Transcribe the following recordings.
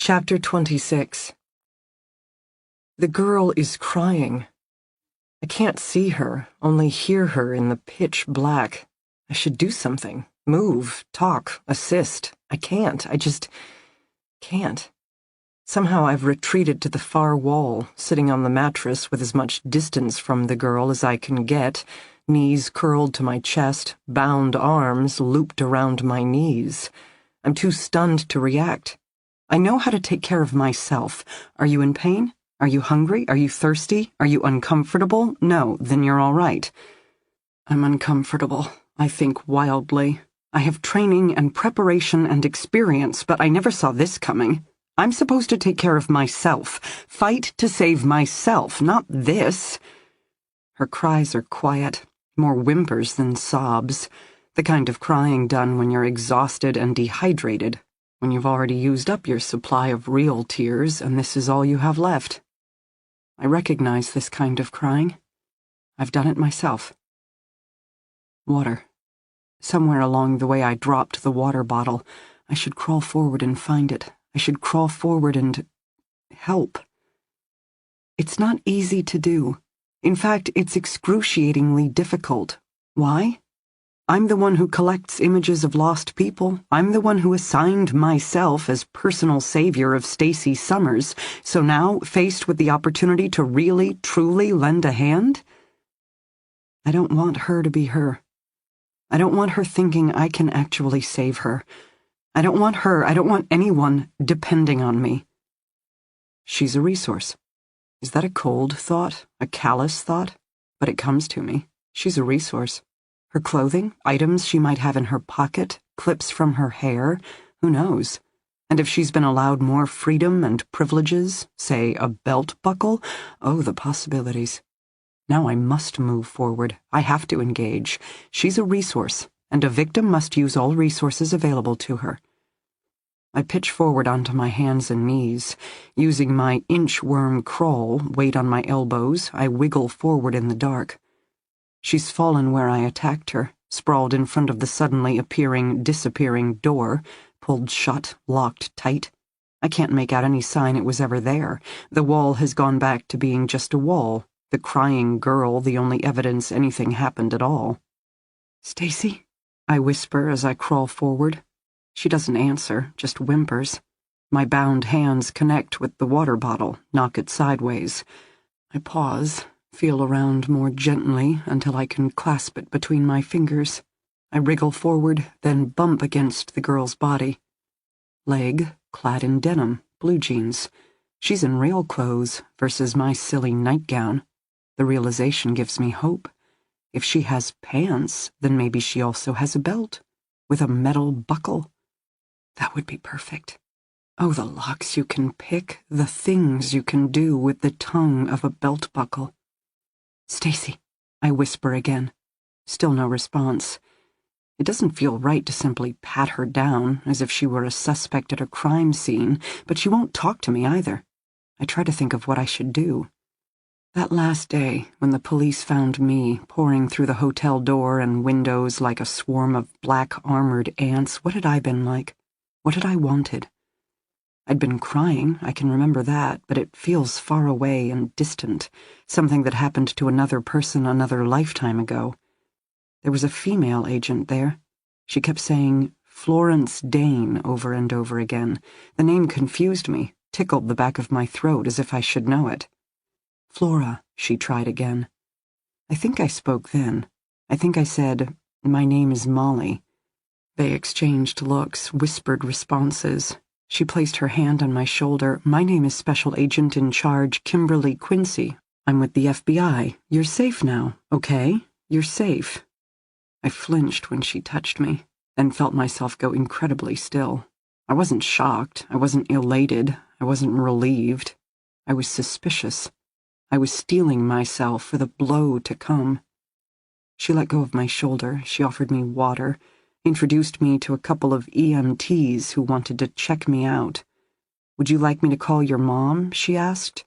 Chapter 26. The girl is crying. I can't see her, only hear her in the pitch black. I should do something. Move, talk, assist. I can't. I just can't. Somehow I've retreated to the far wall, sitting on the mattress with as much distance from the girl as I can get, knees curled to my chest, bound arms looped around my knees. I'm too stunned to react. I know how to take care of myself. Are you in pain? Are you hungry? Are you thirsty? Are you uncomfortable? No, then you're all right. I'm uncomfortable, I think wildly. I have training and preparation and experience, but I never saw this coming. I'm supposed to take care of myself, fight to save myself, not this. Her cries are quiet, more whimpers than sobs, the kind of crying done when you're exhausted and dehydrated, when you've already used up your supply of real tears and this is all you have left. I recognize this kind of crying. I've done it myself. Water. Somewhere along the way I dropped the water bottle. I should crawl forward and find it. I should crawl forward and help. It's not easy to do. In fact, it's excruciatingly difficult. Why? I'm the one who collects images of lost people. I'm the one who assigned myself as personal savior of Stacy Summers. So now, faced with the opportunity to really, truly lend a hand? I don't want her to be her. I don't want her thinking I can actually save her. I don't want anyone depending on me. She's a resource. Is that a cold thought? A callous thought? But it comes to me. She's a resource. Her clothing, items she might have in her pocket, clips from her hair, who knows? And if she's been allowed more freedom and privileges, say a belt buckle, oh, the possibilities. Now I must move forward. I have to engage. She's a resource, and a victim must use all resources available to her. I pitch forward onto my hands and knees. Using my inchworm crawl, weight on my elbows, I wiggle forward in the dark. She's fallen where I attacked her, sprawled in front of the suddenly disappearing door, pulled shut, locked tight. I can't make out any sign it was ever there. The wall has gone back to being just a wall, the crying girl the only evidence anything happened at all. "Stacy?" I whisper as I crawl forward. She doesn't answer, just whimpers. My bound hands connect with the water bottle, knock it sideways. I pause. Feel around more gently until I can clasp it between my fingers. I wriggle forward, then bump against the girl's body. Leg, clad in denim, blue jeans. She's in real clothes versus my silly nightgown. The realization gives me hope. If she has pants, then maybe she also has a belt, with a metal buckle. That would be perfect. Oh, the locks you can pick, the things you can do with the tongue of a belt buckle. "Stacy," I whisper again. Still no response. It doesn't feel right to simply pat her down, as if she were a suspect at a crime scene, but she won't talk to me either. I try to think of what I should do. That last day, when the police found me pouring through the hotel door and windows like a swarm of black armored ants, what had I been like? What had I wanted? I'd been crying, I can remember that, but it feels far away and distant, something that happened to another person another lifetime ago. There was a female agent there. She kept saying Florence Dane over and over again. The name confused me, tickled the back of my throat as if I should know it. "Flora," she tried again. I think I spoke then. I think I said, "My name is Molly." They exchanged looks, whispered responses. She placed her hand on my shoulder. "My name is Special Agent in Charge Kimberly Quincy. I'm with the FBI. You're safe now, okay? You're safe." I flinched when she touched me, then felt myself go incredibly still. I wasn't shocked. I wasn't elated. I wasn't relieved. I was suspicious. I was steeling myself for the blow to come. She let go of my shoulder. She offered me water. Introduced me to a couple of EMTs who wanted to check me out. "Would you like me to call your mom?" she asked.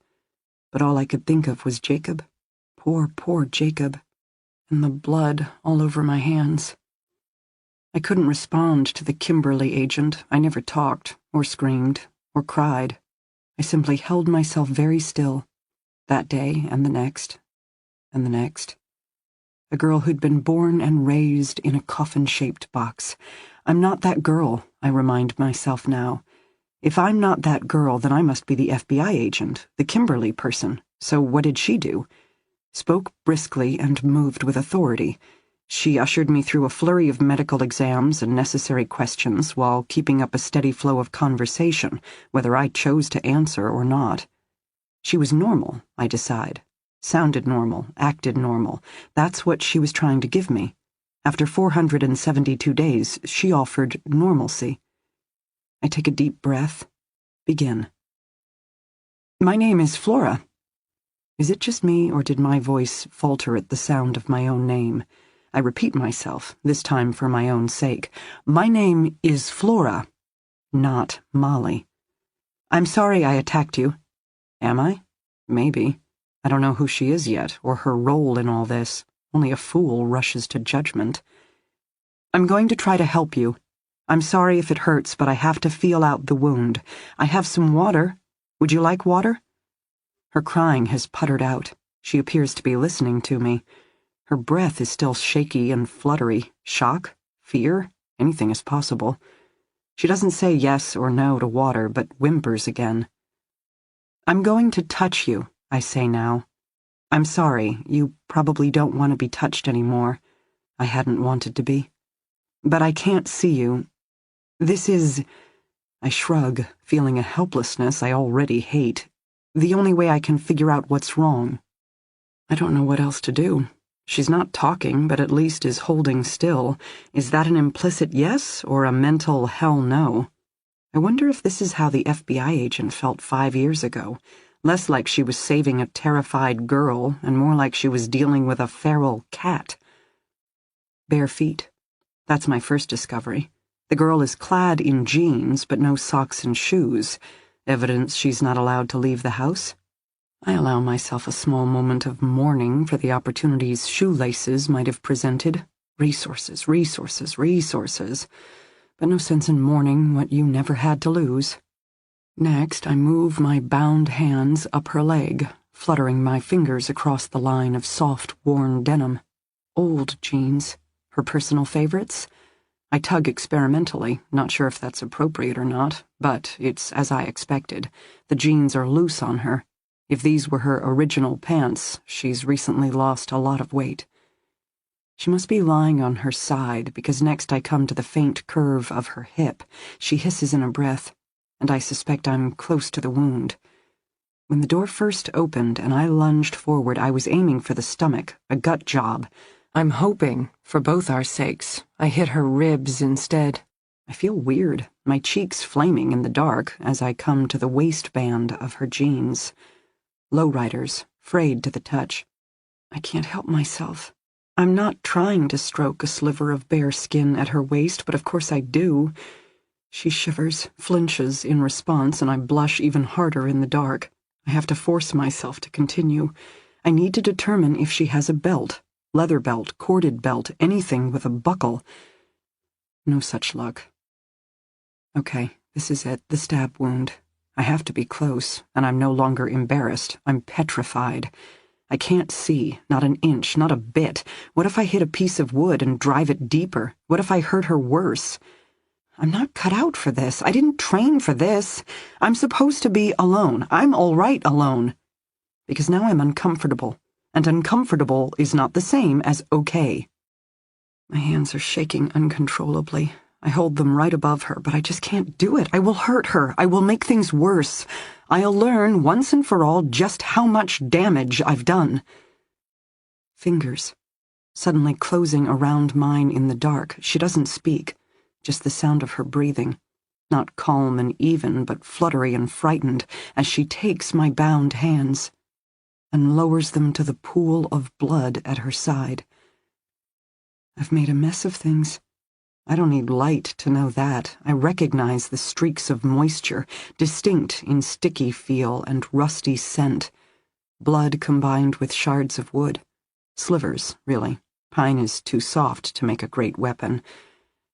But all I could think of was Jacob. Poor Jacob. And the blood all over my hands. I couldn't respond to the Kimberly agent. I never talked, or screamed, or cried. I simply held myself very still, that day and the next, and the next. A girl who'd been born and raised in a coffin-shaped box. I'm not that girl, I remind myself now. If I'm not that girl, then I must be the FBI agent, the Kimberly person. So what did she do? Spoke briskly and moved with authority. She ushered me through a flurry of medical exams and necessary questions while keeping up a steady flow of conversation, whether I chose to answer or not. She was normal, I decide. Sounded normal, acted normal. That's what she was trying to give me. After 472 days, she offered normalcy. I take a deep breath. Begin. My name is Flora. Is it just me, or did my voice falter at the sound of my own name? I repeat myself, this time for my own sake. My name is Flora, not Molly. I'm sorry I attacked you. Am I? Maybe. I don't know who she is yet, or her role in all this. Only a fool rushes to judgment. I'm going to try to help you. I'm sorry if it hurts, but I have to feel out the wound. I have some water. Would you like water? Her crying has puttered out. She appears to be listening to me. Her breath is still shaky and fluttery. Shock? Fear? Anything is possible. She doesn't say yes or no to water, but whimpers again. I'm going to touch you, I say now. I'm sorry, you probably don't want to be touched anymore. I hadn't wanted to be. But I can't see you. This is... I shrug, feeling a helplessness I already hate. The only way I can figure out what's wrong. I don't know what else to do. She's not talking, but at least is holding still. Is that an implicit yes, or a mental hell no? I wonder if this is how the FBI agent felt 5 years ago. Less like she was saving a terrified girl, and more like she was dealing with a feral cat. Bare feet. That's my first discovery. The girl is clad in jeans, but no socks and shoes. Evidence she's not allowed to leave the house. I allow myself a small moment of mourning for the opportunities shoelaces might have presented. Resources, resources, resources. But no sense in mourning what you never had to lose. Next, I move my bound hands up her leg, fluttering my fingers across the line of soft, worn denim. Old jeans. Her personal favorites? I tug experimentally, not sure if that's appropriate or not, but it's as I expected. The jeans are loose on her. If these were her original pants, she's recently lost a lot of weight. She must be lying on her side, because next I come to the faint curve of her hip. She hisses in a breath, and I suspect I'm close to the wound. When the door first opened and I lunged forward, I was aiming for the stomach, a gut job. I'm hoping, for both our sakes, I hit her ribs instead. I feel weird, my cheeks flaming in the dark as I come to the waistband of her jeans. Lowriders, frayed to the touch. I can't help myself. I'm not trying to stroke a sliver of bare skin at her waist, but of course I do. She shivers, flinches in response, and I blush even harder in the dark. I have to force myself to continue. I need to determine if she has a belt, leather belt, corded belt, anything with a buckle. No such luck. Okay, this is it, the stab wound. I have to be close, and I'm no longer embarrassed. I'm petrified. I can't see, not an inch, not a bit. What if I hit a piece of wood and drive it deeper? What if I hurt her worse? I'm not cut out for this. I didn't train for this. I'm supposed to be alone. I'm all right alone. Because now I'm uncomfortable, and uncomfortable is not the same as okay. My hands are shaking uncontrollably. I hold them right above her, but I just can't do it. I will hurt her. I will make things worse. I'll learn once and for all just how much damage I've done. Fingers, suddenly closing around mine in the dark. She doesn't speak. Just the sound of her breathing, not calm and even, but fluttery and frightened, as she takes my bound hands and lowers them to the pool of blood at her side. I've made a mess of things. I don't need light to know that. I recognize the streaks of moisture, distinct in sticky feel and rusty scent. Blood combined with shards of wood. Slivers, really. Pine is too soft to make a great weapon.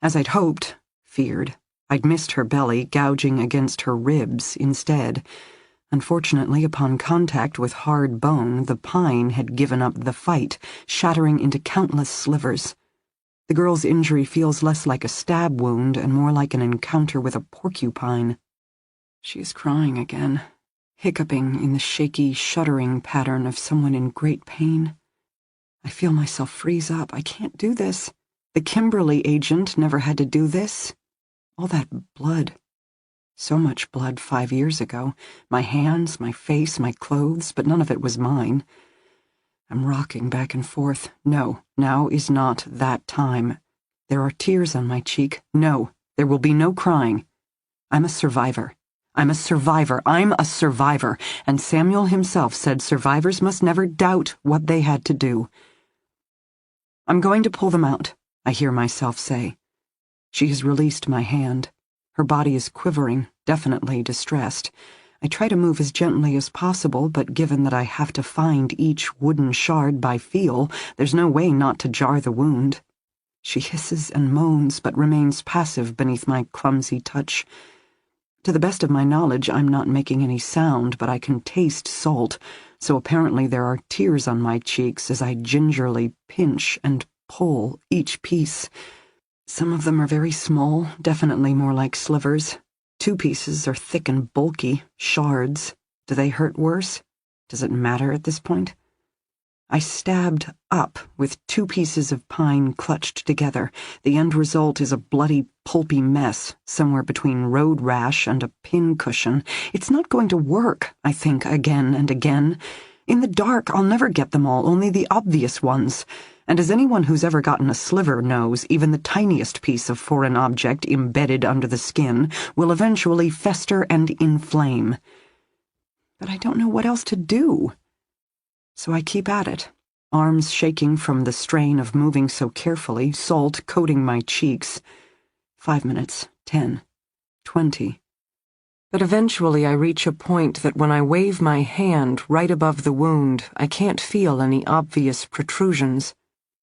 As I'd hoped, feared, I'd missed her belly, gouging against her ribs instead. Unfortunately, upon contact with hard bone, the pine had given up the fight, shattering into countless slivers. The girl's injury feels less like a stab wound and more like an encounter with a porcupine. She is crying again, hiccuping in the shaky, shuddering pattern of someone in great pain. I feel myself freeze up. I can't do this. The Kimberly agent never had to do this. All that blood. So much blood 5 years ago. My hands, my face, my clothes, but none of it was mine. I'm rocking back and forth. No, now is not that time. There are tears on my cheek. No, there will be no crying. I'm a survivor. I'm a survivor. I'm a survivor. And Samuel himself said survivors must never doubt what they had to do. I'm going to pull them out, I hear myself say. She has released my hand. Her body is quivering, definitely distressed. I try to move as gently as possible, but given that I have to find each wooden shard by feel, there's no way not to jar the wound. She hisses and moans, but remains passive beneath my clumsy touch. To the best of my knowledge, I'm not making any sound, but I can taste salt, so apparently there are tears on my cheeks as I gingerly pinch and pull each piece. Some of them are very small, definitely more like slivers. 2 pieces are thick and bulky, shards. Do they hurt worse? Does it matter at this point? I stabbed up with 2 pieces of pine clutched together. The end result is a bloody, pulpy mess, somewhere between road rash and a pin cushion. It's not going to work, I think, again and again. In the dark, I'll never get them all, only the obvious ones. And as anyone who's ever gotten a sliver knows, even the tiniest piece of foreign object embedded under the skin will eventually fester and inflame. But I don't know what else to do. So I keep at it, arms shaking from the strain of moving so carefully, salt coating my cheeks. 5 minutes, 10, 20. But eventually I reach a point that when I wave my hand right above the wound, I can't feel any obvious protrusions.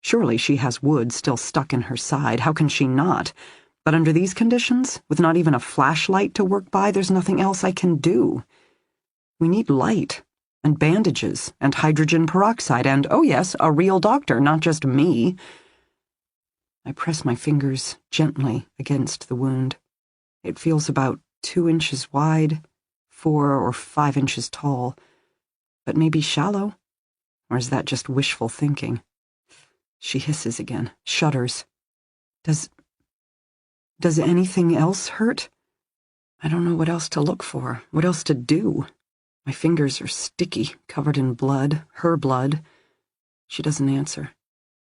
Surely she has wood still stuck in her side. How can she not? But under these conditions, with not even a flashlight to work by, there's nothing else I can do. We need light. And bandages, and hydrogen peroxide, and, oh yes, a real doctor, not just me. I press my fingers gently against the wound. It feels about 2 inches wide, 4 or 5 inches tall, but maybe shallow? Or is that just wishful thinking? She hisses again, shudders. Does anything else hurt? I don't know what else to look for, what else to do. My fingers are sticky, covered in blood, her blood. She doesn't answer.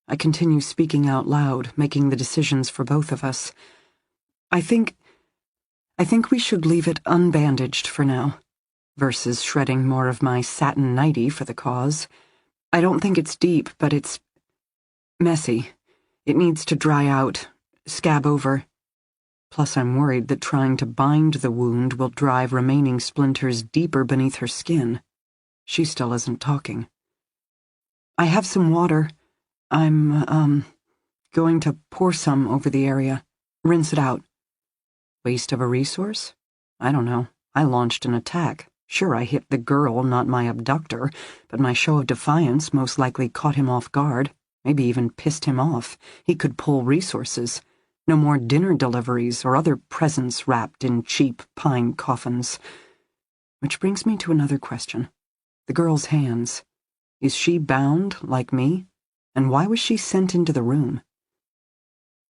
I continue speaking out loud, making the decisions for both of us. I think we should leave it unbandaged for now, versus shredding more of my satin nightie for the cause. I don't think it's deep, but it's messy. It needs to dry out, scab over. Plus, I'm worried that trying to bind the wound will drive remaining splinters deeper beneath her skin. She still isn't talking. I have some water. I'm, going to pour some over the area. Rinse it out. Waste of a resource? I don't know. I launched an attack. Sure, I hit the girl, not my abductor, but my show of defiance most likely caught him off guard, maybe even pissed him off. He could pull resources. No more dinner deliveries or other presents wrapped in cheap pine coffins. Which brings me to another question. The girl's hands. Is she bound, like me? And why was she sent into the room?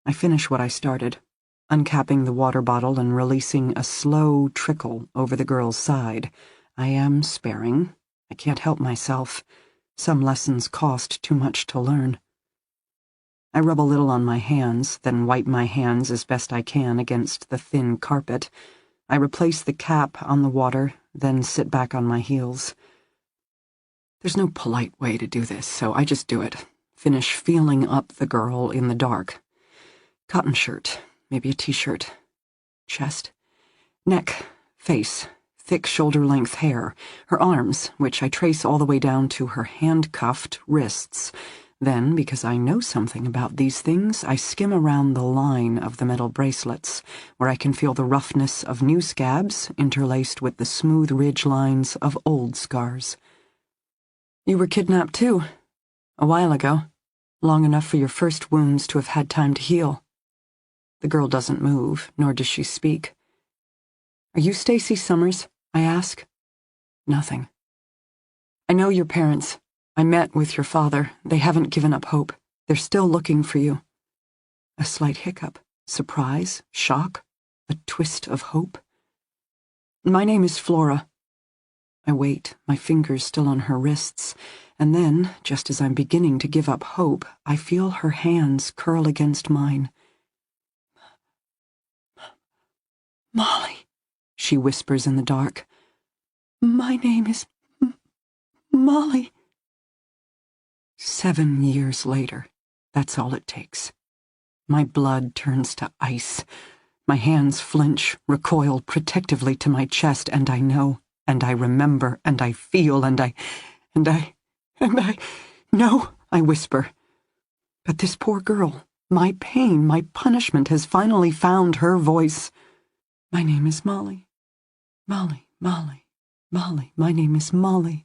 I finish what I started, uncapping the water bottle and releasing a slow trickle over the girl's side. I am sparing. I can't help myself. Some lessons cost too much to learn. I rub a little on my hands, then wipe my hands as best I can against the thin carpet. I replace the cap on the water, then sit back on my heels. There's no polite way to do this, so I just do it. Finish feeling up the girl in the dark. Cotton shirt, maybe a t-shirt. Chest. Neck. Face. Thick shoulder-length hair. Her arms, which I trace all the way down to her handcuffed wrists. Then, because I know something about these things, I skim around the line of the metal bracelets, where I can feel the roughness of new scabs interlaced with the smooth ridge lines of old scars. You were kidnapped too, a while ago, long enough for your first wounds to have had time to heal. The girl doesn't move, nor does she speak. Are you Stacy Summers? I ask. Nothing. I know your parents. I met with your father. They haven't given up hope. They're still looking for you. A slight hiccup, surprise, shock, a twist of hope. My name is Flora. I wait, my fingers still on her wrists, and then, just as I'm beginning to give up hope, I feel her hands curl against mine. Molly, she whispers in the dark. My name is Molly. 7 years later, that's all it takes. My blood turns to ice. My hands flinch, recoil protectively to my chest, and I know, and I remember, and I feel, and I... No, I whisper. But this poor girl, my pain, my punishment has finally found her voice. My name is Molly. Molly, Molly, Molly, my name is Molly.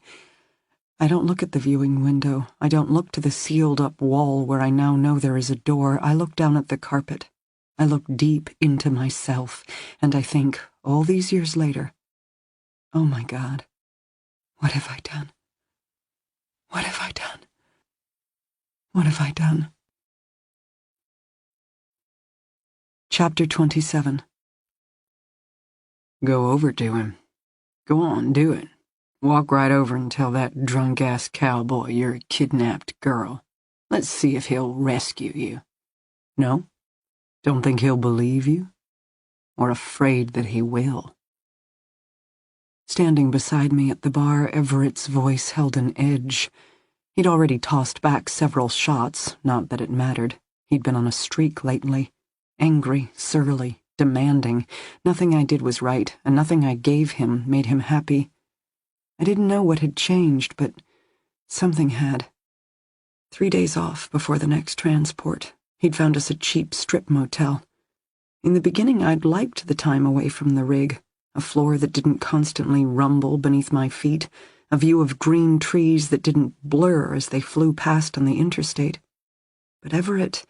I don't look at the viewing window. I don't look to the sealed-up wall where I now know there is a door. I look down at the carpet. I look deep into myself, and I think, all these years later, oh my God, what have I done? What have I done? What have I done? Chapter 27. Go over to him. Go on, do it. Walk right over and tell that drunk-ass cowboy you're a kidnapped girl. Let's see if he'll rescue you. No? Don't think he'll believe you? Or afraid that he will? Standing beside me at the bar, Everett's voice held an edge. He'd already tossed back several shots, not that it mattered. He'd been on a streak lately. Angry, surly, demanding. Nothing I did was right, and nothing I gave him made him happy. I didn't know what had changed, but something had. 3 days off before the next transport. He'd found us a cheap strip motel. In the beginning, I'd liked the time away from the rig, a floor that didn't constantly rumble beneath my feet, a view of green trees that didn't blur as they flew past on the interstate. But Everett...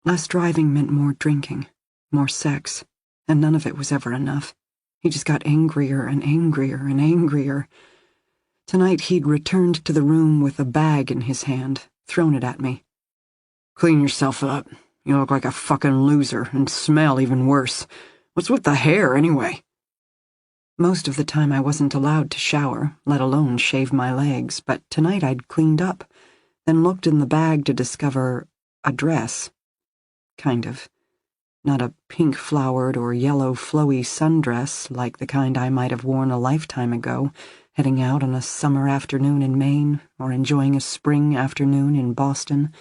less driving meant more drinking, more sex, and none of it was ever enough. He just got angrier and angrier and angrier. Tonight he'd returned to the room with a bag in his hand, thrown it at me. Clean yourself up. You look like a fucking loser, and smell even worse. What's with the hair, anyway? Most of the time I wasn't allowed to shower, let alone shave my legs, but tonight I'd cleaned up, then looked in the bag to discover a dress. Kind of. Not a pink-flowered or yellow flowy sundress like the kind I might have worn a lifetime ago, heading out on a summer afternoon in Maine or enjoying a spring afternoon in Boston.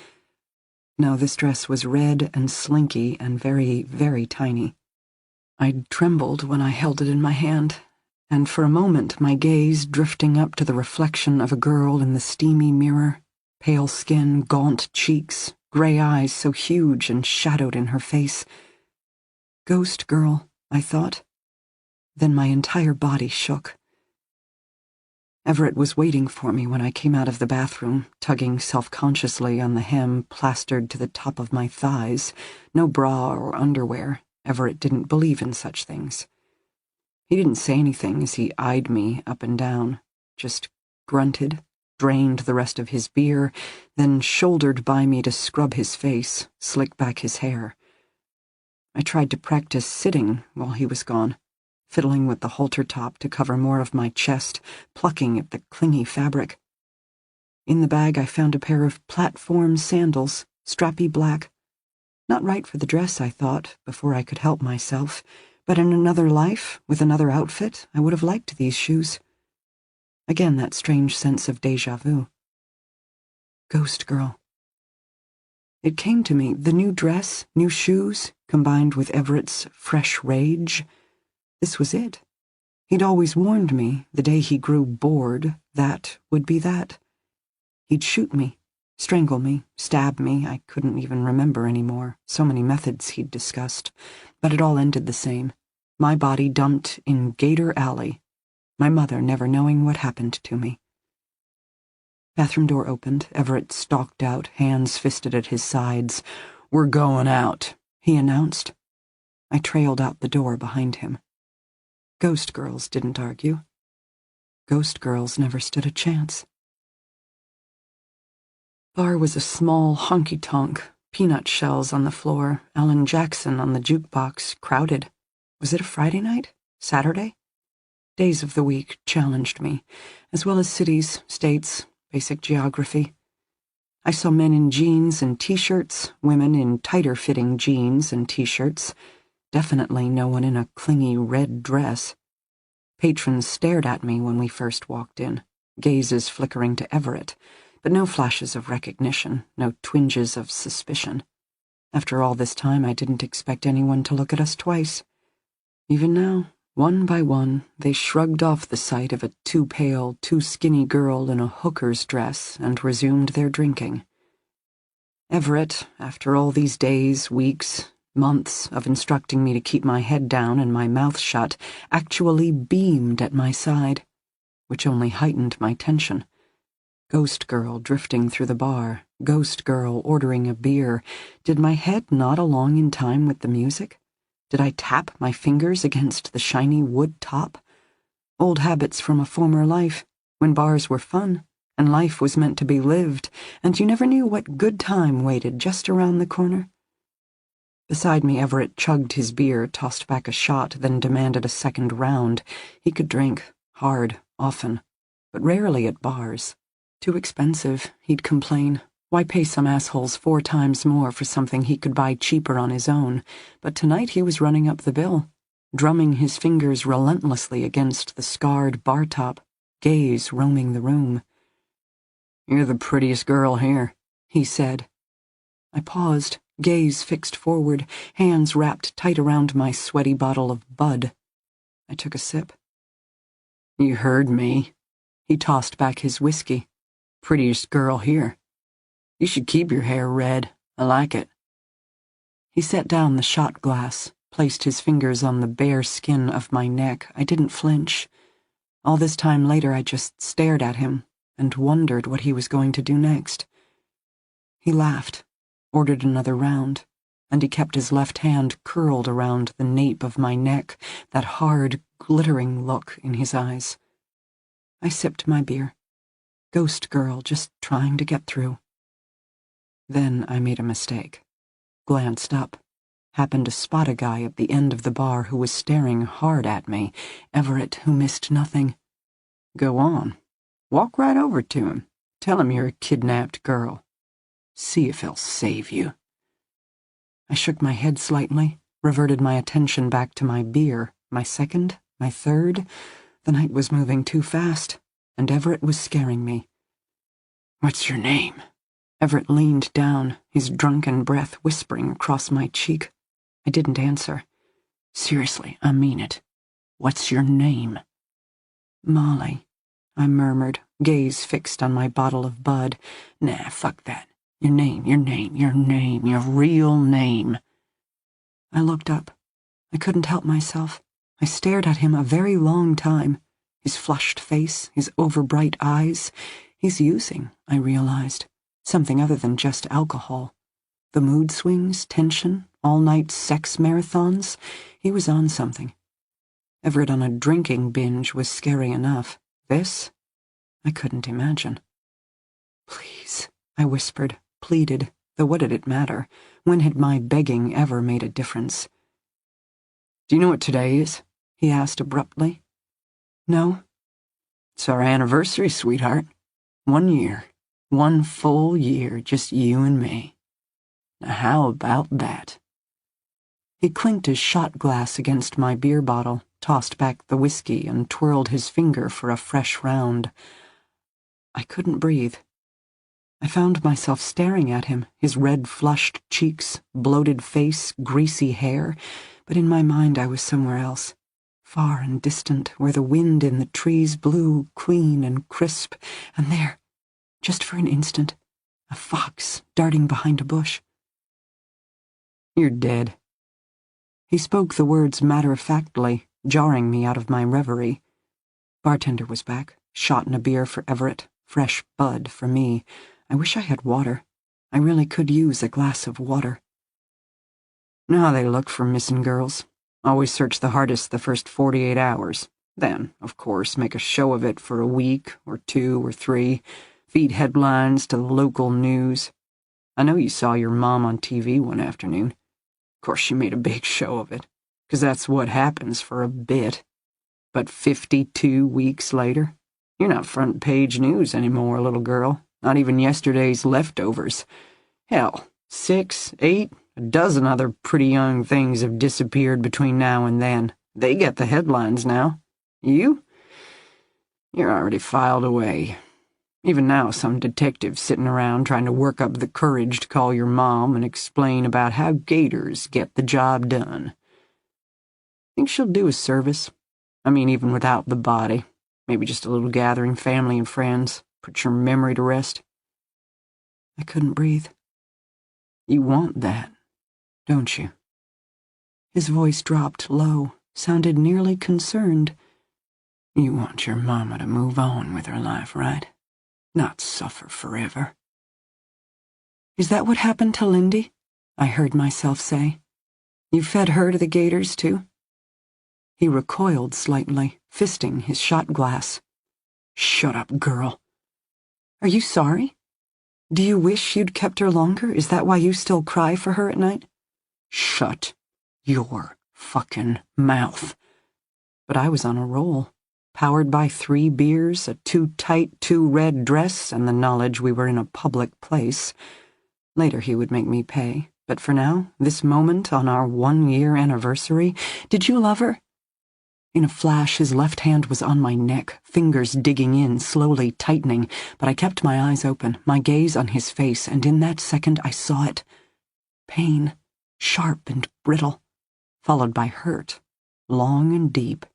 No, this dress was red and slinky and very, very tiny. I'd trembled when I held it in my hand, and for a moment my gaze drifting up to the reflection of a girl in the steamy mirror, pale skin, gaunt cheeks, gray eyes so huge and shadowed in her face. Ghost girl, I thought. Then my entire body shook. Everett was waiting for me when I came out of the bathroom, tugging self-consciously on the hem plastered to the top of my thighs. No bra or underwear. Everett didn't believe in such things. He didn't say anything as he eyed me up and down, just grunted, drained the rest of his beer, then shouldered by me to scrub his face, slick back his hair. I tried to practice sitting while he was gone, fiddling with the halter top to cover more of my chest, plucking at the clingy fabric. In the bag I found a pair of platform sandals, strappy black. Not right for the dress, I thought, before I could help myself, but in another life, with another outfit, I would have liked these shoes. Again that strange sense of déjà vu. Ghost girl. It came to me, the new dress, new shoes, combined with Everett's fresh rage. This was it. He'd always warned me, the day he grew bored, that would be that. He'd shoot me, Strangle me, stab me, I couldn't even remember anymore, so many methods he'd discussed. But it all ended the same. My body dumped in Gator Alley, my mother never knowing what happened to me. Bathroom door opened. Everett stalked out, hands fisted at his sides. "We're going out," he announced. I trailed out the door behind him. Ghost girls didn't argue. Ghost girls never stood a chance. Bar was a small honky-tonk, peanut shells on the floor, Alan Jackson on the jukebox, crowded. Was it a Friday night? Saturday? Days of the week challenged me, as well as cities, states, basic geography. I saw men in jeans and t-shirts, women in tighter-fitting jeans and t-shirts, definitely no one in a clingy red dress. Patrons stared at me when we first walked in, gazes flickering to Everett, but no flashes of recognition, no twinges of suspicion. After all this time, I didn't expect anyone to look at us twice. Even now, one by one, they shrugged off the sight of a too pale, too skinny girl in a hooker's dress and resumed their drinking. Everett, after all these days, weeks, months of instructing me to keep my head down and my mouth shut, actually beamed at my side, which only heightened my tension. Ghost girl drifting through the bar, ghost girl ordering a beer. Did my head nod along in time with the music? Did I tap my fingers against the shiny wood top? Old habits from a former life, when bars were fun, and life was meant to be lived, and you never knew what good time waited just around the corner. Beside me, Everett chugged his beer, tossed back a shot, then demanded a second round. He could drink, hard, often, but rarely at bars. Too expensive, he'd complain. Why pay some assholes 4 times more for something he could buy cheaper on his own? But tonight he was running up the bill, drumming his fingers relentlessly against the scarred bar top, gaze roaming the room. "You're the prettiest girl here," he said. I paused, gaze fixed forward, hands wrapped tight around my sweaty bottle of Bud. I took a sip. "You heard me." He tossed back his whiskey. "Prettiest girl here. You should keep your hair red. I like it." He set down the shot glass, placed his fingers on the bare skin of my neck. I didn't flinch. All this time later, I just stared at him and wondered what he was going to do next. He laughed, ordered another round, and he kept his left hand curled around the nape of my neck, that hard, glittering look in his eyes. I sipped my beer. Ghost girl just trying to get through. Then I made a mistake. Glanced up. Happened to spot a guy at the end of the bar who was staring hard at me. Everett, who missed nothing. "Go on. Walk right over to him. Tell him you're a kidnapped girl. See if he'll save you." I shook my head slightly, reverted my attention back to my beer, my second, my third. The night was moving too fast, and Everett was scaring me. "What's your name?" Everett leaned down, his drunken breath whispering across my cheek. I didn't answer. "Seriously, I mean it. What's your name?" "Molly," I murmured, gaze fixed on my bottle of Bud. "Nah, fuck that. Your name, your name, your name, your real name." I looked up. I couldn't help myself. I stared at him a very long time. His flushed face, his overbright eyes. He's using, I realized, something other than just alcohol. The mood swings, tension, all-night sex marathons. He was on something. Everett on a drinking binge was scary enough. This? I couldn't imagine. "Please," I whispered, pleaded, though what did it matter? When had my begging ever made a difference? "Do you know what today is?" he asked abruptly. "No." "It's our anniversary, sweetheart. 1 year. 1 full year, just you and me. Now how about that?" He clinked his shot glass against my beer bottle, tossed back the whiskey, and twirled his finger for a fresh round. I couldn't breathe. I found myself staring at him, his red-flushed cheeks, bloated face, greasy hair, but in my mind I was somewhere else, far and distant, where the wind in the trees blew clean and crisp, and there, just for an instant, A fox darting behind a bush. You're dead. He spoke the words matter-of-factly, jarring me out of my reverie. Bartender was back, shot in a beer for Everett, fresh bud for me. I wish I had water. I really could use a glass of water. Know how they look for missing girls? Always search the hardest the first 48 hours. Then, of course, make a show of it for a week, or 2 or 3, feed headlines to the local news. I know you saw your mom on TV one afternoon. Of course, she made a big show of it, 'cause that's what happens for a bit. But 52 weeks later, you're not front page news anymore, little girl. Not even yesterday's leftovers. Hell, 6, 8, a dozen other pretty young things have disappeared between now and then. They get the headlines now. You're already filed away. Even now, some detective's sitting around trying to work up the courage to call your mom and explain about how gators get the job done. Think she'll do a service? I mean, even without the body. Maybe just a little gathering, family and friends. Put your memory to rest. I couldn't breathe. You want that, don't you? His voice dropped low, sounded nearly concerned. You want your mama to move on with her life, right? Not suffer forever. Is that what happened to Lindy? I heard myself say. You fed her to the gators, too? He recoiled slightly, fisting his shot glass. Shut up, girl. Are you sorry? Do you wish you'd kept her longer? Is that why you still cry for her at night? Shut your fucking mouth. But I was on a roll, powered by 3 beers, a too-tight, too-red dress, and the knowledge we were in a public place. Later he would make me pay, but for now, this moment on our 1-year anniversary, did you love her? In a flash, his left hand was on my neck, fingers digging in, slowly tightening, but I kept my eyes open, my gaze on his face, and in that second I saw it. Pain, sharp and brittle, followed by hurt, long and deep.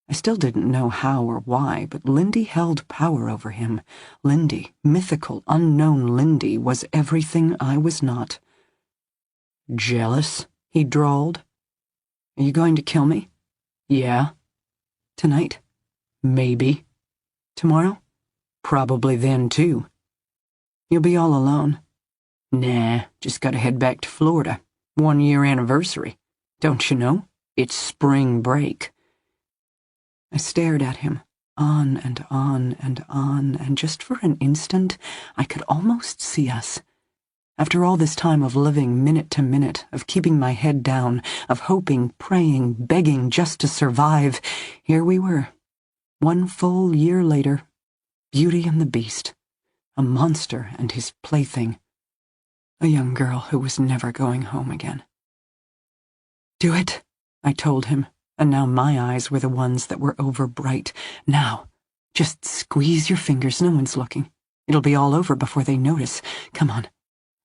I still didn't know how or why, but Lindy held power over him. Lindy, mythical, unknown Lindy, was everything I was not. Jealous? He drawled. Are you going to kill me? Yeah. Tonight? Maybe. Tomorrow? Probably then, too. You'll be all alone. Nah, just gotta head back to Florida. 1-year anniversary. Don't you know? It's spring break. I stared at him, on and on and on, and just for an instant, I could almost see us. After all this time of living minute to minute, of keeping my head down, of hoping, praying, begging just to survive, here we were, 1 full year later, Beauty and the Beast, a monster and his plaything, a young girl who was never going home again. Do it, I told him, and now my eyes were the ones that were over-bright. Now, just squeeze your fingers, no one's looking. It'll be all over before they notice. Come on.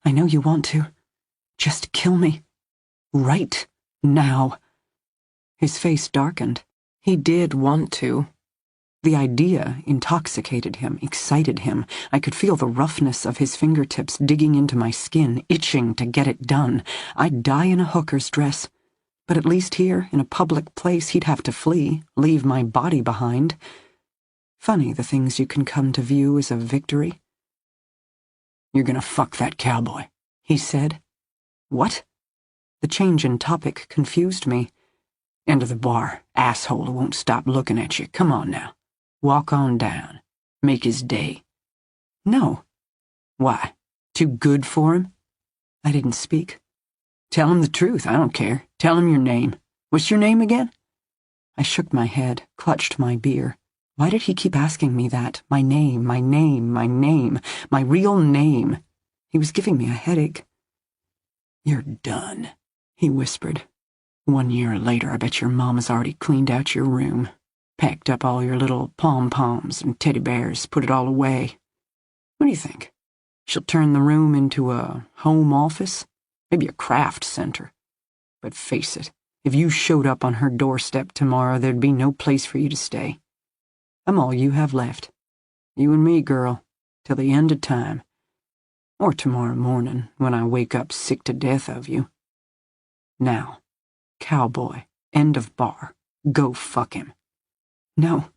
I know you want to. Just kill me. Right now. His face darkened. He did want to. The idea intoxicated him, excited him. I could feel the roughness of his fingertips digging into my skin, itching to get it done. I'd die in a hooker's dress. But at least here, in a public place, he'd have to flee, leave my body behind. Funny the things you can come to view as a victory. You're gonna fuck that cowboy, he said. What? The change in topic confused me. End of the bar. Asshole who won't stop looking at you. Come on now. Walk on down. Make his day. No. Why? Too good for him? I didn't speak. Tell him the truth, I don't care. Tell him your name. What's your name again? I shook my head, clutched my beer. Why did he keep asking me that? My name, my name, my name, my real name. He was giving me a headache. You're done, he whispered. 1 year later, I bet your mama's already cleaned out your room, packed up all your little pom-poms and teddy bears, put it all away. What do you think? She'll turn the room into a home office? Maybe a craft center. But face it, if you showed up on her doorstep tomorrow, there'd be no place for you to stay. I'm all you have left. You and me, girl, till the end of time. or tomorrow morning when I wake up sick to death of you. Now, cowboy, end of bar, go fuck him. No.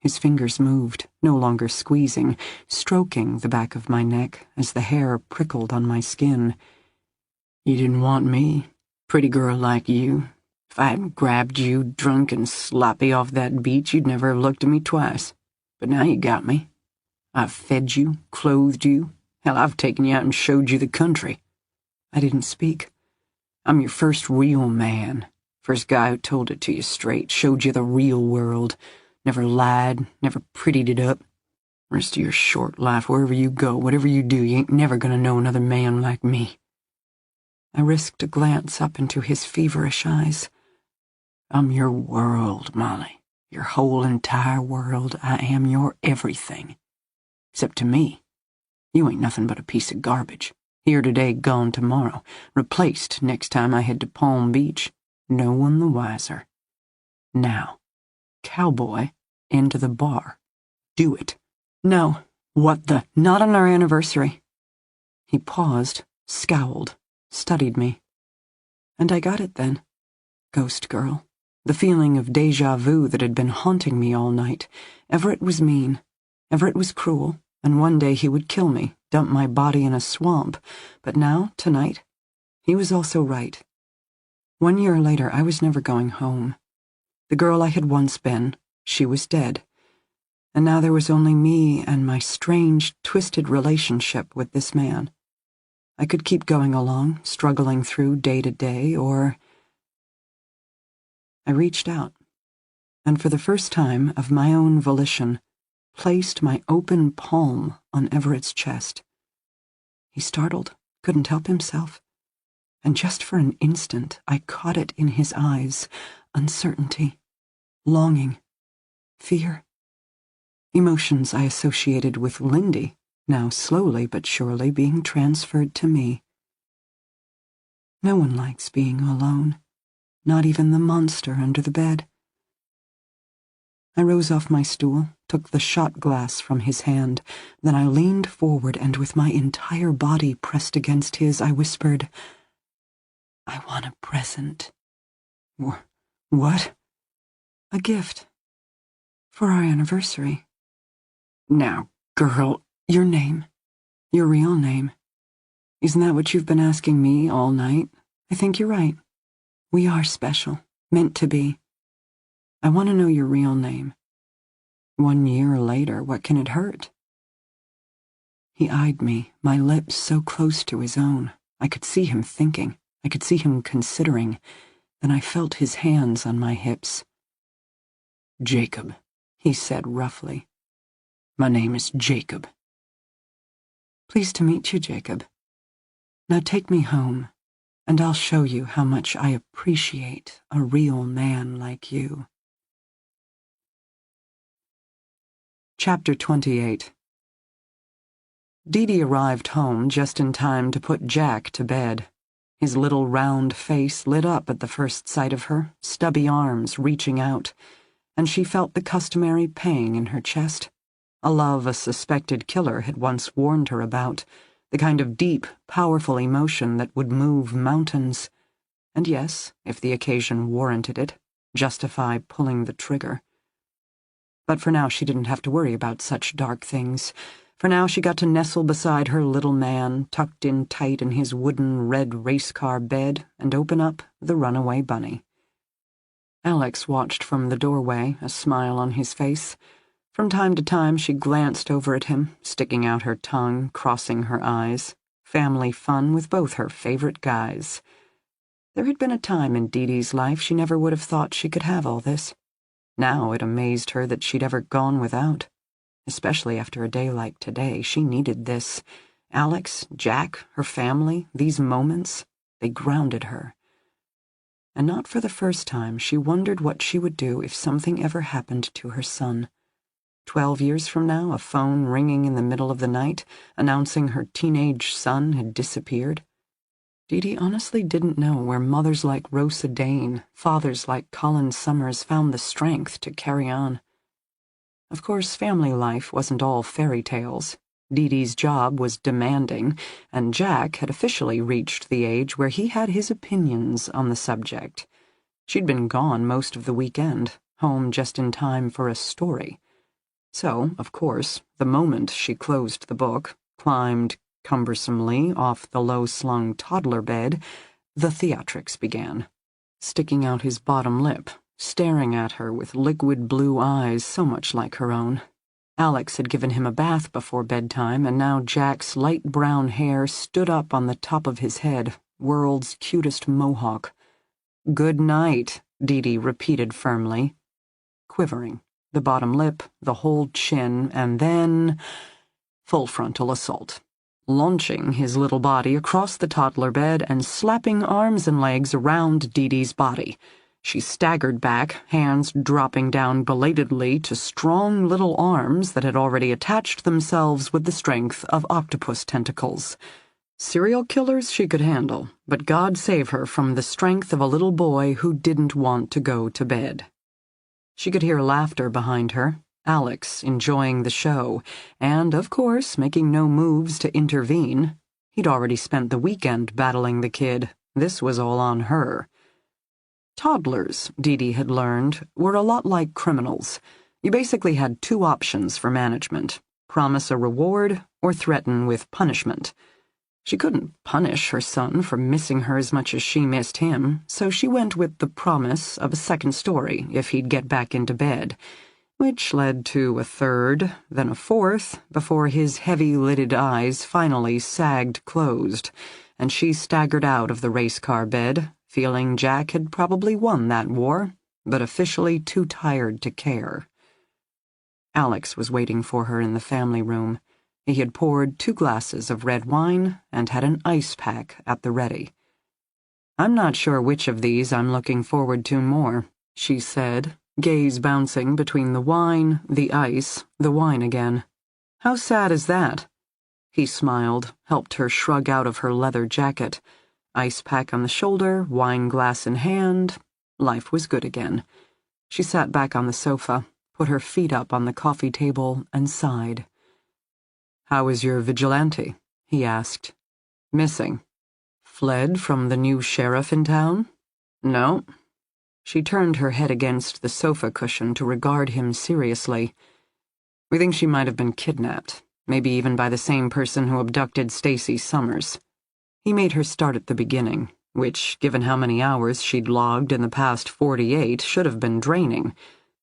His fingers moved, no longer squeezing, stroking the back of my neck as the hair prickled on my skin. You didn't want me, pretty girl like you. If I hadn't grabbed you drunk and sloppy off that beach, you'd never have looked at me twice. But now you got me. I've fed you, clothed you. Hell, I've taken you out and showed you the country. I didn't speak. I'm your first real man. First guy who told it to you straight, showed you the real world. Never lied, never prettied it up. Rest of your short life, wherever you go, whatever you do, you ain't never gonna know another man like me. I risked a glance up into his feverish eyes. I'm your world, Molly. Your whole entire world. I am your everything. Except to me, you ain't nothing but a piece of garbage. Here today, gone tomorrow. Replaced next time I head to Palm Beach. No one the wiser. Now, cowboy, into the bar. Do it. No. What the? Not on our anniversary. He paused, scowled, studied me. And I got it then. Ghost girl. The feeling of déjà vu that had been haunting me all night. Everett was mean. Everett was cruel, and one day he would kill me, dump my body in a swamp. But now, tonight, he was also right. 1 year later, I was never going home. The girl I had once been, she was dead. And now there was only me and my strange, twisted relationship with this man. I could keep going along, struggling through day to day, or... I reached out, and for the first time of my own volition, placed my open palm on Everett's chest. He startled, couldn't help himself, and just for an instant I caught it in his eyes, uncertainty, longing, fear. Emotions I associated with Lindy, now slowly but surely being transferred to me. No one likes being alone, not even the monster under the bed. I rose off my stool, took the shot glass from his hand, then I leaned forward and with my entire body pressed against his, I whispered, I want a present. What? A gift. For our anniversary. Now, girl, your name. Your real name. Isn't that what you've been asking me all night? I think you're right. We are special, meant to be. I want to know your real name. 1 year later, what can it hurt? He eyed me, my lips so close to his own. I could see him thinking. I could see him considering. Then I felt his hands on my hips. Jacob, he said roughly. My name is Jacob. Pleased to meet you, Jacob. Now take me home, and I'll show you how much I appreciate a real man like you. Chapter 28. D.D. arrived home just in time to put Jack to bed. His little round face lit up at the first sight of her, stubby arms reaching out, and she felt the customary pang in her chest, a love a suspected killer had once warned her about, the kind of deep, powerful emotion that would move mountains, and yes, if the occasion warranted it, justify pulling the trigger. But for now she didn't have to worry about such dark things. For now she got to nestle beside her little man, tucked in tight in his wooden red race car bed, and open up the runaway bunny. Alex watched from the doorway, a smile on his face. From time to time she glanced over at him, sticking out her tongue, crossing her eyes. Family fun with both her favorite guys. There had been a time in Dee Dee's life she never would have thought she could have all this. Now it amazed her that she'd ever gone without. Especially after a day like today, she needed this. Alex, Jack, her family, these moments, they grounded her. And not for the first time, she wondered what she would do if something ever happened to her son. 12 years from now, a phone ringing in the middle of the night, announcing her teenage son had disappeared. Dee honestly didn't know where mothers like Rosa Dane, fathers like Colin Summers found the strength to carry on. Of course, family life wasn't all fairy tales. Dee Dee's job was demanding, and Jack had officially reached the age where he had his opinions on the subject. She'd been gone most of the weekend, home just in time for a story. So, of course, the moment she closed the book, climbed cumbersomely off the low-slung toddler bed, the theatrics began. Sticking out his bottom lip, staring at her with liquid blue eyes so much like her own. Alex had given him a bath before bedtime, and now Jack's light brown hair stood up on the top of his head, world's cutest mohawk. "Good night," Dee repeated firmly, quivering, the bottom lip, the whole chin, and then full frontal assault, launching his little body across the toddler bed and slapping arms and legs around Dee's body. She staggered back, hands dropping down belatedly to strong little arms that had already attached themselves with the strength of octopus tentacles. Serial killers she could handle, but God save her from the strength of a little boy who didn't want to go to bed. She could hear laughter behind her, Alex enjoying the show, and, of course, making no moves to intervene. He'd already spent the weekend battling the kid. This was all on her. Toddlers, Dee had learned, were a lot like criminals. You basically had two options for management: promise a reward or threaten with punishment. She couldn't punish her son for missing her as much as she missed him, so she went with the promise of a second story if he'd get back into bed, which led to a third, then a fourth, before his heavy-lidded eyes finally sagged closed, and she staggered out of the race car bed, feeling Jack had probably won that war, but officially too tired to care. Alex was waiting for her in the family room. He had poured 2 glasses of red wine and had an ice pack at the ready. "I'm not sure which of these I'm looking forward to more," she said, gaze bouncing between the wine, the ice, the wine again. "How sad is that?" He smiled, helped her shrug out of her leather jacket. Ice pack on the shoulder, wine glass in hand. Life was good again. She sat back on the sofa, put her feet up on the coffee table, and sighed. "How is your vigilante?" he asked. "Missing. Fled from the new sheriff in town?" "No." She turned her head against the sofa cushion to regard him seriously. "We think she might have been kidnapped, maybe even by the same person who abducted Stacy Summers." He made her start at the beginning, which, given how many hours she'd logged in the past 48, should have been draining.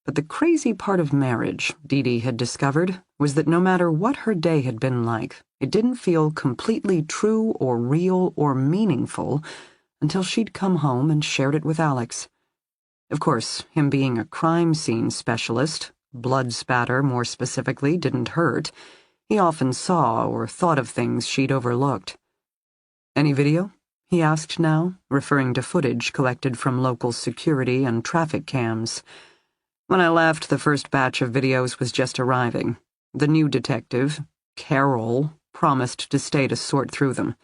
But the crazy part of marriage, Dee had discovered, was that no matter what her day had been like, it didn't feel completely true or real or meaningful until she'd come home and shared it with Alex. Of course, him being a crime scene specialist, blood spatter more specifically, didn't hurt. He often saw or thought of things she'd overlooked. "Any video?" he asked now, referring to footage collected from local security and traffic cams. "When I left, the first batch of videos was just arriving. The new detective, Carol, promised to stay to sort through them."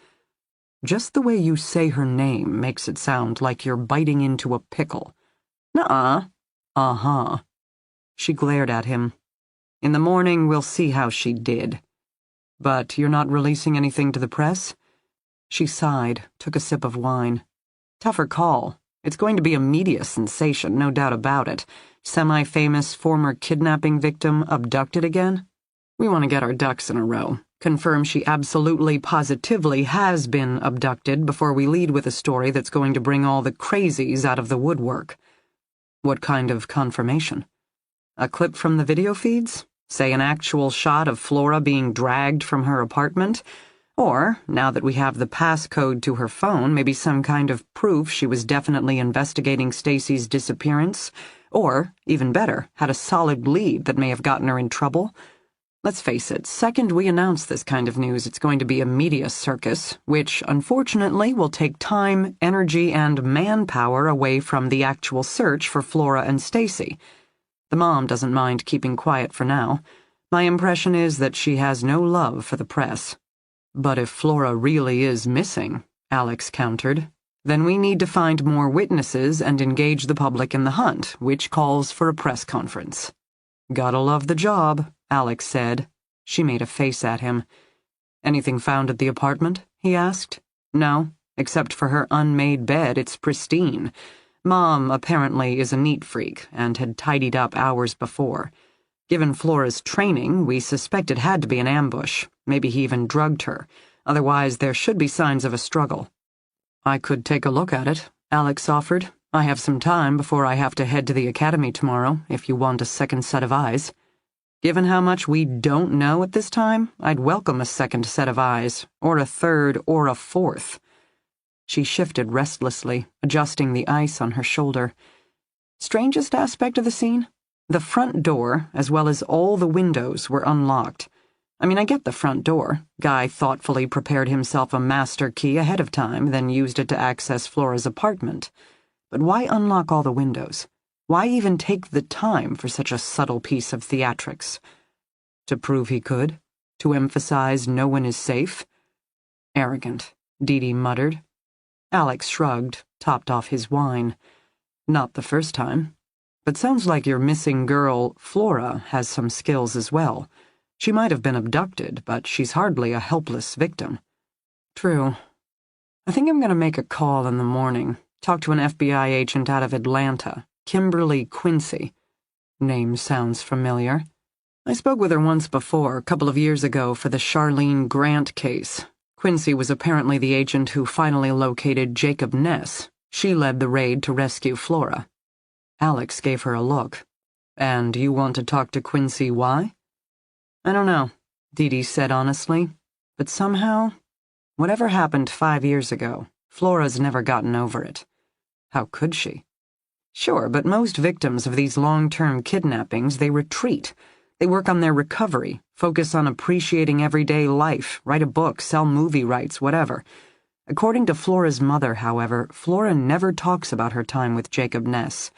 "Just the way you say her name makes it sound like you're biting into a pickle." "Nuh-uh." "Uh-huh." She glared at him. "In the morning, we'll see how she did." "But you're not releasing anything to the press?" She sighed, took a sip of wine. "Tougher call. It's going to be a media sensation, no doubt about it. Semi-famous former kidnapping victim abducted again? We want to get our ducks in a row. Confirm she absolutely, positively has been abducted before we lead with a story that's going to bring all the crazies out of the woodwork." "What kind of confirmation? A clip from the video feeds? Say an actual shot of Flora being dragged from her apartment? Or, now that we have the passcode to her phone, maybe some kind of proof she was definitely investigating Stacy's disappearance? Or, even better, had a solid lead that may have gotten her in trouble? Let's face it, second we announce this kind of news, it's going to be a media circus, which, unfortunately, will take time, energy, and manpower away from the actual search for Flora and Stacy. The mom doesn't mind keeping quiet for now. My impression is that she has no love for the press. "But if Flora really is missing," Alex countered, "then we need to find more witnesses and engage the public in the hunt, which calls for a press conference." "Gotta love the job," Alex said. She made a face at him. "Anything found at the apartment?" he asked. "No, except for her unmade bed. It's pristine. Mom, apparently, is a neat freak and had tidied up hours before. Given Flora's training, we suspect it had to be an ambush. Maybe he even drugged her. Otherwise, there should be signs of a struggle." "I could take a look at it," Alex offered. "I have some time before I have to head to the academy tomorrow, if you want a second set of eyes." Given how much we don't know at this time, I'd welcome a second set of eyes, or a third, or a fourth. She shifted restlessly, adjusting the ice on her shoulder. Strangest aspect of the scene? The front door, as well as all the windows, were unlocked. I mean, I get the front door. Guy thoughtfully prepared himself a master key ahead of time, then used it to access Flora's apartment. But why unlock all the windows? Why even take the time for such a subtle piece of theatrics? To prove he could? To emphasize no one is safe? Arrogant, D.D. muttered. Alex shrugged, topped off his wine. Not the first time. But sounds like your missing girl, Flora, has some skills as well. She might have been abducted, but she's hardly a helpless victim. True. I think I'm going to make a call in the morning. Talk to an FBI agent out of Atlanta. Kimberly Quincy. Name sounds familiar. I spoke with her once before, a couple of years ago, for the Charlene Grant case. Quincy was apparently the agent who finally located Jacob Ness. She led the raid to rescue Flora. Alex gave her a look. "And you want to talk to Quincy why?" "I don't know," D.D. said honestly. "But somehow, whatever happened 5 years ago, Flora's never gotten over it." How could she? Sure, but most victims of these long-term kidnappings, they retreat. They work on their recovery, focus on appreciating everyday life, write a book, sell movie rights, whatever. According to Flora's mother, however, Flora never talks about her time with Jacob Ness.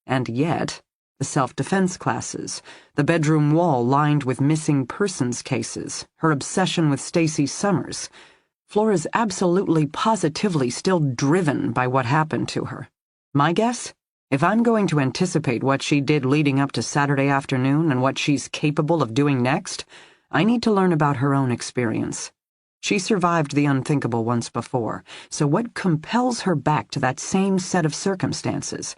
And yet, the self-defense classes, the bedroom wall lined with missing persons cases, her obsession with Stacey Summers. Flora's absolutely positively still driven by what happened to her. My guess? If I'm going to anticipate what she did leading up to Saturday afternoon and what she's capable of doing next, I need to learn about her own experience. She survived the unthinkable once before, so what compels her back to that same set of circumstances?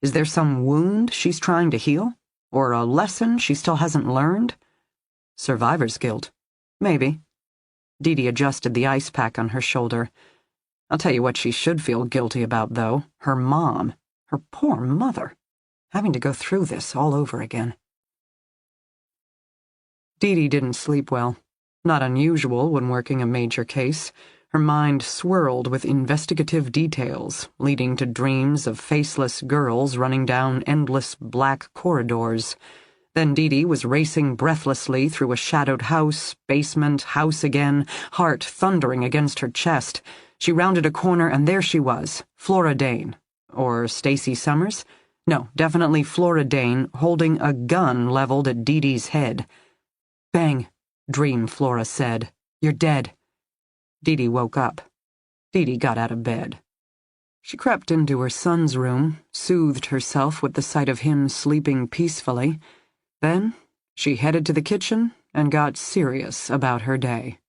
Is there some wound she's trying to heal? Or a lesson she still hasn't learned? Survivor's guilt. Maybe. D.D. adjusted the ice pack on her shoulder. I'll tell you what she should feel guilty about, though. Her mom. Her poor mother. Having to go through this all over again. D.D. didn't sleep well. Not unusual when working a major case. Her mind swirled with investigative details, leading to dreams of faceless girls running down endless black corridors. Then D.D. was racing breathlessly through a shadowed house, basement, house again, heart thundering against her chest. She rounded a corner and there she was, Flora Dane. Or Stacey Summers? No, definitely Flora Dane, holding a gun leveled at D.D.'s head. "Bang," Dream Flora said. "You're dead." D.D. woke up. D.D. got out of bed. She crept into her son's room, soothed herself with the sight of him sleeping peacefully. Then she headed to the kitchen and got serious about her day.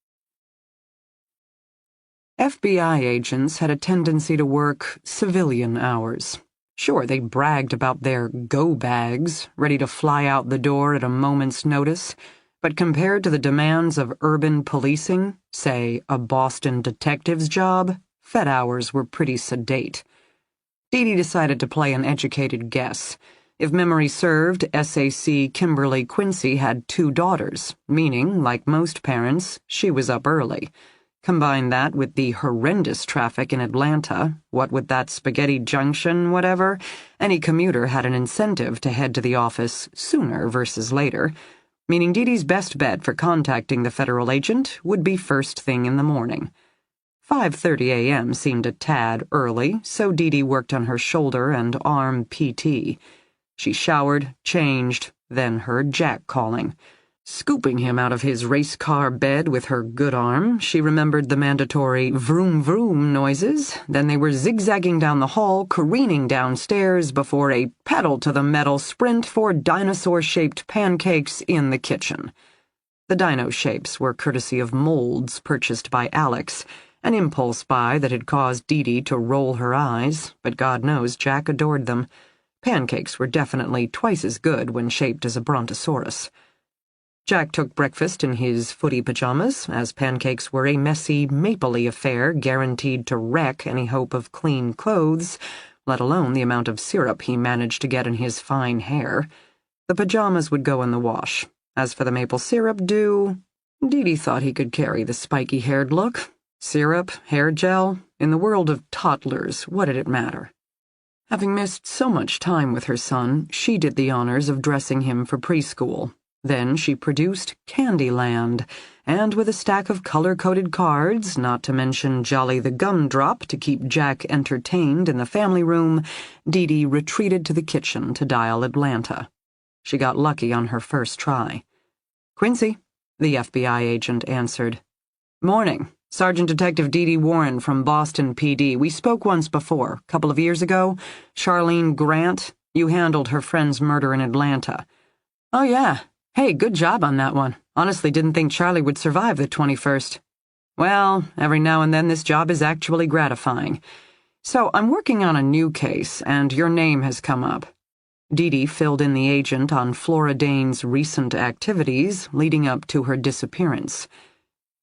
FBI agents had a tendency to work civilian hours. Sure, they bragged about their go bags, ready to fly out the door at a moment's notice, but compared to the demands of urban policing, say, a Boston detective's job, Fed hours were pretty sedate. D.D. decided to play an educated guess. If memory served, SAC Kimberly Quincy had 2 daughters, meaning, like most parents, she was up early. Combine that with the horrendous traffic in Atlanta, what with that Spaghetti Junction, whatever, any commuter had an incentive to head to the office sooner versus later, meaning D.D.'s best bet for contacting the federal agent would be first thing in the morning. 5:30 a.m. seemed a tad early, so D.D. worked on her shoulder and arm PT. She showered, changed, then heard Jack calling. Scooping him out of his race car bed with her good arm, she remembered the mandatory vroom vroom noises, then they were zigzagging down the hall, careening downstairs before a pedal-to-the-metal sprint for dinosaur-shaped pancakes in the kitchen. The dino shapes were courtesy of molds purchased by Alex, an impulse buy that had caused Dee to roll her eyes, but God knows Jack adored them. Pancakes were definitely twice as good when shaped as a brontosaurus. Jack took breakfast in his footy pajamas, as pancakes were a messy, mapley affair guaranteed to wreck any hope of clean clothes, let alone the amount of syrup he managed to get in his fine hair. The pajamas would go in the wash. As for the maple syrup Dee thought he could carry the spiky-haired look. Syrup, hair gel, in the world of toddlers, what did it matter? Having missed so much time with her son, she did the honors of dressing him for preschool. Then she produced Candyland, and with a stack of color-coded cards, not to mention Jolly the Gumdrop to keep Jack entertained in the family room, Dee retreated to the kitchen to dial Atlanta. She got lucky on her first try. "Quincy," the FBI agent answered. "Morning. Sergeant Detective D.D. Warren from Boston PD. We spoke once before, a couple of years ago. Charlene Grant, you handled her friend's murder in Atlanta." "Oh, yeah. Hey, good job on that one. Honestly didn't think Charlie would survive the 21st. Well, every now and then this job is actually gratifying. So I'm working on a new case, and your name has come up." Dee filled in the agent on Flora Dane's recent activities leading up to her disappearance.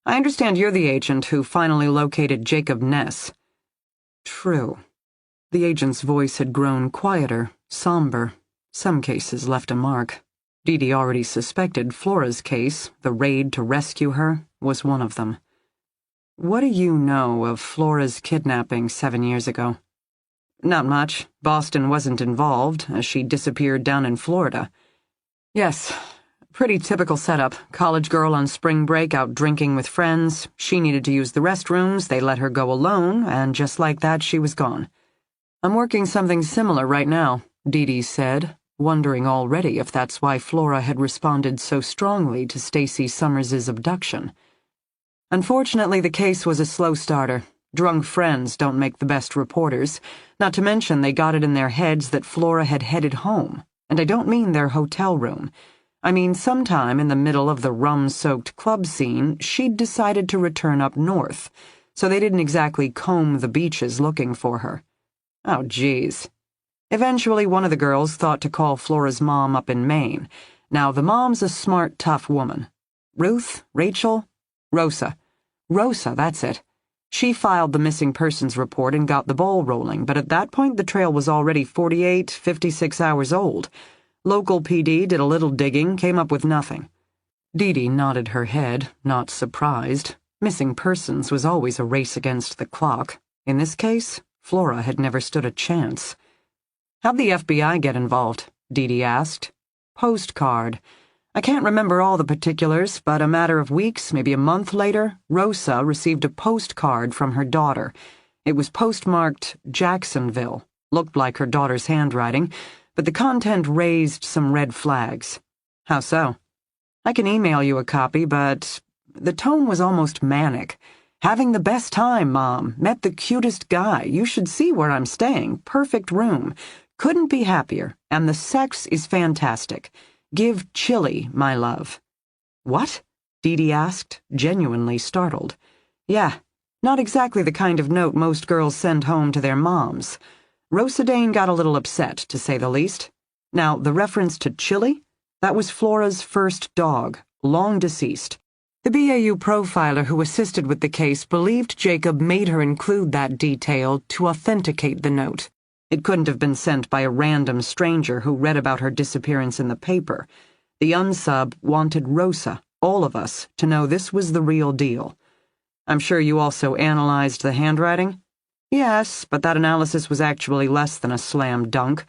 "I understand you're the agent who finally located Jacob Ness." "True." The agent's voice had grown quieter, somber. Some cases left a mark. Dee already suspected Flora's case, the raid to rescue her, was one of them. "What do you know of Flora's kidnapping 7 years ago?" "Not much. Boston wasn't involved, as she disappeared down in Florida." "Yes. Pretty typical setup. College girl on spring break out drinking with friends. She needed to use the restrooms, they let her go alone, and just like that she was gone." "I'm working something similar right now," Dee said, wondering already if that's why Flora had responded so strongly to Stacey Summers's abduction. "Unfortunately, the case was a slow starter. Drunk friends don't make the best reporters, not to mention they got it in their heads that Flora had headed home, and I don't mean their hotel room. I mean, sometime in the middle of the rum-soaked club scene, she'd decided to return up north, so they didn't exactly comb the beaches looking for her. Oh, geez. Eventually, one of the girls thought to call Flora's mom up in Maine. Now, the mom's a smart, tough woman. Ruth? Rachel? Rosa. Rosa, that's it. She filed the missing persons report and got the ball rolling, but at that point the trail was already 48, 56 hours old. Local PD did a little digging, came up with nothing. Dee nodded her head, not surprised. Missing persons was always a race against the clock. In this case, Flora had never stood a chance. "How'd the FBI get involved?" Dee asked. "Postcard. I can't remember all the particulars, but a matter of weeks, maybe a month later, Rosa received a postcard from her daughter. It was postmarked Jacksonville. Looked like her daughter's handwriting, but the content raised some red flags." "How so?" "I can email you a copy, but the tone was almost manic. 'Having the best time, Mom. Met the cutest guy. You should see where I'm staying. Perfect room. Couldn't be happier. And the sex is fantastic. Give chili, my love.'" "What?" Dee asked, genuinely startled. "Yeah, not exactly the kind of note most girls send home to their moms." Rosa Dane got a little upset, to say the least. Now, the reference to Chili? That was Flora's first dog, long deceased. The BAU profiler who assisted with the case believed Jacob made her include that detail to authenticate the note. It couldn't have been sent by a random stranger who read about her disappearance in the paper. The unsub wanted Rosa, all of us, to know this was the real deal. "I'm sure you also analyzed the handwriting?" "Yes, but that analysis was actually less than a slam dunk.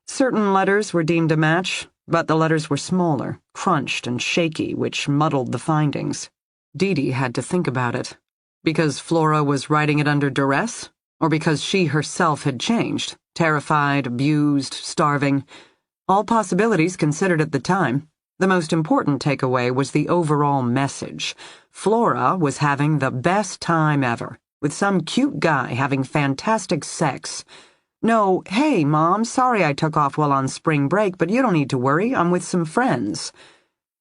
Certain letters were deemed a match, but the letters were smaller, crunched and shaky, which muddled the findings." Dee had to think about it. Because Flora was writing it under duress? Or because she herself had changed, terrified, abused, starving? All possibilities considered at the time. The most important takeaway was the overall message. Flora was having the best time ever, with some cute guy having fantastic sex. No, "Hey, Mom, sorry I took off while on spring break, but you don't need to worry, I'm with some friends."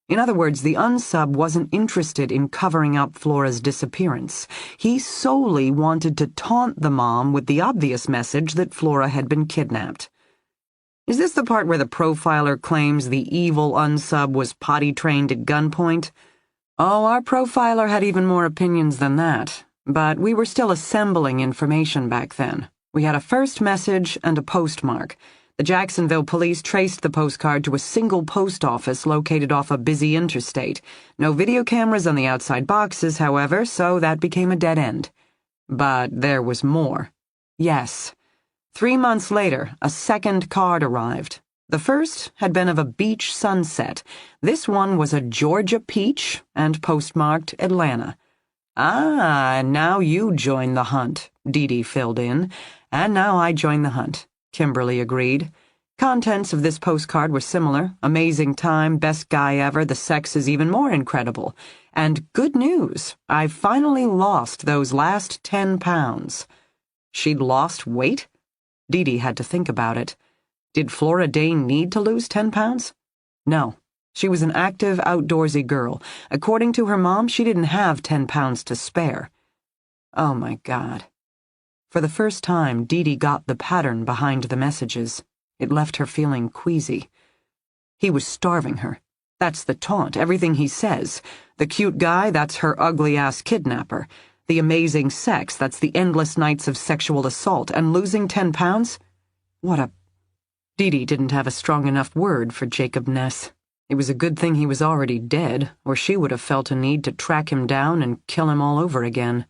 In other words, the unsub wasn't interested in covering up Flora's disappearance. He solely wanted to taunt the mom with the obvious message that Flora had been kidnapped. Is this the part where the profiler claims the evil unsub was potty-trained at gunpoint? Oh, our profiler had even more opinions than that. But we were still assembling information back then. We had a first message and a postmark. The Jacksonville police traced the postcard to a single post office located off a busy interstate. No video cameras on the outside boxes, however, so that became a dead end. But there was more. Yes. 3 months later, a second card arrived. The first had been of a beach sunset. This one was a Georgia peach and postmarked Atlanta. Ah, and now you join the hunt, D.D. filled in. And now I join the hunt, Kimberly agreed. Contents of this postcard were similar. Amazing time, best guy ever, the sex is even more incredible. And good news, I've finally lost those last 10 pounds. She'd lost weight? D.D. had to think about it. Did Flora Dane need to lose 10 pounds? No. She was an active, outdoorsy girl. According to her mom, she didn't have 10 pounds to spare. Oh, my God. For the first time, D.D. got the pattern behind the messages. It left her feeling queasy. He was starving her. That's the taunt, everything he says. The cute guy, that's her ugly-ass kidnapper. The amazing sex, that's the endless nights of sexual assault. And losing 10 pounds? What a... D.D. didn't have a strong enough word for Jacob Ness. It was a good thing he was already dead, or she would have felt a need to track him down and kill him all over again.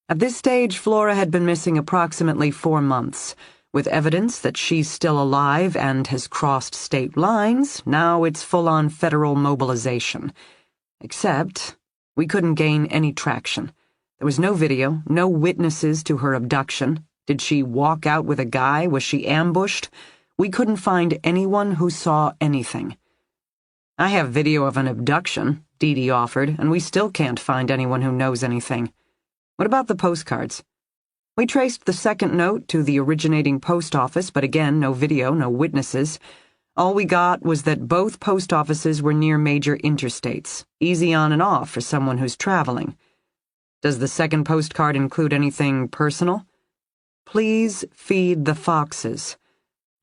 At this stage, Flora had been missing approximately 4 months. With evidence that she's still alive and has crossed state lines, now it's full-on federal mobilization. Except, we couldn't gain any traction. There was no video, no witnesses to her abduction. Did she walk out with a guy? Was she ambushed? We couldn't find anyone who saw anything. I have video of an abduction, D.D. offered, and we still can't find anyone who knows anything. What about the postcards? We traced the second note to the originating post office, but again, no video, no witnesses. All we got was that both post offices were near major interstates, easy on and off for someone who's traveling. Does the second postcard include anything personal? Please feed the foxes.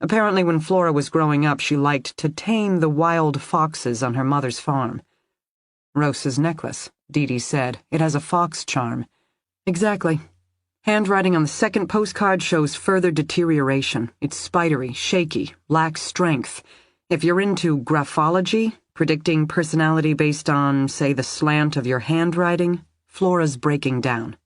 Apparently when Flora was growing up, she liked to tame the wild foxes on her mother's farm. Rosa's necklace, D.D. said. It has a fox charm. Exactly. Handwriting on the second postcard shows further deterioration. It's spidery, shaky, lacks strength. If you're into graphology, predicting personality based on, say, the slant of your handwriting, Flora's breaking down.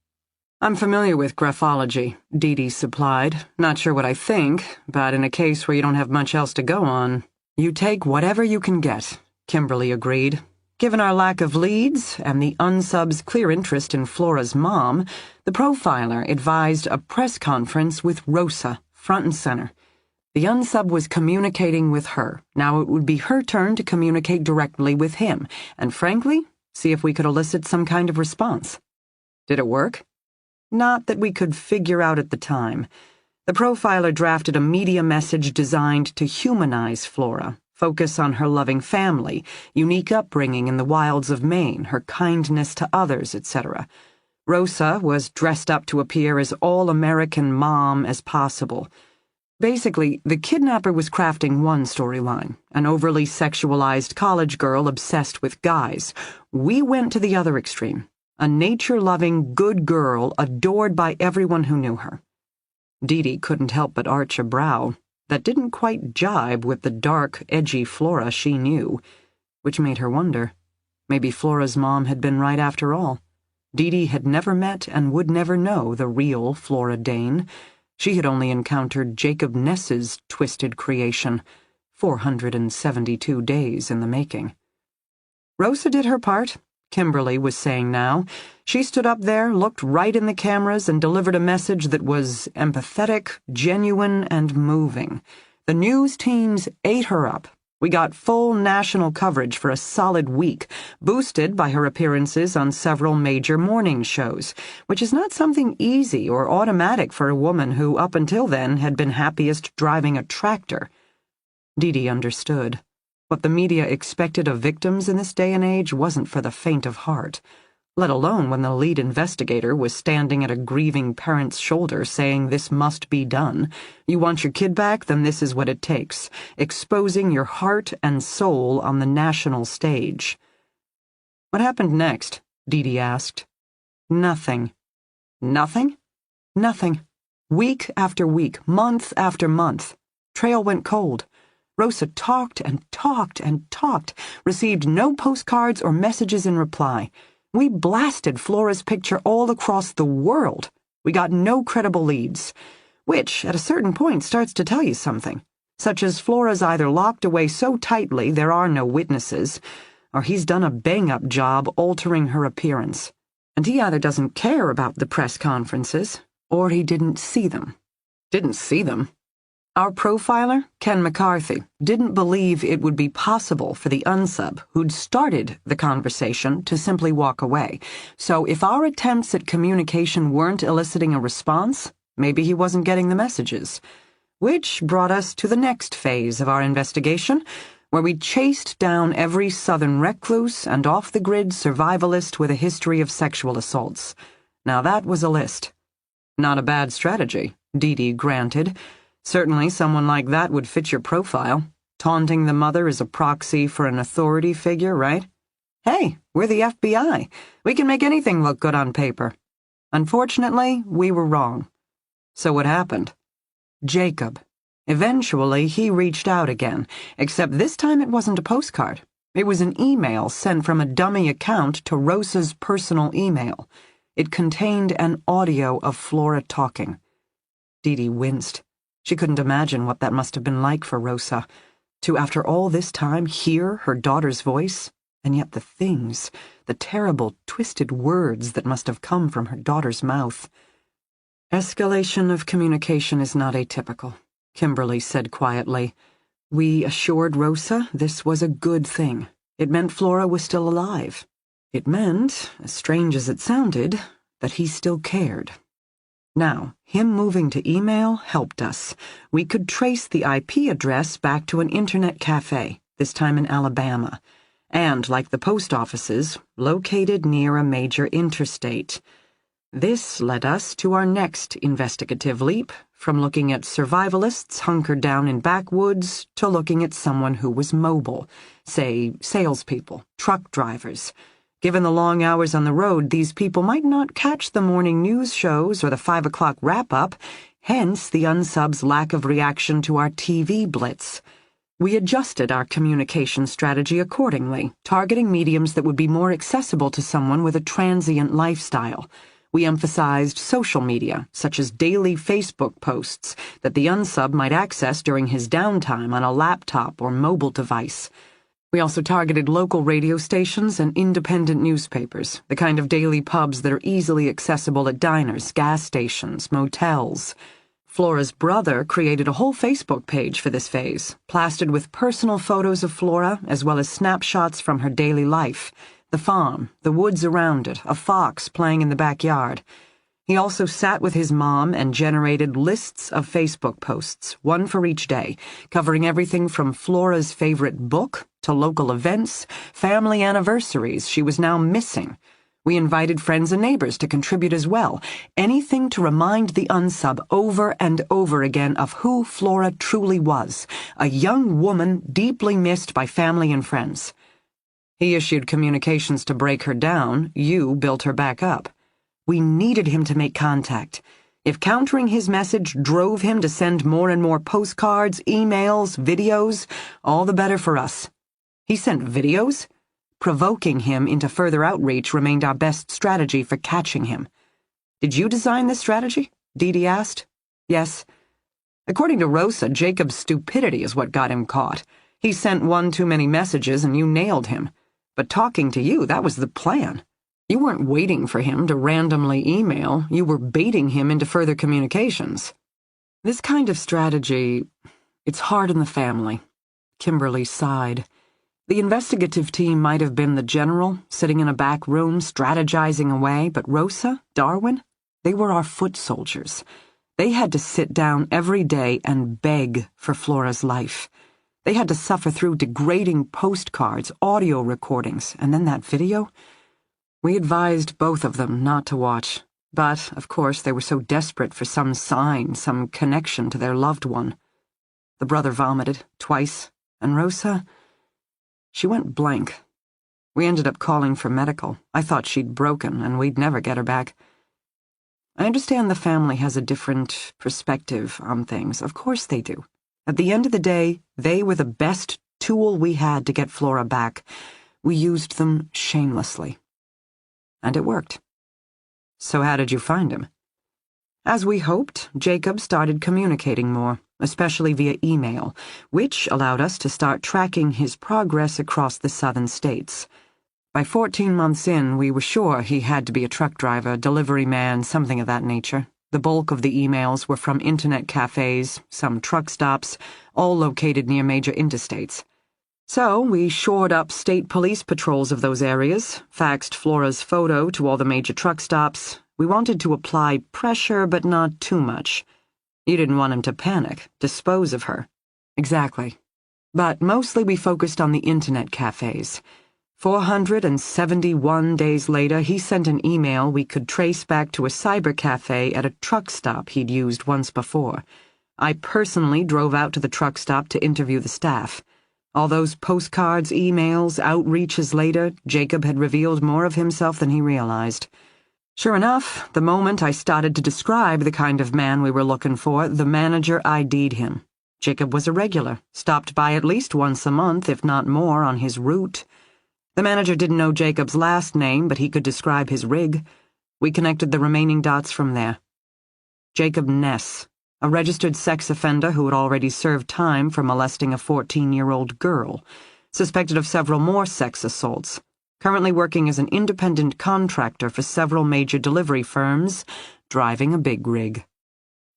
I'm familiar with graphology, D.D. supplied. Not sure what I think, but in a case where you don't have much else to go on, you take whatever you can get, Kimberly agreed. Given our lack of leads and the unsub's clear interest in Flora's mom, the profiler advised a press conference with Rosa, front and center. The unsub was communicating with her. Now it would be her turn to communicate directly with him, and frankly, see if we could elicit some kind of response. Did it work? Not that we could figure out at the time. The profiler drafted a media message designed to humanize Flora, focus on her loving family, unique upbringing in the wilds of Maine, her kindness to others, etc. Rosa was dressed up to appear as all-American mom as possible. Basically, the kidnapper was crafting one storyline, an overly sexualized college girl obsessed with guys. We went to the other extreme. A nature-loving, good girl adored by everyone who knew her. D.D. couldn't help but arch a brow that didn't quite jibe with the dark, edgy Flora she knew, which made her wonder. Maybe Flora's mom had been right after all. D.D. had never met and would never know the real Flora Dane. She had only encountered Jacob Ness's twisted creation, 472 days in the making. Rosa did her part, Kimberly was saying now. She stood up there, looked right in the cameras, and delivered a message that was empathetic, genuine, and moving. The news teams ate her up. We got full national coverage for a solid week, boosted by her appearances on several major morning shows, which is not something easy or automatic for a woman who, up until then, had been happiest driving a tractor. D.D. understood. What the media expected of victims in this day and age wasn't for the faint of heart, let alone when the lead investigator was standing at a grieving parent's shoulder saying this must be done. You want your kid back? Then this is what it takes. Exposing your heart and soul on the national stage. What happened next? Dee asked. Nothing. Nothing? Nothing. Week after week, month after month. Trail went cold. Rosa talked and talked and talked, received no postcards or messages in reply. We blasted Flora's picture all across the world. We got no credible leads, which, at a certain point, starts to tell you something, such as Flora's either locked away so tightly there are no witnesses, or he's done a bang-up job altering her appearance. And he either doesn't care about the press conferences, or he didn't see them. Didn't see them? Our profiler, Ken McCarthy, didn't believe it would be possible for the unsub who'd started the conversation to simply walk away. So if our attempts at communication weren't eliciting a response, maybe he wasn't getting the messages. Which brought us to the next phase of our investigation, where we chased down every southern recluse and off-the-grid survivalist with a history of sexual assaults. Now that was a list. Not a bad strategy, Dee granted. Certainly someone like that would fit your profile. Taunting the mother is a proxy for an authority figure, right? Hey, we're the FBI. We can make anything look good on paper. Unfortunately, we were wrong. So what happened? Jacob. Eventually, he reached out again, except this time it wasn't a postcard. It was an email sent from a dummy account to Rosa's personal email. It contained an audio of Flora talking. Dee winced. She couldn't imagine what that must have been like for Rosa, to, after all this time, hear her daughter's voice, and yet the terrible, twisted words that must have come from her daughter's mouth. Escalation of communication is not atypical, Kimberly said quietly. We assured Rosa this was a good thing. It meant Flora was still alive. It meant, as strange as it sounded, that he still cared. Now, him moving to email helped us. We could trace the IP address back to an internet cafe, this time in Alabama, and, like the post offices, located near a major interstate. This led us to our next investigative leap, from looking at survivalists hunkered down in backwoods to looking at someone who was mobile, say, salespeople, truck drivers. Given the long hours on the road, these people might not catch the morning news shows or the 5 o'clock wrap-up, hence the unsub's lack of reaction to our TV blitz. We adjusted our communication strategy accordingly, targeting mediums that would be more accessible to someone with a transient lifestyle. We emphasized social media, such as daily Facebook posts, that the unsub might access during his downtime on a laptop or mobile device. We also targeted local radio stations and independent newspapers, the kind of daily pubs that are easily accessible at diners, gas stations, motels. Flora's brother created a whole Facebook page for this phase, plastered with personal photos of Flora as well as snapshots from her daily life, the farm, the woods around it, a fox playing in the backyard. He also sat with his mom and generated lists of Facebook posts, one for each day, covering everything from Flora's favorite book to local events, family anniversaries she was now missing. We invited friends and neighbors to contribute as well, anything to remind the unsub over and over again of who Flora truly was, a young woman deeply missed by family and friends. He issued communications to break her down, you built her back up. We needed him to make contact. If countering his message drove him to send more and more postcards, emails, videos, all the better for us. He sent videos? Provoking him into further outreach remained our best strategy for catching him. Did you design this strategy? Dee asked. Yes. According to Rosa, Jacob's stupidity is what got him caught. He sent one too many messages and you nailed him. But talking to you, that was the plan. You weren't waiting for him to randomly email, you were baiting him into further communications. This kind of strategy, it's hard in the family. Kimberly sighed. The investigative team might have been the general, sitting in a back room, strategizing away, but Rosa, Darwin, they were our foot soldiers. They had to sit down every day and beg for Flora's life. They had to suffer through degrading postcards, audio recordings, and then that video. We advised both of them not to watch, but, of course, they were so desperate for some sign, some connection to their loved one. The brother vomited twice, and Rosa, she went blank. We ended up calling for medical. I thought she'd broken, and we'd never get her back. I understand the family has a different perspective on things. Of course they do. At the end of the day, they were the best tool we had to get Flora back. We used them shamelessly. And it worked. So how did you find him? As we hoped, Jacob started communicating more, especially via email, which allowed us to start tracking his progress across the southern states. By 14 months in, we were sure he had to be a truck driver, delivery man, something of that nature. The bulk of the emails were from internet cafes, some truck stops, all located near major interstates. So we shored up state police patrols of those areas, faxed Flora's photo to all the major truck stops. We wanted to apply pressure, but not too much. You didn't want him to panic, dispose of her. Exactly. But mostly we focused on the internet cafes. 471 days later, he sent an email we could trace back to a cyber cafe at a truck stop he'd used once before. I personally drove out to the truck stop to interview the staff. All those postcards, emails, outreaches later, Jacob had revealed more of himself than he realized. Sure enough, the moment I started to describe the kind of man we were looking for, the manager ID'd him. Jacob was a regular, stopped by at least once a month, if not more, on his route. The manager didn't know Jacob's last name, but he could describe his rig. We connected the remaining dots from there. Jacob Ness, a registered sex offender who had already served time for molesting a 14-year-old girl, suspected of several more sex assaults, currently working as an independent contractor for several major delivery firms, driving a big rig.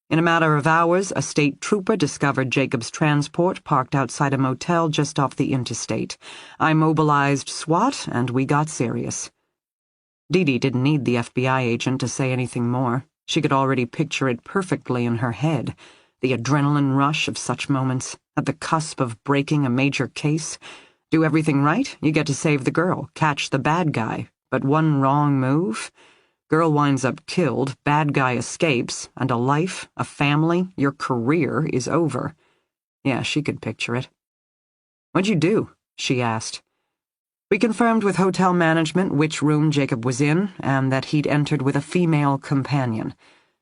In a matter of hours, a state trooper discovered Jacob's transport parked outside a motel just off the interstate. I mobilized SWAT, and we got serious. D.D. didn't need the FBI agent to say anything more. She could already picture it perfectly in her head, the adrenaline rush of such moments, at the cusp of breaking a major case. Do everything right, you get to save the girl, catch the bad guy. But one wrong move? Girl winds up killed, bad guy escapes, and a life, a family, your career is over. Yeah, she could picture it. "What'd you do?" she asked. We confirmed with hotel management which room Jacob was in, and that he'd entered with a female companion.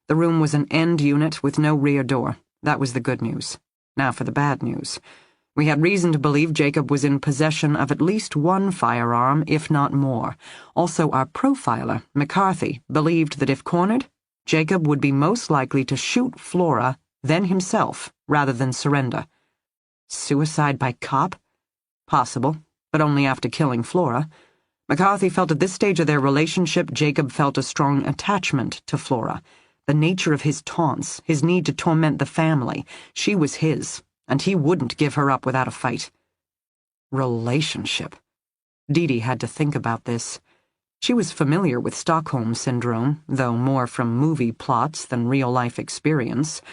The room was an end unit with no rear door. That was the good news. Now for the bad news. We had reason to believe Jacob was in possession of at least one firearm, if not more. Also, our profiler, McCarthy, believed that if cornered, Jacob would be most likely to shoot Flora, then himself, rather than surrender. Suicide by cop? Possible, but only after killing Flora. McCarthy felt at this stage of their relationship Jacob felt a strong attachment to Flora. The nature of his taunts, his need to torment the family, she was his, and he wouldn't give her up without a fight. Relationship. D.D. had to think about this. She was familiar with Stockholm Syndrome, though more from movie plots than real-life experience.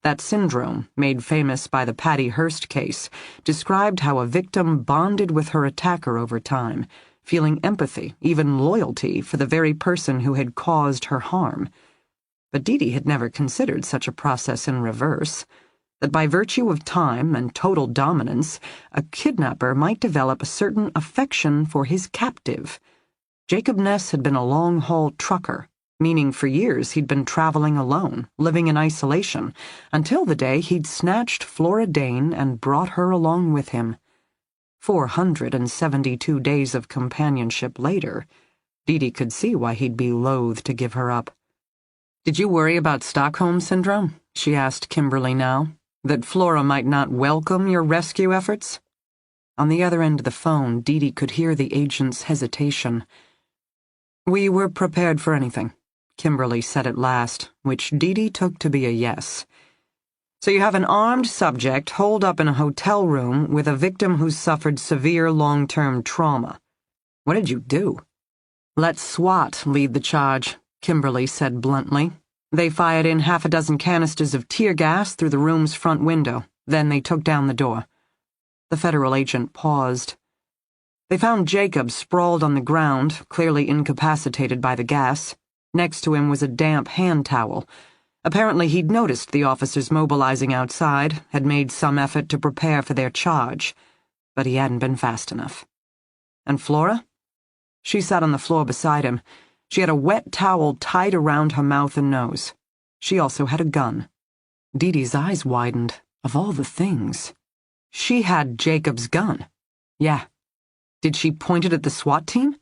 That syndrome, made famous by the Patty Hearst case, described how a victim bonded with her attacker over time, feeling empathy, even loyalty, for the very person who had caused her harm. But D.D. had never considered such a process in reverse, that by virtue of time and total dominance, a kidnapper might develop a certain affection for his captive. Jacob Ness had been a long-haul trucker, meaning for years he'd been traveling alone, living in isolation, until the day he'd snatched Flora Dane and brought her along with him. 472 days of companionship later, D.D. could see why he'd be loath to give her up. "Did you worry about Stockholm Syndrome?" she asked Kimberly now. "That Flora might not welcome your rescue efforts?" On the other end of the phone, D.D. could hear the agent's hesitation. "We were prepared for anything," Kimberly said at last, which D.D. took to be a yes. "So you have an armed subject holed up in a hotel room with a victim who's suffered severe long-term trauma. What did you do?" "Let SWAT lead the charge," Kimberly said bluntly. "They fired in 6 canisters of tear gas through the room's front window. Then they took down the door." The federal agent paused. They found Jacob sprawled on the ground, clearly incapacitated by the gas. Next to him was a damp hand towel. Apparently he'd noticed the officers mobilizing outside, had made some effort to prepare for their charge, but he hadn't been fast enough. And Flora? She sat on the floor beside him. She had a wet towel tied around her mouth and nose. She also had a gun. Dee eyes widened. Of all the things. She had Jacob's gun. Yeah. Did she point it at the SWAT team?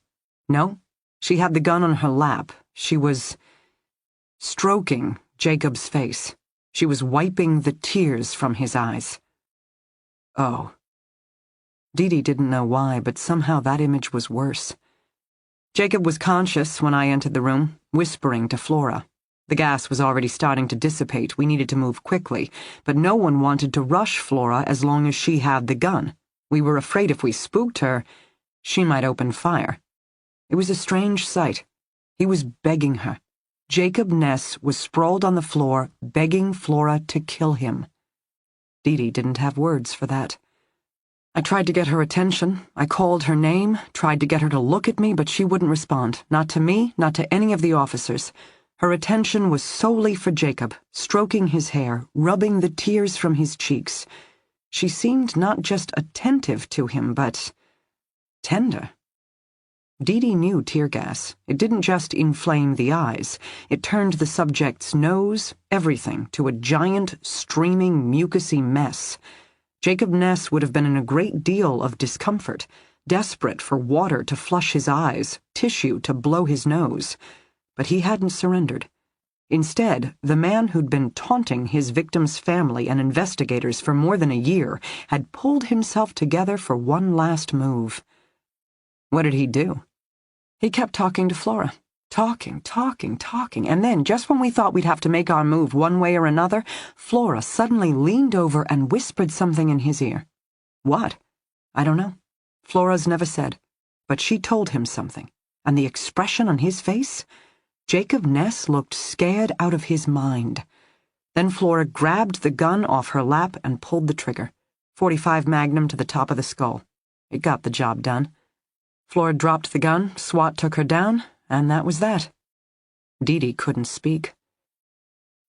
No. She had the gun on her lap. She was stroking Jacob's face. She was wiping the tears from his eyes. Oh. Dee didn't know why, but somehow that image was worse. Jacob was conscious when I entered the room, whispering to Flora. The gas was already starting to dissipate. We needed to move quickly, but no one wanted to rush Flora as long as she had the gun. We were afraid if we spooked her, she might open fire. It was a strange sight. He was begging her. Jacob Ness was sprawled on the floor, begging Flora to kill him. Dee didn't have words for that. I tried to get her attention. I called her name, tried to get her to look at me, but she wouldn't respond. Not to me, not to any of the officers. Her attention was solely for Jacob, stroking his hair, rubbing the tears from his cheeks. She seemed not just attentive to him, but tender. Dee knew tear gas. It didn't just inflame the eyes. It turned the subject's nose, everything, to a giant, streaming, mucousy mess. Jacob Ness would have been in a great deal of discomfort, desperate for water to flush his eyes, tissue to blow his nose. But he hadn't surrendered. Instead, the man who'd been taunting his victim's family and investigators for more than a year had pulled himself together for one last move. What did he do? He kept talking to Flora. Talking, and then, just when we thought we'd have to make our move one way or another, Flora suddenly leaned over and whispered something in his ear. What? I don't know. Flora's never said. But she told him something. And the expression on his face? Jacob Ness looked scared out of his mind. Then Flora grabbed the gun off her lap and pulled the trigger. .45 Magnum to the top of the skull. It got the job done. Flora dropped the gun, SWAT took her down, and that was that. Dee couldn't speak.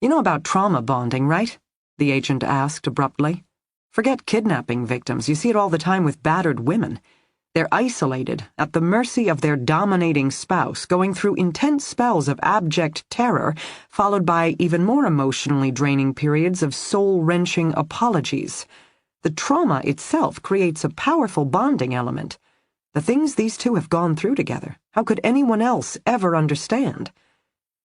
You know about trauma bonding, right? The agent asked abruptly. Forget kidnapping victims. You see it all the time with battered women. They're isolated, at the mercy of their dominating spouse, going through intense spells of abject terror, followed by even more emotionally draining periods of soul-wrenching apologies. The trauma itself creates a powerful bonding element. The things these two have gone through together, how could anyone else ever understand?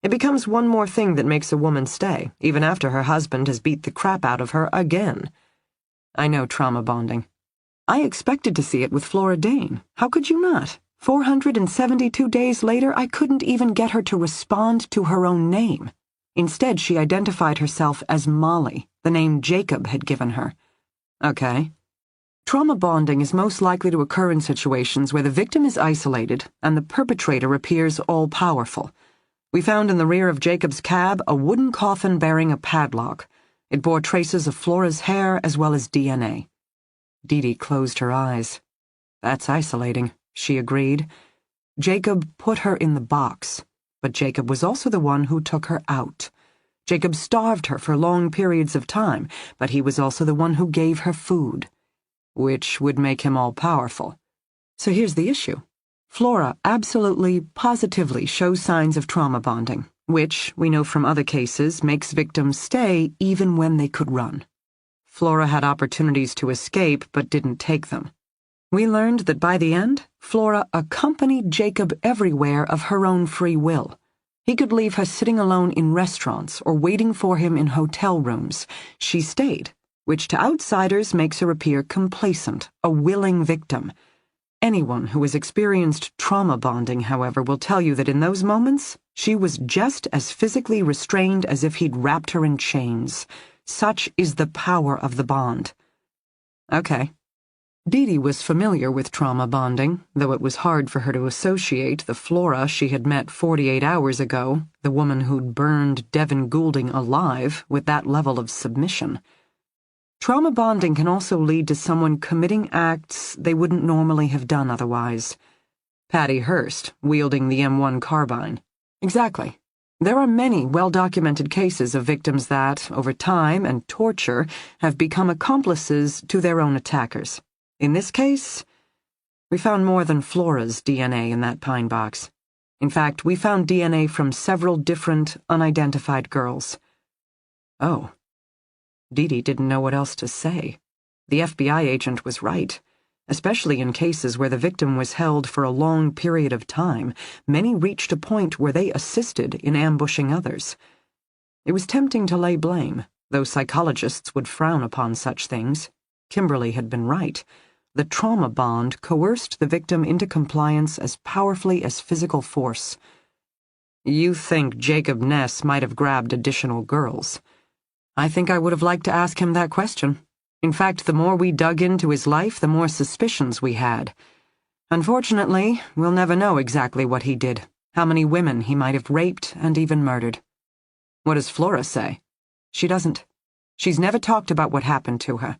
It becomes one more thing that makes a woman stay, even after her husband has beat the crap out of her again. I know trauma bonding. I expected to see it with Flora Dane. How could you not? 472 days later, I couldn't even get her to respond to her own name. Instead, she identified herself as Molly, the name Jacob had given her. Okay. Trauma bonding is most likely to occur in situations where the victim is isolated and the perpetrator appears all-powerful. We found in the rear of Jacob's cab a wooden coffin bearing a padlock. It bore traces of Flora's hair as well as DNA. Dee closed her eyes. That's isolating, she agreed. Jacob put her in the box, but Jacob was also the one who took her out. Jacob starved her for long periods of time, but he was also the one who gave her food, which would make him all-powerful. So here's the issue. Flora absolutely, positively shows signs of trauma bonding, which, we know from other cases, makes victims stay even when they could run. Flora had opportunities to escape, but didn't take them. We learned that by the end, Flora accompanied Jacob everywhere of her own free will. He could leave her sitting alone in restaurants or waiting for him in hotel rooms. She stayed, which to outsiders makes her appear complacent, a willing victim. Anyone who has experienced trauma bonding, however, will tell you that in those moments, she was just as physically restrained as if he'd wrapped her in chains. Such is the power of the bond. Okay. Dee was familiar with trauma bonding, though it was hard for her to associate the Flora she had met 48 hours ago, the woman who'd burned Devin Goulding alive, with that level of submission. Trauma bonding can also lead to someone committing acts they wouldn't normally have done otherwise. Patty Hearst, wielding the M1 carbine. Exactly. There are many well-documented cases of victims that, over time and torture, have become accomplices to their own attackers. In this case, we found more than Flora's DNA in that pine box. In fact, we found DNA from several different, unidentified girls. Oh. D.D. didn't know what else to say. The FBI agent was right. Especially in cases where the victim was held for a long period of time, many reached a point where they assisted in ambushing others. It was tempting to lay blame, though psychologists would frown upon such things. Kimberly had been right. The trauma bond coerced the victim into compliance as powerfully as physical force. You think Jacob Ness might have grabbed additional girls? I think I would have liked to ask him that question. In fact, the more we dug into his life, the more suspicions we had. Unfortunately, we'll never know exactly what he did, how many women he might have raped and even murdered. What does Flora say? She doesn't. She's never talked about what happened to her.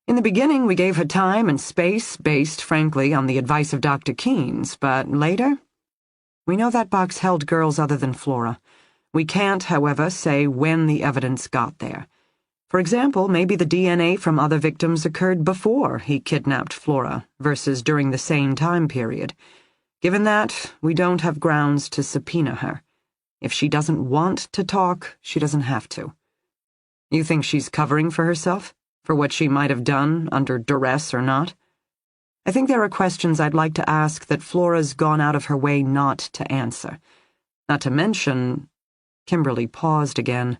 In the beginning, we gave her time and space based, frankly, on the advice of Dr. Keynes, but later? We know that box held girls other than Flora. We can't, however, say when the evidence got there. For example, maybe the DNA from other victims occurred before he kidnapped Flora versus during the same time period. Given that, we don't have grounds to subpoena her. If she doesn't want to talk, she doesn't have to. You think she's covering for herself? For what she might have done, under duress or not? I think there are questions I'd like to ask that Flora's gone out of her way not to answer. Not to mention... Kimberly paused again.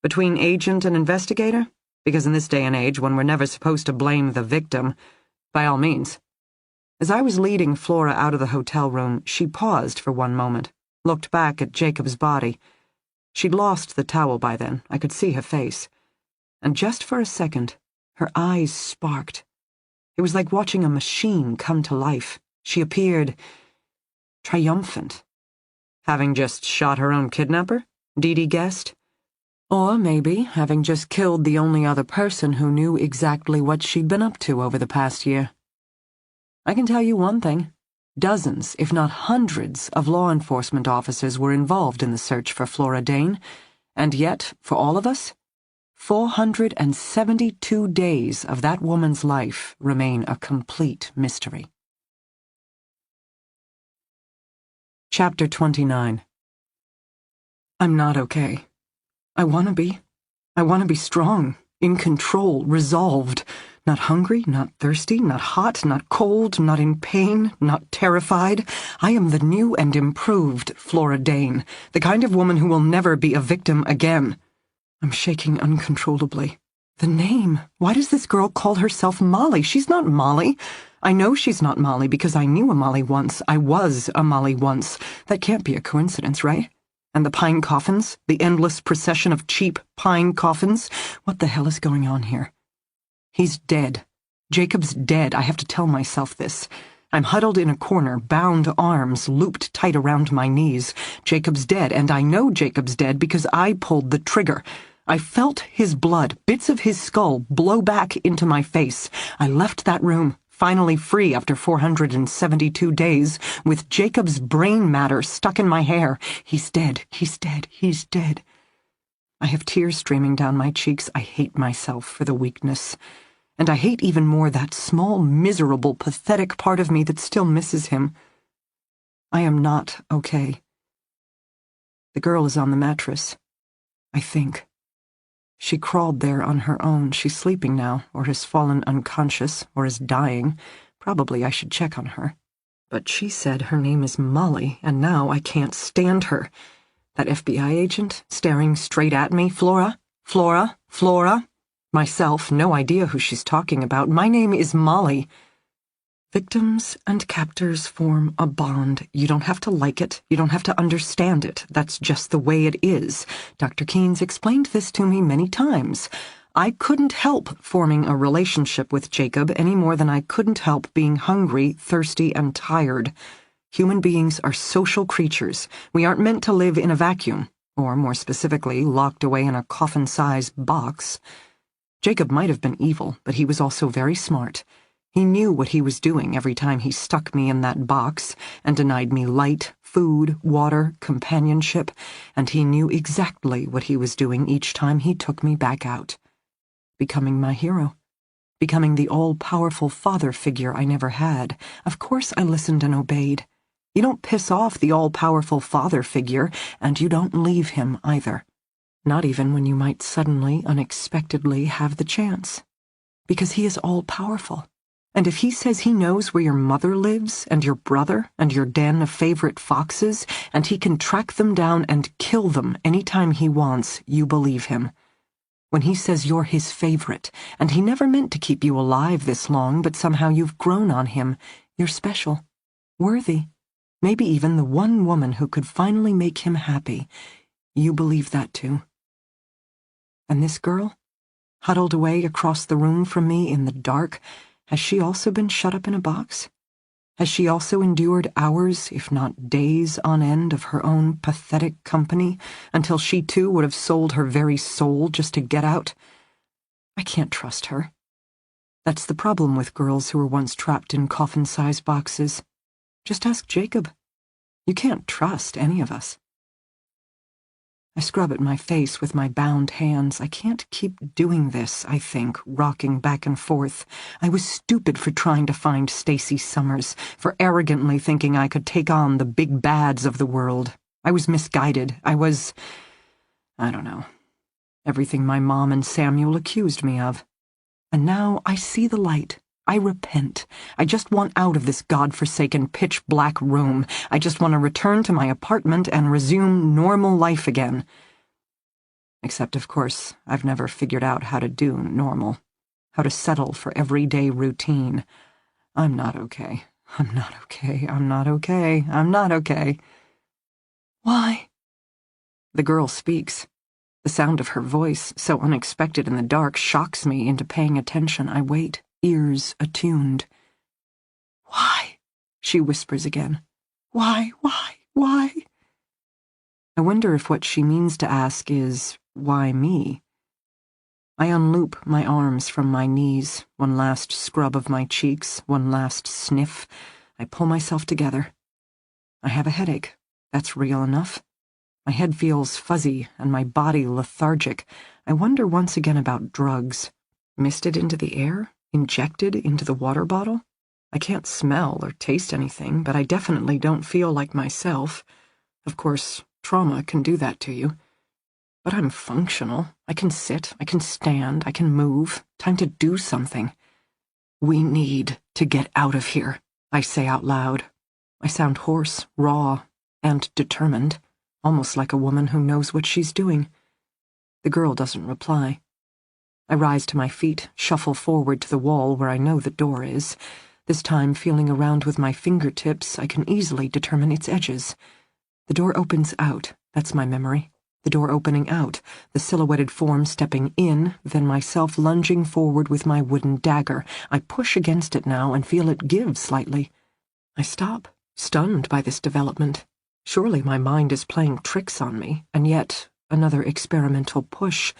Between agent and investigator? Because in this day and age, when we're never supposed to blame the victim, by all means. As I was leading Flora out of the hotel room, she paused for one moment, looked back at Jacob's body. She'd lost the towel by then. I could see her face. And just for a second, her eyes sparked. It was like watching a machine come to life. She appeared triumphant. Having just shot her own kidnapper? D.D. guessed. Or maybe having just killed the only other person who knew exactly what she'd been up to over the past year. I can tell you one thing. Dozens, if not hundreds, of law enforcement officers were involved in the search for Flora Dane, and yet, for all of us, 472 days of that woman's life remain a complete mystery. Chapter 29. I'm not okay. I want to be. I want to be strong, in control, resolved. Not hungry, not thirsty, not hot, not cold, not in pain, not terrified. I am the new and improved Flora Dane, the kind of woman who will never be a victim again. I'm shaking uncontrollably. The name. Why does this girl call herself Molly? She's not Molly. I know she's not Molly because I knew a Molly once. I was a Molly once. That can't be a coincidence, right? And the pine coffins? The endless procession of cheap pine coffins? What the hell is going on here? He's dead. Jacob's dead. I have to tell myself this. I'm huddled in a corner, bound arms looped tight around my knees. Jacob's dead, and I know Jacob's dead because I pulled the trigger. I felt his blood, bits of his skull, blow back into my face. I left that room, finally free after 472 days, with Jacob's brain matter stuck in my hair. He's dead, he's dead, he's dead. I have tears streaming down my cheeks. I hate myself for the weakness. And I hate even more that small, miserable, pathetic part of me that still misses him. I am not okay. The girl is on the mattress. I think. She crawled there on her own. She's sleeping now, or has fallen unconscious, or is dying. Probably I should check on her. But she said her name is Molly, and now I can't stand her. That FBI agent, staring straight at me. Flora? Flora? Flora? Myself, no idea who she's talking about. My name is Molly. Victims and captors form a bond. You don't have to like it. You don't have to understand it. That's just the way it is. Dr. Keynes explained this to me many times. I couldn't help forming a relationship with Jacob any more than I couldn't help being hungry, thirsty, and tired. Human beings are social creatures. We aren't meant to live in a vacuum, or more specifically, locked away in a coffin-sized box. Jacob might have been evil, but he was also very smart. He knew what he was doing every time he stuck me in that box and denied me light, food, water, companionship, and he knew exactly what he was doing each time he took me back out. Becoming my hero. Becoming the all-powerful father figure I never had. Of course I listened and obeyed. You don't piss off the all-powerful father figure, and you don't leave him either. Not even when you might suddenly, unexpectedly have the chance. Because he is all-powerful. And if he says he knows where your mother lives, and your brother, and your den of favorite foxes, and he can track them down and kill them any time he wants, you believe him. When he says you're his favorite, and he never meant to keep you alive this long, but somehow you've grown on him, you're special, worthy, maybe even the one woman who could finally make him happy, you believe that too. And this girl, huddled away across the room from me in the dark, has she also been shut up in a box? Has she also endured hours, if not days on end, of her own pathetic company, until she too would have sold her very soul just to get out? I can't trust her. That's the problem with girls who were once trapped in coffin-sized boxes. Just ask Jacob. You can't trust any of us. I scrub at my face with my bound hands. I can't keep doing this, I think, rocking back and forth. I was stupid for trying to find Stacy Summers, for arrogantly thinking I could take on the big bads of the world. I was misguided. I don't know. Everything my mom and Samuel accused me of. And now I see the light. I repent. I just want out of this godforsaken pitch-black room. I just want to return to my apartment and resume normal life again. Except, of course, I've never figured out how to do normal. How to settle for everyday routine. I'm not okay. I'm not okay. I'm not okay. I'm not okay. Why? The girl speaks. The sound of her voice, so unexpected in the dark, shocks me into paying attention. I wait. Ears attuned. Why? She whispers again. Why? I wonder if what she means to ask is, why me? I unloop my arms from my knees, one last scrub of my cheeks, one last sniff. I pull myself together. I have a headache. That's real enough. My head feels fuzzy and my body lethargic. I wonder once again about drugs. Misted into the air? Injected into the water bottle? I can't smell or taste anything, but I definitely don't feel like myself. Of course, trauma can do that to you. But I'm functional. I can sit, I can stand, I can move. Time to do something. We need to get out of here, I say out loud. I sound hoarse, raw, and determined, almost like a woman who knows what she's doing. The girl doesn't reply. I rise to my feet, shuffle forward to the wall where I know the door is. This time, feeling around with my fingertips, I can easily determine its edges. The door opens out. That's my memory. The door opening out, the silhouetted form stepping in, then myself lunging forward with my wooden dagger. I push against it now and feel it give slightly. I stop, stunned by this development. Surely my mind is playing tricks on me, and yet another experimental push.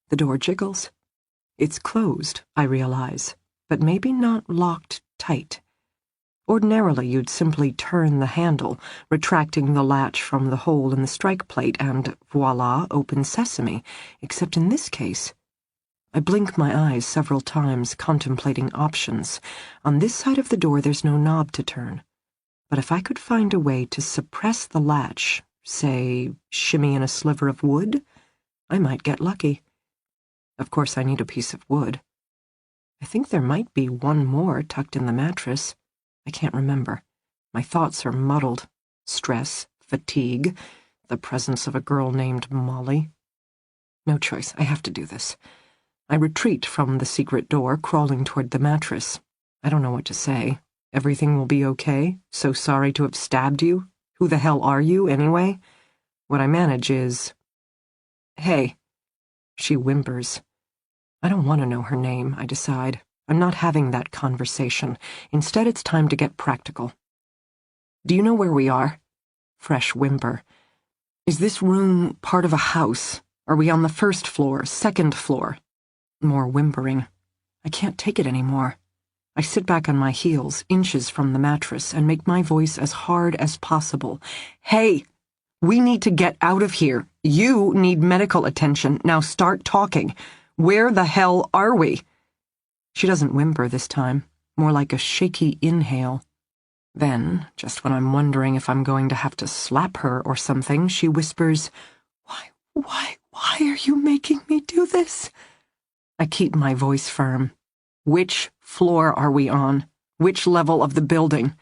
The door jiggles. It's closed, I realize, but maybe not locked tight. Ordinarily, you'd simply turn the handle, retracting the latch from the hole in the strike plate, and voila, open sesame, except in this case. I blink my eyes several times, contemplating options. On this side of the door, there's no knob to turn. But if I could find a way to suppress the latch, say, shimmy in a sliver of wood, I might get lucky. Of course, I need a piece of wood. I think there might be one more tucked in the mattress. I can't remember. My thoughts are muddled. Stress, fatigue, the presence of a girl named Molly. No choice. I have to do this. I retreat from the secret door, crawling toward the mattress. I don't know what to say. Everything will be okay? So sorry to have stabbed you? Who the hell are you, anyway? What I manage is... Hey. She whimpers. I don't want to know her name, I decide. I'm not having that conversation. Instead, it's time to get practical. Do you know where we are? Fresh whimper. Is this room part of a house? Are we on the first floor, second floor? More whimpering. I can't take it anymore. I sit back on my heels, inches from the mattress, and make my voice as hard as possible. Hey! We need to get out of here. You need medical attention. Now start talking. Where the hell are we? She doesn't whimper this time, more like a shaky inhale. Then, just when I'm wondering if I'm going to have to slap her or something, she whispers, Why are you making me do this? I keep my voice firm. Which floor are we on? Which level of the building?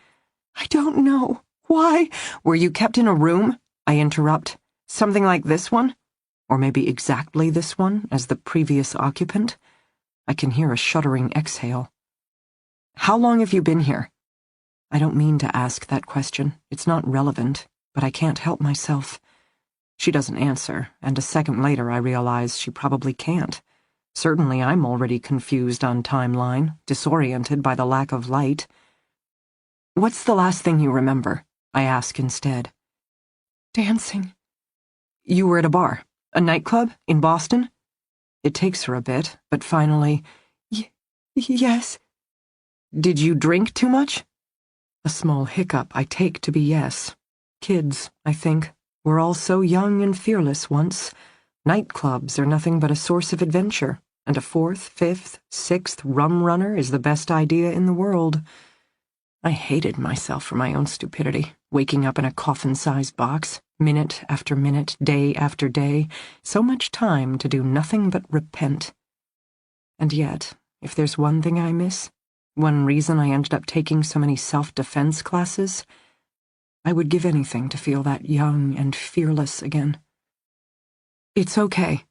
I don't know. Why? Were you kept in a room? I interrupt. Something like this one? Or maybe exactly this one, as the previous occupant? I can hear a shuddering exhale. How long have you been here? I don't mean to ask that question. It's not relevant, but I can't help myself. She doesn't answer, and a second later I realize she probably can't. Certainly I'm already confused on timeline, disoriented by the lack of light. What's the last thing you remember? I ask instead. Dancing. You were at a bar? A nightclub? In Boston? It takes her a bit, but finally, yes. Did you drink too much? A small hiccup I take to be yes. Kids, I think. We're all so young and fearless once. Nightclubs are nothing but a source of adventure, and a fourth, fifth, sixth rum runner is the best idea in the world. I hated myself for my own stupidity, waking up in a coffin-sized box, minute after minute, day after day, so much time to do nothing but repent. And yet, if there's one thing I miss, one reason I ended up taking so many self-defense classes, I would give anything to feel that young and fearless again. It's okay,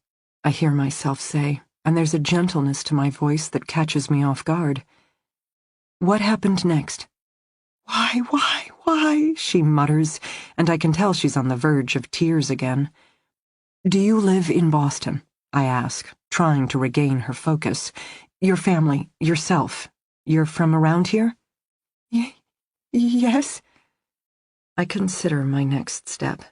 I hear myself say, and there's a gentleness to my voice that catches me off guard. What happened next? Why, she mutters, and I can tell she's on the verge of tears again. Do you live in Boston? I ask, trying to regain her focus. Your family, yourself, you're from around here? Yes. I consider my next step.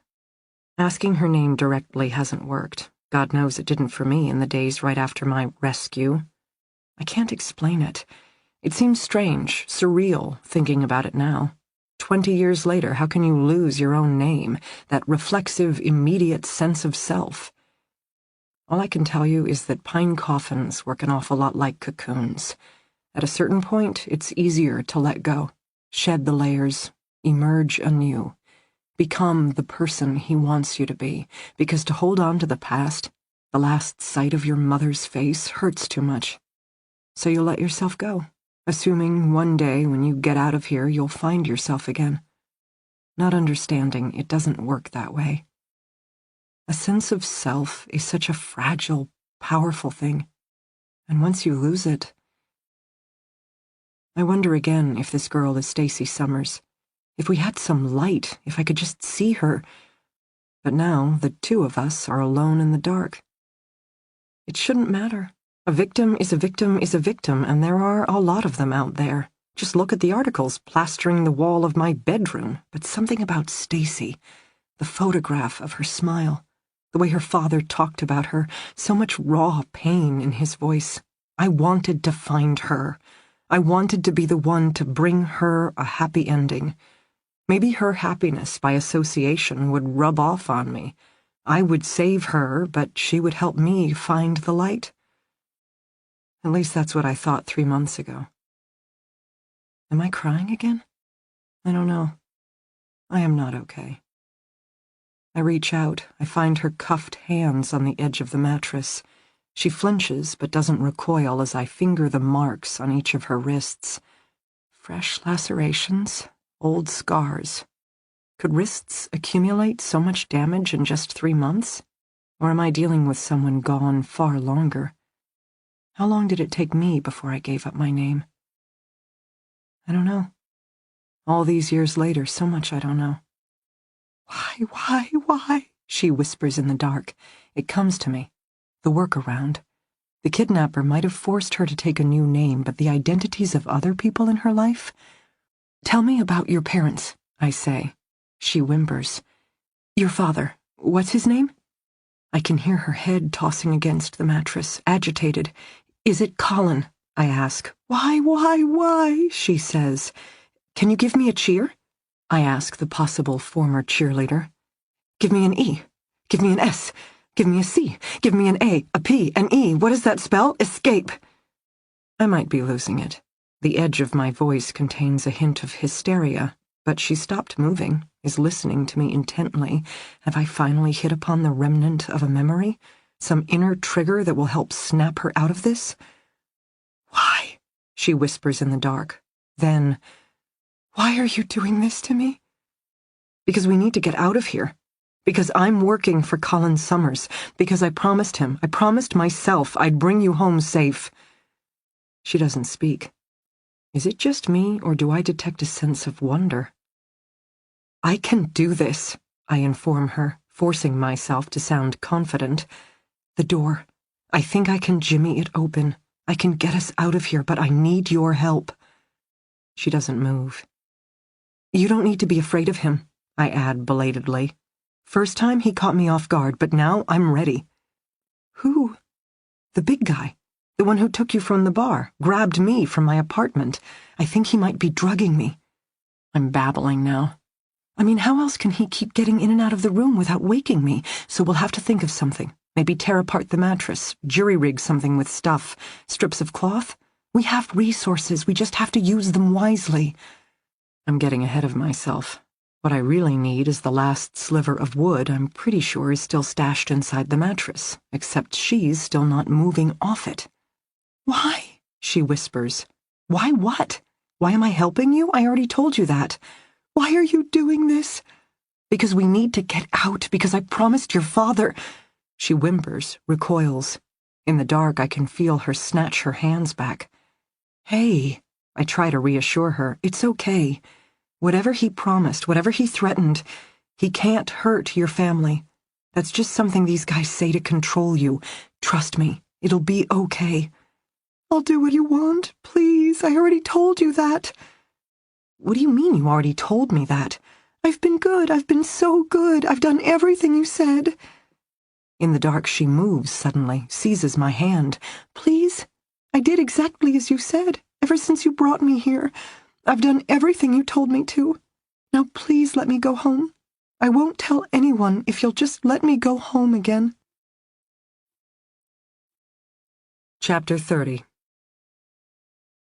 Asking her name directly hasn't worked. God knows it didn't for me in the days right after my rescue. I can't explain it. It seems strange, surreal, thinking about it now. 20 years later, how can you lose your own name, that reflexive, immediate sense of self? All I can tell you is that pine coffins work an awful lot like cocoons. At a certain point, it's easier to let go, shed the layers, emerge anew, become the person he wants you to be, because to hold on to the past, the last sight of your mother's face, hurts too much. So you let yourself go, assuming one day when you get out of here you'll find yourself again. Not understanding it doesn't work that way. A sense of self is such a fragile, powerful thing, and once you lose it... I wonder again if this girl is Stacy Summers. If we had some light, if I could just see her. But now the two of us are alone in the dark. It shouldn't matter. A victim is a victim is a victim, and there are a lot of them out there. Just look at the articles plastering the wall of my bedroom. But something about Stacy, the photograph of her smile, the way her father talked about her, so much raw pain in his voice. I wanted to find her. I wanted to be the one to bring her a happy ending. Maybe her happiness by association would rub off on me. I would save her, but she would help me find the light. At least that's what I thought 3 months ago. Am I crying again? I don't know. I am not okay. I reach out. I find her cuffed hands on the edge of the mattress. She flinches but doesn't recoil as I finger the marks on each of her wrists. Fresh lacerations, old scars. Could wrists accumulate so much damage in just 3 months? Or am I dealing with someone gone far longer? How long did it take me before I gave up my name? I don't know. All these years later, so much I don't know. Why? She whispers in the dark. It comes to me. The workaround. The kidnapper might have forced her to take a new name, but the identities of other people in her life? Tell me about your parents, I say. She whimpers. Your father, what's his name? I can hear her head tossing against the mattress, agitated. Is it Colin? I ask. Why? She says. Can you give me a cheer? I ask the possible former cheerleader. Give me an E. Give me an S. Give me a C. Give me an A, a P, an E. What does that spell? Escape. I might be losing it. The edge of my voice contains a hint of hysteria, but she stopped moving, is listening to me intently. Have I finally hit upon the remnant of a memory? Some inner trigger that will help snap her out of this? Why? She whispers in the dark. Then, why are you doing this to me? Because we need to get out of here. Because I'm working for Colin Summers. Because I promised him, I promised myself I'd bring you home safe. She doesn't speak. Is it just me, or do I detect a sense of wonder? I can do this, I inform her, forcing myself to sound confident. The door. I think I can jimmy it open. I can get us out of here, but I need your help. She doesn't move. You don't need to be afraid of him, I add belatedly. First time he caught me off guard, but now I'm ready. Who? The big guy. The one who took you from the bar, grabbed me from my apartment. I think he might be drugging me. I'm babbling now. I mean, how else can he keep getting in and out of the room without waking me? So we'll have to think of something. Maybe tear apart the mattress, jury-rig something with stuff, strips of cloth. We have resources, we just have to use them wisely. I'm getting ahead of myself. What I really need is the last sliver of wood I'm pretty sure is still stashed inside the mattress, except she's still not moving off it. Why? She whispers. Why what? Why am I helping you? I already told you that. Why are you doing this? Because we need to get out, because I promised your father. She whimpers, recoils. In the dark, I can feel her snatch her hands back. Hey, I try to reassure her. It's okay. Whatever he promised, whatever he threatened, he can't hurt your family. That's just something these guys say to control you. Trust me, it'll be okay. I'll do what you want, please. I already told you that. What do you mean you already told me that? I've been good. I've been so good. I've done everything you said. In the dark, she moves suddenly, seizes my hand. Please? I did exactly as you said, ever since you brought me here. I've done everything you told me to. Now please let me go home. I won't tell anyone if you'll just let me go home again. Chapter 30.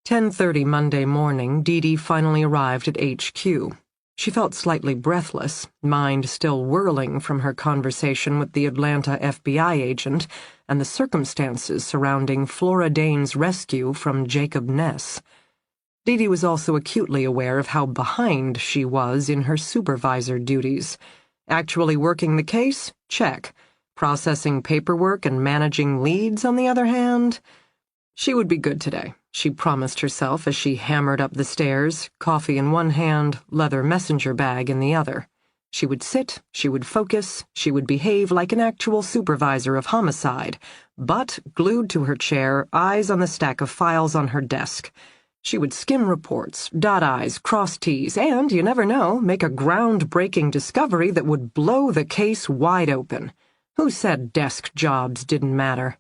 10:30 Monday morning, D.D. finally arrived at HQ. She felt slightly breathless, mind still whirling from her conversation with the Atlanta FBI agent and the circumstances surrounding Flora Dane's rescue from Jacob Ness. D.D. was also acutely aware of how behind she was in her supervisor duties. Actually working the case? Check. Processing paperwork and managing leads, on the other hand? She would be good today, she promised herself as she hammered up the stairs, coffee in one hand, leather messenger bag in the other. She would sit, she would focus, she would behave like an actual supervisor of homicide, but, glued to her chair, eyes on the stack of files on her desk. She would skim reports, dot I's, cross T's, and, you never know, make a groundbreaking discovery that would blow the case wide open. Who said desk jobs didn't matter?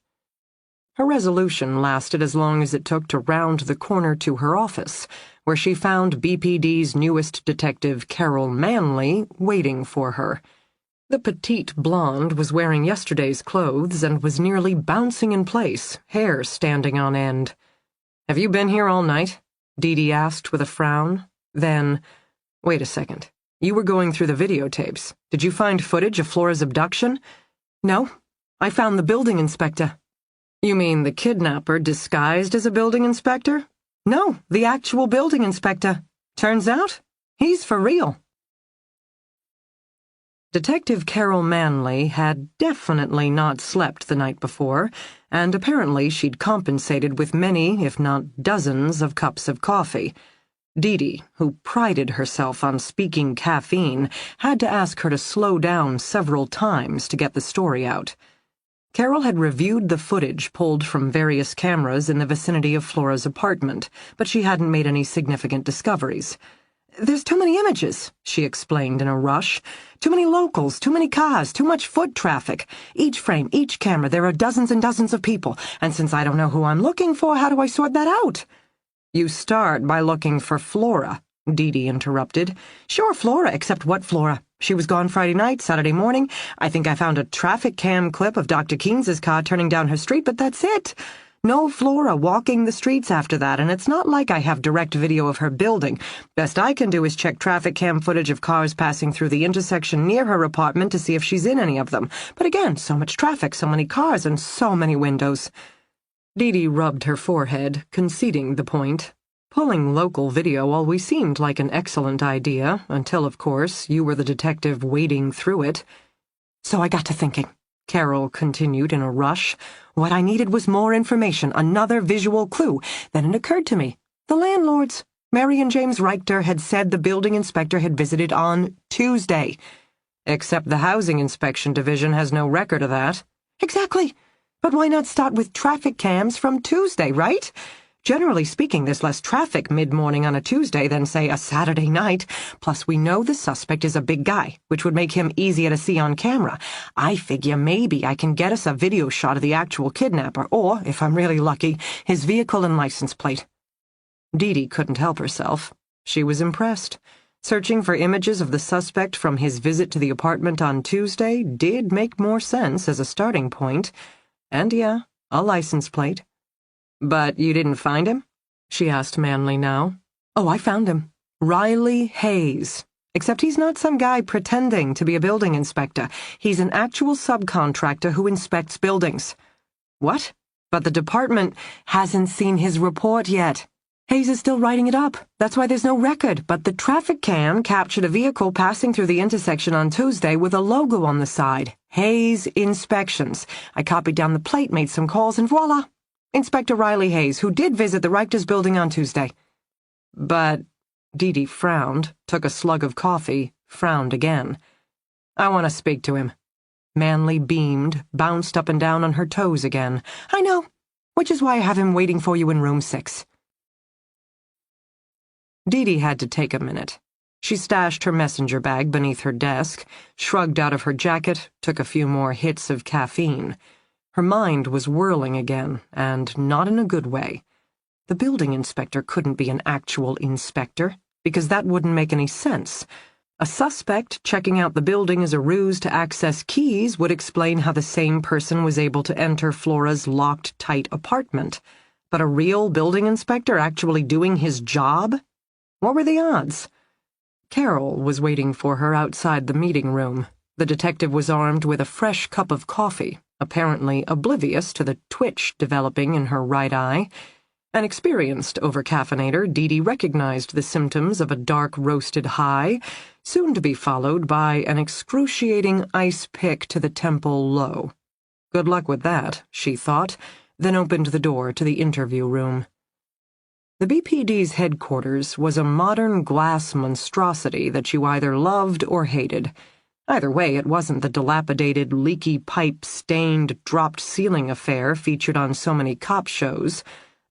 Her resolution lasted as long as it took to round the corner to her office, where she found BPD's newest detective, Carol Manley, waiting for her. The petite blonde was wearing yesterday's clothes and was nearly bouncing in place, hair standing on end. "Have you been here all night?" D.D. asked with a frown. Then, "Wait a second. You were going through the videotapes. Did you find footage of Flora's abduction?" "No. I found the building inspector." "You mean the kidnapper disguised as a building inspector?" "No, the actual building inspector. Turns out, he's for real." Detective Carol Manley had definitely not slept the night before, and apparently she'd compensated with many, if not dozens, of cups of coffee. D.D., who prided herself on speaking caffeine, had to ask her to slow down several times to get the story out. Carol had reviewed the footage pulled from various cameras in the vicinity of Flora's apartment, but she hadn't made any significant discoveries. There's too many images, she explained in a rush. Too many locals, too many cars, too much foot traffic. Each frame, each camera, there are dozens and dozens of people. And since I don't know who I'm looking for, how do I sort that out? You start by looking for Flora, Dee interrupted. Sure, Flora, except what Flora? She was gone Friday night, Saturday morning. I think I found a traffic cam clip of Dr. Keynes's car turning down her street, but that's it. No Flora walking the streets after that, and it's not like I have direct video of her building. Best I can do is check traffic cam footage of cars passing through the intersection near her apartment to see if she's in any of them. But again, so much traffic, so many cars, and so many windows. Dee rubbed her forehead, conceding the point. Pulling local video always seemed like an excellent idea, until, of course, you were the detective wading through it. So I got to thinking, Carol continued in a rush. What I needed was more information, another visual clue. Then it occurred to me. The landlords. Mary and James Richter had said the building inspector had visited on Tuesday. Except the housing inspection division has no record of that. Exactly. But why not start with traffic cams from Tuesday, right? Generally speaking, there's less traffic mid-morning on a Tuesday than, say, a Saturday night. Plus, we know the suspect is a big guy, which would make him easier to see on camera. I figure maybe I can get us a video shot of the actual kidnapper, or, if I'm really lucky, his vehicle and license plate. Dee couldn't help herself. She was impressed. Searching for images of the suspect from his visit to the apartment on Tuesday did make more sense as a starting point. And yeah, a license plate. But you didn't find him? She asked Manley now. Oh, I found him. Riley Hayes. Except he's not some guy pretending to be a building inspector. He's an actual subcontractor who inspects buildings. What? But the department hasn't seen his report yet. Hayes is still writing it up. That's why there's no record. But the traffic cam captured a vehicle passing through the intersection on Tuesday with a logo on the side. Hayes Inspections. I copied down the plate, made some calls, and voila. Inspector Riley Hayes, who did visit the Richters' building on Tuesday. But Dee frowned, took a slug of coffee, frowned again. I want to speak to him. Manley beamed, bounced up and down on her toes again. I know, which is why I have him waiting for you in room 6. Dee had to take a minute. She stashed her messenger bag beneath her desk, shrugged out of her jacket, took a few more hits of caffeine. Her mind was whirling again, and not in a good way. The building inspector couldn't be an actual inspector, because that wouldn't make any sense. A suspect checking out the building as a ruse to access keys would explain how the same person was able to enter Flora's locked, tight apartment. But a real building inspector actually doing his job? What were the odds? Carol was waiting for her outside the meeting room. The detective was armed with a fresh cup of coffee, apparently oblivious to the twitch developing in her right eye. An experienced overcaffeinator, Dee recognized the symptoms of a dark roasted high, soon to be followed by an excruciating ice pick to the temple low. Good luck with that, she thought, then opened the door to the interview room. The BPD's headquarters was a modern glass monstrosity that you either loved or hated. Either way, it wasn't the dilapidated, leaky pipe, stained, dropped ceiling affair featured on so many cop shows.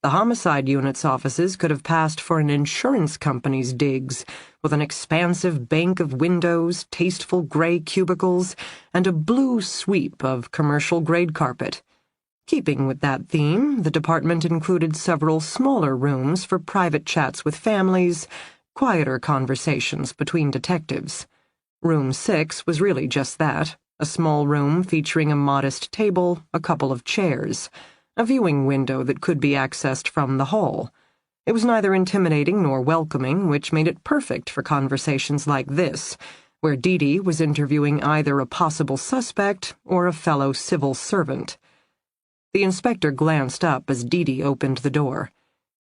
The homicide unit's offices could have passed for an insurance company's digs, with an expansive bank of windows, tasteful gray cubicles, and a blue sweep of commercial-grade carpet. Keeping with that theme, the department included several smaller rooms for private chats with families, quieter conversations between detectives. Room 6 was really just that, a small room featuring a modest table, a couple of chairs, a viewing window that could be accessed from the hall. It was neither intimidating nor welcoming, which made it perfect for conversations like this, where Dee was interviewing either a possible suspect or a fellow civil servant. The inspector glanced up as Dee opened the door.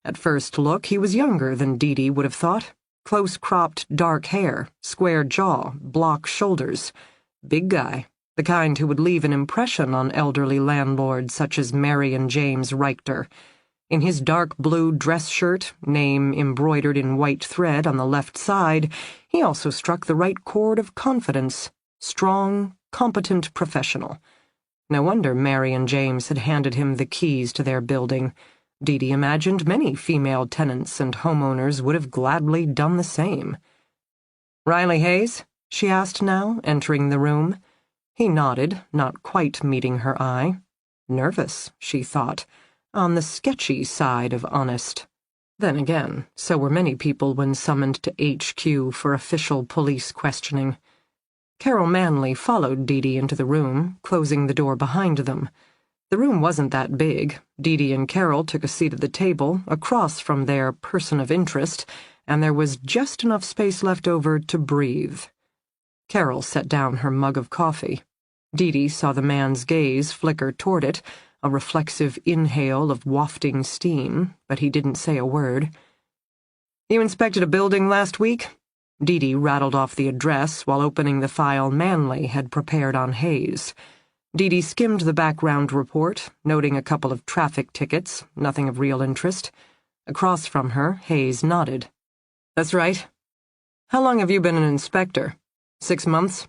At first look, he was younger than Dee would have thought. Close-cropped dark hair, square jaw, block shoulders. Big guy, the kind who would leave an impression on elderly landlords such as Mary and James Richter. In his dark blue dress shirt, name embroidered in white thread on the left side, he also struck the right chord of confidence. Strong, competent professional. No wonder Mary and James had handed him the keys to their building. Dee imagined many female tenants and homeowners would have gladly done the same. "Riley Hayes?" she asked now, entering the room. He nodded, not quite meeting her eye. Nervous, she thought, on the sketchy side of honest. Then again, so were many people when summoned to HQ for official police questioning. Carol Manley followed Dee into the room, closing the door behind them. The room wasn't that big. Dee and Carol took a seat at the table, across from their person of interest, and there was just enough space left over to breathe. Carol set down her mug of coffee. Dee saw the man's gaze flicker toward it, a reflexive inhale of wafting steam, but he didn't say a word. "You inspected a building last week?" Dee rattled off the address while opening the file Manley had prepared on Hayes. Dee skimmed the background report, noting a couple of traffic tickets, nothing of real interest. Across from her, Hayes nodded. "That's right. How long have you been an inspector? 6 months?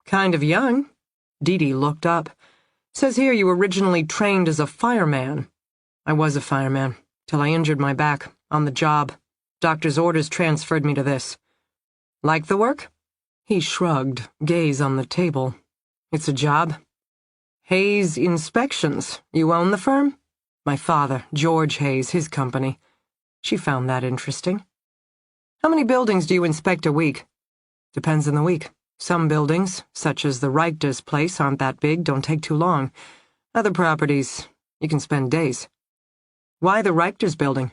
Kind of young." Dee looked up. "Says here you originally trained as a fireman." "I was a fireman, till I injured my back, on the job. Doctor's orders transferred me to this." "Like the work?" He shrugged, gaze on the table. "It's a job." "Hayes Inspections. You own the firm?" "My father, George Hayes, his company." She found that interesting. "How many buildings do you inspect a week?" "Depends on the week. Some buildings, such as the Reichter's place, aren't that big, don't take too long. Other properties, you can spend days." "Why the Reichter's building?"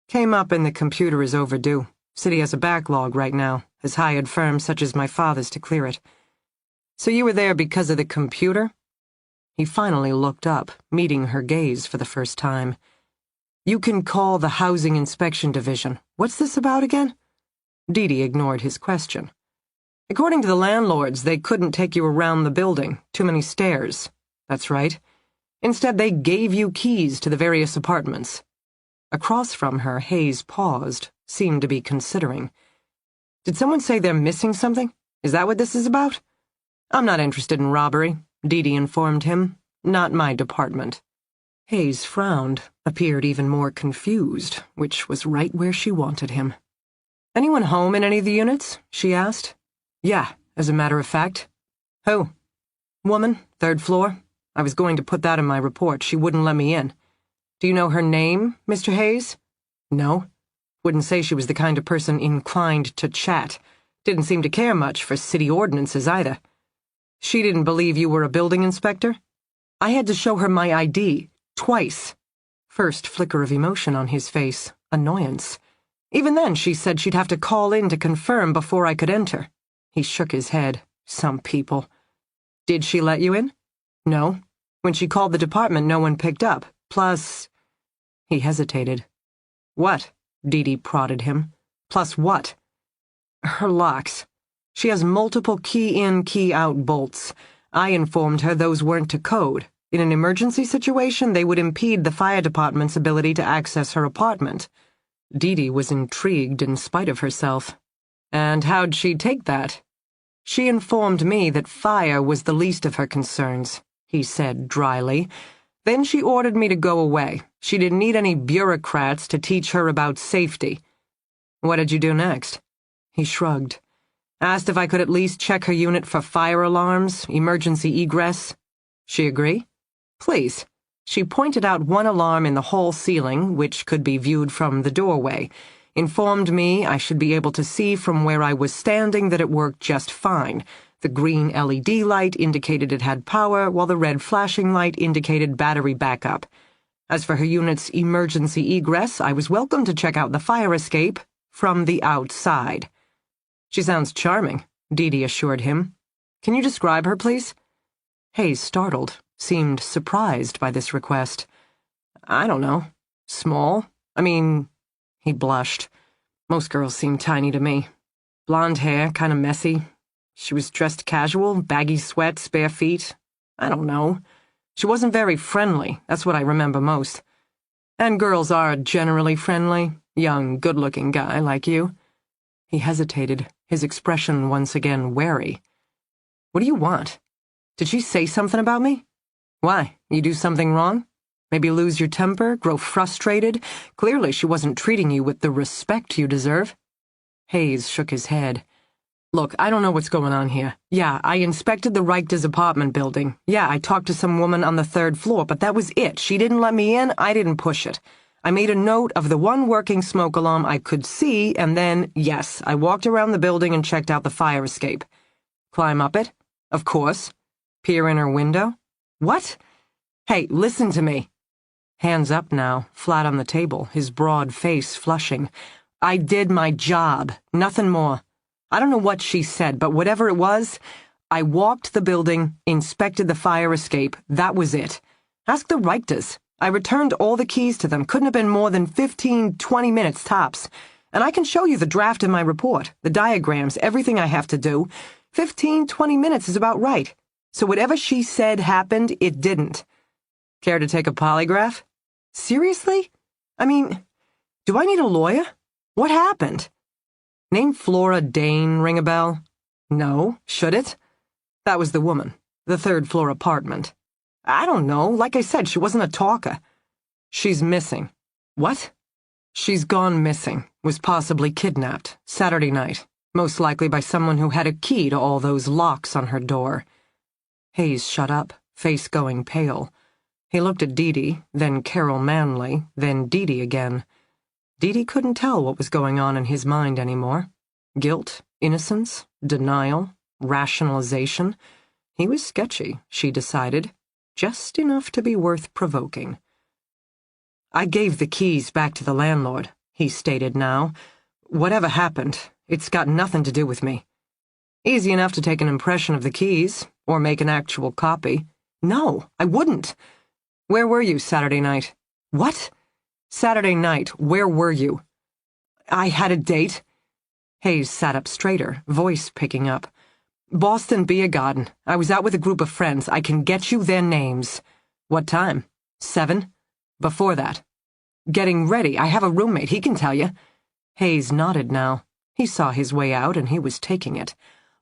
"Came up and the computer is overdue. City has a backlog right now, has hired firms such as my father's to clear it." "So you were there because of the computer?" He finally looked up, meeting her gaze for the first time. "You can call the Housing Inspection Division. What's this about again?" Dee ignored his question. "According to the landlords, they couldn't take you around the building. Too many stairs." "That's right. Instead, they gave you keys to the various apartments." Across from her, Hayes paused, seemed to be considering. "Did someone say they're missing something? Is that what this is about?" "I'm not interested in robbery," Dee informed him. "Not my department." Hayes frowned, appeared even more confused, which was right where she wanted him. "Anyone home in any of the units?" she asked. "Yeah, as a matter of fact." "Who?" "Woman, 3rd floor. I was going to put that in my report. She wouldn't let me in." "Do you know her name, Mr. Hayes?" "No. Wouldn't say she was the kind of person inclined to chat. Didn't seem to care much for city ordinances either." "She didn't believe you were a building inspector?" "I had to show her my ID, twice." First flicker of emotion on his face, annoyance. "Even then, she said she'd have to call in to confirm before I could enter." He shook his head. Some people. "Did she let you in?" "No. When she called the department, no one picked up. Plus—" He hesitated. "What?" Dee prodded him. "Plus what?" "Her locks. She has multiple key-in, key-out bolts. I informed her those weren't to code. In an emergency situation, they would impede the fire department's ability to access her apartment." Dee was intrigued in spite of herself. "And how'd she take that?" "She informed me that fire was the least of her concerns," he said dryly. "Then she ordered me to go away. She didn't need any bureaucrats to teach her about safety." "What did you do next?" He shrugged. "Asked if I could at least check her unit for fire alarms, emergency egress." "She agree?" "Please." She pointed out one alarm in the hall ceiling, which could be viewed from the doorway. Informed me I should be able to see from where I was standing that it worked just fine. The green LED light indicated it had power, while the red flashing light indicated battery backup. As for her unit's emergency egress, I was welcome to check out the fire escape from the outside. "She sounds charming," Dee assured him. "Can you describe her, please?" Hayes, startled, seemed surprised by this request. "I don't know. Small? He blushed. "Most girls seem tiny to me. Blonde hair, kind of messy. She was dressed casual, baggy sweats, bare feet. I don't know. She wasn't very friendly, that's what I remember most. And girls are generally friendly, young, good-looking guy like you." He hesitated, his expression once again wary. "What do you want? Did she say something about me? Why, you do something wrong? Maybe lose your temper, grow frustrated? Clearly she wasn't treating you with the respect you deserve." Hayes shook his head. Look, I don't know what's going on here. Yeah, I inspected the Reichter's apartment building. Yeah, I talked to some woman on the 3rd floor, but that was it. She didn't let me in, I didn't push it. I made a note of the one working smoke alarm I could see, and then, yes, I walked around the building and checked out the fire escape. Climb up it? Of course. Peer in her window? What? Hey, listen to me. Hands up now, flat on the table, his broad face flushing. I did my job, nothing more. I don't know what she said, but whatever it was, I walked the building, inspected the fire escape. That was it. Ask the Reichters. I returned all the keys to them. Couldn't have been more than 15, 20 minutes tops. And I can show you the draft of my report, the diagrams, everything I have to do. 15, 20 minutes is about right. So whatever she said happened, it didn't. Care to take a polygraph? Seriously? I mean, do I need a lawyer? What happened? Name Flora Dane ring a bell? No, should it? That was the woman, the 3rd floor apartment. I don't know, like I said, she wasn't a talker. She's missing. What? She's gone missing, was possibly kidnapped, Saturday night, most likely by someone who had a key to all those locks on her door. Hayes shut up, face going pale. He looked at D.D., then Carol Manley, then D.D. again. D.D. couldn't tell what was going on in his mind anymore. Guilt, innocence, denial, rationalization. He was sketchy, she decided. Just enough to be worth provoking. I gave the keys back to the landlord, he stated now. Whatever happened, it's got nothing to do with me. Easy enough to take an impression of the keys, or make an actual copy. No, I wouldn't. Where were you Saturday night? What? Saturday night, where were you? I had a date. Hayes sat up straighter, voice picking up. Boston Beer Garden. I was out with a group of friends. I can get you their names. What time? 7? Before that. Getting ready. I have a roommate. He can tell you. Hayes nodded now. He saw his way out, and he was taking it.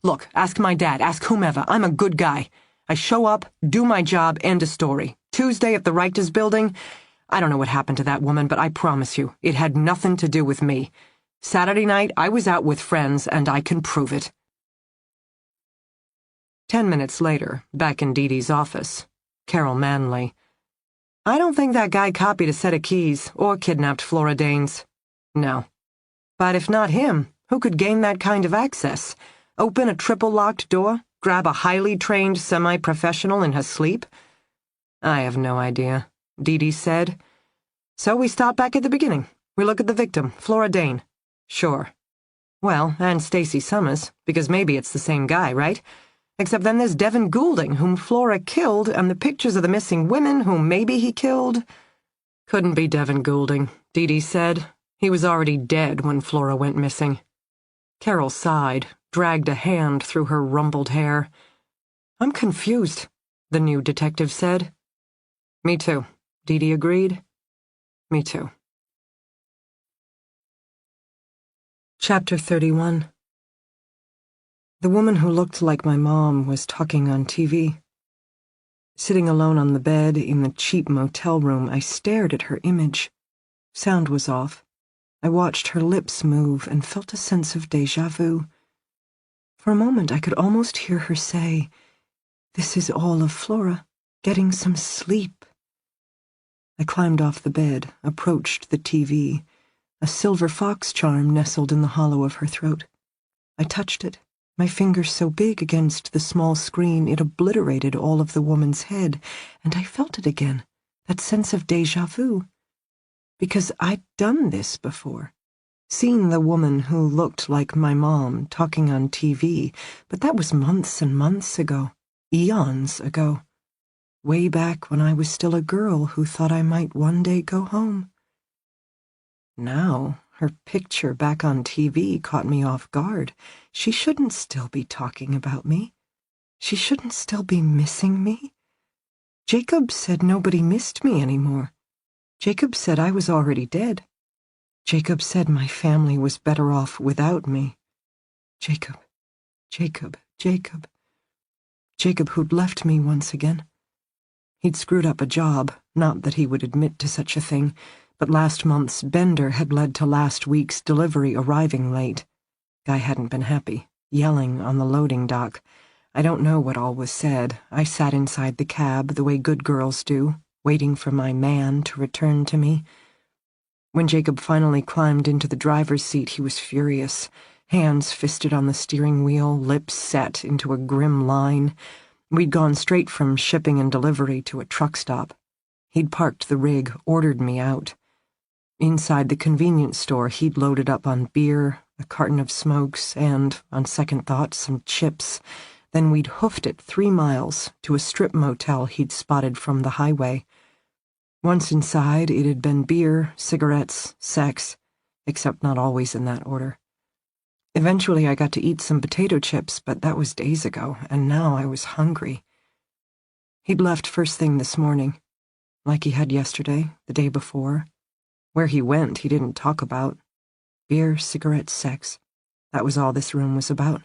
Look, ask my dad. Ask whomever. I'm a good guy. I show up, do my job, end of story. Tuesday at the Reichters building. I don't know what happened to that woman, but I promise you, it had nothing to do with me. Saturday night, I was out with friends, and I can prove it. 10 minutes later, back in Dee Dee's office, Carol Manley. I don't think that guy copied a set of keys or kidnapped Flora Danes. No. But if not him, who could gain that kind of access? Open a triple-locked door? Grab a highly trained semi-professional in her sleep? I have no idea, Dee Dee said. So we start back at the beginning. We look at the victim, Flora Dane. Sure. Well, and Stacey Summers, because maybe it's the same guy, right? Except then there's Devin Goulding, whom Flora killed, and the pictures of the missing women whom maybe he killed. Couldn't be Devin Goulding, Dee Dee said. He was already dead when Flora went missing. Carol sighed, dragged a hand through her rumpled hair. I'm confused, the new detective said. Me too, Dee Dee agreed. Me too. Chapter 31. The woman who looked like my mom was talking on TV. Sitting alone on the bed in the cheap motel room, I stared at her image. Sound was off. I watched her lips move and felt a sense of déjà vu. For a moment, I could almost hear her say, "This is all of Flora, getting some sleep." I climbed off the bed, approached the TV. A silver fox charm nestled in the hollow of her throat. I touched it. My fingers so big against the small screen it obliterated all of the woman's head, and I felt it again, that sense of déjà vu. Because I'd done this before. Seen the woman who looked like my mom talking on TV, but that was months and months ago, eons ago. Way back when I was still a girl who thought I might one day go home. Now, her picture back on TV caught me off guard. She shouldn't still be talking about me. She shouldn't still be missing me. Jacob said nobody missed me anymore. Jacob said I was already dead. Jacob said my family was better off without me. Jacob, Jacob, Jacob. Jacob who'd left me once again. He'd screwed up a job, not that he would admit to such a thing, but last month's bender had led to last week's delivery arriving late. Guy hadn't been happy. yelling on the loading dock. I don't know what all was said. I sat inside the cab the way good girls do, waiting for my man to return to me. When Jacob finally climbed into the driver's seat, he was furious, hands fisted on the steering wheel, lips set into a grim line. We'd gone straight from shipping and delivery to a truck stop. He'd parked the rig, ordered me out. Inside the convenience store, he'd loaded up on beer, a carton of smokes, and, on second thought, some chips. Then we'd hoofed it 3 miles to a strip motel he'd spotted from the highway. Once inside, it had been beer, cigarettes, sex, except not always in that order. Eventually, I got to eat some potato chips, but that was days ago, and now I was hungry. He'd left first thing this morning, like he had yesterday, the day before. Where he went, he didn't talk about. Beer, cigarettes, sex. That was all this room was about.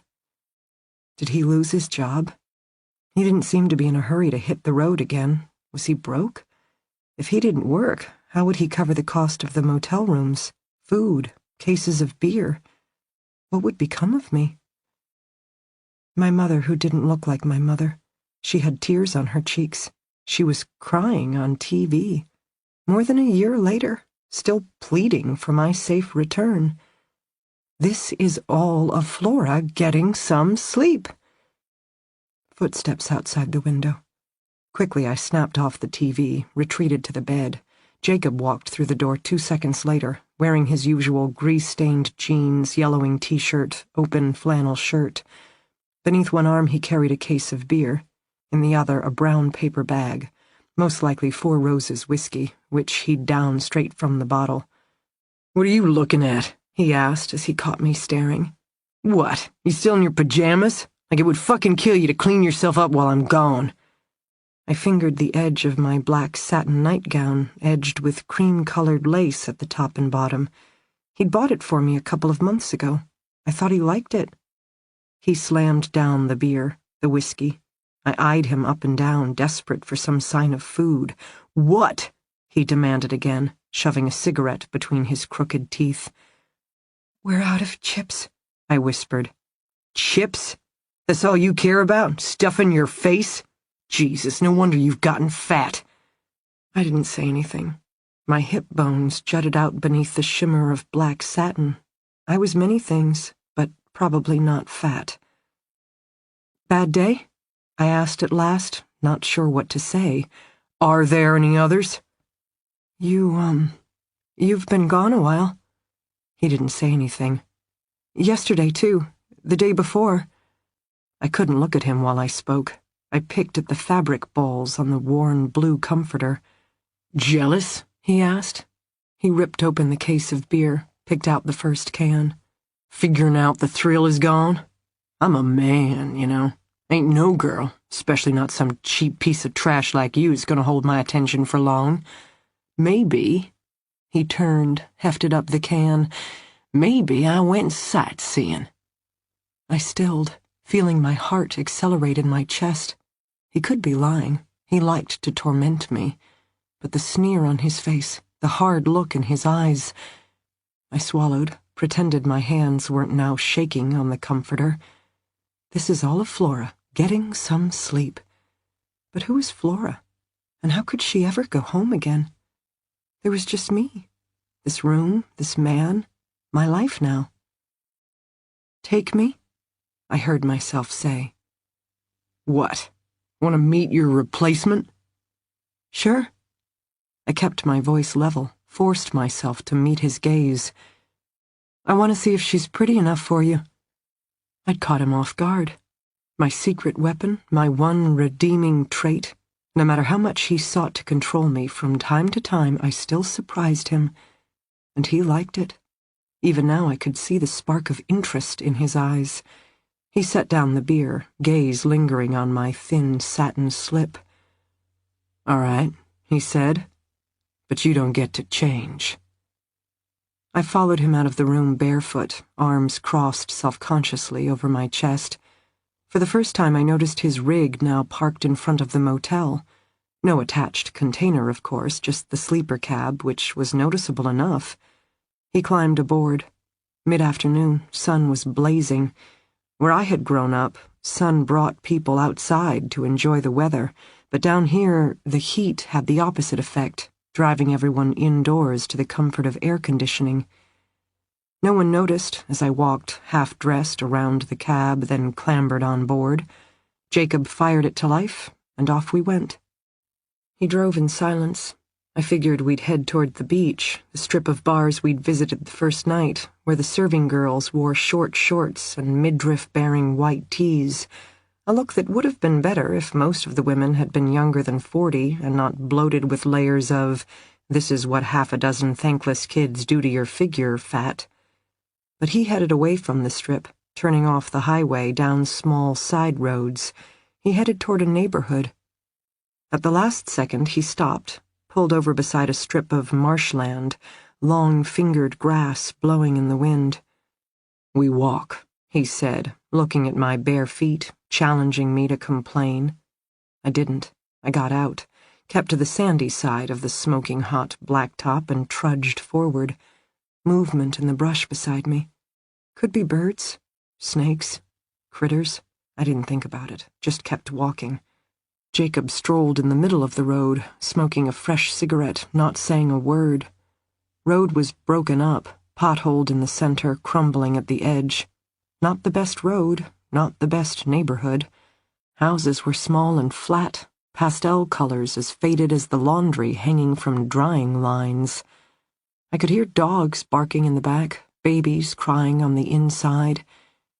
Did he lose his job? He didn't seem to be in a hurry to hit the road again. Was he broke? If he didn't work, how would he cover the cost of the motel rooms, food, cases of beer? What would become of me? My mother, who didn't look like my mother. She had tears on her cheeks. She was crying on TV. More than a year later, still pleading for my safe return. This is all of Flora getting some sleep. Footsteps outside the window. Quickly, I snapped off the TV, retreated to the bed. Jacob walked through the door 2 seconds later, wearing his usual grease-stained jeans, yellowing t-shirt, open flannel shirt. Beneath one arm, he carried a case of beer. In the other, a brown paper bag. Most likely 4 Roses whiskey, which he'd downed straight from the bottle. "What are you looking at?" he asked as he caught me staring. "What, you still in your pajamas? Like it would fucking kill you to clean yourself up while I'm gone." I fingered the edge of my black satin nightgown, edged with cream-colored lace at the top and bottom. He'd bought it for me a couple of months ago. I thought he liked it. He slammed down the beer, the whiskey. I eyed him up and down, desperate for some sign of food. "What?" he demanded again, shoving a cigarette between his crooked teeth. "We're out of chips," I whispered. "Chips? That's all you care about? Stuffing your face? Jesus, no wonder you've gotten fat." I didn't say anything. My hip bones jutted out beneath the shimmer of black satin. I was many things, but probably not fat. "Bad day?" I asked at last, not sure what to say. "Are there any others?" You've been gone a while." He didn't say anything. "Yesterday, too. The day before." I couldn't look at him while I spoke. I picked at the fabric balls on the worn blue comforter. "Jealous?" he asked. He ripped open the case of beer, picked out the first can. "Figuring out the thrill is gone? I'm a man, you know. Ain't no girl, especially not some cheap piece of trash like you, is gonna hold my attention for long. Maybe," he turned, hefted up the can, "maybe I went sightseeing." I stilled, feeling my heart accelerate in my chest. He could be lying. He liked to torment me. But the sneer on his face, the hard look in his eyes. I swallowed, pretended my hands weren't now shaking on the comforter. This is all of Flora, getting some sleep. But who is Flora? And how could she ever go home again? There was just me. This room, this man, my life now. "Take me?" I heard myself say. "What? Want to meet your replacement?" "Sure." I kept my voice level, forced myself to meet his gaze. "I want to see if she's pretty enough for you." I'd caught him off guard. My secret weapon, my one redeeming trait. No matter how much he sought to control me, from time to time I still surprised him. And he liked it. Even now I could see the spark of interest in his eyes. He set down the beer, gaze lingering on my thin satin slip. "All right," he said, "but you don't get to change." I followed him out of the room barefoot, arms crossed self-consciously over my chest. For the first time I noticed his rig now parked in front of the motel. No attached container, of course, just the sleeper cab, which was noticeable enough. He climbed aboard. Mid-afternoon, sun was blazing. Where I had grown up, sun brought people outside to enjoy the weather, but down here, the heat had the opposite effect, driving everyone indoors to the comfort of air conditioning. No one noticed as I walked half-dressed around the cab, then clambered on board. Jacob fired it to life, and off we went. He drove in silence. I figured we'd head toward the beach, the strip of bars we'd visited the first night, where the serving girls wore short shorts and midriff-bearing white tees, a look that would have been better if most of the women had been younger than 40 and not bloated with layers of, "this is what half a dozen thankless kids do to your figure," fat. But he headed away from the strip, turning off the highway down small side roads. He headed toward a neighborhood. At the last second, he stopped, pulled over beside a strip of marshland, long-fingered grass blowing in the wind. "We walk," he said, looking at my bare feet, challenging me to complain. I didn't. I got out, kept to the sandy side of the smoking hot blacktop, and trudged forward. Movement in the brush beside me. Could be birds, snakes, critters. I didn't think about it, just kept walking. Jacob strolled in the middle of the road, smoking a fresh cigarette, not saying a word. Road was broken up, potholed in the center, crumbling at the edge. Not the best road, not the best neighborhood. Houses were small and flat, pastel colors as faded as the laundry hanging from drying lines. I could hear dogs barking in the back, babies crying on the inside.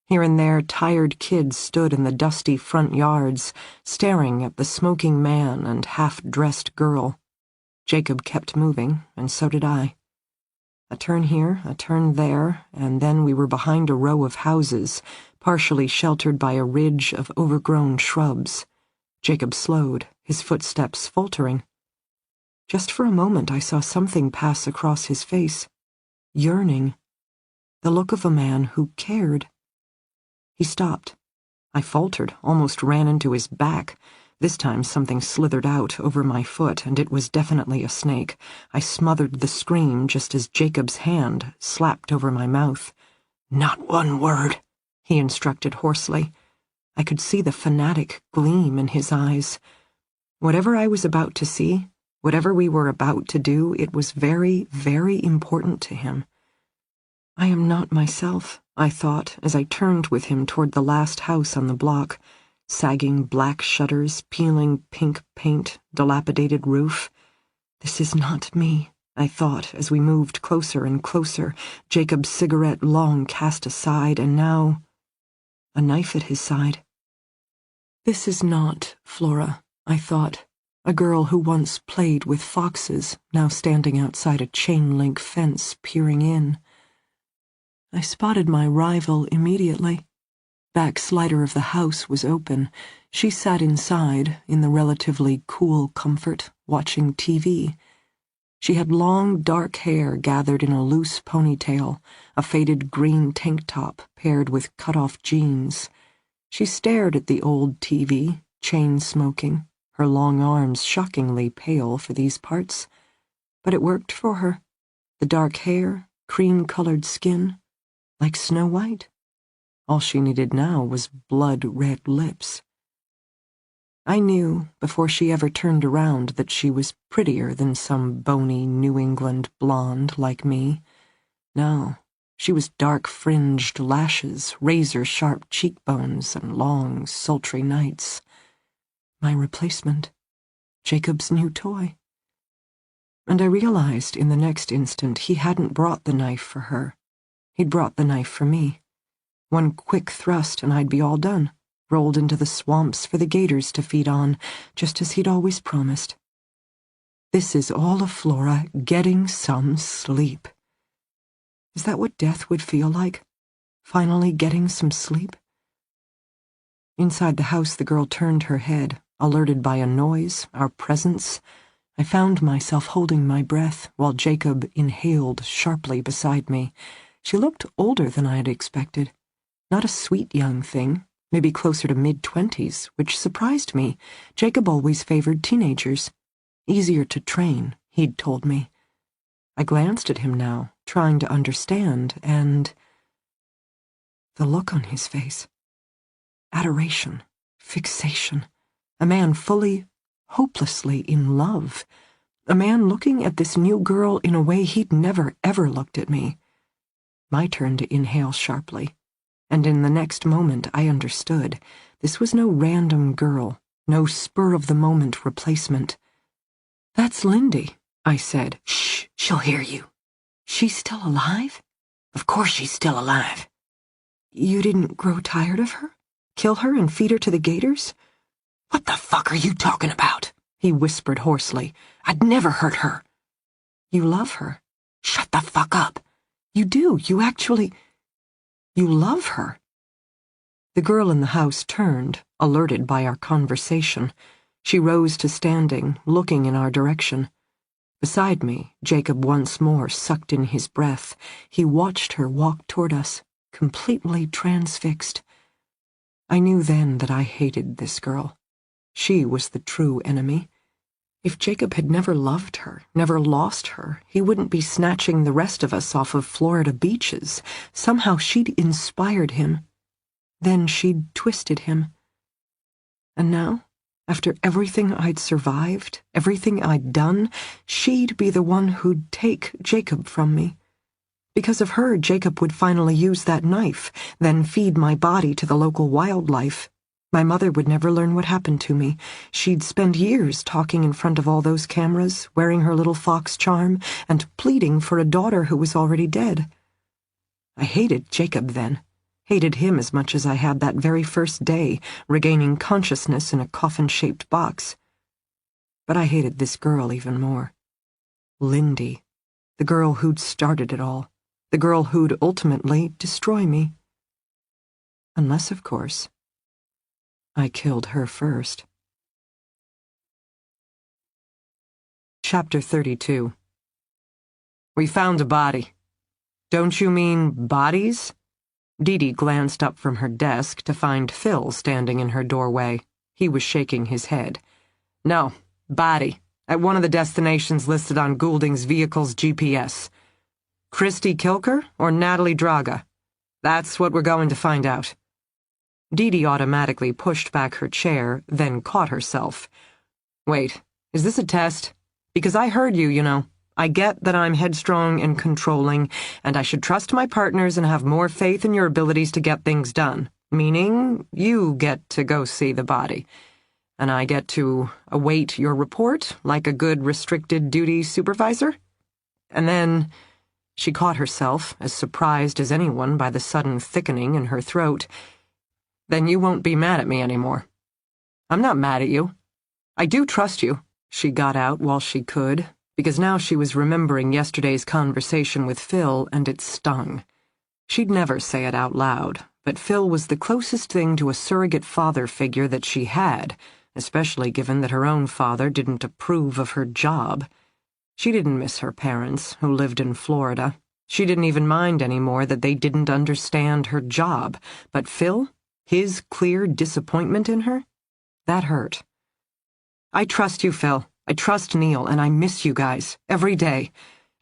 Here and there, tired kids stood in the dusty front yards, staring at the smoking man and half-dressed girl. Jacob kept moving, and so did I. A turn here, a turn there, and then we were behind a row of houses, partially sheltered by a ridge of overgrown shrubs. Jacob slowed, his footsteps faltering. Just for a moment I saw something pass across his face. Yearning. The look of a man who cared. He stopped. I faltered, almost ran into his back. This time something slithered out over my foot, and it was definitely a snake. I smothered the scream just as Jacob's hand slapped over my mouth. "Not one word," he instructed hoarsely. I could see the fanatic gleam in his eyes. Whatever I was about to see, whatever we were about to do, it was very, very important to him. I am not myself, I thought, as I turned with him toward the last house on the block. Sagging black shutters, peeling pink paint, dilapidated roof. This is not me, I thought, as we moved closer and closer, Jacob's cigarette long cast aside, and now a knife at his side. This is not Flora, I thought, a girl who once played with foxes, now standing outside a chain-link fence, peering in. I spotted my rival immediately. Back slider of the house was open. She sat inside, in the relatively cool comfort, watching TV. She had long, dark hair gathered in a loose ponytail, a faded green tank top paired with cut-off jeans. She stared at the old TV, chain-smoking, her long arms shockingly pale for these parts. But it worked for her. The dark hair, cream-colored skin, like Snow White. All she needed now was blood-red lips. I knew, before she ever turned around, that she was prettier than some bony New England blonde like me. No, she was dark-fringed lashes, razor-sharp cheekbones, and long, sultry nights. My replacement. Jacob's new toy. And I realized in the next instant he hadn't brought the knife for her. He'd brought the knife for me. One quick thrust and I'd be all done, rolled into the swamps for the gators to feed on, just as he'd always promised. This is all of Flora getting some sleep. Is that what death would feel like? Finally getting some sleep? Inside the house, the girl turned her head, alerted by a noise, our presence. I found myself holding my breath while Jacob inhaled sharply beside me. She looked older than I had expected. Not a sweet young thing, maybe closer to mid-20s, which surprised me. Jacob always favored teenagers. Easier to train, he'd told me. I glanced at him now, trying to understand, and the look on his face. Adoration. Fixation. A man fully, hopelessly in love. A man looking at this new girl in a way he'd never, ever looked at me. My turn to inhale sharply. And in the next moment I understood. This was no random girl, no spur-of-the-moment replacement. "That's Lindy," I said. "Shh, she'll hear you." "She's still alive?" "Of course she's still alive." "You didn't grow tired of her? Kill her and feed her to the gators?" "What the fuck are you talking about?" he whispered hoarsely. "I'd never hurt her." "You love her." "Shut the fuck up." "You do. You love her." The girl in the house turned, alerted by our conversation. She rose to standing, looking in our direction. Beside me, Jacob once more sucked in his breath. He watched her walk toward us, completely transfixed. I knew then that I hated this girl. She was the true enemy. If Jacob had never loved her, never lost her, he wouldn't be snatching the rest of us off of Florida beaches. Somehow she'd inspired him. Then she'd twisted him. And now, after everything I'd survived, everything I'd done, she'd be the one who'd take Jacob from me. Because of her, Jacob would finally use that knife, then feed my body to the local wildlife. My mother would never learn what happened to me. She'd spend years talking in front of all those cameras, wearing her little fox charm, and pleading for a daughter who was already dead. I hated Jacob then. Hated him as much as I had that very first day, regaining consciousness in a coffin-shaped box. But I hated this girl even more. Lindy. The girl who'd started it all. The girl who'd ultimately destroy me. Unless, of course, I killed her first. Chapter 32. "We found a body." "Don't you mean bodies?" D.D. glanced up from her desk to find Phil standing in her doorway. He was shaking his head. "No, body, at one of the destinations listed on Goulding's vehicle's GPS. Christy Kilker or Natalie Draga? That's what we're going to find out." D.D. automatically pushed back her chair, then caught herself. "Wait, is this a test? Because I heard you, you know. I get that I'm headstrong and controlling, and I should trust my partners and have more faith in your abilities to get things done. Meaning, you get to go see the body. And I get to await your report like a good restricted duty supervisor? And then..." She caught herself, as surprised as anyone by the sudden thickening in her throat. "Then you won't be mad at me anymore." "I'm not mad at you. I do trust you," she got out while she could, because now she was remembering yesterday's conversation with Phil, and it stung. She'd never say it out loud, but Phil was the closest thing to a surrogate father figure that she had, especially given that her own father didn't approve of her job. She didn't miss her parents, who lived in Florida. She didn't even mind anymore that they didn't understand her job, but Phil? His clear disappointment in her? That hurt. "I trust you, Phil. I trust Neil, and I miss you guys, every day.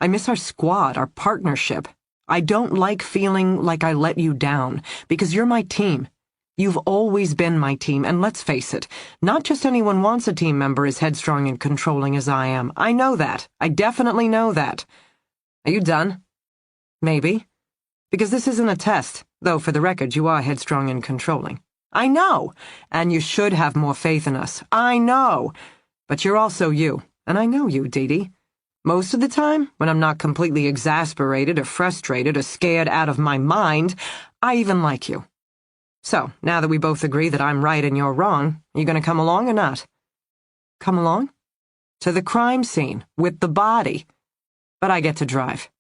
I miss our squad, our partnership. I don't like feeling like I let you down, because you're my team. You've always been my team, and let's face it, not just anyone wants a team member as headstrong and controlling as I am. I know that. I definitely know that. Are you done?" "Maybe. Because this isn't a test, though for the record you are headstrong and controlling." "I know, and you should have more faith in us. I know. But you're also you, and I know you, D.D. Most of the time, when I'm not completely exasperated or frustrated or scared out of my mind, I even like you. So, now that we both agree that I'm right and you're wrong, are you going to come along or not?" "Come along?" "To the crime scene, with the body. But I get to drive."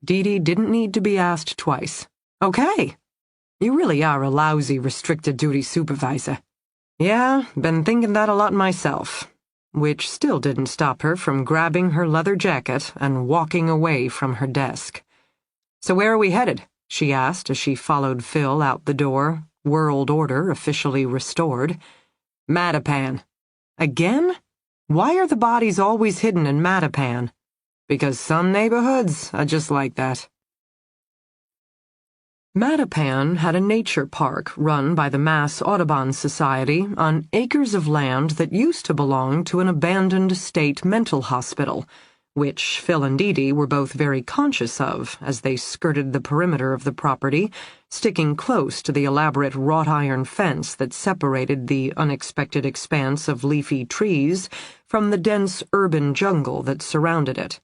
D.D. didn't need to be asked twice. "Okay. You really are a lousy restricted duty supervisor." "Yeah, been thinking that a lot myself." Which still didn't stop her from grabbing her leather jacket and walking away from her desk. "So where are we headed?" she asked as she followed Phil out the door, world order officially restored. "Mattapan." "Again? Why are the bodies always hidden in Mattapan?" "Because some neighborhoods are just like that." Mattapan had a nature park run by the Mass Audubon Society on acres of land that used to belong to an abandoned state mental hospital, which Phil and Dee were both very conscious of as they skirted the perimeter of the property, sticking close to the elaborate wrought iron fence that separated the unexpected expanse of leafy trees from the dense urban jungle that surrounded it.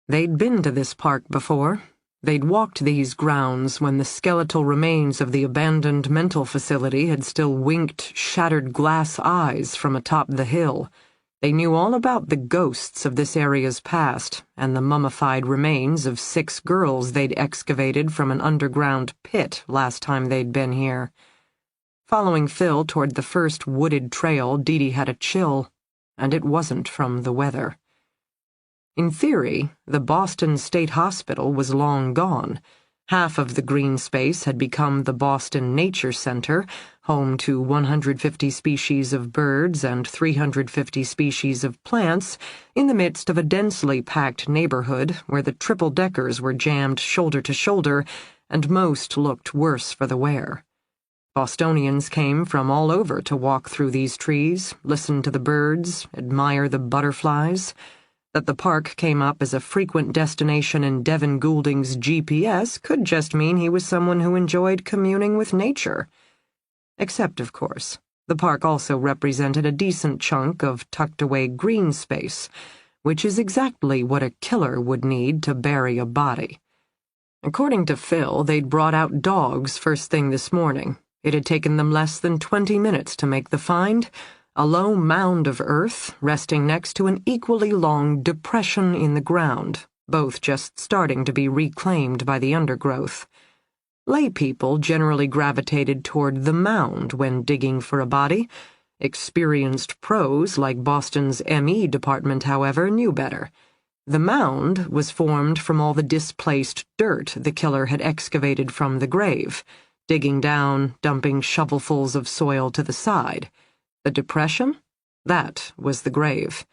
They'd been to this park before. They'd walked these grounds when the skeletal remains of the abandoned mental facility had still winked shattered glass eyes from atop the hill. They knew all about the ghosts of this area's past and the mummified remains of 6 girls they'd excavated from an underground pit last time they'd been here. Following Phil toward the first wooded trail, Dee had a chill, and it wasn't from the weather. In theory, the Boston State Hospital was long gone. Half of the green space had become the Boston Nature Center, home to 150 species of birds and 350 species of plants, in the midst of a densely packed neighborhood where the triple-deckers were jammed shoulder to shoulder, and most looked worse for the wear. Bostonians came from all over to walk through these trees, listen to the birds, admire the butterflies. That the park came up as a frequent destination in Devin Goulding's GPS could just mean he was someone who enjoyed communing with nature. Except, of course, the park also represented a decent chunk of tucked-away green space, which is exactly what a killer would need to bury a body. According to Phil, they'd brought out dogs first thing this morning. It had taken them less than 20 minutes to make the find. A low mound of earth resting next to an equally long depression in the ground, both just starting to be reclaimed by the undergrowth. Lay people generally gravitated toward the mound when digging for a body. Experienced pros like Boston's ME department, however, knew better. The mound was formed from all the displaced dirt the killer had excavated from the grave, digging down, dumping shovelfuls of soil to the side. The depression? That was the grave,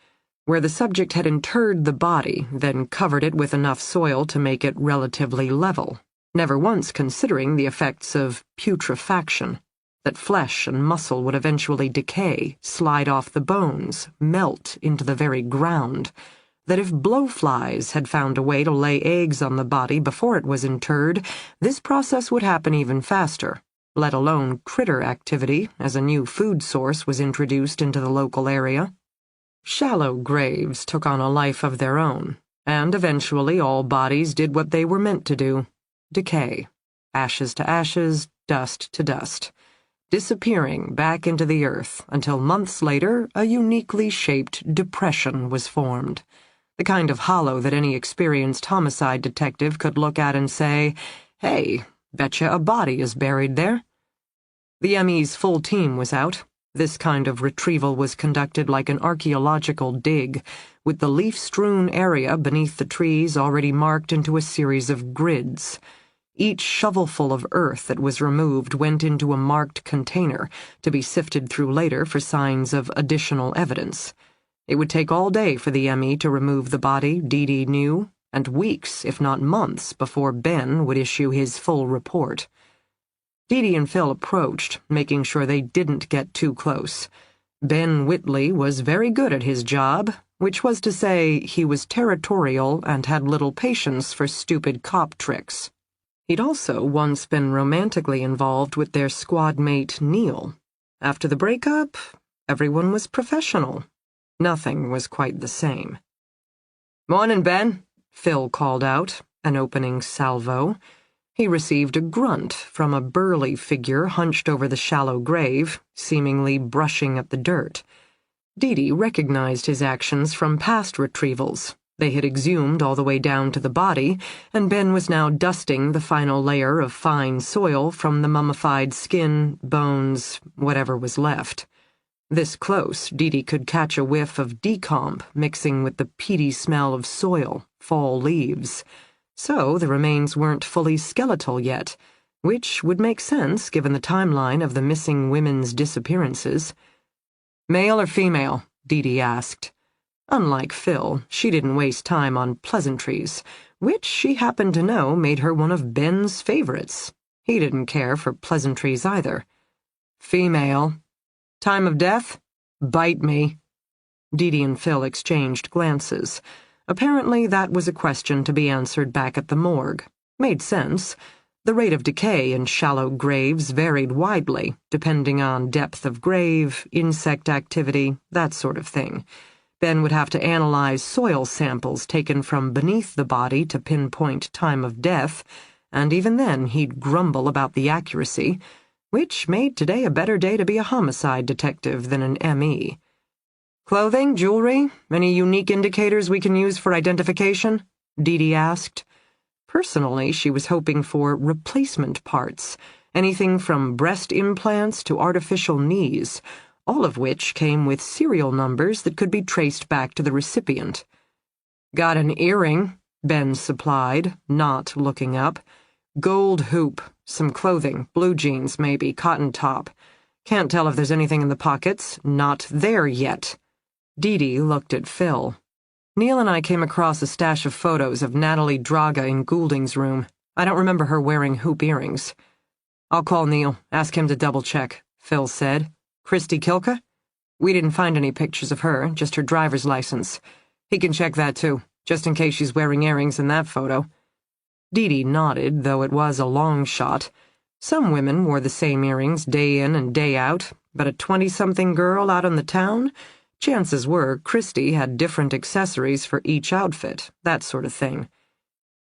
where the subject had interred the body, then covered it with enough soil to make it relatively level, never once considering the effects of putrefaction, that flesh and muscle would eventually decay, slide off the bones, melt into the very ground, that if blowflies had found a way to lay eggs on the body before it was interred, this process would happen even faster. Let alone critter activity, as a new food source was introduced into the local area. Shallow graves took on a life of their own, and eventually all bodies did what they were meant to do: decay, ashes to ashes, dust to dust, disappearing back into the earth until months later a uniquely shaped depression was formed, the kind of hollow that any experienced homicide detective could look at and say, "Hey, betcha a body is buried there." The ME's full team was out. This kind of retrieval was conducted like an archaeological dig, with the leaf-strewn area beneath the trees already marked into a series of grids. Each shovelful of earth that was removed went into a marked container, to be sifted through later for signs of additional evidence. It would take all day for the ME to remove the body, Dee knew, and weeks, if not months, before Ben would issue his full report. Dee and Phil approached, making sure they didn't get too close. Ben Whitley was very good at his job, which was to say he was territorial and had little patience for stupid cop tricks. He'd also once been romantically involved with their squad mate, Neil. After the breakup, everyone was professional. Nothing was quite the same. "Morning, Ben," Phil called out, an opening salvo. He received a grunt from a burly figure hunched over the shallow grave, seemingly brushing at the dirt. Dee recognized his actions from past retrievals. They had exhumed all the way down to the body, and Ben was now dusting the final layer of fine soil from the mummified skin, bones, whatever was left. This close, Dee could catch a whiff of decomp mixing with the peaty smell of soil, fall leaves. So the remains weren't fully skeletal yet, which would make sense given the timeline of the missing women's disappearances. "Male or female?" Dee asked. Unlike Phil, she didn't waste time on pleasantries, which she happened to know made her one of Ben's favorites. He didn't care for pleasantries either. Female. Time of death? Bite me. D.D. and Phil exchanged glances. Apparently that was a question to be answered back at the morgue. Made sense. The rate of decay in shallow graves varied widely, depending on depth of grave, insect activity, that sort of thing. Ben would have to analyze soil samples taken from beneath the body to pinpoint time of death, and even then he'd grumble about the accuracy, which made today a better day to be a homicide detective than an M.E. Clothing, jewelry, any unique indicators we can use for identification? D.D. asked. Personally, she was hoping for replacement parts, anything from breast implants to artificial knees, all of which came with serial numbers that could be traced back to the recipient. Got an earring, Ben supplied, not looking up. Gold hoop, some clothing, blue jeans maybe, cotton top. Can't tell if there's anything in the pockets, not there yet. D.D. looked at Phil. Neil and I came across a stash of photos of Natalie Draga in Goulding's room. I don't remember her wearing hoop earrings. I'll call Neil, ask him to double-check, Phil said. Christy Kilka? We didn't find any pictures of her, just her driver's license. He can check that too, just in case she's wearing earrings in that photo. D.D. nodded, though it was a long shot. Some women wore the same earrings day in and day out, but a 20-something girl out in the town? Chances were Christy had different accessories for each outfit, that sort of thing.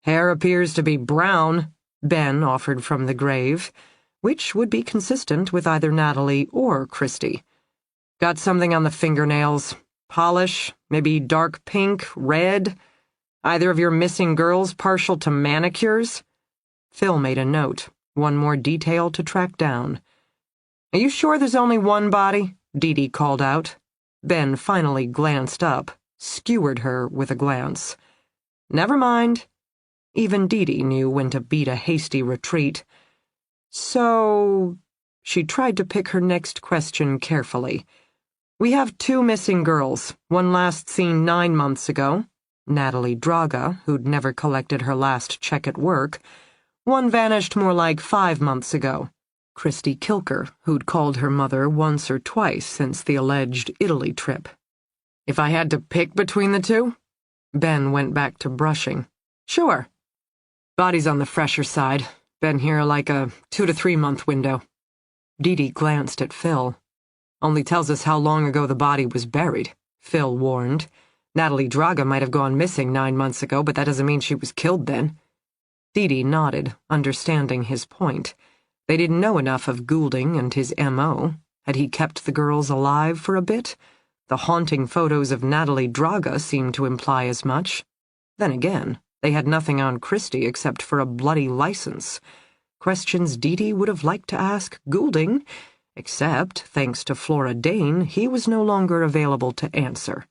Hair appears to be brown, Ben offered from the grave, which would be consistent with either Natalie or Christy. Got something on the fingernails. Polish, maybe dark pink, red. Either of your missing girls partial to manicures? Phil made a note, one more detail to track down. Are you sure there's only one body? D.D. called out. Ben finally glanced up, skewered her with a glance. Never mind. Even D.D. knew when to beat a hasty retreat. So, she tried to pick her next question carefully. We have 2 missing girls, one last seen 9 months ago, Natalie Draga, who'd never collected her last check at work. One vanished more like 5 months ago, Christy Kilker, who'd called her mother once or twice since the alleged Italy trip. If I had to pick between the 2? Ben went back to brushing. Sure. Body's on the fresher side. Been here like a 2 to 3 month window. D.D. glanced at Phil. Only tells us how long ago the body was buried, Phil warned. Natalie Draga might have gone missing 9 months ago, but that doesn't mean she was killed then. D.D. nodded, understanding his point. They didn't know enough of Goulding and his M.O. Had he kept the girls alive for a bit? The haunting photos of Natalie Draga seemed to imply as much. Then again, they had nothing on Christy except for a bloody license. Questions D.D. would have liked to ask Goulding, except, thanks to Flora Dane, he was no longer available to answer.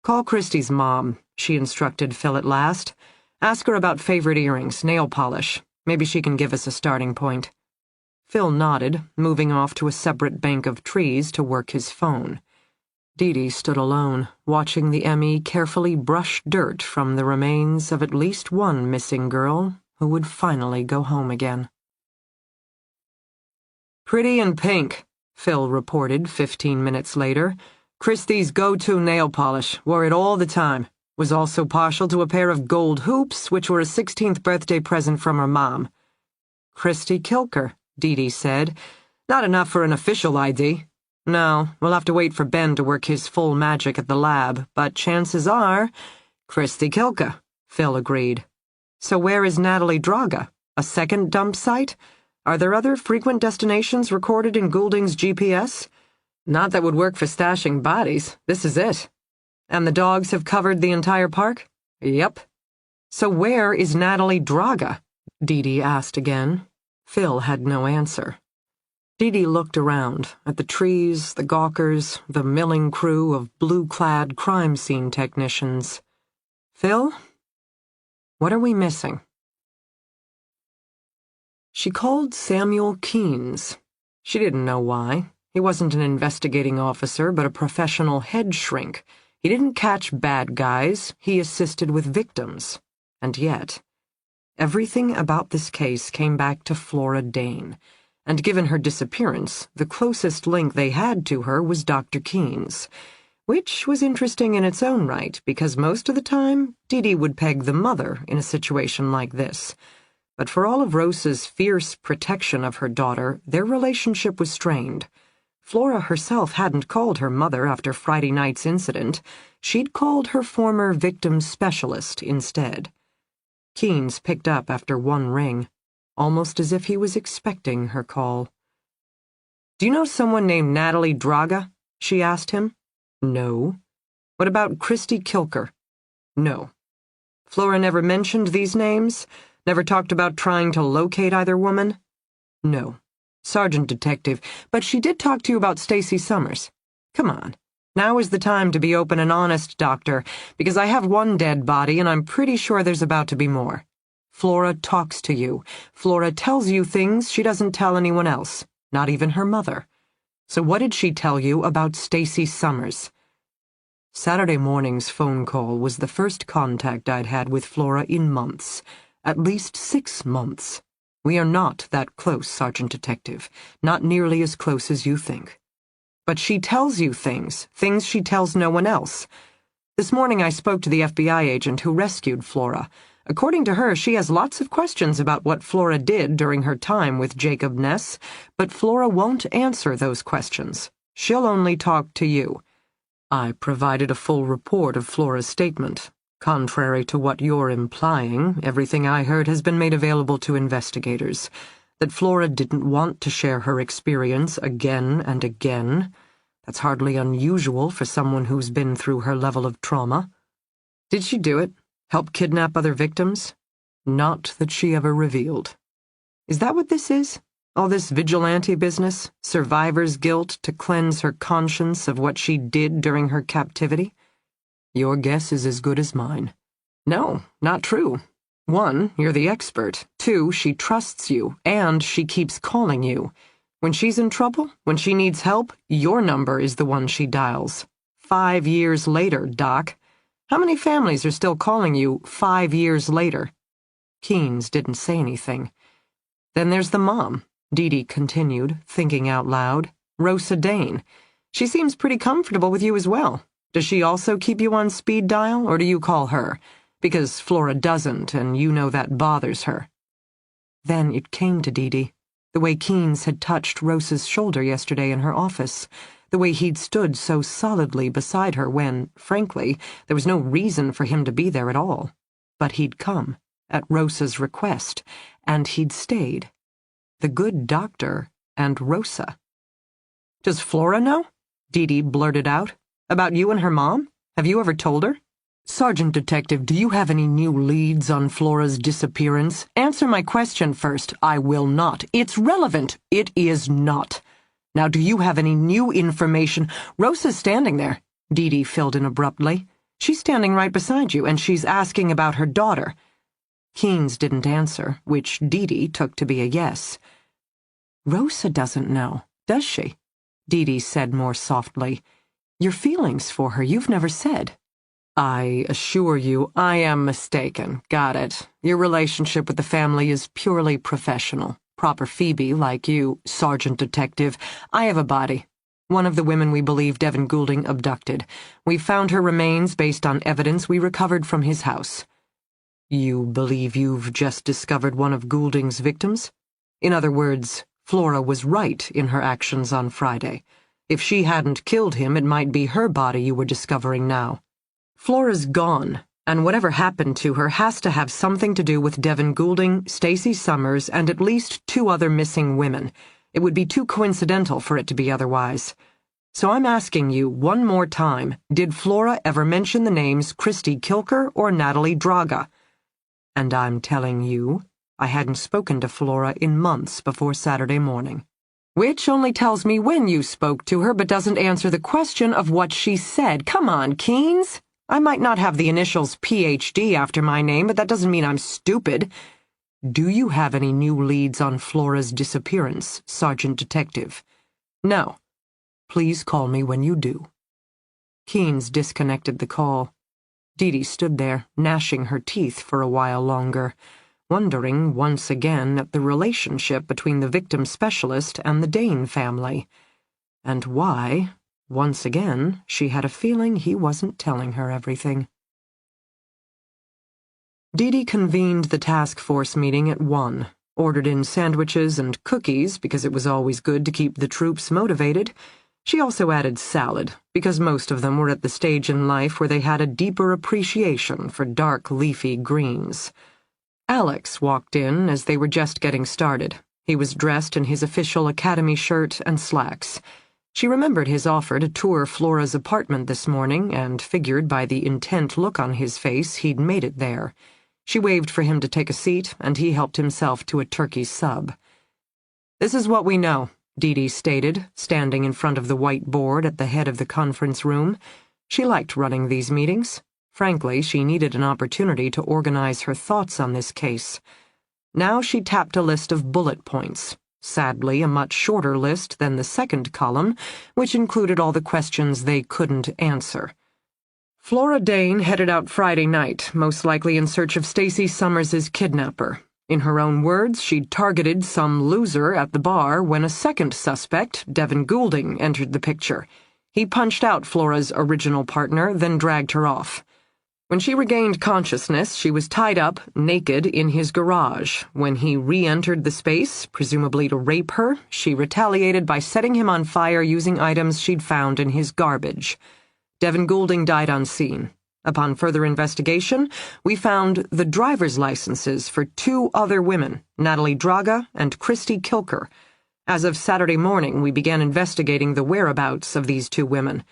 Call Christy's mom, she instructed Phil at last. Ask her about favorite earrings, nail polish. Maybe she can give us a starting point. Phil nodded, moving off to a separate bank of trees to work his phone. D.D. stood alone, watching the M.E. carefully brush dirt from the remains of at least one missing girl who would finally go home again. Pretty in pink, Phil reported 15 minutes later. Christy's go-to nail polish, wore it all the time. Was also partial to a pair of gold hoops, which were a 16th birthday present from her mom. Christy Kilker, D.D. said. Not enough for an official ID. No, we'll have to wait for Ben to work his full magic at the lab, but chances are, Christy Kilka, Phil agreed. So where is Natalie Draga? A second dump site? Are there other frequent destinations recorded in Goulding's GPS? Not that would work for stashing bodies. This is it. And the dogs have covered the entire park? Yep. So where is Natalie Draga? D.D. asked again. Phil had no answer. D.D. looked around, at the trees, the gawkers, the milling crew of blue-clad crime scene technicians. Phil? What are we missing? She called Samuel Keynes. She didn't know why. He wasn't an investigating officer, but a professional head shrink. He didn't catch bad guys, he assisted with victims. And yet, Everything about this case came back to Flora Dane, and given her disappearance, the closest link they had to her was Dr. Keene's, which was interesting in its own right, because most of the time, D.D. would peg the mother in a situation like this. But for all of Rosa's fierce protection of her daughter, their relationship was strained. Flora herself hadn't called her mother after Friday night's incident. She'd called her former victim specialist instead. Keene's picked up after one ring, almost as if he was expecting her call. "Do you know someone named Natalie Draga?" she asked him. "No." "What about Christy Kilker?" "No." "Flora never mentioned these names? Never talked about trying to locate either woman?" "No." "Sergeant Detective, but she did talk to you about Stacy Summers. Come on. Now is the time to be open and honest, Doctor, because I have one dead body and I'm pretty sure there's about to be more. Flora talks to you. Flora tells you things she doesn't tell anyone else, not even her mother. So what did she tell you about Stacy Summers?" Saturday morning's phone call was the first contact I'd had with Flora in months, at least 6 months. We are not that close, Sergeant Detective, not nearly as close as you think. But she tells you things she tells no one else. This morning I spoke to the FBI agent who rescued Flora. According to her, she has lots of questions about what Flora did during her time with Jacob Ness, but Flora won't answer those questions. She'll only talk to you. I provided a full report of Flora's statement. Contrary to what you're implying, everything I heard has been made available to investigators. That Flora didn't want to share her experience again and again. That's hardly unusual for someone who's been through her level of trauma. Did she do it? Help kidnap other victims? Not that she ever revealed. Is that what this is? All this vigilante business? Survivor's guilt to cleanse her conscience of what she did during her captivity? Your guess is as good as mine. No, not true. 1, you're the expert. 2, she trusts you, and she keeps calling you. When she's in trouble, when she needs help, your number is the one she dials. 5 years later, Doc. How many families are still calling you 5 years later? Keene's didn't say anything. Then there's the mom, D.D. continued, thinking out loud. Rosa Dane. She seems pretty comfortable with you as well. Does she also keep you on speed dial, or do you call her? Because Flora doesn't, and you know that bothers her. Then it came to D.D. The way Keene's had touched Rosa's shoulder yesterday in her office. The way he'd stood so solidly beside her when, frankly, there was no reason for him to be there at all. But he'd come, at Rosa's request, and he'd stayed. The good doctor and Rosa. Does Flora know? D.D. blurted out. About you and her mom? Have you ever told her? Sergeant Detective, do you have any new leads on Flora's disappearance? Answer my question first. I will not. It's relevant. It is not. Now, do you have any new information? Rosa's standing there, D.D. filled in abruptly. She's standing right beside you, and she's asking about her daughter. Keene's didn't answer, which D.D. took to be a yes. Rosa doesn't know, does she? D.D. said more softly. Your feelings for her you've never said. I assure you, I am mistaken. Got it. Your relationship with the family is purely professional. Proper Phoebe, like you, Sergeant Detective. I have a body. One of the women we believe Devin Goulding abducted. We found her remains based on evidence we recovered from his house. You believe you've just discovered one of Goulding's victims? In other words, Flora was right in her actions on Friday. If she hadn't killed him, it might be her body you were discovering now. Flora's gone, and whatever happened to her has to have something to do with Devin Goulding, Stacy Summers, and at least 2 other missing women. It would be too coincidental for it to be otherwise. So I'm asking you one more time, did Flora ever mention the names Christy Kilker or Natalie Draga? And I'm telling you, I hadn't spoken to Flora in months before Saturday morning. Which only tells me when you spoke to her, but doesn't answer the question of what she said. Come on, Keene's. I might not have the initials Ph.D. after my name, but that doesn't mean I'm stupid. Do you have any new leads on Flora's disappearance, Sergeant Detective? No. Please call me when you do. Keene's disconnected the call. D.D. stood there, gnashing her teeth for a while longer. wondering once again at the relationship between the victim specialist and the Dane family, and why, once again, she had a feeling he wasn't telling her everything. D.D. convened the task force meeting at 1, ordered in sandwiches and cookies because it was always good to keep the troops motivated. She also added salad, because most of them were at the stage in life where they had a deeper appreciation for dark, leafy greens. Alex walked in as they were just getting started. He was dressed in his official academy shirt and slacks. She remembered his offer to tour Flora's apartment this morning and figured by the intent look on his face he'd made it there. She waved for him to take a seat, and he helped himself to a turkey sub. "This is what we know," D.D. stated, standing in front of the white board at the head of the conference room. She liked running these meetings. Frankly, she needed an opportunity to organize her thoughts on this case. Now she tapped a list of bullet points, sadly a much shorter list than the second column, which included all the questions they couldn't answer. Flora Dane headed out Friday night, most likely in search of Stacy Summers's kidnapper. In her own words, she'd targeted some loser at the bar when a second suspect, Devin Goulding, entered the picture. He punched out Flora's original partner, then dragged her off. When she regained consciousness, she was tied up, naked, in his garage. When he re-entered the space, presumably to rape her, she retaliated by setting him on fire using items she'd found in his garbage. Devin Goulding died on scene. Upon further investigation, we found the driver's licenses for 2 other women, Natalie Draga and Christy Kilker. As of Saturday morning, we began investigating the whereabouts of these 2 women.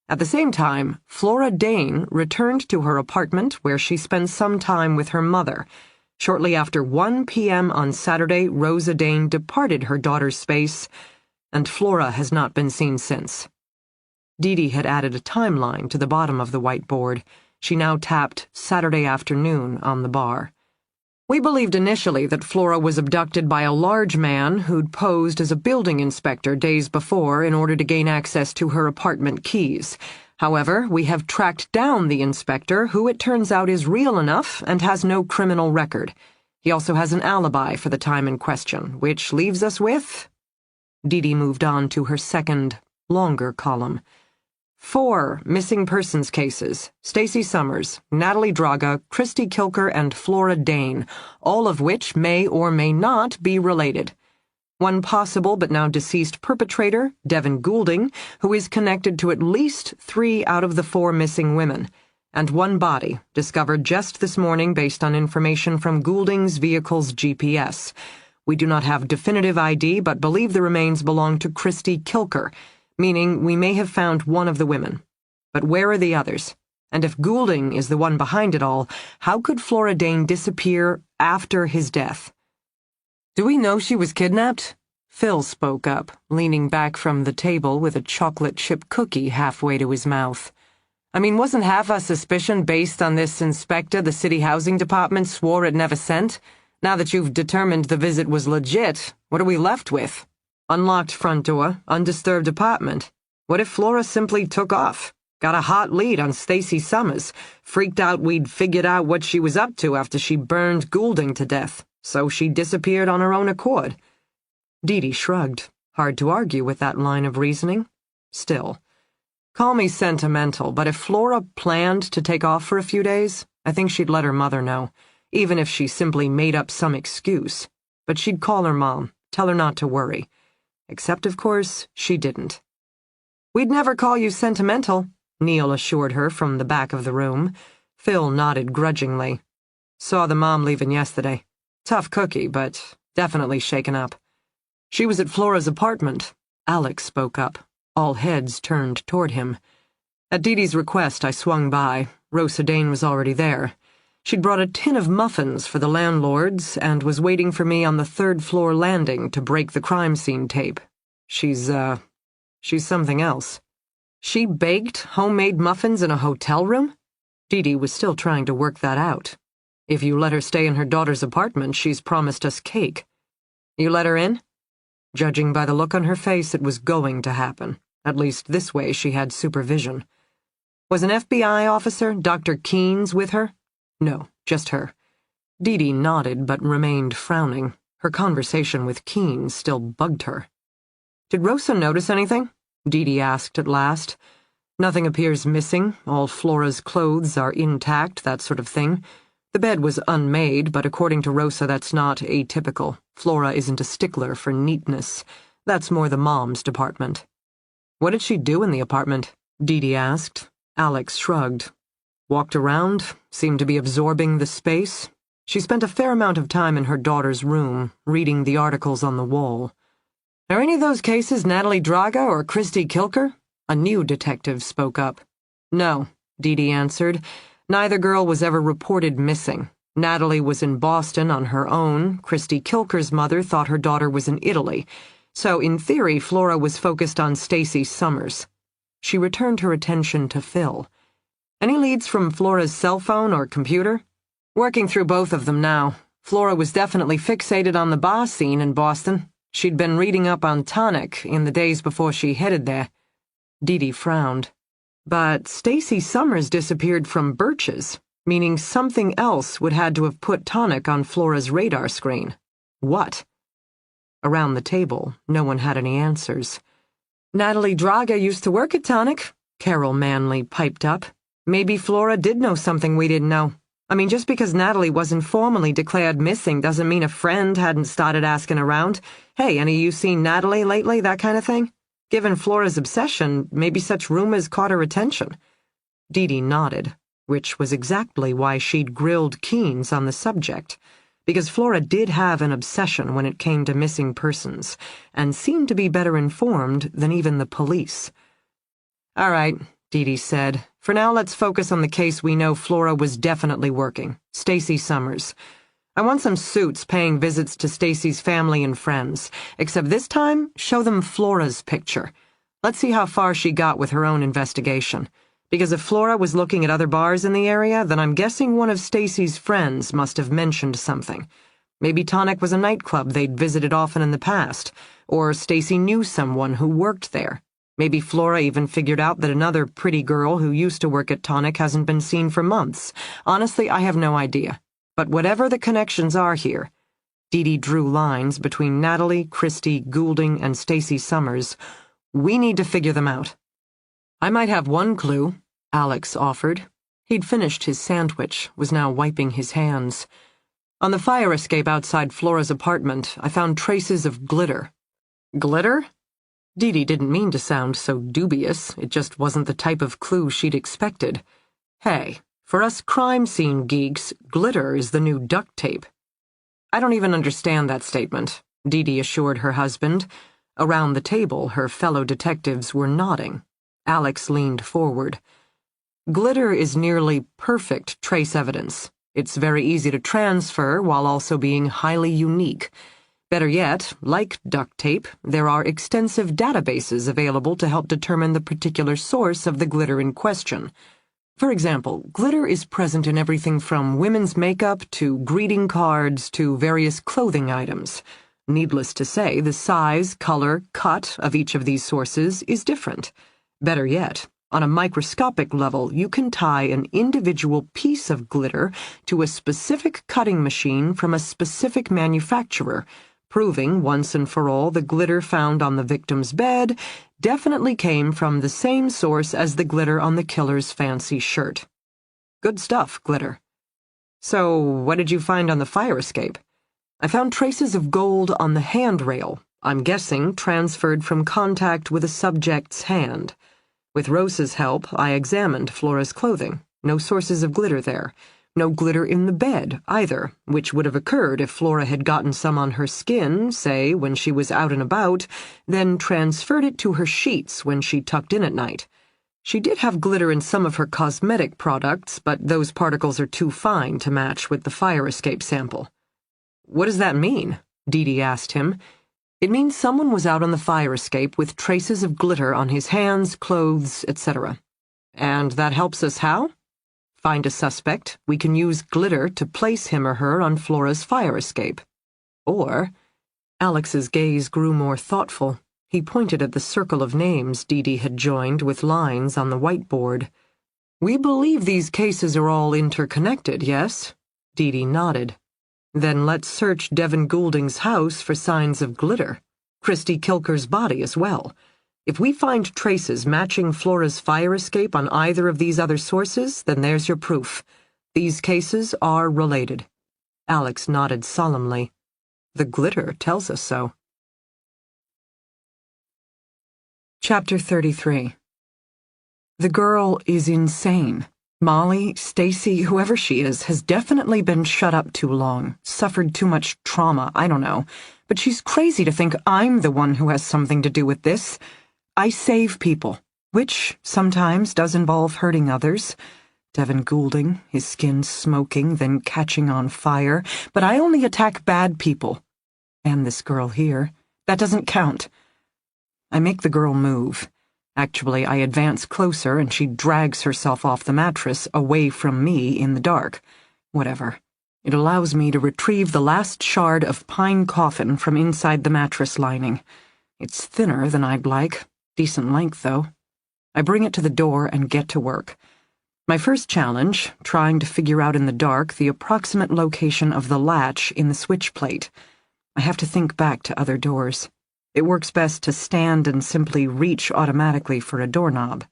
At the same time, Flora Dane returned to her apartment where she spent some time with her mother. Shortly after 1 p.m. on Saturday, Rosa Dane departed her daughter's space, and Flora has not been seen since. D.D. had added a timeline to the bottom of the whiteboard. She now tapped Saturday afternoon on the bar. "We believed initially that Flora was abducted by a large man who'd posed as a building inspector days before in order to gain access to her apartment keys. However, we have tracked down the inspector, who it turns out is real enough and has no criminal record. He also has an alibi for the time in question, which leaves us with..." D.D. moved on to her second, longer column. 4 missing persons cases: Stacy Summers, Natalie Draga, Christy Kilker, and Flora Dane, all of which may or may not be related. 1 possible but now deceased perpetrator, Devin Goulding, who is connected to at least 3 out of the 4 missing women, and 1 body, discovered just this morning based on information from Goulding's vehicle's GPS. We do not have definitive ID but believe the remains belong to Christy Kilker, meaning we may have found 1 of the women. But where are the others? And if Goulding is the one behind it all, how could Flora Dane disappear after his death? "Do we know she was kidnapped?" Phil spoke up, leaning back from the table with a chocolate chip cookie halfway to his mouth. "I mean, wasn't half our suspicion based on this inspector the city housing department swore it never sent? Now that you've determined the visit was legit, what are we left with? Unlocked front door, undisturbed apartment. What if Flora simply took off? Got a hot lead on Stacy Summers, freaked out we'd figured out what she was up to after she burned Goulding to death, so she disappeared on her own accord." D.D. shrugged. Hard to argue with that line of reasoning. Still, call me sentimental, but if Flora planned to take off for a few days, I think she'd let her mother know, even if she simply made up some excuse. But she'd call her mom, tell her not to worry. Except, of course, she didn't. "We'd never call you sentimental," Neil assured her from the back of the room. Phil nodded grudgingly. "Saw the mom leaving yesterday. Tough cookie, but definitely shaken up." "She was at Flora's apartment," Alex spoke up. All heads turned toward him. "At Dee Dee's request, I swung by. Rosa Dane was already there. She'd brought a tin of muffins for the landlords and was waiting for me on the 3rd-floor landing to break the crime scene tape. She's something else." "She baked homemade muffins in a hotel room?" D.D. was still trying to work that out. "If you let her stay in her daughter's apartment, she's promised us cake." "You let her in?" Judging by the look on her face, it was going to happen. At least this way she had supervision. "Was an FBI officer, Dr. Keynes, with her?" "No, just her." Dee nodded but remained frowning. Her conversation with Keene still bugged her. "Did Rosa notice anything?" Dee asked at last. "Nothing appears missing. All Flora's clothes are intact, that sort of thing. The bed was unmade, but according to Rosa that's not atypical. Flora isn't a stickler for neatness. That's more the mom's department." "What did she do in the apartment?" Dee asked. Alex shrugged. "Walked around, seemed to be absorbing the space. She spent a fair amount of time in her daughter's room, reading the articles on the wall." "Are any of those cases Natalie Draga or Christy Kilker?" A new detective spoke up. "No," Dee answered. "Neither girl was ever reported missing. Natalie was in Boston on her own. Christy Kilker's mother thought her daughter was in Italy. So, in theory, Flora was focused on Stacy Summers." She returned her attention to Phil. "Any leads from Flora's cell phone or computer?" "Working through both of them now. Flora was definitely fixated on the bar scene in Boston. She'd been reading up on tonic in the days before she headed there." Dee frowned. "But Stacy Summers disappeared from Birch's, meaning something else would had to have put tonic on Flora's radar screen. What?" Around the table, no one had any answers. "Natalie Draga used to work at tonic," Carol Manley piped up. "Maybe Flora did know something we didn't know. I mean, just because Natalie wasn't formally declared missing doesn't mean a friend hadn't started asking around. 'Hey, any of you seen Natalie lately?' That kind of thing. Given Flora's obsession, maybe such rumors caught her attention." Dee nodded, which was exactly why she'd grilled Keynes on the subject, because Flora did have an obsession when it came to missing persons, and seemed to be better informed than even the police. "All right," Dee said. "For now, let's focus on the case we know Flora was definitely working, Stacy Summers. I want some suits paying visits to Stacy's family and friends, except this time, show them Flora's picture. Let's see how far she got with her own investigation. Because if Flora was looking at other bars in the area, then I'm guessing one of Stacy's friends must have mentioned something. Maybe Tonic was a nightclub they'd visited often in the past, or Stacy knew someone who worked there. Maybe Flora even figured out that another pretty girl who used to work at Tonic hasn't been seen for months. Honestly, I have no idea. But whatever the connections are here," Dee drew lines between Natalie, Christy, Goulding, and Stacy Summers, "we need to figure them out." "I might have one clue," Alex offered. He'd finished his sandwich, was now wiping his hands. "On the fire escape outside Flora's apartment, I found traces of glitter." "Glitter?" Dee didn't mean to sound so dubious, it just wasn't the type of clue she'd expected. Hey, for us crime scene geeks, glitter is the new duct tape. "I don't even understand that statement," Dee assured her husband. Around the table, her fellow detectives were nodding. Alex leaned forward. "Glitter is nearly perfect trace evidence. It's very easy to transfer while also being highly unique. Better yet, like duct tape, there are extensive databases available to help determine the particular source of the glitter in question. For example, glitter is present in everything from women's makeup to greeting cards to various clothing items. Needless to say, the size, color, cut of each of these sources is different. Better yet, on a microscopic level, you can tie an individual piece of glitter to a specific cutting machine from a specific manufacturer, proving once and for all the glitter found on the victim's bed definitely came from the same source as the glitter on the killer's fancy shirt. Good stuff, glitter. "So, what did you find on the fire escape?" "I found traces of gold on the handrail, I'm guessing transferred from contact with a subject's hand. With Rosa's help, I examined Flora's clothing. No sources of glitter there. No glitter in the bed, either, which would have occurred if Flora had gotten some on her skin, say, when she was out and about, then transferred it to her sheets when she tucked in at night. She did have glitter in some of her cosmetic products, but those particles are too fine to match with the fire escape sample." "What does that mean?" Dee asked him. "It means someone was out on the fire escape with traces of glitter on his hands, clothes, etc. And that helps us how? Find a suspect, we can use glitter to place him or her on Flora's fire escape. Or—" Alex's gaze grew more thoughtful. He pointed at the circle of names Dee had joined with lines on the whiteboard. "We believe these cases are all interconnected, yes?" Dee nodded. Then let's search Devin Goulding's house for signs of glitter. Christy Kilker's body as well. If we find traces matching Flora's fire escape on either of these other sources, then there's your proof. These cases are related. Alex nodded solemnly. The glitter tells us so. Chapter 33. The girl is insane. Molly, Stacy, whoever she is, has definitely been shut up too long, suffered too much trauma, I don't know. But she's crazy to think I'm the one who has something to do with this. I save people, which sometimes does involve hurting others. Devin Goulding, his skin smoking, then catching on fire. But I only attack bad people. And this girl here. That doesn't count. I make the girl move. Actually, I advance closer and she drags herself off the mattress, away from me in the dark. Whatever. It allows me to retrieve the last shard of pine coffin from inside the mattress lining. It's thinner than I'd like. Decent length, though. I bring it to the door and get to work. My first challenge, trying to figure out in the dark the approximate location of the latch in the switch plate. I have to think back to other doors. It works best to stand and simply reach automatically for a doorknob.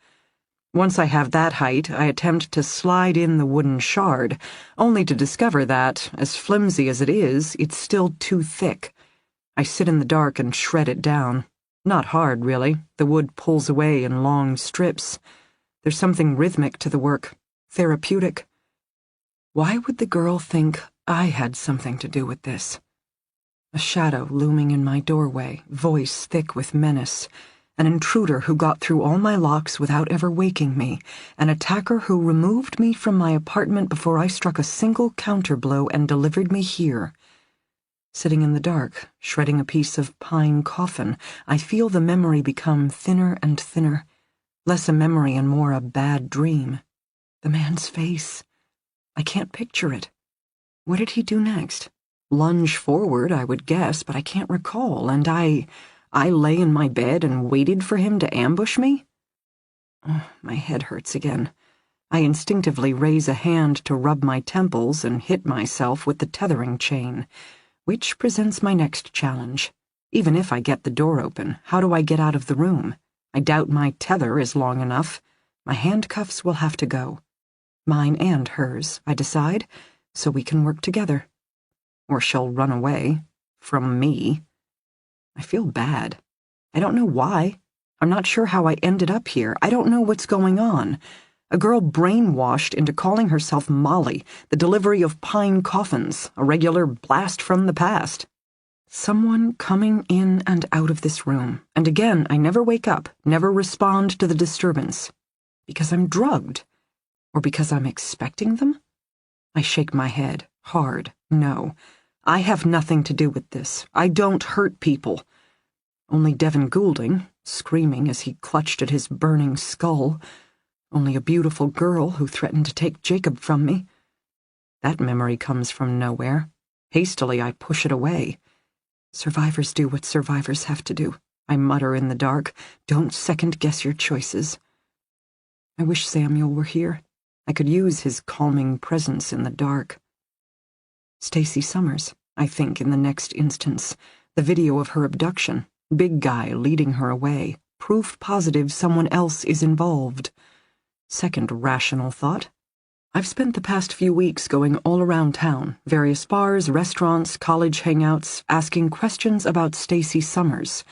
Once I have that height, I attempt to slide in the wooden shard, only to discover that, as flimsy as it is, it's still too thick. I sit in the dark and shred it down. Not hard, really. The wood pulls away in long strips. There's something rhythmic to the work, therapeutic. Why would the girl think I had something to do with this? A shadow looming in my doorway, voice thick with menace. An intruder who got through all my locks without ever waking me. An attacker who removed me from my apartment before I struck a single counterblow and delivered me here. Sitting in the dark, shredding a piece of pine coffin, I feel the memory become thinner and thinner. Less a memory and more a bad dream. The man's face. I can't picture it. What did he do next? Lunge forward, I would guess, but I can't recall, and I lay in my bed and waited for him to ambush me? Oh, my head hurts again. I instinctively raise a hand to rub my temples and hit myself with the tethering chain, which presents my next challenge. Even if I get the door open, how do I get out of the room? I doubt my tether is long enough. My handcuffs will have to go. Mine and hers, I decide, so we can work together. Or she'll run away. From me. I feel bad. I don't know why. I'm not sure how I ended up here. I don't know what's going on. A girl brainwashed into calling herself Molly, the delivery of pine coffins, a regular blast from the past. Someone coming in and out of this room, and again I never wake up, never respond to the disturbance. Because I'm drugged? Or because I'm expecting them? I shake my head, hard. No. I have nothing to do with this. I don't hurt people. Only Devin Goulding, screaming as he clutched at his burning skull. Only a beautiful girl who threatened to take Jacob from me. That memory comes from nowhere. Hastily I push it away. Survivors do what survivors have to do. I mutter in the dark. Don't second-guess your choices. I wish Samuel were here. I could use his calming presence in the dark. Stacy Summers, I think in the next instance. The video of her abduction. Big guy leading her away. Proof positive someone else is involved. Second rational thought. I've spent the past few weeks going all around town, various bars, restaurants, college hangouts, asking questions about Stacy Summers.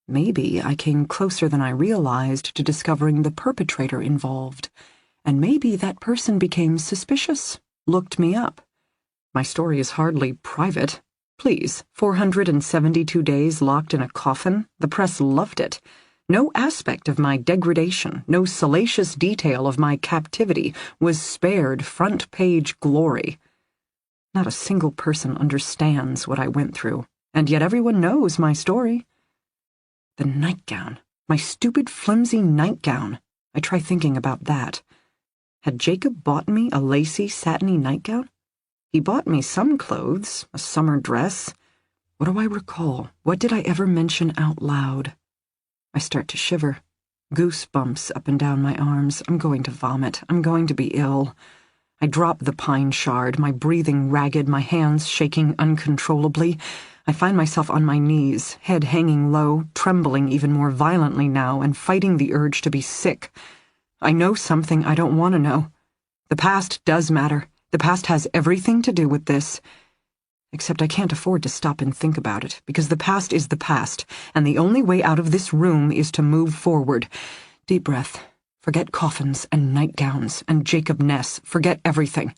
Maybe I came closer than I realized to discovering the perpetrator involved. And maybe that person became suspicious, looked me up. My story is hardly private. Please, 472 days locked in a coffin? The press loved it. No aspect of my degradation, no salacious detail of my captivity was spared front-page glory. Not a single person understands what I went through, and yet everyone knows my story. The nightgown. My stupid, flimsy nightgown. I try thinking about that. Had Jacob bought me a lacy, satiny nightgown? He bought me some clothes, a summer dress. What do I recall? What did I ever mention out loud? I start to shiver. Goosebumps up and down my arms. I'm going to vomit. I'm going to be ill. I drop the pine shard, my breathing ragged, my hands shaking uncontrollably. I find myself on my knees, head hanging low, trembling even more violently now, and fighting the urge to be sick. I know something I don't want to know. The past does matter. The past has everything to do with this. Except I can't afford to stop and think about it, because the past is the past, and the only way out of this room is to move forward. Deep breath. Forget coffins and nightgowns and Jacob Ness. Forget everything.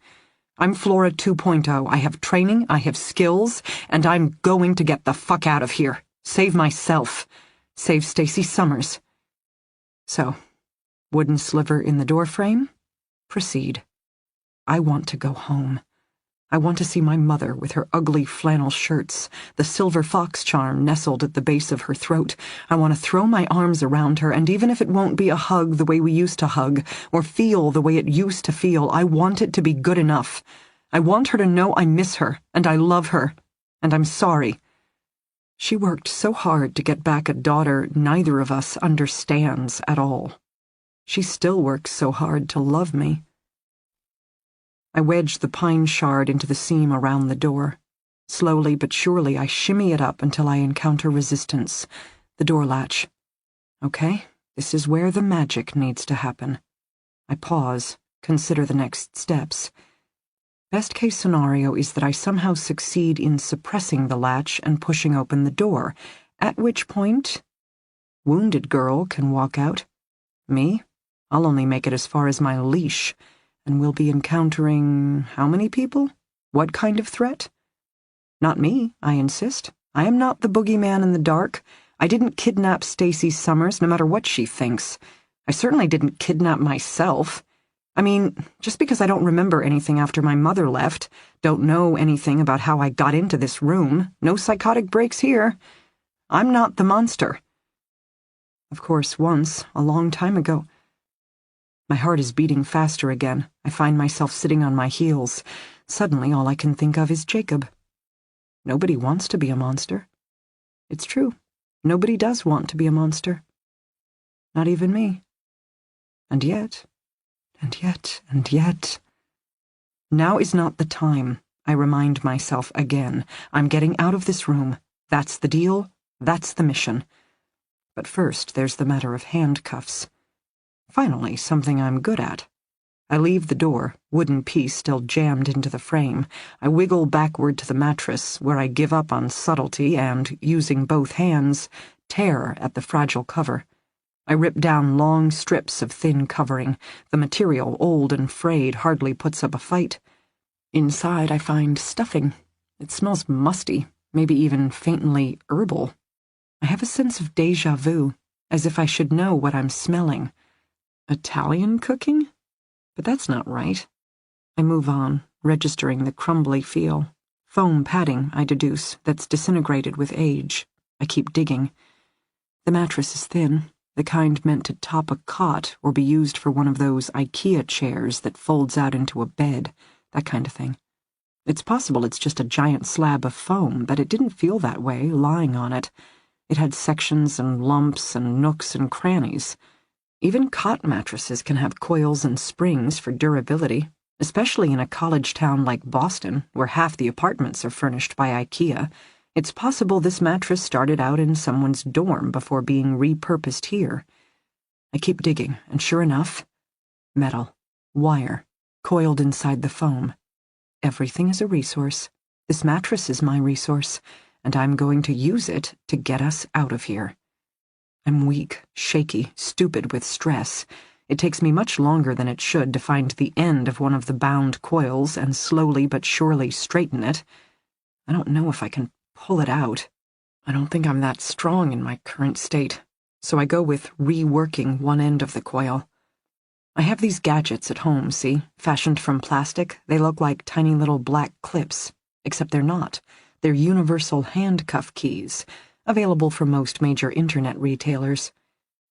I'm Flora 2.0. I have training, I have skills, and I'm going to get the fuck out of here. Save myself. Save Stacy Summers. So, wooden sliver in the doorframe? Proceed. I want to go home. I want to see my mother with her ugly flannel shirts, the silver fox charm nestled at the base of her throat. I want to throw my arms around her, and even if it won't be a hug the way we used to hug, or feel the way it used to feel, I want it to be good enough. I want her to know I miss her, and I love her, and I'm sorry. She worked so hard to get back a daughter neither of us understands at all. She still works so hard to love me. I wedge the pine shard into the seam around the door. Slowly but surely I shimmy it up until I encounter resistance. The door latch. Okay, this is where the magic needs to happen. I pause, consider the next steps. Best case scenario is that I somehow succeed in suppressing the latch and pushing open the door, at which point, wounded girl can walk out. Me? I'll only make it as far as my leash. And we'll be encountering how many people? What kind of threat? Not me, I insist. I am not the boogeyman in the dark. I didn't kidnap Stacy Summers, no matter what she thinks. I certainly didn't kidnap myself. I mean, just because I don't remember anything after my mother left, don't know anything about how I got into this room, no psychotic breaks here. I'm not the monster. Of course, once, a long time ago. My heart is beating faster again. I find myself sitting on my heels. Suddenly, all I can think of is Jacob. Nobody wants to be a monster. It's true. Nobody does want to be a monster. Not even me. And yet, and yet, and yet. Now is not the time, I remind myself again. I'm getting out of this room. That's the deal. That's the mission. But first, there's the matter of handcuffs. Finally, something I'm good at. I leave the door, wooden piece still jammed into the frame. I wiggle backward to the mattress, where I give up on subtlety and, using both hands, tear at the fragile cover. I rip down long strips of thin covering. The material, old and frayed, hardly puts up a fight. Inside, I find stuffing. It smells musty, maybe even faintly herbal. I have a sense of déjà vu, as if I should know what I'm smelling. Italian cooking? But that's not right. I move on, registering the crumbly feel. Foam padding, I deduce, that's disintegrated with age. I keep digging. The mattress is thin, the kind meant to top a cot or be used for one of those IKEA chairs that folds out into a bed, that kind of thing. It's possible it's just a giant slab of foam, but it didn't feel that way, lying on it. It had sections and lumps and nooks and crannies. Even cot mattresses can have coils and springs for durability, especially in a college town like Boston, where half the apartments are furnished by IKEA. It's possible this mattress started out in someone's dorm before being repurposed here. I keep digging, and sure enough, metal, wire, coiled inside the foam. Everything is a resource. This mattress is my resource, and I'm going to use it to get us out of here. I'm weak, shaky, stupid with stress. It takes me much longer than it should to find the end of one of the bound coils and slowly but surely straighten it. I don't know if I can pull it out. I don't think I'm that strong in my current state, so I go with reworking one end of the coil. I have these gadgets at home, see? Fashioned from plastic, they look like tiny little black clips, except they're not. They're universal handcuff keys, available from most major internet retailers.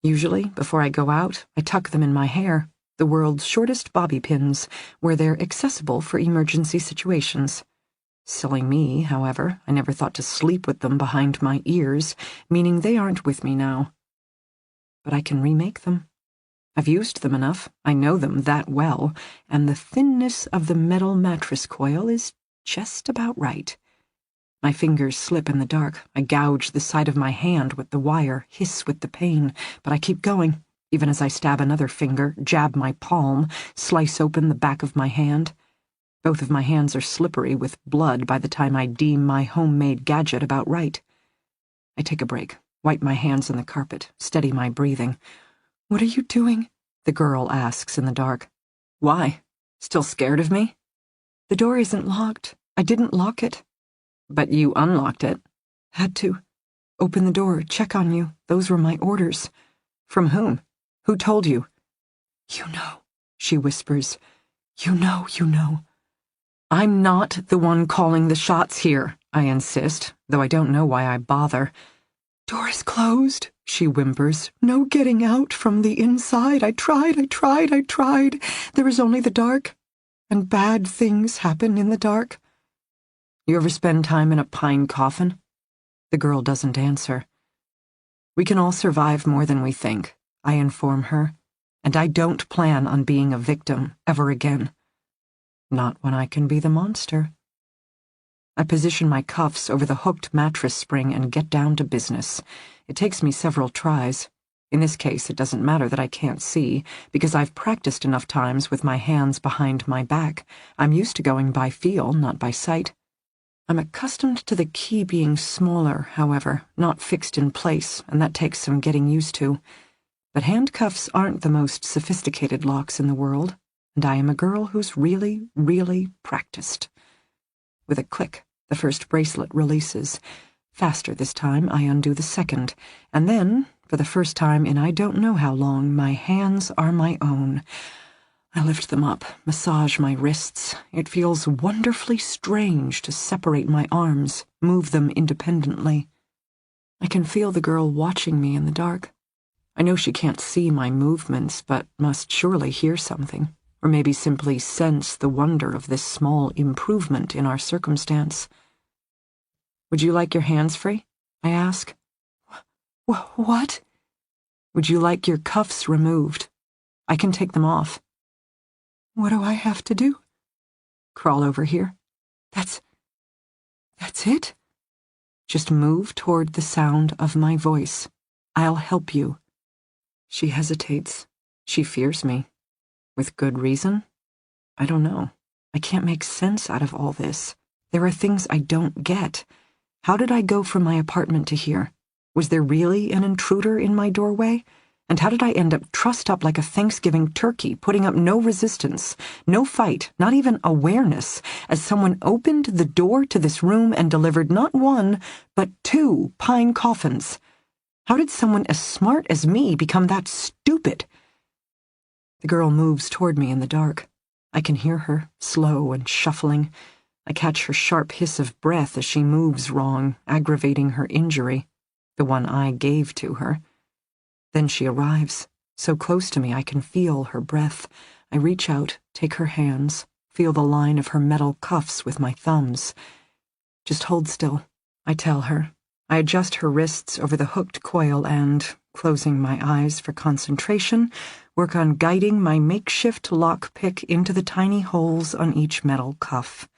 Usually, before I go out, I tuck them in my hair, the world's shortest bobby pins, where they're accessible for emergency situations. Silly me, however, I never thought to sleep with them behind my ears, meaning they aren't with me now. But I can remake them. I've used them enough, I know them that well, and the thinness of the metal mattress coil is just about right. My fingers slip in the dark. I gouge the side of my hand with the wire, hiss with the pain, but I keep going, even as I stab another finger, jab my palm, slice open the back of my hand. Both of my hands are slippery with blood by the time I deem my homemade gadget about right. I take a break, wipe my hands on the carpet, steady my breathing. "What are you doing?" the girl asks in the dark. "Why? Still scared of me?" "The door isn't locked. I didn't lock it." "But you unlocked it." "Had to. Open the door, check on you. Those were my orders." "From whom? Who told you?" "You know," she whispers. You know. "I'm not the one calling the shots here," I insist, though I don't know why I bother. "Door is closed," she whimpers. "No getting out from the inside. I tried. There is only the dark, and bad things happen in the dark." "You ever spend time in a pine coffin?" The girl doesn't answer. "We can all survive more than we think," I inform her, "and I don't plan on being a victim ever again. Not when I can be the monster." I position my cuffs over the hooked mattress spring and get down to business. It takes me several tries. In this case, it doesn't matter that I can't see, because I've practiced enough times with my hands behind my back. I'm used to going by feel, not by sight. I'm accustomed to the key being smaller, however, not fixed in place, and that takes some getting used to. But handcuffs aren't the most sophisticated locks in the world, and I am a girl who's really, really practiced. With a click, the first bracelet releases. Faster this time, I undo the second, and then, for the first time in I don't know how long, my hands are my own. I lift them up, massage my wrists. It feels wonderfully strange to separate my arms, move them independently. I can feel the girl watching me in the dark. I know she can't see my movements, but must surely hear something, or maybe simply sense the wonder of this small improvement in our circumstance. "Would you like your hands free?" I ask. What? "Would you like your cuffs removed? I can take them off." "What do I have to do?" "Crawl over here." That's it?" "Just move toward the sound of my voice. I'll help you." She hesitates. She fears me. With good reason? I don't know. I can't make sense out of all this. There are things I don't get. How did I go from my apartment to here? Was there really an intruder in my doorway? And how did I end up trussed up like a Thanksgiving turkey, putting up no resistance, no fight, not even awareness, as someone opened the door to this room and delivered not one, but 2 pine coffins? How did someone as smart as me become that stupid? The girl moves toward me in the dark. I can hear her, slow and shuffling. I catch her sharp hiss of breath as she moves wrong, aggravating her injury, the one I gave to her. Then she arrives, so close to me I can feel her breath. I reach out, take her hands, feel the line of her metal cuffs with my thumbs. "Just hold still," I tell her. I adjust her wrists over the hooked coil and, closing my eyes for concentration, work on guiding my makeshift lockpick into the tiny holes on each metal cuff.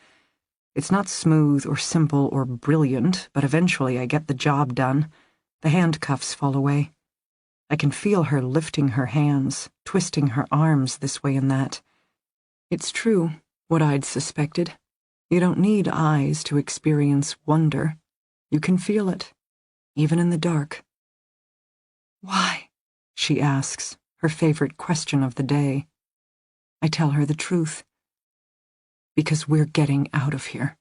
It's not smooth or simple or brilliant, but eventually I get the job done. The handcuffs fall away. I can feel her lifting her hands, twisting her arms this way and that. It's true, what I'd suspected. You don't need eyes to experience wonder. You can feel it, even in the dark. "Why?" she asks, her favorite question of the day. I tell her the truth. Because we're getting out of here.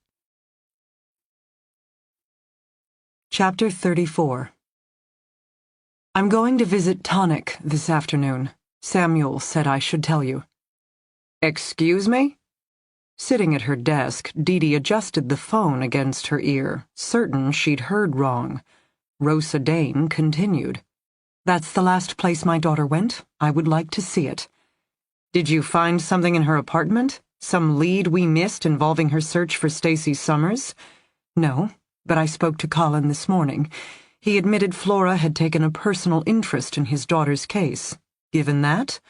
Chapter 34. "I'm going to visit Tonic this afternoon. Samuel said I should tell you." "Excuse me?" Sitting at her desk, D.D adjusted the phone against her ear, certain she'd heard wrong. Rosa Dane continued. "That's the last place my daughter went. I would like to see it." "Did you find something in her apartment? Some lead we missed involving her search for Stacy Summers?" "No, but I spoke to Colin this morning. He admitted Flora had taken a personal interest in his daughter's case. Given that,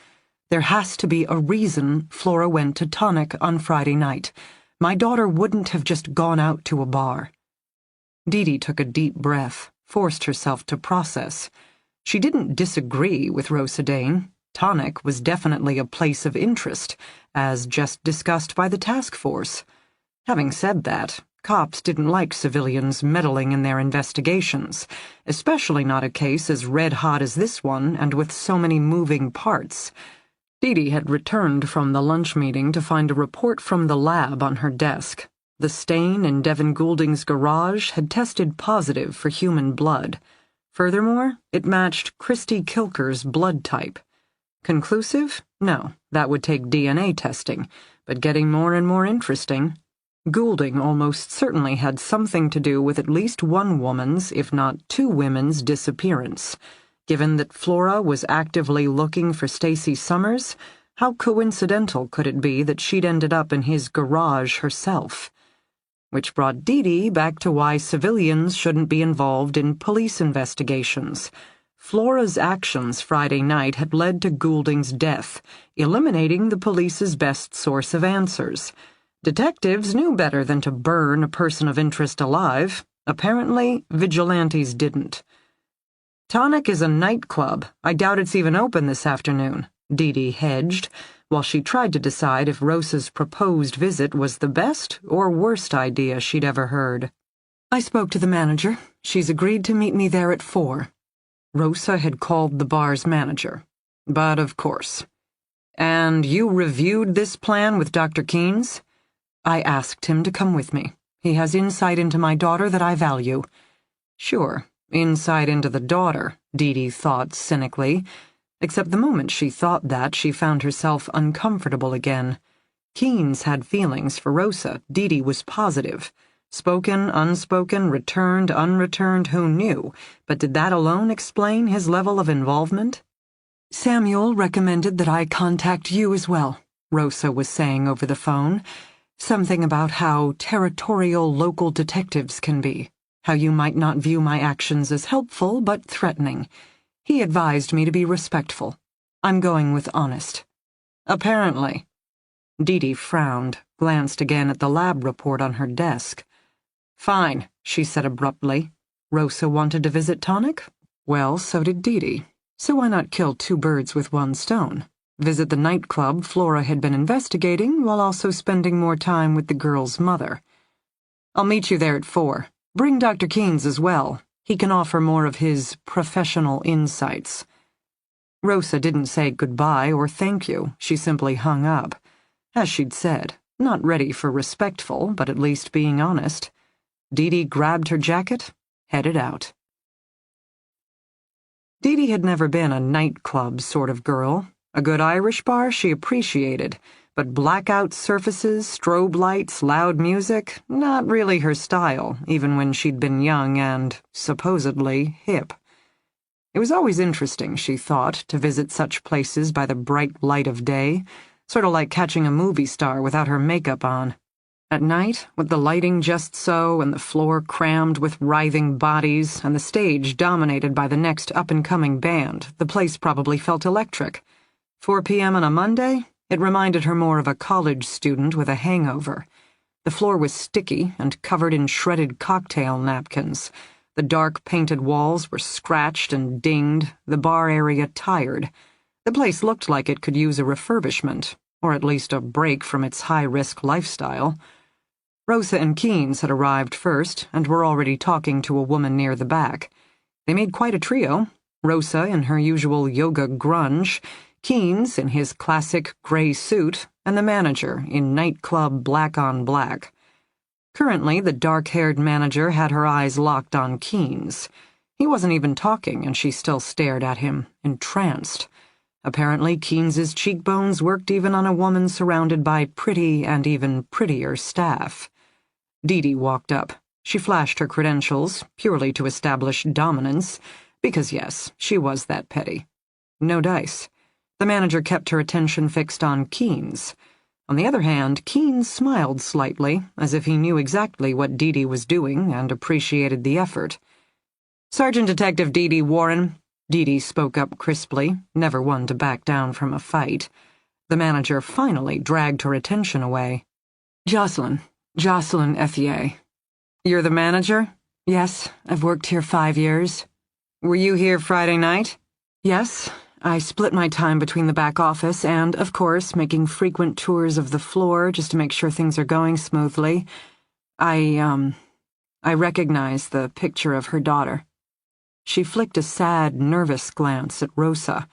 there has to be a reason Flora went to Tonic on Friday night. My daughter wouldn't have just gone out to a bar. Dee took a deep breath, forced herself to process. She didn't disagree with Rosa Dane. Tonic was definitely a place of interest, as just discussed by the task force. Having said that, cops didn't like civilians meddling in their investigations, especially not a case as red-hot as this one and with so many moving parts. Dee had returned from the lunch meeting to find a report from the lab on her desk. The stain in Devin Goulding's garage had tested positive for human blood. Furthermore, it matched Christy Kilker's blood type. Conclusive? No, that would take DNA testing, but getting more and more interesting. Goulding almost certainly had something to do with at least one woman's, if not two women's, disappearance. Given that Flora was actively looking for Stacey Summers, how coincidental could it be that she'd ended up in his garage herself? Which brought Dee back to why civilians shouldn't be involved in police investigations. Flora's actions Friday night had led to Goulding's death, eliminating the police's best source of answers. Detectives knew better than to burn a person of interest alive. Apparently, vigilantes didn't. Tonic is a nightclub. I doubt it's even open this afternoon, Dee hedged, while she tried to decide if Rosa's proposed visit was the best or worst idea she'd ever heard. I spoke to the manager. She's agreed to meet me there at 4. Rosa had called the bar's manager. But of course. And you reviewed this plan with Dr. Keynes? I asked him to come with me. He has insight into my daughter that I value. Sure, insight into the daughter, Dee thought cynically. Except the moment she thought that, she found herself uncomfortable again. Keynes had feelings for Rosa, Dee was positive. Spoken, unspoken, returned, unreturned, who knew? But did that alone explain his level of involvement? Samuel recommended that I contact you as well, Rosa was saying over the phone. Something about how territorial local detectives can be. How you might not view my actions as helpful, but threatening. He advised me to be respectful. I'm going with honest. Apparently. Dee frowned, glanced again at the lab report on her desk. Fine, she said abruptly. Rosa wanted to visit Tonic? Well, so did Dee. So why not kill 2 birds with 1 stone? Visit the nightclub Flora had been investigating while also spending more time with the girl's mother. I'll meet you there at 4. Bring Dr. Keynes as well. He can offer more of his professional insights. Rosa didn't say goodbye or thank you. She simply hung up. As she'd said, not ready for respectful, but at least being honest. Dee grabbed her jacket, headed out. Dee had never been a nightclub sort of girl. A good Irish bar she appreciated, but blackout surfaces, strobe lights, loud music, not really her style, even when she'd been young and, supposedly, hip. It was always interesting, she thought, to visit such places by the bright light of day, sort of like catching a movie star without her makeup on. At night, with the lighting just so and the floor crammed with writhing bodies and the stage dominated by the next up-and-coming band, the place probably felt electric. 4 p.m. on a Monday? It reminded her more of a college student with a hangover. The floor was sticky and covered in shredded cocktail napkins. The dark painted walls were scratched and dinged, the bar area tired. The place looked like it could use a refurbishment, or at least a break from its high-risk lifestyle. Rosa and Keynes had arrived first and were already talking to a woman near the back. They made quite a trio, Rosa in her usual yoga grunge, Keynes in his classic gray suit, and the manager in nightclub black on black. Currently, the dark-haired manager had her eyes locked on Keynes. He wasn't even talking, and she still stared at him, entranced. Apparently, Keynes's cheekbones worked even on a woman surrounded by pretty and even prettier staff. Dee walked up. She flashed her credentials, purely to establish dominance, because yes, she was that petty. No dice. The manager kept her attention fixed on Keynes. On the other hand, Keynes smiled slightly, as if he knew exactly what Dee was doing and appreciated the effort. Sergeant Detective D.D. Warren, D.D. spoke up crisply, never one to back down from a fight. The manager finally dragged her attention away. Jocelyn Ethier. You're the manager? Yes, I've worked here 5 years. Were you here Friday night? Yes, I split my time between the back office and, of course, making frequent tours of the floor just to make sure things are going smoothly. I recognize the picture of her daughter. She flicked a sad, nervous glance at Rosa.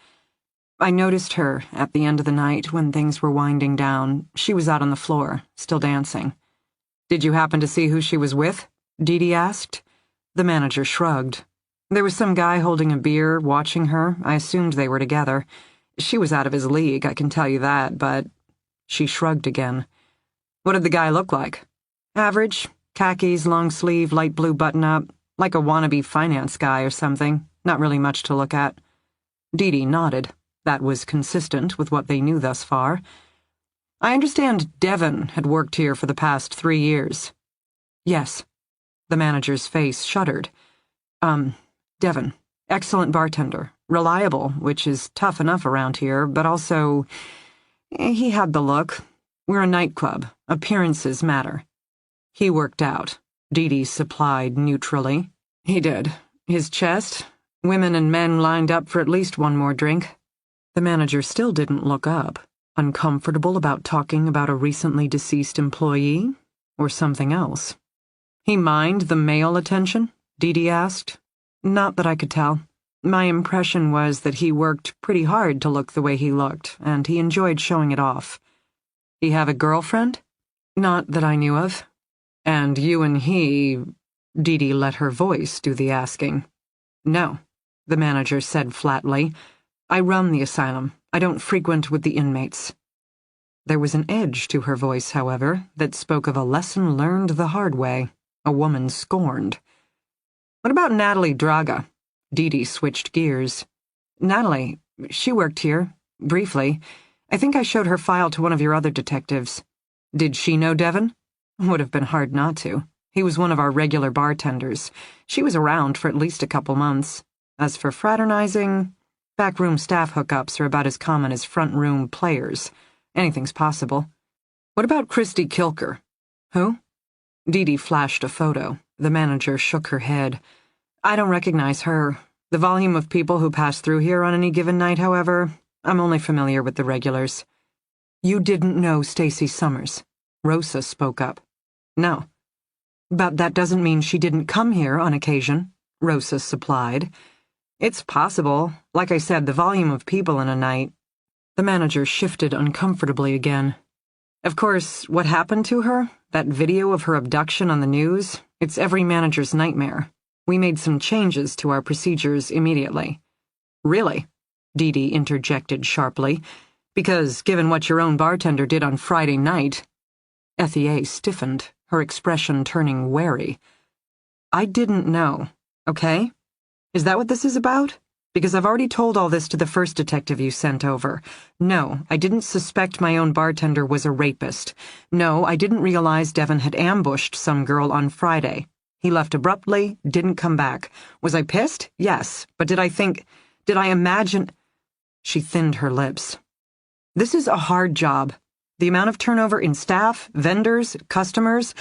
I noticed her at the end of the night when things were winding down. She was out on the floor, still dancing. Did you happen to see who she was with? D.D. asked. The manager shrugged. There was some guy holding a beer, watching her. I assumed they were together. She was out of his league, I can tell you that, but... She shrugged again. What did the guy look like? Average. Khakis, long sleeve, light blue button-up. Like a wannabe finance guy or something. Not really much to look at. D.D. nodded. That was consistent with what they knew thus far. I understand Devon had worked here for the past 3 years. Yes. The manager's face shuddered. Devon. Excellent bartender. Reliable, which is tough enough around here, but also... he had the look. We're a nightclub. Appearances matter. He worked out. D.D. supplied neutrally. He did. His chest. Women and men lined up for at least one more drink. The manager still didn't look up. Uncomfortable about talking about a recently deceased employee? Or something else? He mind the male attention? D.D. asked. Not that I could tell. My impression was that he worked pretty hard to look the way he looked, and he enjoyed showing it off. He have a girlfriend? Not that I knew of. And you and he... D.D. let her voice do the asking. No, the manager said flatly. I run the asylum. I don't frequent with the inmates. There was an edge to her voice, however, that spoke of a lesson learned the hard way, a woman scorned. What about Natalie Draga? D.D. switched gears. Natalie, she worked here, briefly. I think I showed her file to one of your other detectives. Did she know Devon? Would have been hard not to. He was one of our regular bartenders. She was around for at least a couple months. As for fraternizing... Backroom staff hookups are about as common as front-room players. Anything's possible. What about Christy Kilker? Who? D.D. flashed a photo. The manager shook her head. I don't recognize her. The volume of people who pass through here on any given night, however, I'm only familiar with the regulars. You didn't know Stacy Summers. Rosa spoke up. No. But that doesn't mean she didn't come here on occasion, Rosa supplied. It's possible. Like I said, the volume of people in a night. The manager shifted uncomfortably again. Of course, what happened to her? That video of her abduction on the news? It's every manager's nightmare. We made some changes to our procedures immediately. Really? D.D. interjected sharply. Because, given what your own bartender did on Friday night... Ethier stiffened, her expression turning wary. I didn't know, okay? Is that what this is about? Because I've already told all this to the first detective you sent over. No, I didn't suspect my own bartender was a rapist. No, I didn't realize Devon had ambushed some girl on Friday. He left abruptly, didn't come back. Was I pissed? Yes. But did I imagine... She thinned her lips. This is a hard job. The amount of turnover in staff, vendors, customers...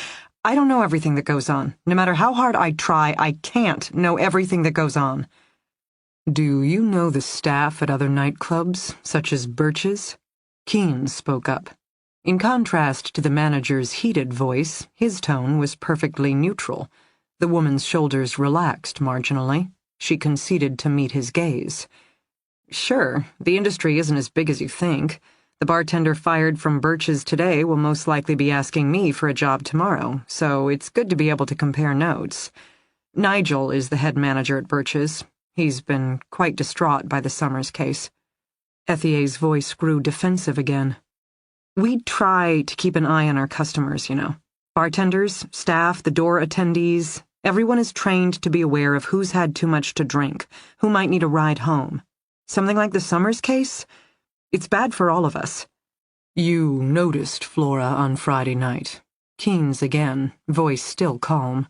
I don't know everything that goes on. No matter how hard I try, I can't know everything that goes on. Do you know the staff at other nightclubs, such as Birch's? Keen spoke up. In contrast to the manager's heated voice, his tone was perfectly neutral. The woman's shoulders relaxed marginally. She conceded to meet his gaze. Sure, the industry isn't as big as you think. The bartender fired from Birch's today will most likely be asking me for a job tomorrow, so it's good to be able to compare notes. Nigel is the head manager at Birch's. He's been quite distraught by the Summers case. Ethier's voice grew defensive again. We try to keep an eye on our customers, you know. Bartenders, staff, the door attendees, everyone is trained to be aware of who's had too much to drink, who might need a ride home. Something like the Summers case? It's bad for all of us. You noticed Flora on Friday night. Keen's again, voice still calm.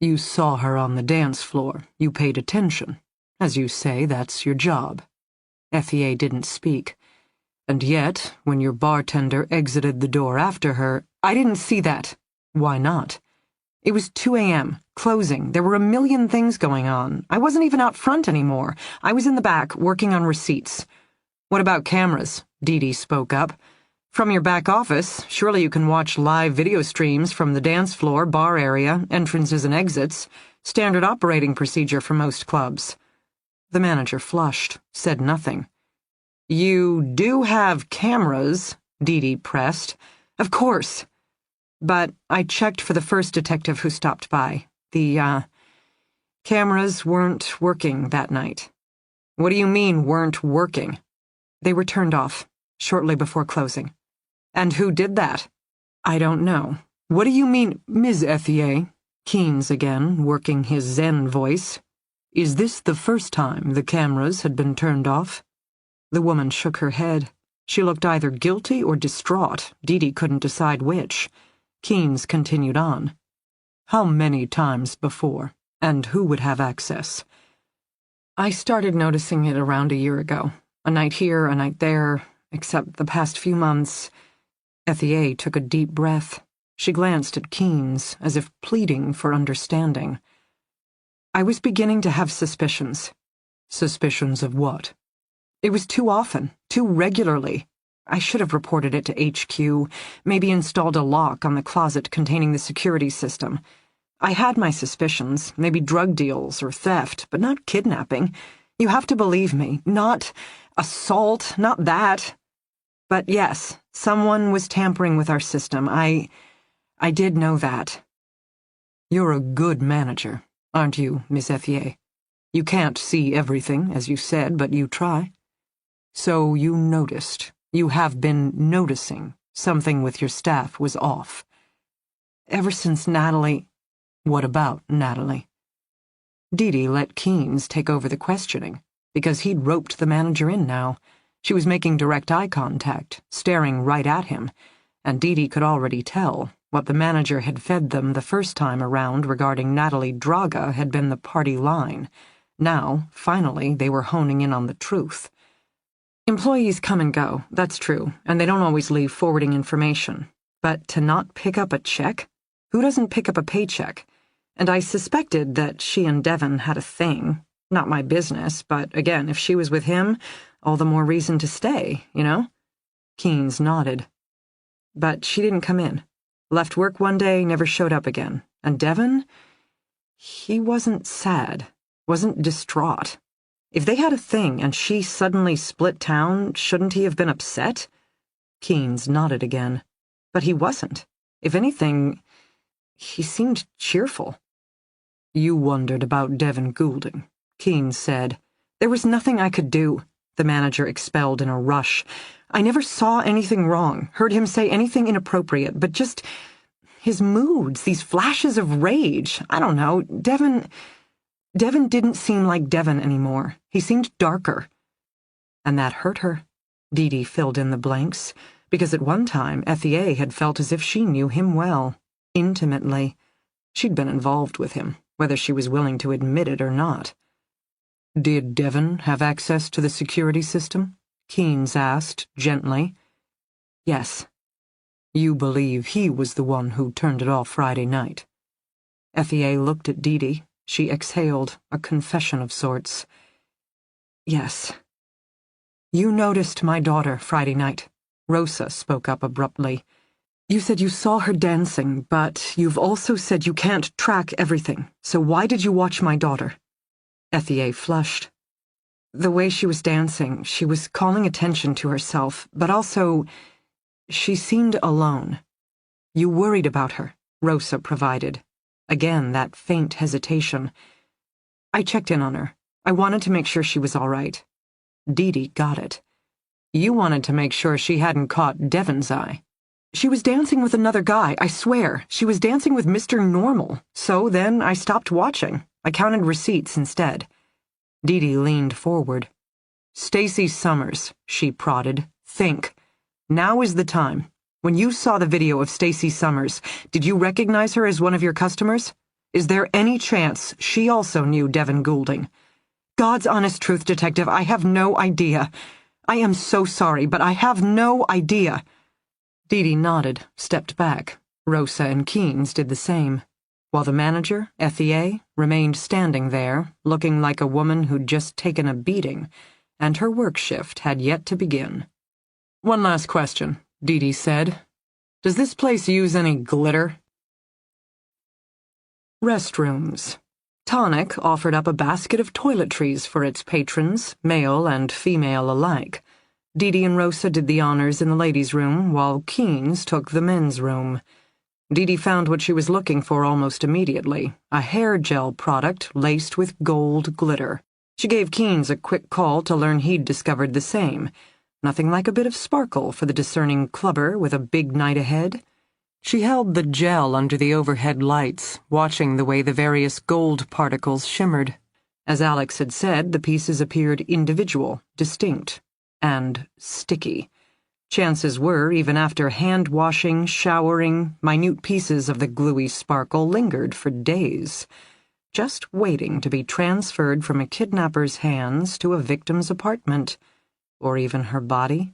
You saw her on the dance floor. You paid attention. As you say, that's your job. FEA didn't speak. And yet, when your bartender exited the door after her, I didn't see that. Why not? It was 2 a.m., closing. There were a million things going on. I wasn't even out front anymore. I was in the back, working on receipts. What about cameras? D.D. spoke up. From your back office, surely you can watch live video streams from the dance floor, bar area, entrances and exits. Standard operating procedure for most clubs. The manager flushed, said nothing. You do have cameras, D.D. pressed. Of course. But I checked for the first detective who stopped by. The, cameras weren't working that night. What do you mean, weren't working? They were turned off, shortly before closing. And who did that? I don't know. What do you mean, Ms. FEA? Keynes again, working his Zen voice. Is this the first time the cameras had been turned off? The woman shook her head. She looked either guilty or distraught. D.D. couldn't decide which. Keynes continued on. How many times before? And who would have access? I started noticing it around a year ago. A night here, a night there, except the past few months. FEA took a deep breath. She glanced at Keynes, as if pleading for understanding. I was beginning to have suspicions. Suspicions of what? It was too often, too regularly. I should have reported it to HQ, maybe installed a lock on the closet containing the security system. I had my suspicions, maybe drug deals or theft, but not kidnapping. You have to believe me. Not assault, not that. But yes, someone was tampering with our system. I did know that. You're a good manager, aren't you, Miss FEA? You can't see everything, as you said, but you try. So you noticed. You have been noticing something with your staff was off. Ever since Natalie... What about Natalie? D.D. let Keynes take over the questioning, because he'd roped the manager in now. She was making direct eye contact, staring right at him, and D.D. could already tell what the manager had fed them the first time around regarding Natalie Draga had been the party line. Now, finally, they were honing in on the truth. Employees come and go, that's true, and they don't always leave forwarding information. But to not pick up a check? Who doesn't pick up a paycheck? And I suspected that she and Devon had a thing. Not my business, but again, if she was with him, all the more reason to stay, you know? Keynes nodded. But she didn't come in. Left work one day, never showed up again. And Devon? He wasn't sad, wasn't distraught. If they had a thing and she suddenly split town, shouldn't he have been upset? Keynes nodded again. But he wasn't. If anything, he seemed cheerful. You wondered about Devon Goulding, Keynes said. There was nothing I could do, the manager expelled in a rush. I never saw anything wrong, heard him say anything inappropriate, but just his moods, these flashes of rage. I don't know, Devon didn't seem like Devon anymore. He seemed darker. And that hurt her. D.D. filled in the blanks, because at one time FEA had felt as if she knew him well, intimately. She'd been involved with him, whether she was willing to admit it or not. Did Devon have access to the security system? Keynes asked, gently. Yes. You believe he was the one who turned it off Friday night? FEA looked at D.D. She exhaled, a confession of sorts. Yes. You noticed my daughter Friday night. Rosa spoke up abruptly. You said you saw her dancing, but you've also said you can't track everything. So why did you watch my daughter? FEA flushed. The way she was dancing, she was calling attention to herself, but also, she seemed alone. You worried about her, Rosa provided. Again, that faint hesitation. I checked in on her. I wanted to make sure she was all right. D.D. got it. You wanted to make sure she hadn't caught Devon's eye. She was dancing with another guy, I swear. She was dancing with Mr. Normal. So then I stopped watching. I counted receipts instead. D.D. leaned forward. Stacy Summers, she prodded. Think. Now is the time. When you saw the video of Stacy Summers, did you recognize her as one of your customers? Is there any chance she also knew Devon Goulding? God's honest truth, Detective, I have no idea. I am so sorry, but I have no idea. D.D. nodded, stepped back. Rosa and Keynes did the same, while the manager, FEA, remained standing there, looking like a woman who'd just taken a beating, and her work shift had yet to begin. "One last question," D.D. said. "Does this place use any glitter?" Restrooms. Tonic offered up a basket of toiletries for its patrons, male and female alike. D.D. and Rosa did the honors in the ladies' room, while Keynes took the men's room. D.D. found what she was looking for almost immediately, a hair gel product laced with gold glitter. She gave Keynes a quick call to learn he'd discovered the same. Nothing like a bit of sparkle for the discerning clubber with a big night ahead. She held the gel under the overhead lights, watching the way the various gold particles shimmered. As Alex had said, the pieces appeared individual, distinct, and sticky. Chances were, even after hand-washing, showering, minute pieces of the gluey sparkle lingered for days, just waiting to be transferred from a kidnapper's hands to a victim's apartment, or even her body.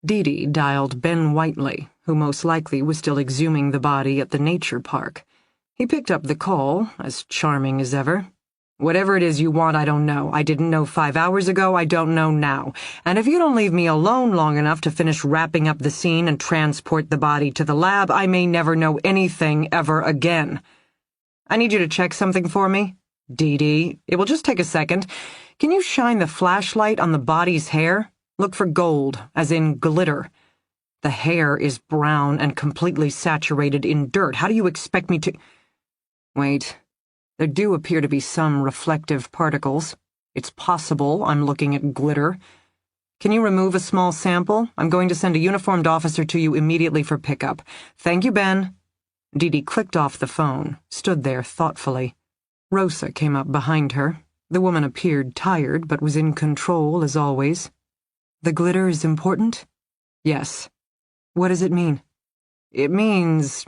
D.D. dialed Ben Whiteley, who most likely was still exhuming the body at the nature park. He picked up the call, as charming as ever. "Whatever it is you want, I don't know. I didn't know 5 hours ago, I don't know now. And if you don't leave me alone long enough to finish wrapping up the scene and transport the body to the lab, I may never know anything ever again. I need you to check something for me. D.D., it will just take a second. Can you shine the flashlight on the body's hair? Look for gold, as in glitter. The hair is brown and completely saturated in dirt. How do you expect me to—" "Wait. There do appear to be some reflective particles. It's possible I'm looking at glitter. Can you remove a small sample? I'm going to send a uniformed officer to you immediately for pickup. Thank you, Ben." D.D. clicked off the phone, stood there thoughtfully. Rosa came up behind her. The woman appeared tired, but was in control as always. "The glitter is important?" "Yes." "What does it mean?" "It means—"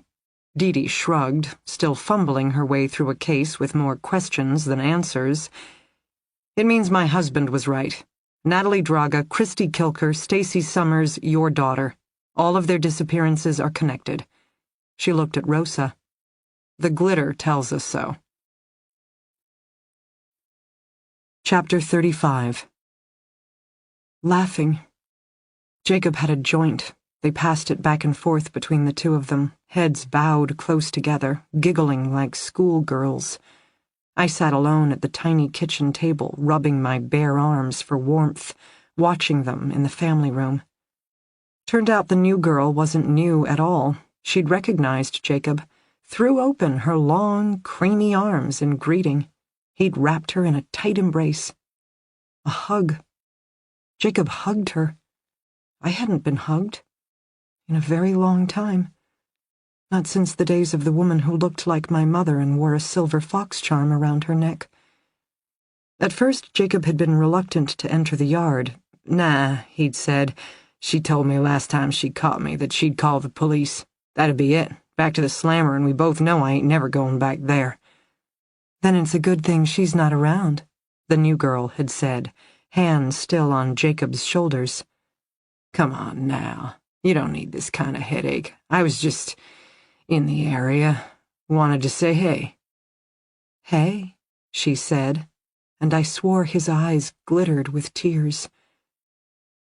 D.D. shrugged, still fumbling her way through a case with more questions than answers. "It means my husband was right. Natalie Draga, Christy Kilker, Stacy Summers, your daughter. All of their disappearances are connected." She looked at Rosa. "The glitter tells us so." Chapter 35. Laughing. Jacob had a joint. They passed it back and forth between the two of them, heads bowed close together, giggling like schoolgirls. I sat alone at the tiny kitchen table, rubbing my bare arms for warmth, watching them in the family room. Turned out the new girl wasn't new at all. She'd recognized Jacob, threw open her long, creamy arms in greeting. He'd wrapped her in a tight embrace. A hug. Jacob hugged her. I hadn't been hugged. In a very long time. Not since the days of the woman who looked like my mother and wore a silver fox charm around her neck. At first, Jacob had been reluctant to enter the yard. "Nah," he'd said. "She told me last time she caught me that she'd call the police. That'd be it. Back to the slammer, and we both know I ain't never going back there." "Then it's a good thing she's not around," the new girl had said, hands still on Jacob's shoulders. "Come on now. You don't need this kind of headache. I was just in the area. Wanted to say hey." "Hey," she said, and I swore his eyes glittered with tears.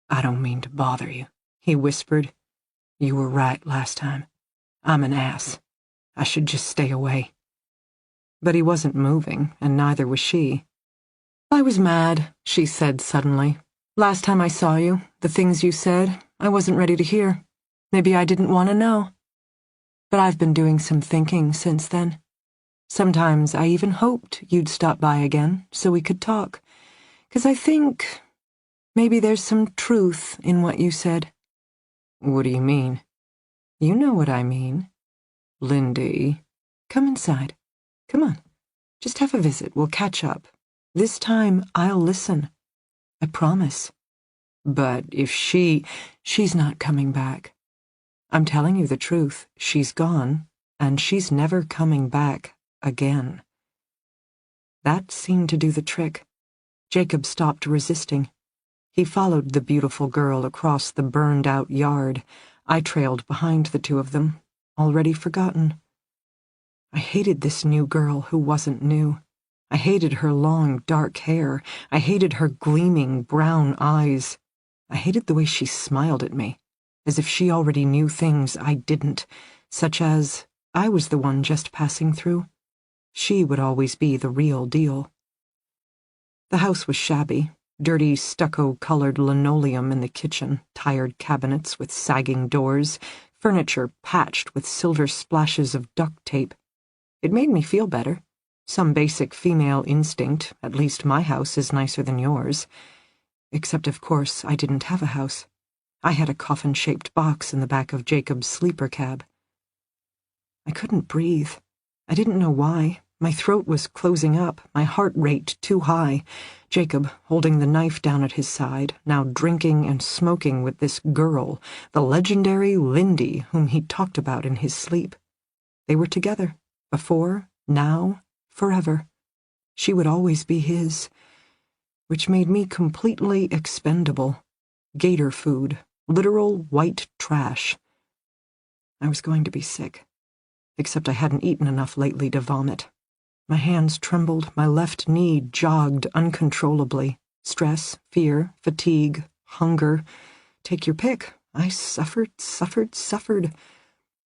"I don't mean to bother you," he whispered. "You were right last time. I'm an ass. I should just stay away." But he wasn't moving, and neither was she. "I was mad," she said suddenly. "Last time I saw you, the things you said, I wasn't ready to hear. Maybe I didn't want to know. But I've been doing some thinking since then. Sometimes I even hoped you'd stop by again so we could talk. 'Cause I think maybe there's some truth in what you said." "What do you mean?" "You know what I mean." "Lindy." "Come inside. Come on. Just have a visit. We'll catch up. This time I'll listen. I promise." "But if she's not coming back. I'm telling you the truth. She's gone, and she's never coming back again." That seemed to do the trick. Jacob stopped resisting. He followed the beautiful girl across the burned-out yard. I trailed behind the two of them, already forgotten. I hated this new girl who wasn't new. I hated her long, dark hair. I hated her gleaming brown eyes. I hated the way she smiled at me, as if she already knew things I didn't, such as I was the one just passing through. She would always be the real deal. The house was shabby. Dirty stucco-colored linoleum in the kitchen, tired cabinets with sagging doors, furniture patched with silver splashes of duct tape. It made me feel better. Some basic female instinct, at least my house is nicer than yours. Except, of course, I didn't have a house. I had a coffin-shaped box in the back of Jacob's sleeper cab. I couldn't breathe. I didn't know why. My throat was closing up, my heart rate too high. Jacob, holding the knife down at his side, now drinking and smoking with this girl, the legendary Lindy, whom he talked about in his sleep. They were together, before, now, forever. She would always be his, which made me completely expendable. Gator food, literal white trash. I was going to be sick, except I hadn't eaten enough lately to vomit. My hands trembled, my left knee jogged uncontrollably. Stress, fear, fatigue, hunger. Take your pick. I suffered.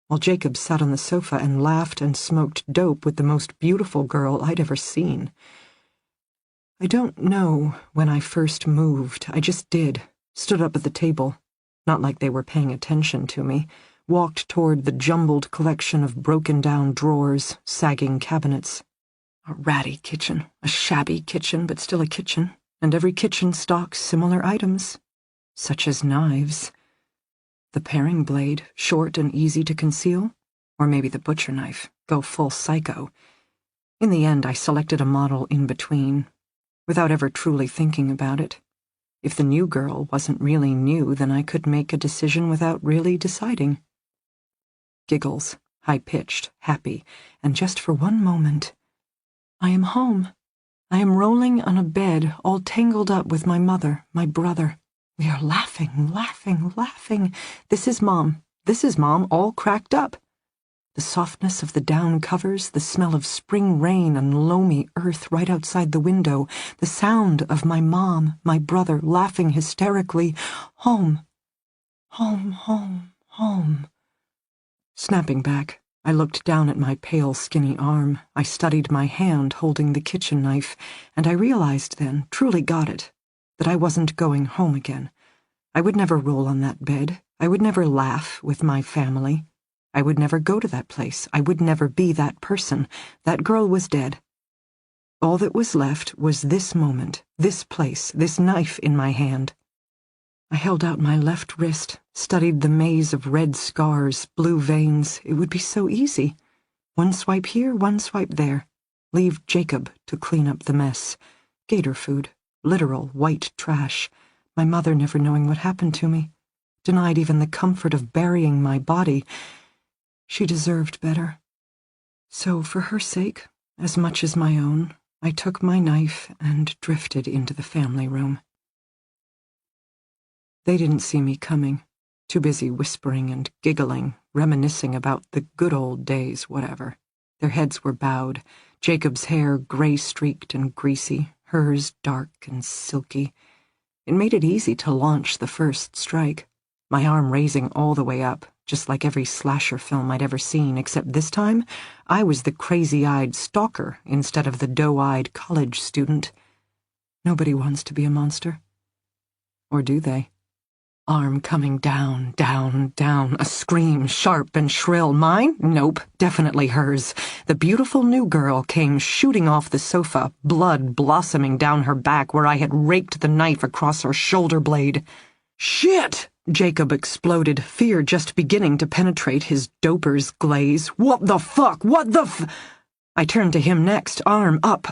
While Jacob sat on the sofa and laughed and smoked dope with the most beautiful girl I'd ever seen. I don't know when I first moved. I just did. Stood up at the table, not like they were paying attention to me. Walked toward the jumbled collection of broken-down drawers, sagging cabinets. A ratty kitchen, a shabby kitchen, but still a kitchen, and every kitchen stocks similar items, such as knives. The paring blade, short and easy to conceal, or maybe the butcher knife, go full psycho. In the end, I selected a model in between, without ever truly thinking about it. If the new girl wasn't really new, then I could make a decision without really deciding. Giggles, high-pitched, happy, and just for one moment, I am home. I am rolling on a bed, all tangled up with my mother, my brother. We are laughing. This is Mom, all cracked up. The softness of the down covers, the smell of spring rain and loamy earth right outside the window, the sound of my mom, my brother laughing hysterically. Home. Snapping back, I looked down at my pale, skinny arm. I studied my hand holding the kitchen knife, and I realized then, truly got it, that I wasn't going home again. I would never roll on that bed. I would never laugh with my family. I would never go to that place. I would never be that person. That girl was dead. All that was left was this moment, this place, this knife in my hand. I held out my left wrist, studied the maze of red scars, blue veins. It would be so easy. One swipe here, one swipe there. Leave Jacob to clean up the mess. Gator food, literal white trash. My mother never knowing what happened to me. Denied even the comfort of burying my body. She deserved better. So for her sake, as much as my own, I took my knife and drifted into the family room. They didn't see me coming, too busy whispering and giggling, reminiscing about the good old days, whatever. Their heads were bowed, Jacob's hair gray-streaked and greasy, hers dark and silky. It made it easy to launch the first strike, my arm raising all the way up, just like every slasher film I'd ever seen, except this time I was the crazy-eyed stalker instead of the doe-eyed college student. Nobody wants to be a monster. Or do they? Arm coming down, a scream, sharp and shrill. Mine? Nope, definitely hers. The beautiful new girl came shooting off the sofa, blood blossoming down her back where I had raked the knife across her shoulder blade. Shit! Jacob exploded, fear just beginning to penetrate his doper's glaze. What the fuck? I turned to him next, arm up,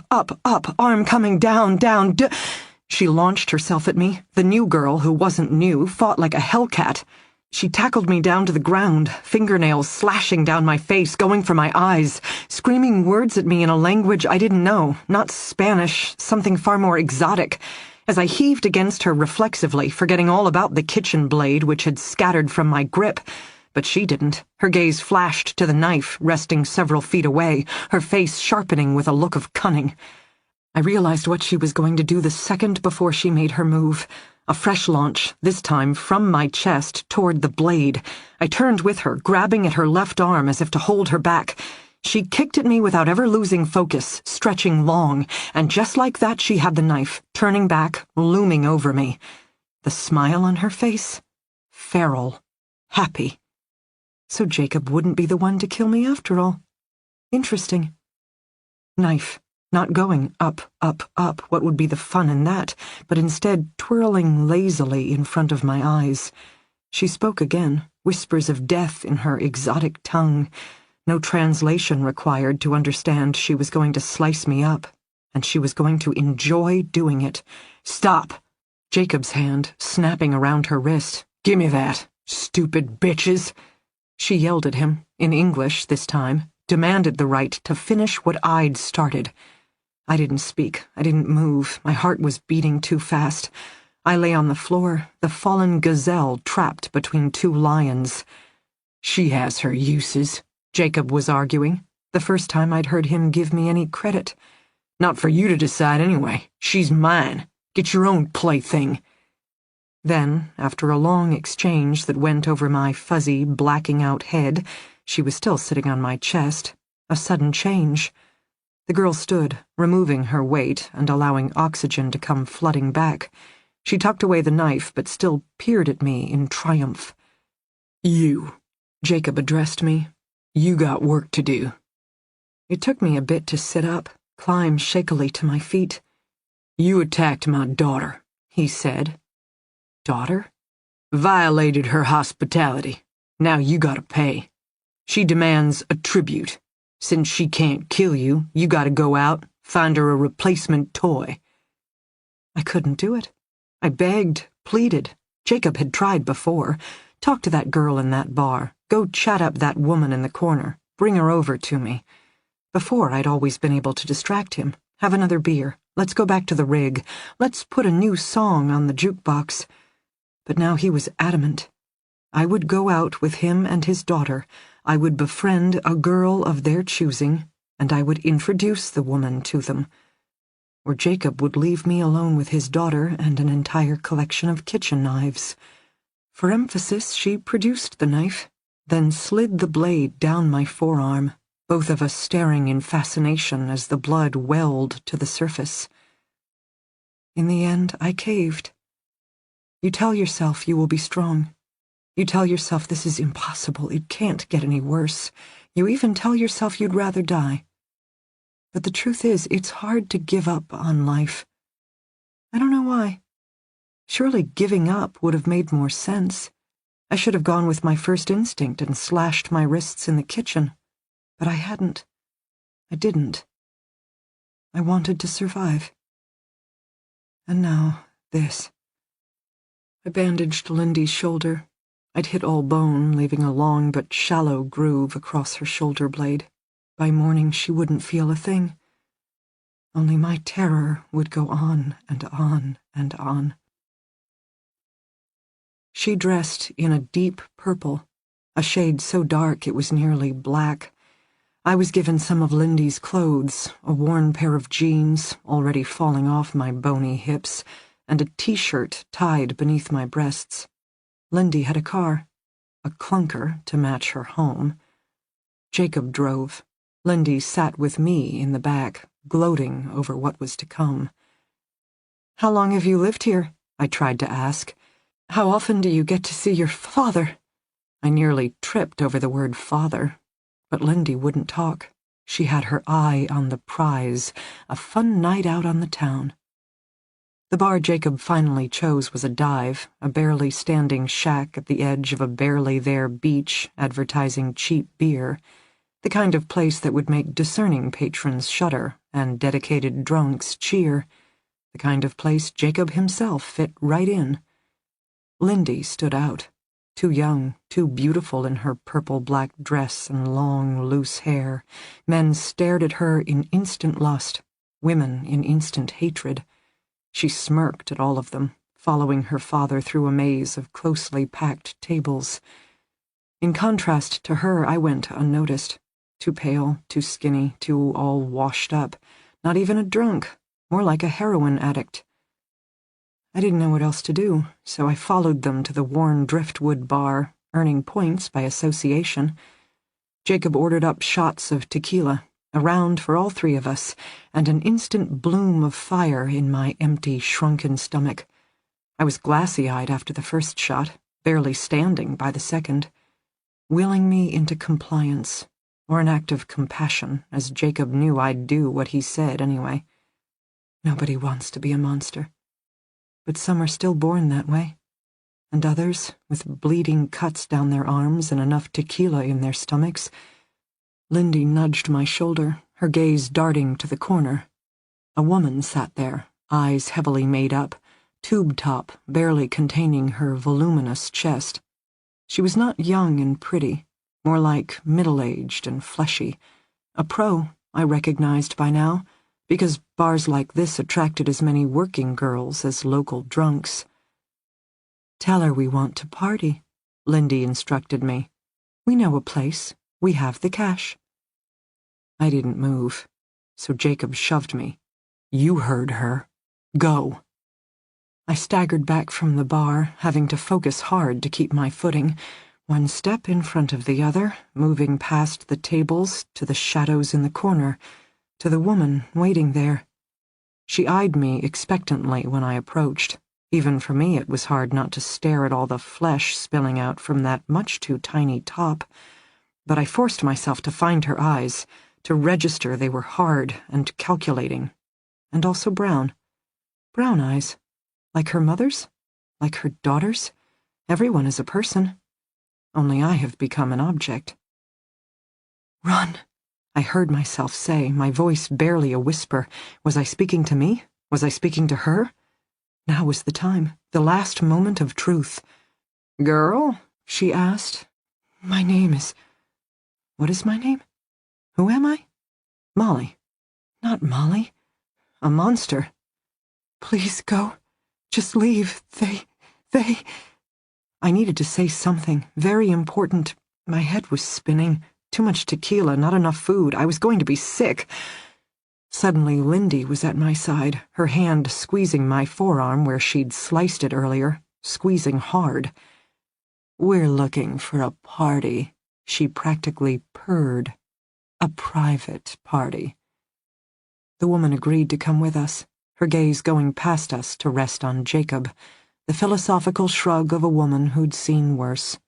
arm coming down. She launched herself at me. The new girl, who wasn't new, fought like a hellcat. She tackled me down to the ground, fingernails slashing down my face, going for my eyes, screaming words at me in a language I didn't know, not Spanish, something far more exotic, as I heaved against her reflexively, forgetting all about the kitchen blade which had scattered from my grip. But she didn't. Her gaze flashed to the knife, resting several feet away, her face sharpening with a look of cunning. I realized what she was going to do the second before she made her move. A fresh launch, this time from my chest toward the blade. I turned with her, grabbing at her left arm as if to hold her back. She kicked at me without ever losing focus, stretching long, and just like that she had the knife, turning back, looming over me. The smile on her face? Feral. Happy. So Jacob wouldn't be the one to kill me after all. Interesting. Knife. Not going up, up, up, what would be the fun in that, but instead twirling lazily in front of my eyes. She spoke again, whispers of death in her exotic tongue. No translation required to understand she was going to slice me up, and she was going to enjoy doing it. Stop! Jacob's hand, snapping around her wrist. Give me that, stupid bitches! She yelled at him, in English this time, demanded the right to finish what I'd started. I didn't speak. I didn't move. My heart was beating too fast. I lay on the floor, the fallen gazelle trapped between two lions. She has her uses, Jacob was arguing, the first time I'd heard him give me any credit. Not for you to decide anyway. She's mine. Get your own plaything. Then, after a long exchange that went over my fuzzy, blacking-out head, she was still sitting on my chest, a sudden change. The girl stood, removing her weight and allowing oxygen to come flooding back. She tucked away the knife, but still peered at me in triumph. You, Jacob addressed me. You got work to do. It took me a bit to sit up, climb shakily to my feet. You attacked my daughter, he said. Daughter? Violated her hospitality. Now you gotta pay. She demands a tribute. Since she can't kill you, you gotta go out, find her a replacement toy. I couldn't do it. I begged, pleaded. Jacob had tried before. Talk to that girl in that bar. Go chat up that woman in the corner. Bring her over to me. Before, I'd always been able to distract him. Have another beer. Let's go back to the rig. Let's put a new song on the jukebox. But now he was adamant. I would go out with him and his daughter. I would befriend a girl of their choosing, and I would introduce the woman to them. Or Jacob would leave me alone with his daughter and an entire collection of kitchen knives. For emphasis, she produced the knife, then slid the blade down my forearm, both of us staring in fascination as the blood welled to the surface. In the end, I caved. You tell yourself you will be strong. You tell yourself this is impossible, it can't get any worse. You even tell yourself you'd rather die. But the truth is, it's hard to give up on life. I don't know why. Surely giving up would have made more sense. I should have gone with my first instinct and slashed my wrists in the kitchen. But I hadn't. I didn't. I wanted to survive. And now, this. I bandaged Lindy's shoulder. I'd hit all bone, leaving a long but shallow groove across her shoulder blade. By morning she wouldn't feel a thing. Only my terror would go on and on and on. She dressed in a deep purple, a shade so dark it was nearly black. I was given some of Lindy's clothes, a worn pair of jeans, already falling off my bony hips, and a t-shirt tied beneath my breasts. Lindy had a car, a clunker to match her home. Jacob drove. Lindy sat with me in the back, gloating over what was to come. How long have you lived here? I tried to ask. How often do you get to see your father? I nearly tripped over the word father, but Lindy wouldn't talk. She had her eye on the prize, a fun night out on the town. The bar Jacob finally chose was a dive, a barely standing shack at the edge of a barely there beach advertising cheap beer, the kind of place that would make discerning patrons shudder and dedicated drunks cheer, the kind of place Jacob himself fit right in. Lindy stood out. too young, too beautiful in her purple-black dress and long, loose hair. Men stared at her in instant lust, women in instant hatred. She smirked at all of them, following her father through a maze of closely packed tables. In contrast to her, I went unnoticed, too pale, too skinny, too all washed up, not even a drunk, more like a heroin addict. I didn't know what else to do, so I followed them to the worn driftwood bar, earning points by association. Jacob ordered up shots of tequila, a round for all three of us, and an instant bloom of fire in my empty, shrunken stomach. I was glassy-eyed after the first shot, barely standing by the second. Willing me into compliance, or an act of compassion, as Jacob knew I'd do what he said anyway. Nobody wants to be a monster. But some are still born that way, and others, with bleeding cuts down their arms and enough tequila in their stomachs. Lindy nudged my shoulder, her gaze darting to the corner. A woman sat there, eyes heavily made up, tube top barely containing her voluminous chest. She was not young and pretty, more like middle-aged and fleshy. A pro, I recognized by now, because bars like this attracted as many working girls as local drunks. "Tell her we want to party," Lindy instructed me. "We know a place. We have the cash." I didn't move, so Jacob shoved me. "You heard her. Go." I staggered back from the bar, having to focus hard to keep my footing, one step in front of the other, moving past the tables to the shadows in the corner, to the woman waiting there. She eyed me expectantly when I approached. Even for me, it was hard not to stare at all the flesh spilling out from that much too tiny top. But I forced myself to find her eyes, to register they were hard and calculating, and also brown. Brown eyes. Like her mother's? Like her daughter's? Everyone is a person. Only I have become an object. "Run," I heard myself say, my voice barely a whisper. Was I speaking to me? Was I speaking to her? Now was the time, the last moment of truth. "Girl?" she asked. "My name is—" "What is my name? Who am I?" "Molly." "Not Molly. A monster." "Please go. Just leave. They... I needed to say something, very important. My head was spinning. Too much tequila, not enough food. I was going to be sick. Suddenly, Lindy was at my side, her hand squeezing my forearm where she'd sliced it earlier, squeezing hard. "We're looking for a party," she practically purred. "A private party." The woman agreed to come with us, her gaze going past us to rest on Jacob, the philosophical shrug of a woman who'd seen worse.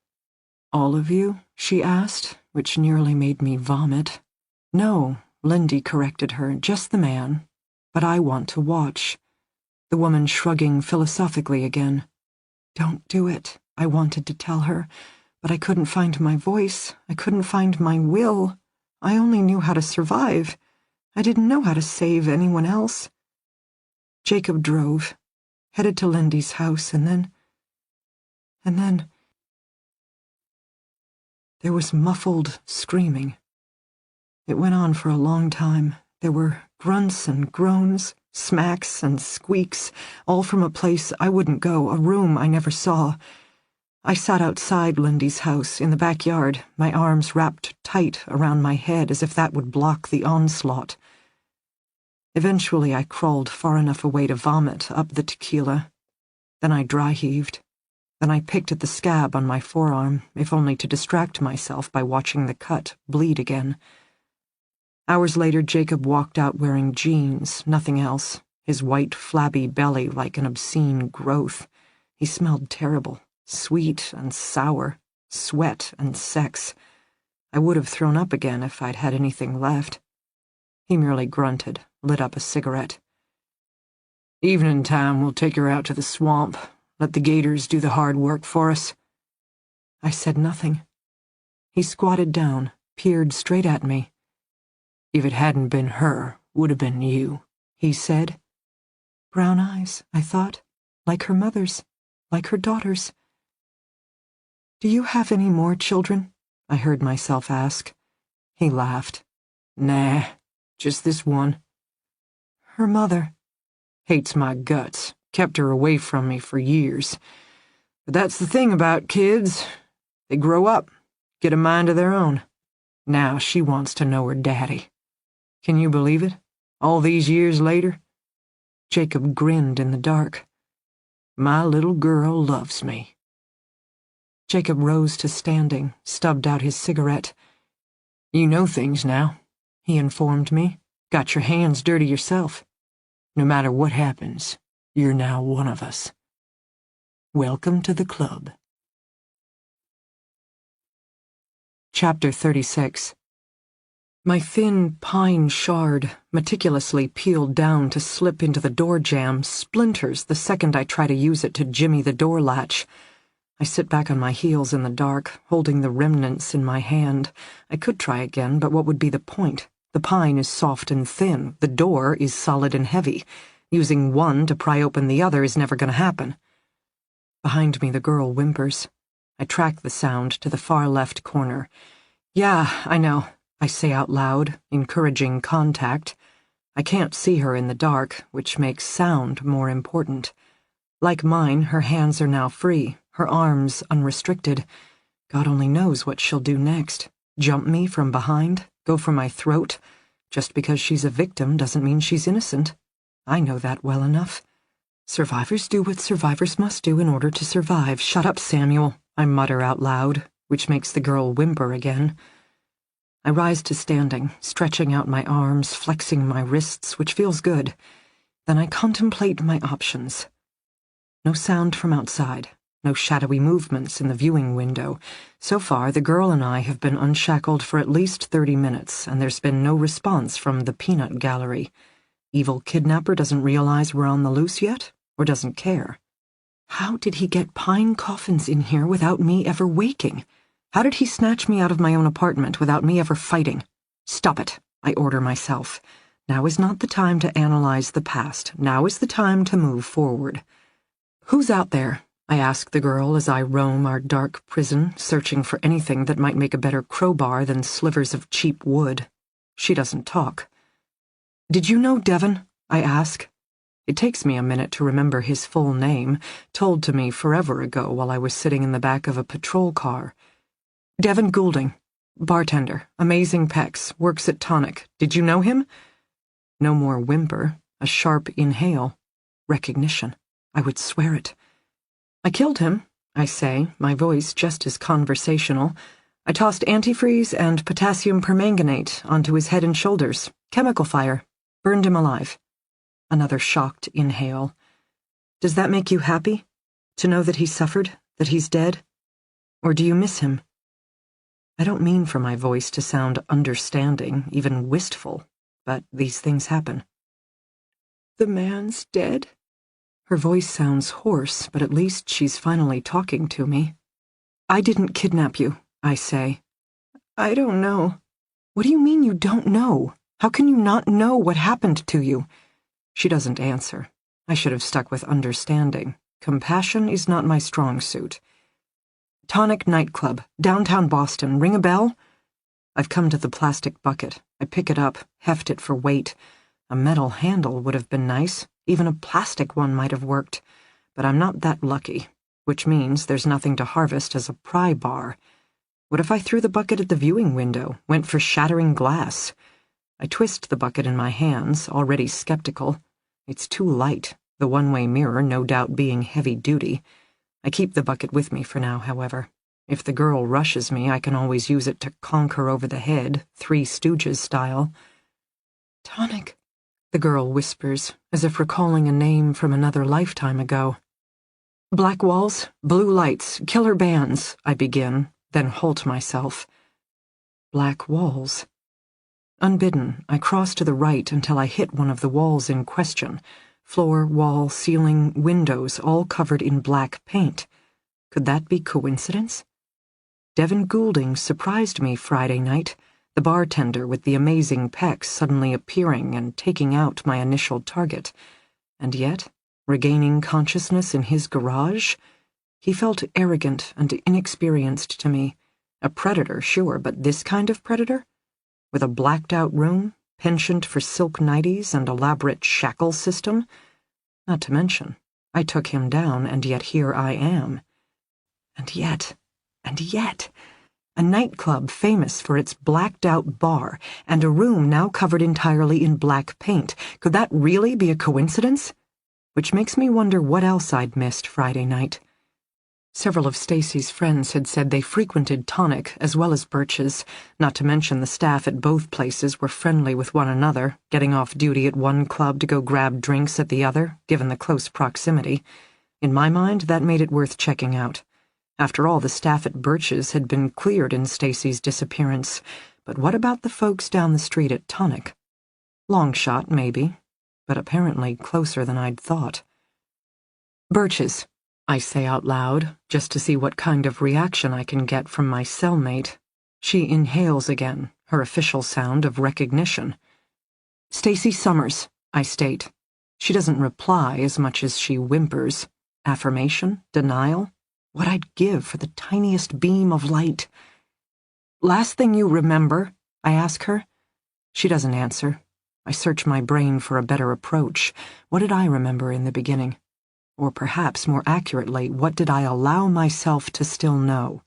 "All of you?" she asked, which nearly made me vomit. "No," Lindy corrected her, "just the man. But I want to watch." The woman shrugging philosophically again. "Don't do it," I wanted to tell her, but I couldn't find my voice. I couldn't find my will. I only knew how to survive. I didn't know how to save anyone else. Jacob drove, headed to Lindy's house, and then there was muffled screaming. It went on for a long time. There were grunts and groans, smacks and squeaks, all from a place I wouldn't go, a room I never saw. I sat outside Lindy's house, in the backyard, my arms wrapped tight around my head as if that would block the onslaught. Eventually I crawled far enough away to vomit up the tequila. Then I dry-heaved. Then I picked at the scab on my forearm, if only to distract myself by watching the cut bleed again. Hours later, Jacob walked out wearing jeans, nothing else, his white, flabby belly like an obscene growth. He smelled terrible, sweet and sour, sweat and sex. I would have thrown up again if I'd had anything left. He merely grunted, lit up a cigarette. "Evening time, we'll take her out to the swamp. Let the gators do the hard work for us." I said nothing. He squatted down, peered straight at me. "If it hadn't been her, would have been you," he said. Brown eyes, I thought, like her mother's, like her daughter's. "Do you have any more children?" I heard myself ask. He laughed. "Nah, just this one." "Her mother?" "Hates my guts. Kept her away from me for years. But that's the thing about kids. They grow up, get a mind of their own. Now she wants to know her daddy. Can you believe it? All these years later?" Jacob grinned in the dark. "My little girl loves me." Jacob rose to standing, stubbed out his cigarette. "You know things now," he informed me. "Got your hands dirty yourself. No matter what happens, you're now one of us. Welcome to the club." Chapter 36. My thin pine shard, meticulously peeled down to slip into the door jamb, splinters the second I try to use it to jimmy the door latch. I sit back on my heels in the dark, holding the remnants in my hand. I could try again, but what would be the point? The pine is soft and thin. The door is solid and heavy. Using one to pry open the other is never going to happen. Behind me, the girl whimpers. I track the sound to the far left corner. "Yeah, I know," I say out loud, encouraging contact. I can't see her in the dark, which makes sound more important. Like mine, her hands are now free, her arms unrestricted. God only knows what she'll do next. Jump me from behind? Go for my throat? Just because she's a victim doesn't mean she's innocent. I know that well enough. Survivors do what survivors must do in order to survive. Shut up, Samuel, I mutter out loud, which makes the girl whimper again. I rise to standing, stretching out my arms, flexing my wrists, which feels good. Then I contemplate my options. No sound from outside, no shadowy movements in the viewing window. So far, the girl and I have been unshackled for at least 30 minutes, and there's been no response from the peanut gallery. Evil kidnapper doesn't realize we're on the loose yet, or doesn't care. How did he get pine coffins in here without me ever waking? How did he snatch me out of my own apartment without me ever fighting? Stop it, I order myself. Now is not the time to analyze the past. Now is the time to move forward. "Who's out there?" I ask the girl as I roam our dark prison, searching for anything that might make a better crowbar than slivers of cheap wood. She doesn't talk. "Did you know Devon?" I ask. It takes me a minute to remember his full name, told to me forever ago while I was sitting in the back of a patrol car. "Devon Goulding. Bartender. Amazing pecs. Works at Tonic. Did you know him?" No more whimper. A sharp inhale. Recognition. I would swear it. "I killed him," I say, my voice just as conversational. "I tossed antifreeze and potassium permanganate onto his head and shoulders. Chemical fire. Burned him alive." Another shocked inhale. "Does that make you happy? To know that he suffered? That he's dead? Or do you miss him?" I don't mean for my voice to sound understanding, even wistful, but these things happen. "The man's dead?" Her voice sounds hoarse, but at least she's finally talking to me. "I didn't kidnap you," I say. "I don't know." "What do you mean you don't know? How can you not know what happened to you?" She doesn't answer. I should have stuck with understanding. Compassion is not my strong suit. "Tonic nightclub, downtown Boston. Ring a bell?" I've come to the plastic bucket. I pick it up, heft it for weight. A metal handle would have been nice. Even a plastic one might have worked. But I'm not that lucky, which means there's nothing to harvest as a pry bar. What if I threw the bucket at the viewing window, went for shattering glass? I twist the bucket in my hands, already skeptical. It's too light, the one-way mirror no doubt being heavy-duty. I keep the bucket with me for now, however. If the girl rushes me, I can always use it to conk her over the head, Three Stooges style. "Tonic," the girl whispers, as if recalling a name from another lifetime ago. "Black walls, blue lights, killer bands," I begin, then halt myself. Black walls. Unbidden, I cross to the right until I hit one of the walls in question. Floor, wall, ceiling, windows, all covered in black paint. Could that be coincidence? Devon Goulding surprised me Friday night, the bartender with the amazing pecs suddenly appearing and taking out my initial target. And yet, regaining consciousness in his garage, He felt arrogant and inexperienced to me. A predator, sure, but this kind of predator? With a blacked-out room, penchant for silk nighties, and elaborate shackle system? Not to mention, I took him down, and yet here I am. And yet, a nightclub famous for its blacked-out bar, and a room now covered entirely in black paint. Could that really be a coincidence? Which makes me wonder what else I'd missed Friday night. Several of Stacy's friends had said they frequented Tonic as well as Birch's, not to mention the staff at both places were friendly with one another, getting off duty at one club to go grab drinks at the other, given the close proximity. In my mind, that made it worth checking out. After all, the staff at Birch's had been cleared in Stacy's disappearance, but what about the folks down the street at Tonic? Long shot, maybe, but apparently closer than I'd thought. Birch's, I say out loud, just to see what kind of reaction I can get from my cellmate. She inhales again, her official sound of recognition. Stacy Summers, I state. She doesn't reply as much as she whimpers. Affirmation? Denial? What I'd give for the tiniest beam of light. Last thing you remember? I ask her. She doesn't answer. I search my brain for a better approach. What did I remember in the beginning? Or perhaps, more accurately, what did I allow myself to still know?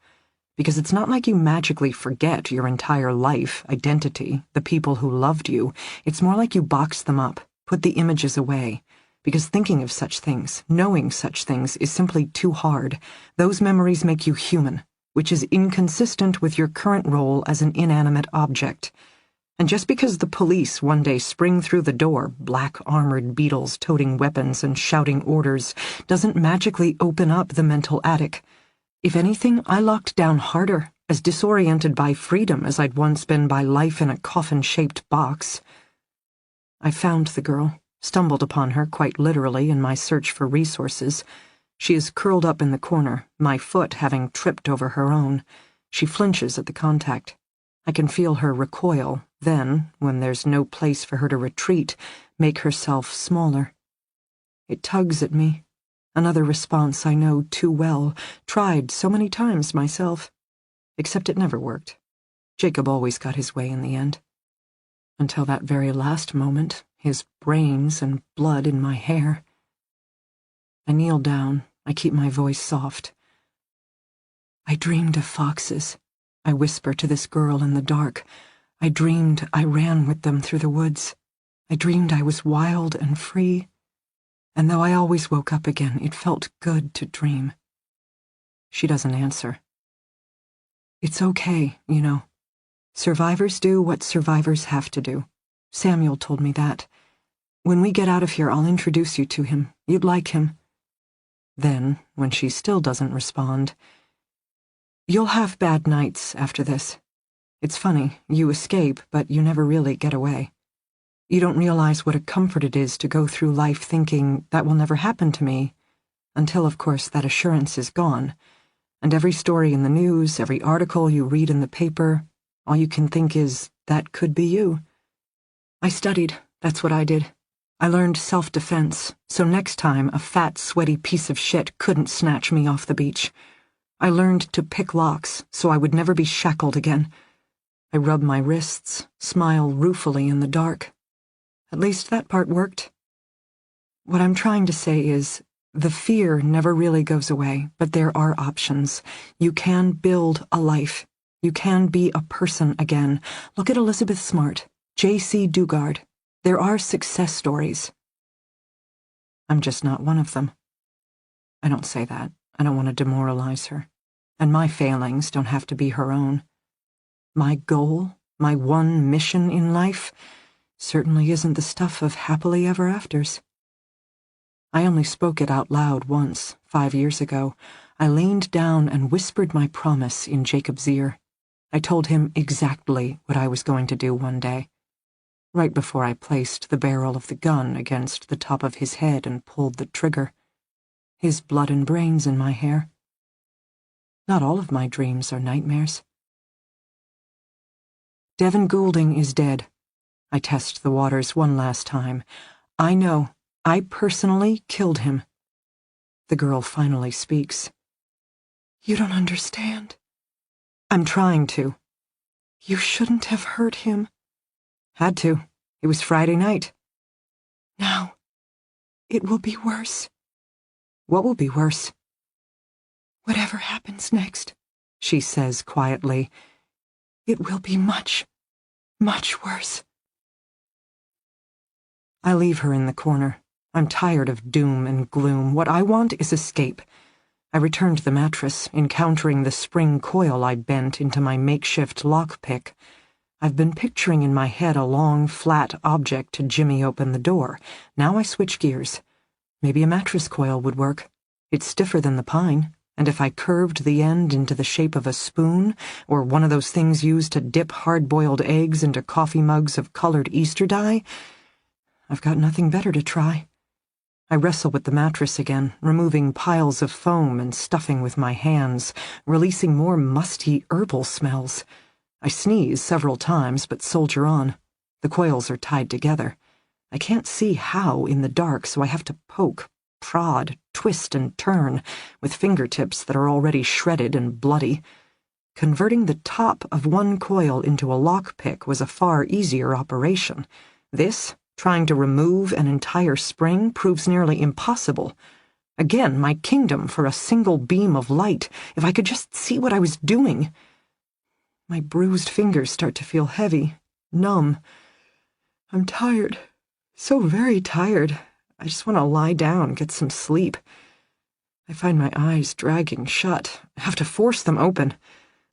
Because it's not like you magically forget your entire life, identity, the people who loved you. It's more like you box them up, put the images away. Because thinking of such things, knowing such things, is simply too hard. Those memories make you human, which is inconsistent with your current role as an inanimate object. And just because the police one day spring through the door, black armored beetles toting weapons and shouting orders, doesn't magically open up the mental attic. If anything, I locked down harder, as disoriented by freedom as I'd once been by life in a coffin-shaped box. I found the girl, stumbled upon her quite literally in my search for resources. She is curled up in the corner, my foot having tripped over her own. She flinches at the contact. I can feel her recoil, then, when there's no place for her to retreat, make herself smaller. It tugs at me. Another response I know too well, tried so many times myself. Except it never worked. Jacob always got his way in the end. Until that very last moment, his brains and blood in my hair. I kneel down. I keep my voice soft. I dreamed of foxes. I whisper to this girl in the dark. I dreamed I ran with them through the woods. I dreamed I was wild and free. And though I always woke up again, it felt good to dream. She doesn't answer. It's okay, you know. Survivors do what survivors have to do. Samuel told me that. When we get out of here, I'll introduce you to him. You'd like him. Then, when she still doesn't respond, you'll have bad nights after this. It's funny, you escape, but you never really get away. You don't realize what a comfort it is to go through life thinking that will never happen to me, until, of course, that assurance is gone. And every story in the news, every article you read in the paper, all you can think is, that could be you. I studied, that's what I did. I learned self-defense, so next time a fat, sweaty piece of shit couldn't snatch me off the beach. I learned to pick locks, so I would never be shackled again. I rub my wrists, smile ruefully in the dark. At least that part worked. What I'm trying to say is, the fear never really goes away, but there are options. You can build a life. You can be a person again. Look at Elizabeth Smart, J.C. Dugard. There are success stories. I'm just not one of them. I don't say that. I don't want to demoralize her. And my failings don't have to be her own. My goal, my one mission in life, certainly isn't the stuff of happily ever afters. I only spoke it out loud once, 5 years ago. I leaned down and whispered my promise in Jacob's ear. I told him exactly what I was going to do one day, right before I placed the barrel of the gun against the top of his head and pulled the trigger. His blood and brains in my hair. Not all of my dreams are nightmares. Devin Goulding is dead. I test the waters one last time. I know. I personally killed him. The girl finally speaks. You don't understand. I'm trying to. You shouldn't have hurt him. Had to. It was Friday night. Now, it will be worse. What will be worse? Whatever happens next, she says quietly. It will be much, much worse. I leave her in the corner. I'm tired of doom and gloom. What I want is escape. I return to the mattress, encountering the spring coil I bent into my makeshift lockpick. I've been picturing in my head a long, flat object to jimmy open the door. Now I switch gears. Maybe a mattress coil would work. It's stiffer than the pine, and if I curved the end into the shape of a spoon, or one of those things used to dip hard-boiled eggs into coffee mugs of colored Easter dye, I've got nothing better to try. I wrestle with the mattress again, removing piles of foam and stuffing with my hands, releasing more musty herbal smells. I sneeze several times, but soldier on. The coils are tied together. I can't see how in the dark, so I have to poke, prod, twist, and turn, with fingertips that are already shredded and bloody. Converting the top of one coil into a lockpick was a far easier operation. This, trying to remove an entire spring, proves nearly impossible. Again, my kingdom for a single beam of light, if I could just see what I was doing. My bruised fingers start to feel heavy, numb. I'm tired, so very tired. I just want to lie down, get some sleep. I find my eyes dragging shut. I have to force them open.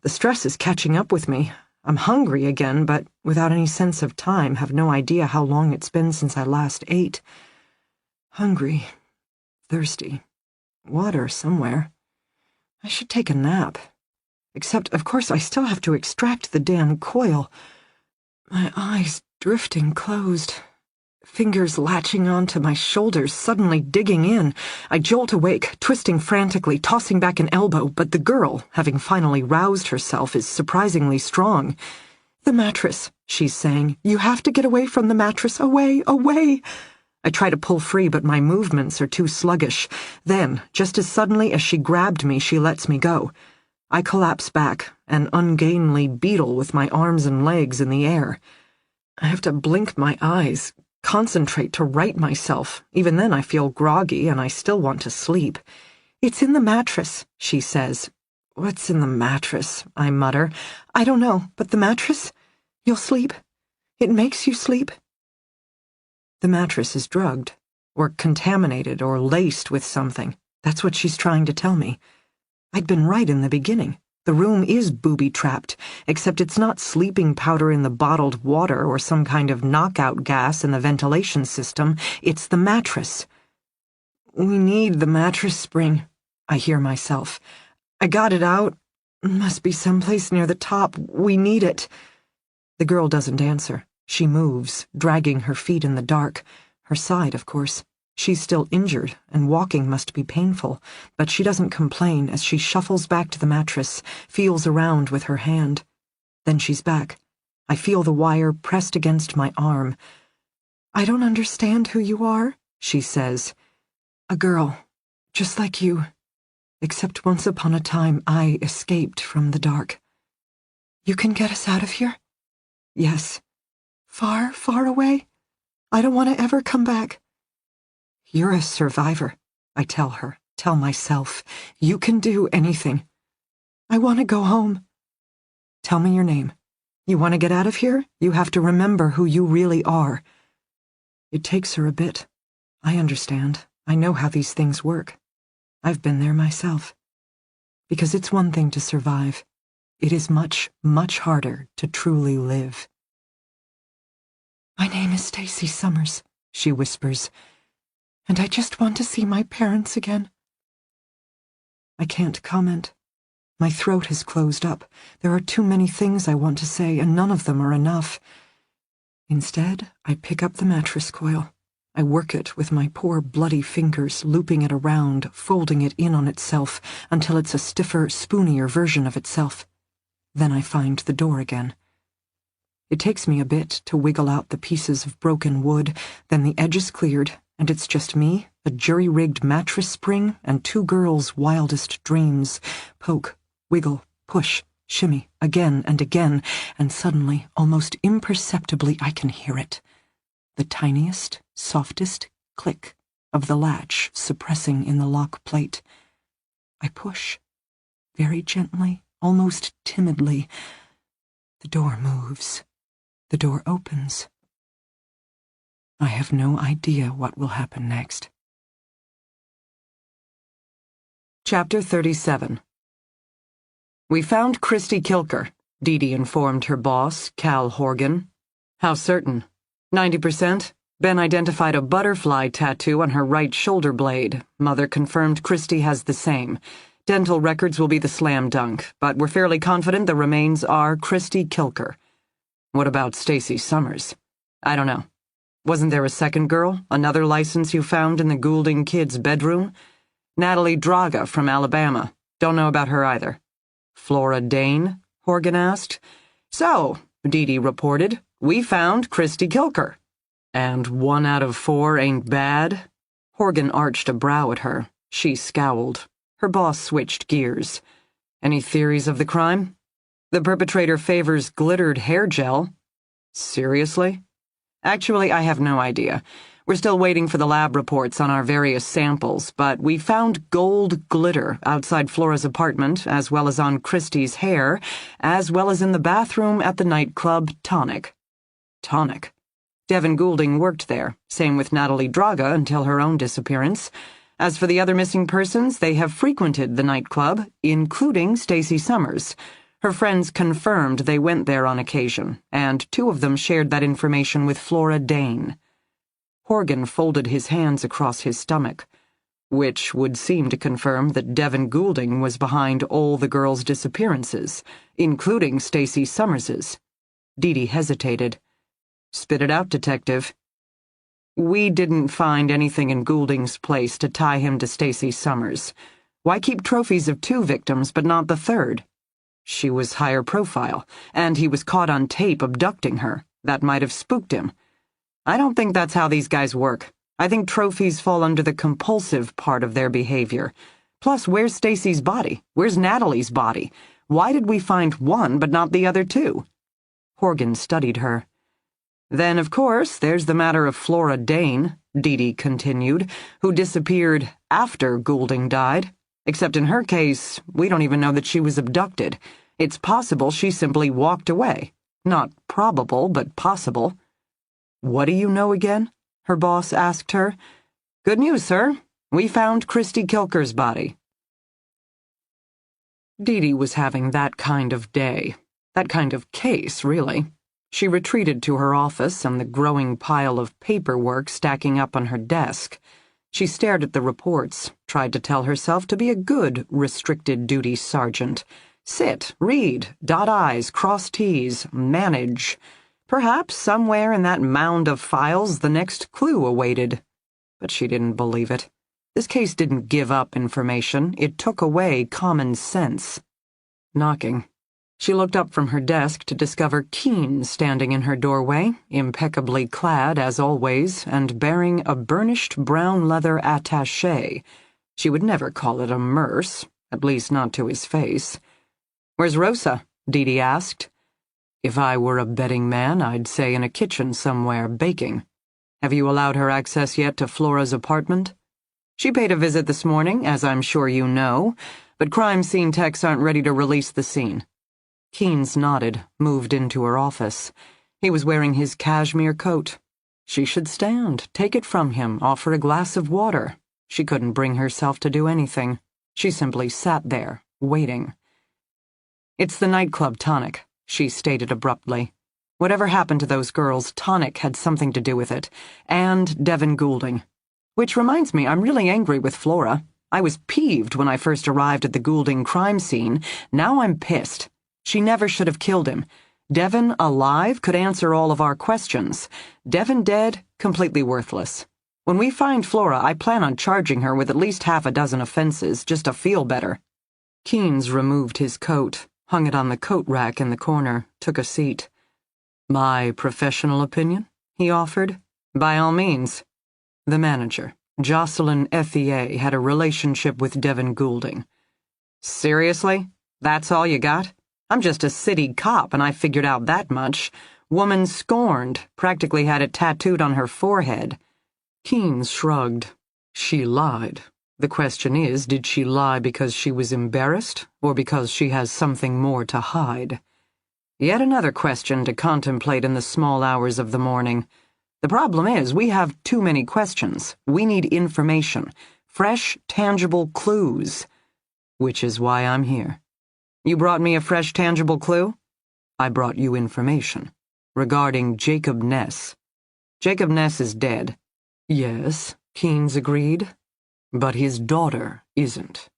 The stress is catching up with me. I'm hungry again, but without any sense of time, have no idea how long it's been since I last ate. Hungry, thirsty, water somewhere. I should take a nap. Except, of course, I still have to extract the damn coil. My eyes drifting closed. Fingers latching onto my shoulders, suddenly digging in. I jolt awake, twisting frantically, tossing back an elbow, but the girl, having finally roused herself, is surprisingly strong. "The mattress," she's saying. "You have to get away from the mattress. Away, away!" I try to pull free, but my movements are too sluggish. Then, just as suddenly as she grabbed me, she lets me go. I collapse back, an ungainly beetle with my arms and legs in the air. I have to blink my eyes, concentrate to right myself. Even then I feel groggy and I still want to sleep. "It's in the mattress," she says. "What's in the mattress?" I mutter. "I don't know, but the mattress? You'll sleep. It makes you sleep." The mattress is drugged, or contaminated, or laced with something. That's what she's trying to tell me. I'd been right in the beginning. The room is booby-trapped, except it's not sleeping powder in the bottled water or some kind of knockout gas in the ventilation system. It's the mattress. "We need the mattress spring," I hear myself. "I got it out. Must be someplace near the top. We need it." The girl doesn't answer. She moves, dragging her feet in the dark. Her side, of course. She's still injured, and walking must be painful, but she doesn't complain as she shuffles back to the mattress, feels around with her hand. Then she's back. I feel the wire pressed against my arm. "I don't understand who you are," she says. "A girl, just like you. Except once upon a time I escaped from the dark." "You can get us out of here?" "Yes." "Far, far away? I don't want to ever come back." "You're a survivor," I tell her, tell myself. "You can do anything." "I want to go home." "Tell me your name. You want to get out of here? You have to remember who you really are." It takes her a bit. I understand. I know how these things work. I've been there myself. Because it's one thing to survive. It is much, much harder to truly live. "My name is Stacy Summers," she whispers. "And I just want to see my parents again." I can't comment. My throat has closed up. There are too many things I want to say, and none of them are enough. Instead, I pick up the mattress coil. I work it with my poor bloody fingers, looping it around, folding it in on itself, until it's a stiffer, spoonier version of itself. Then I find the door again. It takes me a bit to wiggle out the pieces of broken wood, then the edge is cleared, and it's just me a jury-rigged mattress spring, and two girls' wildest dreams. Poke, wiggle, push, shimmy, again and again, and suddenly, almost imperceptibly, I can hear it. The tiniest, softest click of the latch suppressing in the lock plate. I push, very gently, almost timidly. The door moves. The door opens. I have no idea what will happen next. Chapter 37. We found Christy Kilker, D.D. informed her boss, Cal Horgan. How certain? 90%. Ben identified a butterfly tattoo on her right shoulder blade. Mother confirmed Christy has the same. Dental records will be the slam dunk, but we're fairly confident the remains are Christy Kilker. What about Stacy Summers? I don't know. Wasn't there a second girl, another license you found in the Goulding kid's bedroom? Natalie Draga from Alabama. Don't know about her either. Flora Dane? Horgan asked. So, D.D. reported, we found Christy Kilker. And 1 out of 4 ain't bad? Horgan arched a brow at her. She scowled. Her boss switched gears. Any theories of the crime? The perpetrator favors glittered hair gel. Seriously? Actually, I have no idea. We're still waiting for the lab reports on our various samples, but we found gold glitter outside Flora's apartment, as well as on Christy's hair, as well as in the bathroom at the nightclub Tonic. Tonic? Devin Goulding worked there, same with Natalie Draga until her own disappearance. As for the other missing persons, they have frequented the nightclub, including Stacy Summers. Her friends confirmed they went there on occasion, and 2 of them shared that information with Flora Dane. Horgan folded his hands across his stomach, which would seem to confirm that Devin Goulding was behind all the girls' disappearances, including Stacy Summers's. D.D. hesitated. Spit it out, Detective. We didn't find anything in Goulding's place to tie him to Stacy Summers. Why keep trophies of 2 victims but not the third? She was higher profile, and he was caught on tape abducting her. That might have spooked him. I don't think that's how these guys work. I think trophies fall under the compulsive part of their behavior. Plus, where's Stacy's body? Where's Natalie's body? Why did we find one but not the other 2? Horgan studied her. Then, of course, there's the matter of Flora Dane, D.D. continued, who disappeared after Goulding died. Except in her case, we don't even know that she was abducted. It's possible she simply walked away. Not probable, but possible. What do you know again? Her boss asked her. Good news, sir. We found Christy Kilker's body. D.D. was having that kind of day. That kind of case, really. She retreated to her office and the growing pile of paperwork stacking up on her desk. She stared at the reports, tried to tell herself to be a good restricted duty sergeant. Sit, read, dot I's, cross T's, manage. Perhaps somewhere in that mound of files the next clue awaited. But she didn't believe it. This case didn't give up information, it took away common sense. Knocking. She looked up from her desk to discover Keene standing in her doorway, impeccably clad as always, and bearing a burnished brown leather attaché. She would never call it a merce, at least not to his face. Where's Rosa? D.D. asked. If I were a betting man, I'd say in a kitchen somewhere, baking. Have you allowed her access yet to Flora's apartment? She paid a visit this morning, as I'm sure you know, but crime scene techs aren't ready to release the scene. Keynes nodded, moved into her office. He was wearing his cashmere coat. She should stand, take it from him, offer a glass of water. She couldn't bring herself to do anything. She simply sat there, waiting. It's the nightclub Tonic, she stated abruptly. Whatever happened to those girls, Tonic had something to do with it. And Devin Goulding. Which reminds me, I'm really angry with Flora. I was peeved when I first arrived at the Goulding crime scene. Now I'm pissed. She never should have killed him. Devin, alive, could answer all of our questions. Devin dead, completely worthless. When we find Flora, I plan on charging her with at least 6 offenses, just to feel better. Keynes removed his coat, hung it on the coat rack in the corner, took a seat. My professional opinion? He offered. By all means. The manager, Jocelyn FEA had a relationship with Devin Goulding. Seriously? That's all you got? I'm just a city cop and I figured out that much. Woman scorned, practically had it tattooed on her forehead. Keynes shrugged. She lied. The question is, did she lie because she was embarrassed, or because she has something more to hide? Yet another question to contemplate in the small hours of the morning. The problem is, we have too many questions. We need information. Fresh, tangible clues. Which is why I'm here. You brought me a fresh, tangible clue? I brought you information. Regarding Jacob Ness. Jacob Ness is dead. Yes, Keynes agreed. But his daughter isn't.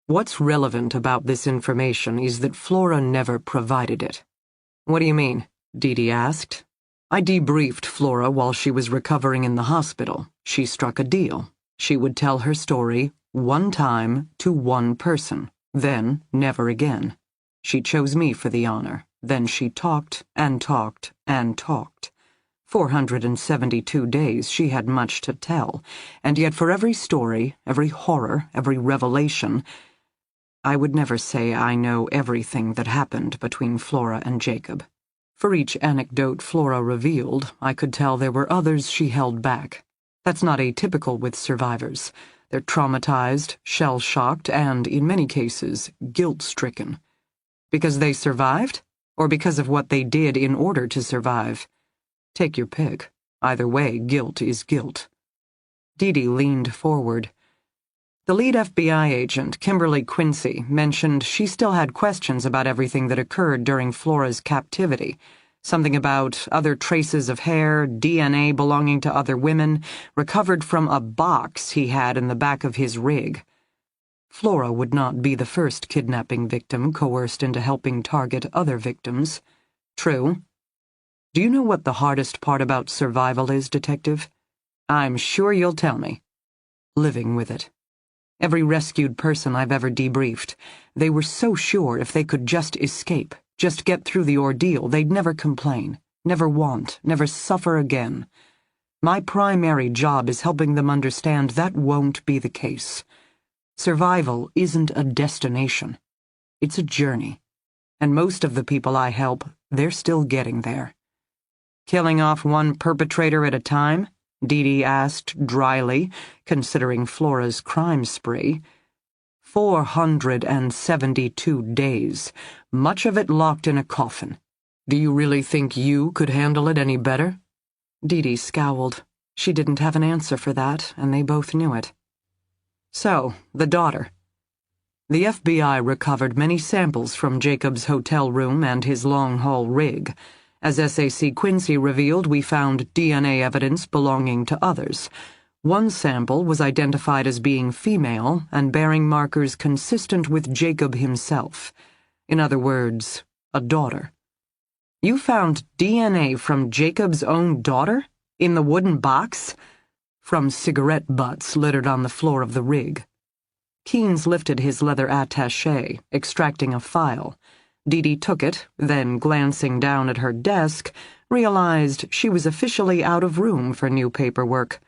What's relevant about this information is that Flora never provided it. What do you mean? D.D. asked. I debriefed Flora while she was recovering in the hospital. She struck a deal. She would tell her story one time to one person, then never again. She chose me for the honor. Then she talked and talked and talked. 472 days she had much to tell, and yet for every story, every horror, every revelation, I would never say I know everything that happened between Flora and Jacob. For each anecdote Flora revealed, I could tell there were others she held back. That's not atypical with survivors. They're traumatized, shell-shocked, and, in many cases, guilt-stricken. Because they survived? Or because of what they did in order to survive? Take your pick. Either way, guilt is guilt. D.D. leaned forward. The lead FBI agent, Kimberly Quincy, mentioned she still had questions about everything that occurred during Flora's captivity. Something about other traces of hair, DNA belonging to other women, recovered from a box he had in the back of his rig. Flora would not be the first kidnapping victim coerced into helping target other victims. True. Do you know what the hardest part about survival is, Detective? I'm sure you'll tell me. Living with it. Every rescued person I've ever debriefed, they were so sure if they could just escape, just get through the ordeal, they'd never complain, never want, never suffer again. My primary job is helping them understand that won't be the case. Survival isn't a destination. It's a journey. And most of the people I help, they're still getting there. Killing off one perpetrator at a time? D.D. asked dryly, considering Flora's crime spree. 472 days, much of it locked in a coffin. Do you really think you could handle it any better? D.D. scowled. She didn't have an answer for that, and they both knew it. So, the daughter. The FBI recovered many samples from Jacob's hotel room and his long-haul rig. As SAC Quincy revealed, we found DNA evidence belonging to others. One sample was identified as being female and bearing markers consistent with Jacob himself. In other words, a daughter. You found DNA from Jacob's own daughter? In the wooden box? From cigarette butts littered on the floor of the rig. Keynes lifted his leather attaché, extracting a file. D.D. took it, then, glancing down at her desk, realized she was officially out of room for new paperwork.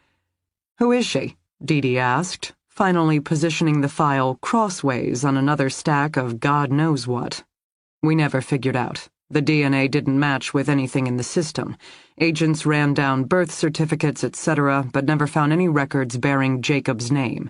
Who is she? D.D. asked, finally positioning the file crossways on another stack of God knows what. We never figured out. The DNA didn't match with anything in the system. Agents ran down birth certificates, etc., but never found any records bearing Jacob's name.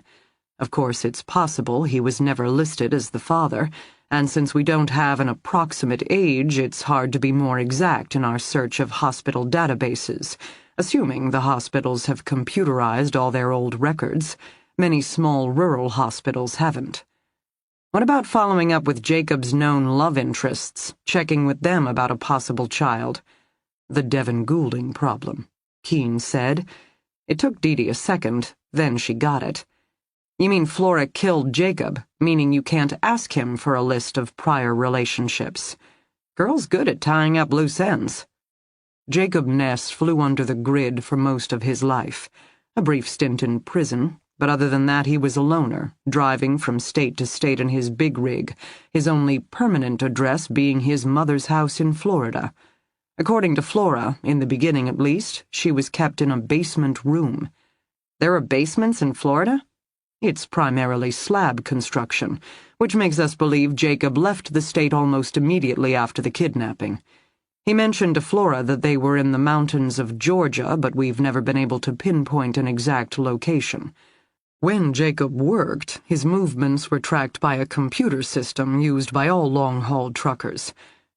Of course, it's possible he was never listed as the father, and since we don't have an approximate age, it's hard to be more exact in our search of hospital databases, assuming the hospitals have computerized all their old records. Many small rural hospitals haven't. What about following up with Jacob's known love interests, checking with them about a possible child? The Devin Goulding problem, Keynes said. It took D.D. a second, then she got it. You mean Flora killed Jacob, meaning you can't ask him for a list of prior relationships. Girl's good at tying up loose ends. Jacob Ness flew under the grid for most of his life. A brief stint in prison, but other than that he was a loner, driving from state to state in his big rig, his only permanent address being his mother's house in Florida. According to Flora, in the beginning at least, she was kept in a basement room. There are basements in Florida? It's primarily slab construction, which makes us believe Jacob left the state almost immediately after the kidnapping. He mentioned to Flora that they were in the mountains of Georgia, but we've never been able to pinpoint an exact location. When Jacob worked, his movements were tracked by a computer system used by all long-haul truckers.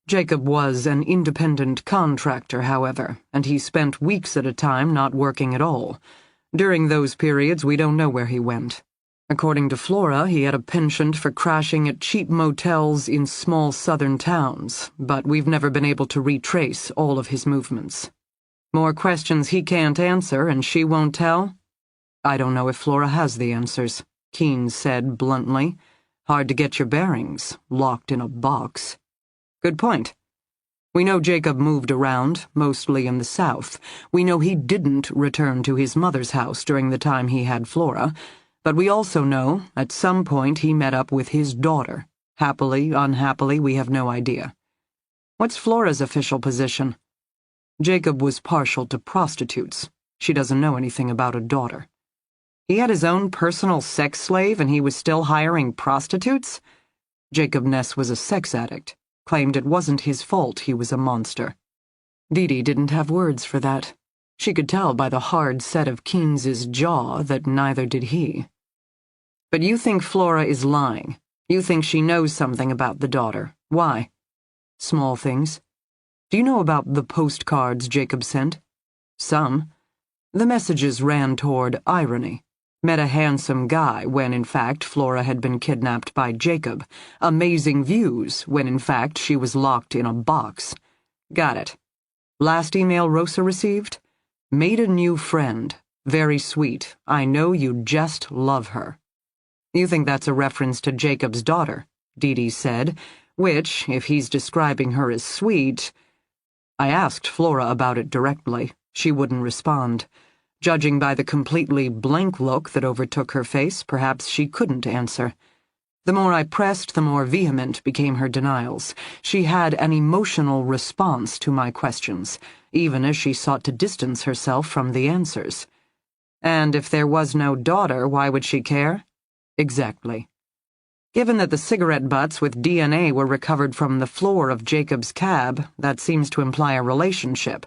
Jacob was an independent contractor, however, and he spent weeks at a time not working at all. During those periods, we don't know where he went. According to Flora, he had a penchant for crashing at cheap motels in small southern towns, but we've never been able to retrace all of his movements. More questions he can't answer and she won't tell? I don't know if Flora has the answers, Keynes said bluntly. Hard to get your bearings, locked in a box. Good point. We know Jacob moved around, mostly in the South. We know he didn't return to his mother's house during the time he had Flora, but we also know, at some point, he met up with his daughter. Happily, unhappily, we have no idea. What's Flora's official position? Jacob was partial to prostitutes. She doesn't know anything about a daughter. He had his own personal sex slave and he was still hiring prostitutes? Jacob Ness was a sex addict, claimed it wasn't his fault he was a monster. D.D. didn't have words for that. She could tell by the hard set of Keynes's jaw that neither did he. But you think Flora is lying. You think she knows something about the daughter. Why? Small things. Do you know about the postcards Jacob sent? Some. The messages ran toward irony. Met a handsome guy when, in fact, Flora had been kidnapped by Jacob. Amazing views when, in fact, she was locked in a box. Got it. Last email Rosa received? Made a new friend. Very sweet. I know you just love her. You think that's a reference to Jacob's daughter, D.D. said, which, if he's describing her as sweet... I asked Flora about it directly. She wouldn't respond. Judging by the completely blank look that overtook her face, perhaps she couldn't answer. The more I pressed, the more vehement became her denials. She had an emotional response to my questions, even as she sought to distance herself from the answers. And if there was no daughter, why would she care? Exactly. Given that the cigarette butts with DNA were recovered from the floor of Jacob's cab, that seems to imply a relationship.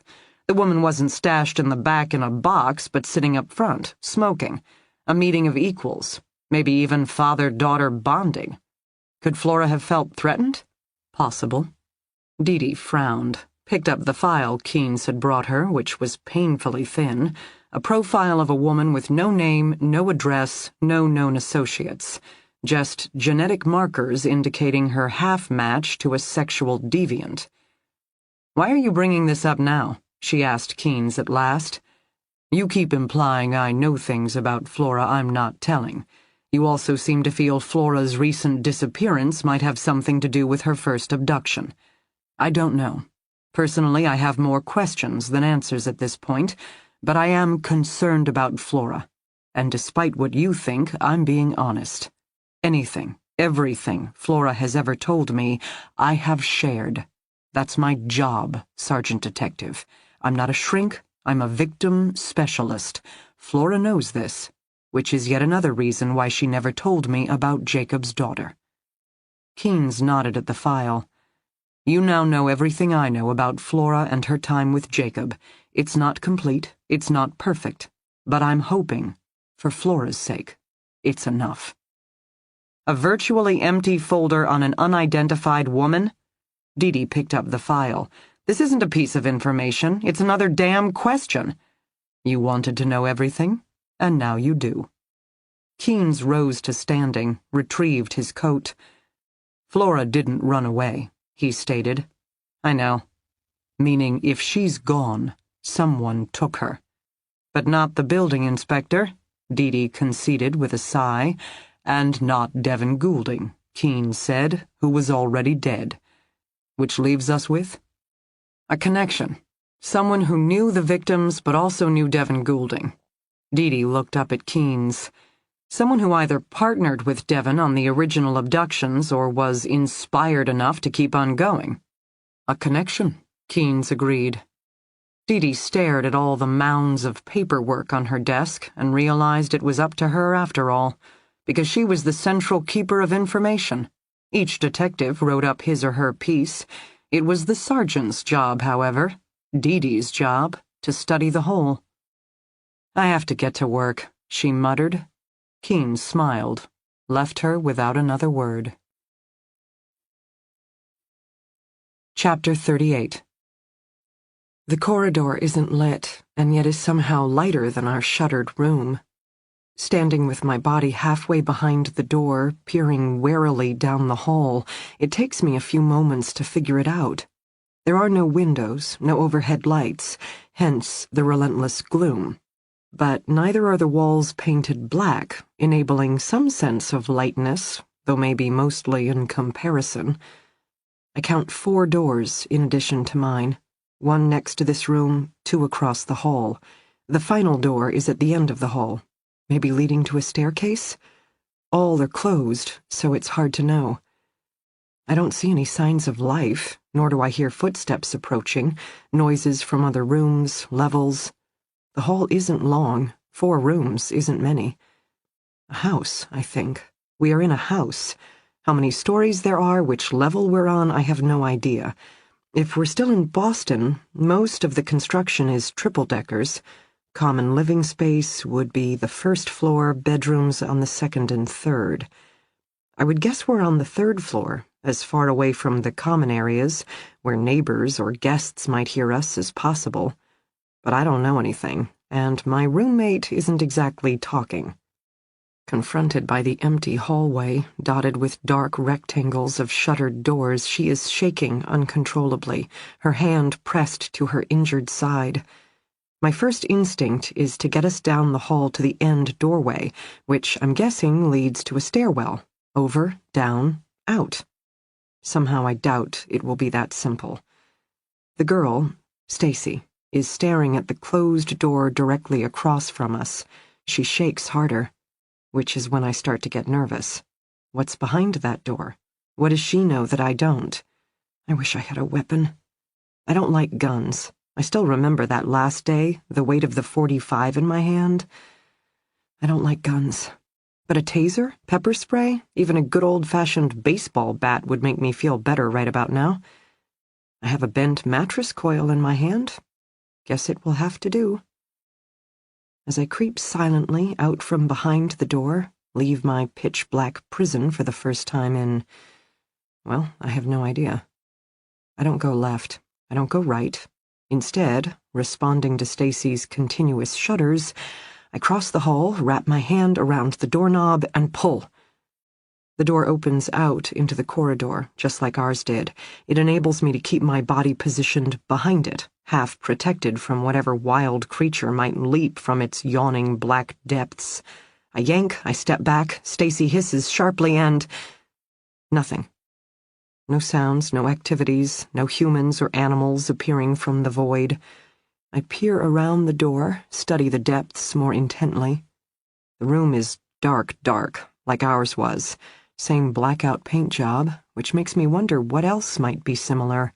The woman wasn't stashed in the back in a box, but sitting up front, smoking. A meeting of equals. Maybe even father-daughter bonding. Could Flora have felt threatened? Possible. D.D. frowned, picked up the file Keynes had brought her, which was painfully thin, a profile of a woman with no name, no address, no known associates. Just genetic markers indicating her half-match to a sexual deviant. Why are you bringing this up now? She asked Keynes at last. You keep implying I know things about Flora I'm not telling. You also seem to feel Flora's recent disappearance might have something to do with her first abduction. I don't know. Personally, I have more questions than answers at this point, but I am concerned about Flora. And despite what you think, I'm being honest. Anything, everything Flora has ever told me, I have shared. That's my job, Sergeant Detective. I'm not a shrink, I'm a victim specialist. Flora knows this, which is yet another reason why she never told me about Jacob's daughter. Keynes nodded at the file. You now know everything I know about Flora and her time with Jacob. It's not complete, it's not perfect, but I'm hoping, for Flora's sake, it's enough. A virtually empty folder on an unidentified woman? D.D. picked up the file. This isn't a piece of information. It's another damn question. You wanted to know everything, and now you do. Keynes rose to standing, retrieved his coat. Flora didn't run away, he stated. I know. Meaning if she's gone, someone took her. But not the building inspector, D.D. conceded with a sigh, and not Devin Goulding, Keynes said, who was already dead. Which leaves us with a connection. Someone who knew the victims but also knew Devin Goulding. D.D. looked up at Keynes. Someone who either partnered with Devin on the original abductions or was inspired enough to keep on going. A connection, Keynes agreed. D.D. stared at all the mounds of paperwork on her desk and realized it was up to her after all, because she was the central keeper of information. Each detective wrote up his or her piece. It was the sergeant's job, however, D.D.'s job, to study the whole. "I have to get to work," she muttered. Keynes smiled, left her without another word. Chapter 38. The corridor isn't lit, and yet is somehow lighter than our shuttered room. Standing with my body halfway behind the door, peering warily down the hall, it takes me a few moments to figure it out. There are no windows, no overhead lights, hence the relentless gloom. But neither are the walls painted black, enabling some sense of lightness, though maybe mostly in comparison. I count 4 doors in addition to mine. 1 next to this room, 2 across the hall. The final door is at the end of the hall, maybe leading to a staircase? All are closed, so it's hard to know. I don't see any signs of life, nor do I hear footsteps approaching, noises from other rooms, levels. The hall isn't long, 4 rooms isn't many. A house, I think. We are in a house. How many stories there are, which level we're on, I have no idea. If we're still in Boston, most of the construction is triple-deckers. Common living space would be the 1st floor, bedrooms on the 2nd and 3rd. I would guess we're on the 3rd floor, as far away from the common areas, where neighbors or guests might hear us, as possible. But I don't know anything, and my roommate isn't exactly talking. Confronted by the empty hallway, dotted with dark rectangles of shuttered doors, she is shaking uncontrollably, her hand pressed to her injured side. My first instinct is to get us down the hall to the end doorway, which I'm guessing leads to a stairwell. Over, down, out. Somehow I doubt it will be that simple. The girl, Stacy, is staring at the closed door directly across from us. She shakes harder, which is when I start to get nervous. What's behind that door? What does she know that I don't? I wish I had a weapon. I don't like guns. I still remember that last day, the weight of the .45 in my hand. I don't like guns. But a taser, pepper spray, even a good old-fashioned baseball bat would make me feel better right about now. I have a bent mattress coil in my hand. Guess it will have to do. As I creep silently out from behind the door, leave my pitch-black prison for the first time in... well, I have no idea. I don't go left. I don't go right. Instead, responding to Stacy's continuous shudders, I cross the hall, wrap my hand around the doorknob, and pull. The door opens out into the corridor, just like ours did. It enables me to keep my body positioned behind it, half protected from whatever wild creature might leap from its yawning black depths. I yank, I step back, Stacy hisses sharply, and... nothing. No sounds, no activities, no humans or animals appearing from the void. I peer around the door, study the depths more intently. The room is dark, like ours was. Same blackout paint job, which makes me wonder what else might be similar.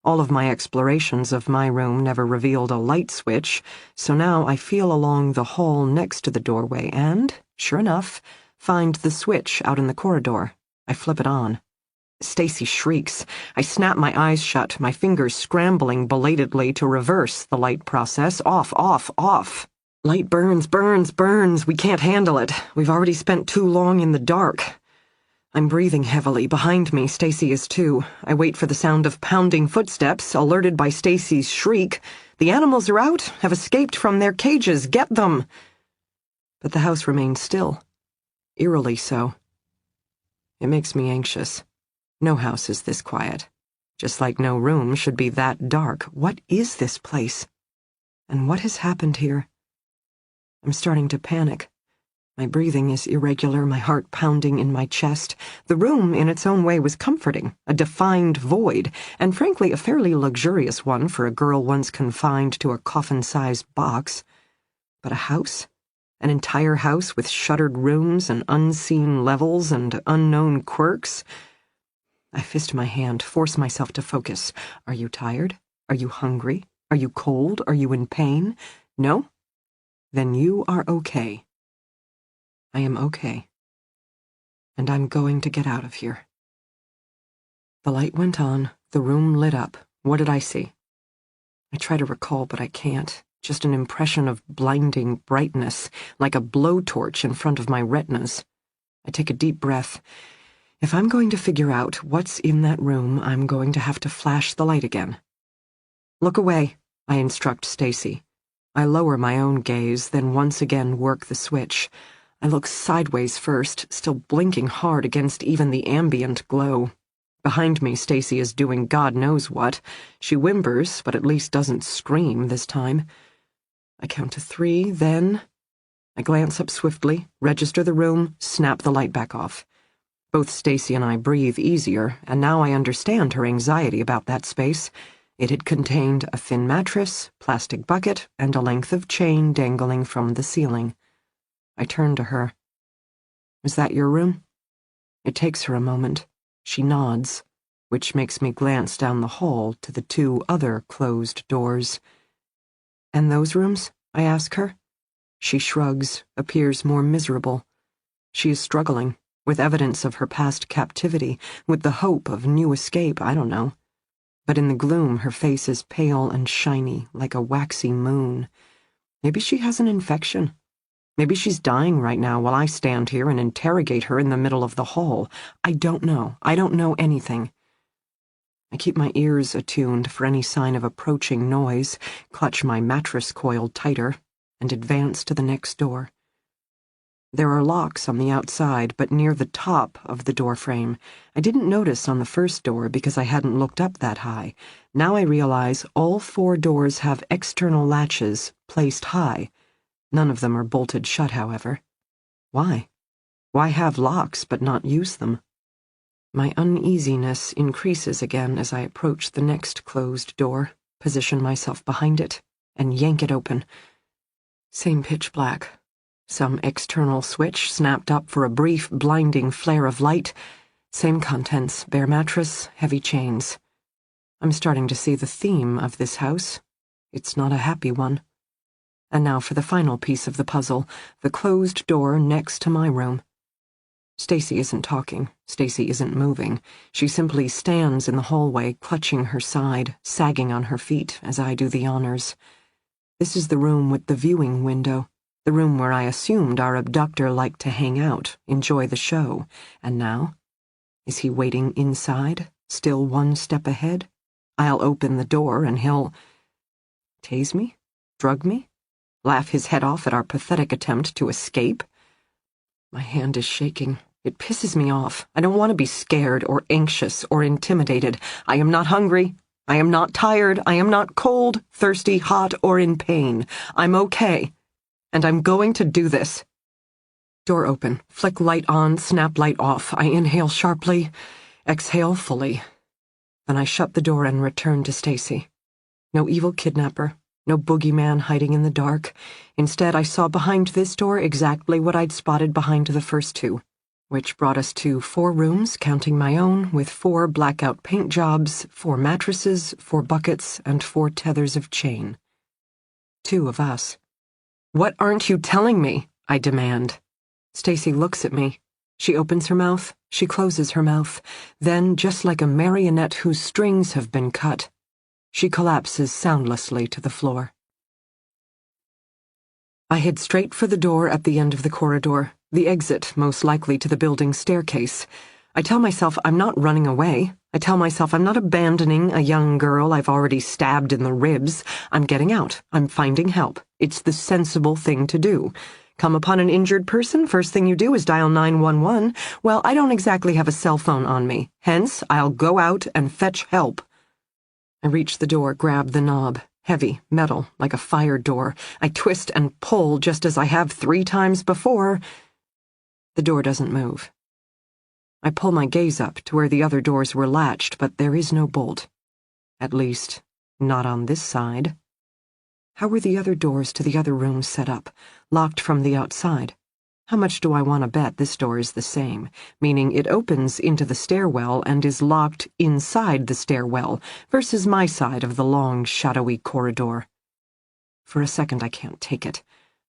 All of my explorations of my room never revealed a light switch, so now I feel along the hall next to the doorway and, sure enough, find the switch out in the corridor. I flip it on. Stacy shrieks. I snap my eyes shut, my fingers scrambling belatedly to reverse the light process. Off. Light burns. We can't handle it. We've already spent too long in the dark. I'm breathing heavily. Behind me, Stacy is too. I wait for the sound of pounding footsteps, alerted by Stacy's shriek. The animals are out, have escaped from their cages. Get them! But the house remains still. Eerily so. It makes me anxious. No house is this quiet. Just like no room should be that dark. What is this place? And what has happened here? I'm starting to panic. My breathing is irregular, my heart pounding in my chest. The room, in its own way, was comforting, a defined void, and frankly a fairly luxurious one for a girl once confined to a coffin-sized box. But a house? An entire house with shuttered rooms and unseen levels and unknown quirks? I fist my hand, force myself to focus. Are you tired? Are you hungry? Are you cold? Are you in pain? No? Then you are okay. I am okay. And I'm going to get out of here. The light went on. The room lit up. What did I see? I try to recall, but I can't. Just an impression of blinding brightness, like a blowtorch in front of my retinas. I take a deep breath. If I'm going to figure out what's in that room, I'm going to have to flash the light again. Look away, I instruct Stacy. I lower my own gaze, then once again work the switch. I look sideways first, still blinking hard against even the ambient glow. Behind me, Stacy is doing God knows what. She whimpers, but at least doesn't scream this time. I count to 3, then I glance up swiftly, register the room, snap the light back off. Both Stacy and I breathe easier, and now I understand her anxiety about that space. It had contained a thin mattress, plastic bucket, and a length of chain dangling from the ceiling. I turn to her. "Is that your room?" It takes her a moment. She nods, which makes me glance down the hall to the 2 other closed doors. "And those rooms?" I ask her. She shrugs, appears more miserable. She is struggling, with evidence of her past captivity, with the hope of new escape, I don't know. But in the gloom, her face is pale and shiny, like a waxy moon. Maybe she has an infection. Maybe she's dying right now while I stand here and interrogate her in the middle of the hall. I don't know. I don't know anything. I keep my ears attuned for any sign of approaching noise, clutch my mattress coil tighter, and advance to the next door. There are locks on the outside, but near the top of the doorframe. I didn't notice on the first door because I hadn't looked up that high. Now I realize all 4 doors have external latches placed high. None of them are bolted shut, however. Why? Why have locks but not use them? My uneasiness increases again as I approach the next closed door, position myself behind it, and yank it open. Same pitch black. Some external switch snapped up for a brief, blinding flare of light. Same contents, bare mattress, heavy chains. I'm starting to see the theme of this house. It's not a happy one. And now for the final piece of the puzzle, the closed door next to my room. Stacy isn't talking. Stacy isn't moving. She simply stands in the hallway, clutching her side, sagging on her feet as I do the honors. This is the room with the viewing window. The room where I assumed our abductor liked to hang out, enjoy the show. And now? Is he waiting inside, still 1 step ahead? I'll open the door and he'll tase me? Drug me? Laugh his head off at our pathetic attempt to escape? My hand is shaking. It pisses me off. I don't want to be scared or anxious or intimidated. I am not hungry. I am not tired. I am not cold, thirsty, hot, or in pain. I'm okay. And I'm going to do this. Door open. Flick light on, snap light off. I inhale sharply, exhale fully. Then I shut the door and return to Stacy. No evil kidnapper. No boogeyman hiding in the dark. Instead, I saw behind this door exactly what I'd spotted behind the first 2, which brought us to 4 rooms, counting my own, with 4 blackout paint jobs, 4 mattresses, 4 buckets, and 4 tethers of chain. 2 of us. "What aren't you telling me?" I demand. Stacy looks at me. She opens her mouth, she closes her mouth. Then, just like a marionette whose strings have been cut, she collapses soundlessly to the floor. I head straight for the door at the end of the corridor, the exit most likely to the building's staircase. I tell myself I'm not running away. I tell myself I'm not abandoning a young girl I've already stabbed in the ribs. I'm getting out. I'm finding help. It's the sensible thing to do. Come upon an injured person, first thing you do is dial 911. Well, I don't exactly have a cell phone on me. Hence, I'll go out and fetch help. I reach the door, grab the knob. Heavy, metal, like a fire door. I twist and pull just as I have 3 times before. The door doesn't move. I pull my gaze up to where the other doors were latched, but there is no bolt. At least, not on this side. How were the other doors to the other rooms set up, locked from the outside? How much do I want to bet this door is the same, meaning it opens into the stairwell and is locked inside the stairwell versus my side of the long, shadowy corridor? For a second, I can't take it.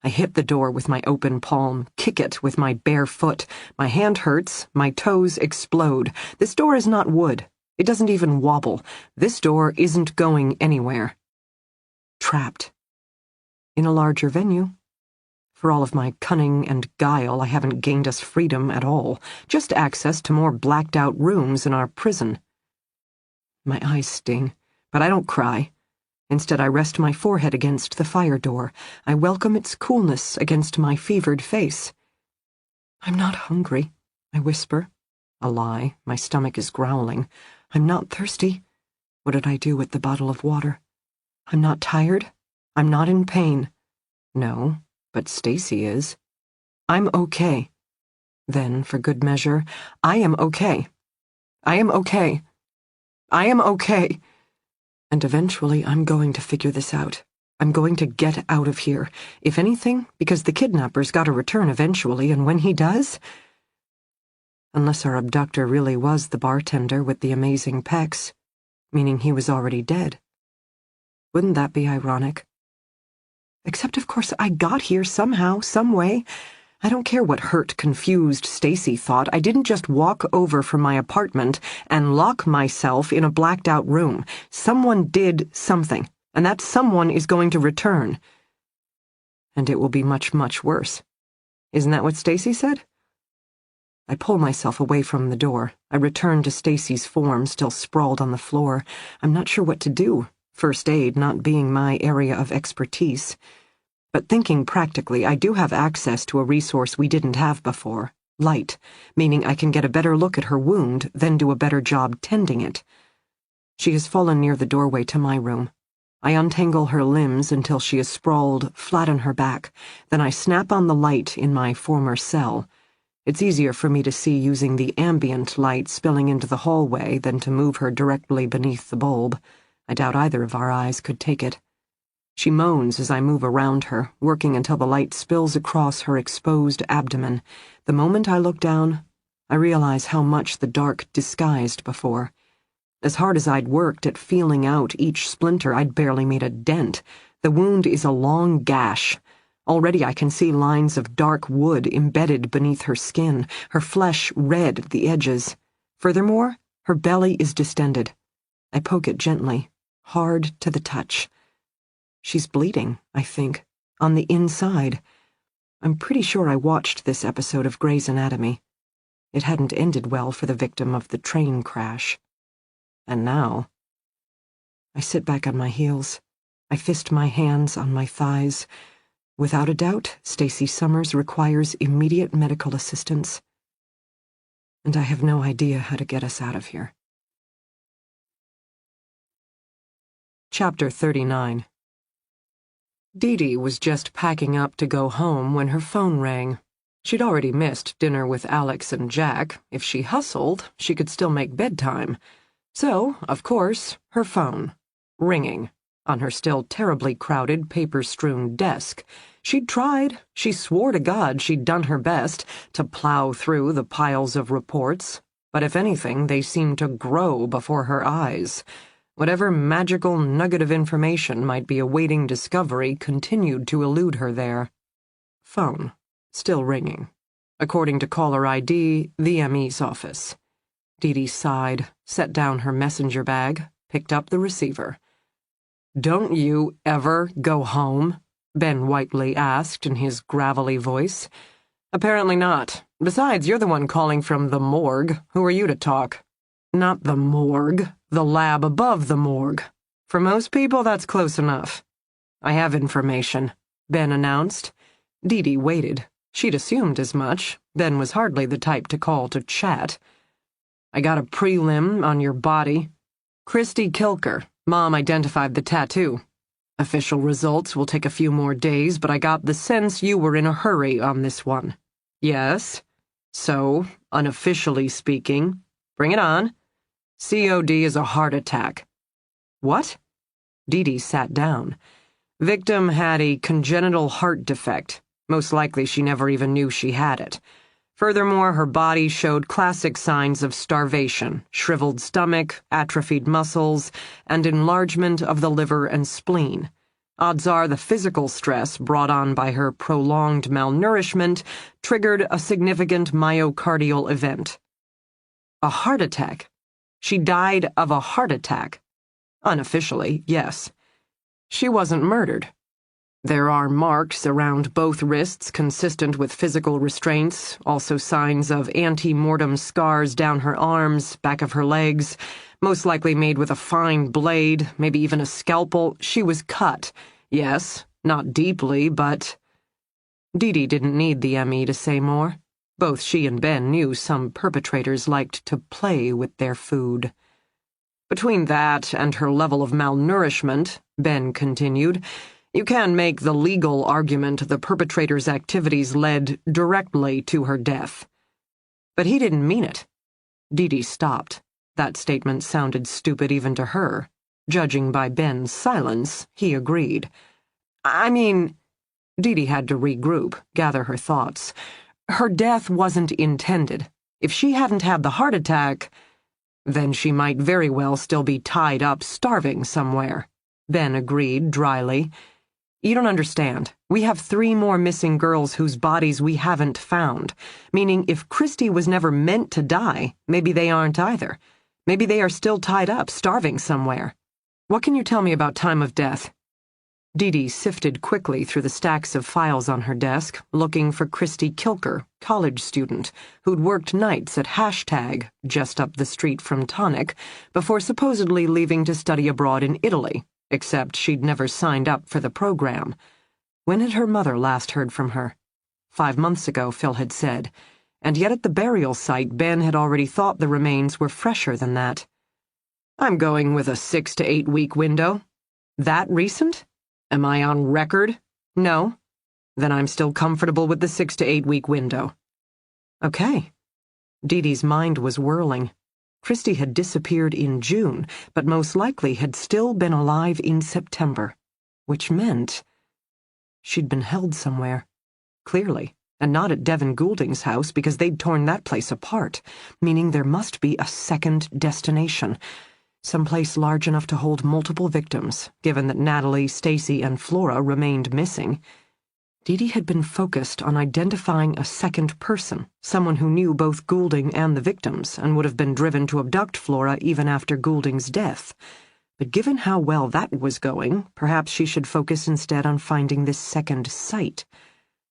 I hit the door with my open palm, kick it with my bare foot. My hand hurts, my toes explode. This door is not wood. It doesn't even wobble. This door isn't going anywhere. Trapped. In a larger venue. For all of my cunning and guile, I haven't gained us freedom at all, just access to more blacked-out rooms in our prison. My eyes sting, but I don't cry. Instead, I rest my forehead against the fire door. I welcome its coolness against my fevered face. I'm not hungry, I whisper. A lie. My stomach is growling. I'm not thirsty. What did I do with the bottle of water? I'm not tired. I'm not in pain. No, but Stacy is. I'm okay. Then, for good measure, I am okay. I am okay. I am okay. And eventually I'm going to figure this out. I'm going to get out of here. If anything, because the kidnapper's got to return eventually, and when he does... Unless our abductor really was the bartender with the amazing pecs, meaning he was already dead. Wouldn't that be ironic? Except, of course, I got here somehow, some way. I don't care what hurt, confused Stacy thought. I didn't just walk over from my apartment and lock myself in a blacked-out room. Someone did something, and that someone is going to return. And it will be much, much worse. Isn't that what Stacy said? I pull myself away from the door. I return to Stacy's form, still sprawled on the floor. I'm not sure what to do, first aid not being my area of expertise. But thinking practically, I do have access to a resource we didn't have before. Light, meaning I can get a better look at her wound, then do a better job tending it. She has fallen near the doorway to my room. I untangle her limbs until she is sprawled flat on her back. Then I snap on the light in my former cell. It's easier for me to see using the ambient light spilling into the hallway than to move her directly beneath the bulb. I doubt either of our eyes could take it. She moans as I move around her, working until the light spills across her exposed abdomen. The moment I look down, I realize how much the dark disguised before. As hard as I'd worked at feeling out each splinter, I'd barely made a dent. The wound is a long gash. Already I can see lines of dark wood embedded beneath her skin, her flesh red at the edges. Furthermore, her belly is distended. I poke it gently, hard to the touch. She's bleeding, I think, on the inside. I'm pretty sure I watched this episode of Grey's Anatomy. It hadn't ended well for the victim of the train crash. And now... I sit back on my heels. I fist my hands on my thighs. Without a doubt, Stacy Summers requires immediate medical assistance. And I have no idea how to get us out of here. Chapter 39. D.D. was just packing up to go home when her phone rang. She'd already missed dinner with Alex and Jack. If she hustled, she could still make bedtime. So, of course, her phone. Ringing. On her still terribly crowded, paper-strewn desk. She'd tried. She swore to God she'd done her best to plow through the piles of reports. But if anything, they seemed to grow before her eyes. Whatever magical nugget of information might be awaiting discovery continued to elude her there. Phone. Still ringing. According to caller ID, the ME's office. D.D. sighed, set down her messenger bag, picked up the receiver. "Don't you ever go home?" Ben Whiteley asked in his gravelly voice. "Apparently not. Besides, you're the one calling from the morgue. Who are you to talk?" "Not the morgue. The lab above the morgue. For most people, that's close enough." "I have information," Ben announced. D.D. waited. She'd assumed as much. Ben was hardly the type to call to chat. "I got a prelim on your body. Christy Kilker. Mom identified the tattoo. Official results will take a few more days, but I got the sense you were in a hurry on this one." "Yes. So, unofficially speaking, bring it on. COD is a heart attack." "What?" D.D. sat down. "Victim had a congenital heart defect. Most likely she never even knew she had it. Furthermore, her body showed classic signs of starvation, shriveled stomach, atrophied muscles, and enlargement of the liver and spleen. Odds are the physical stress brought on by her prolonged malnourishment triggered a significant myocardial event. A heart attack. She died of a heart attack. Unofficially, yes. She wasn't murdered. There are marks around both wrists consistent with physical restraints, also signs of ante-mortem scars down her arms, back of her legs, most likely made with a fine blade, maybe even a scalpel. She was cut. Yes, not deeply, but... D.D. didn't need the M.E. to say more. Both she and Ben knew some perpetrators liked to play with their food. Between that and her level of malnourishment, Ben continued, you can make the legal argument the perpetrator's activities led directly to her death. But he didn't mean it. D.D. stopped. That statement sounded stupid even to her. Judging by Ben's silence, he agreed. I mean... D.D. had to regroup, gather her thoughts. Her death wasn't intended. If she hadn't had the heart attack, then she might very well still be tied up starving somewhere. Ben agreed dryly. You don't understand. We have 3 more missing girls whose bodies we haven't found. Meaning if Christy was never meant to die, maybe they aren't either. Maybe they are still tied up, starving somewhere. What can you tell me about time of death? D.D. sifted quickly through the stacks of files on her desk, looking for Christy Kilker, college student, who'd worked nights at Hashtag, just up the street from Tonic, before supposedly leaving to study abroad in Italy. Except she'd never signed up for the program. When had her mother last heard from her? 5 months ago, Phil had said, and yet at the burial site Ben had already thought the remains were fresher than that. I'm going with a 6 to 8 week window. That recent? Am I on record? No? Then I'm still comfortable with the 6 to 8 week window. Okay. D.D.'s mind was whirling. Christy had disappeared in June, but most likely had still been alive in September, which meant she'd been held somewhere. Clearly, and not at Devin Goulding's house because they'd torn that place apart, meaning there must be a second destination, someplace large enough to hold multiple victims, given that Natalie, Stacy, and Flora remained missing. D.D. had been focused on identifying a second person, someone who knew both Goulding and the victims, and would have been driven to abduct Flora even after Goulding's death. But given how well that was going, perhaps she should focus instead on finding this second site.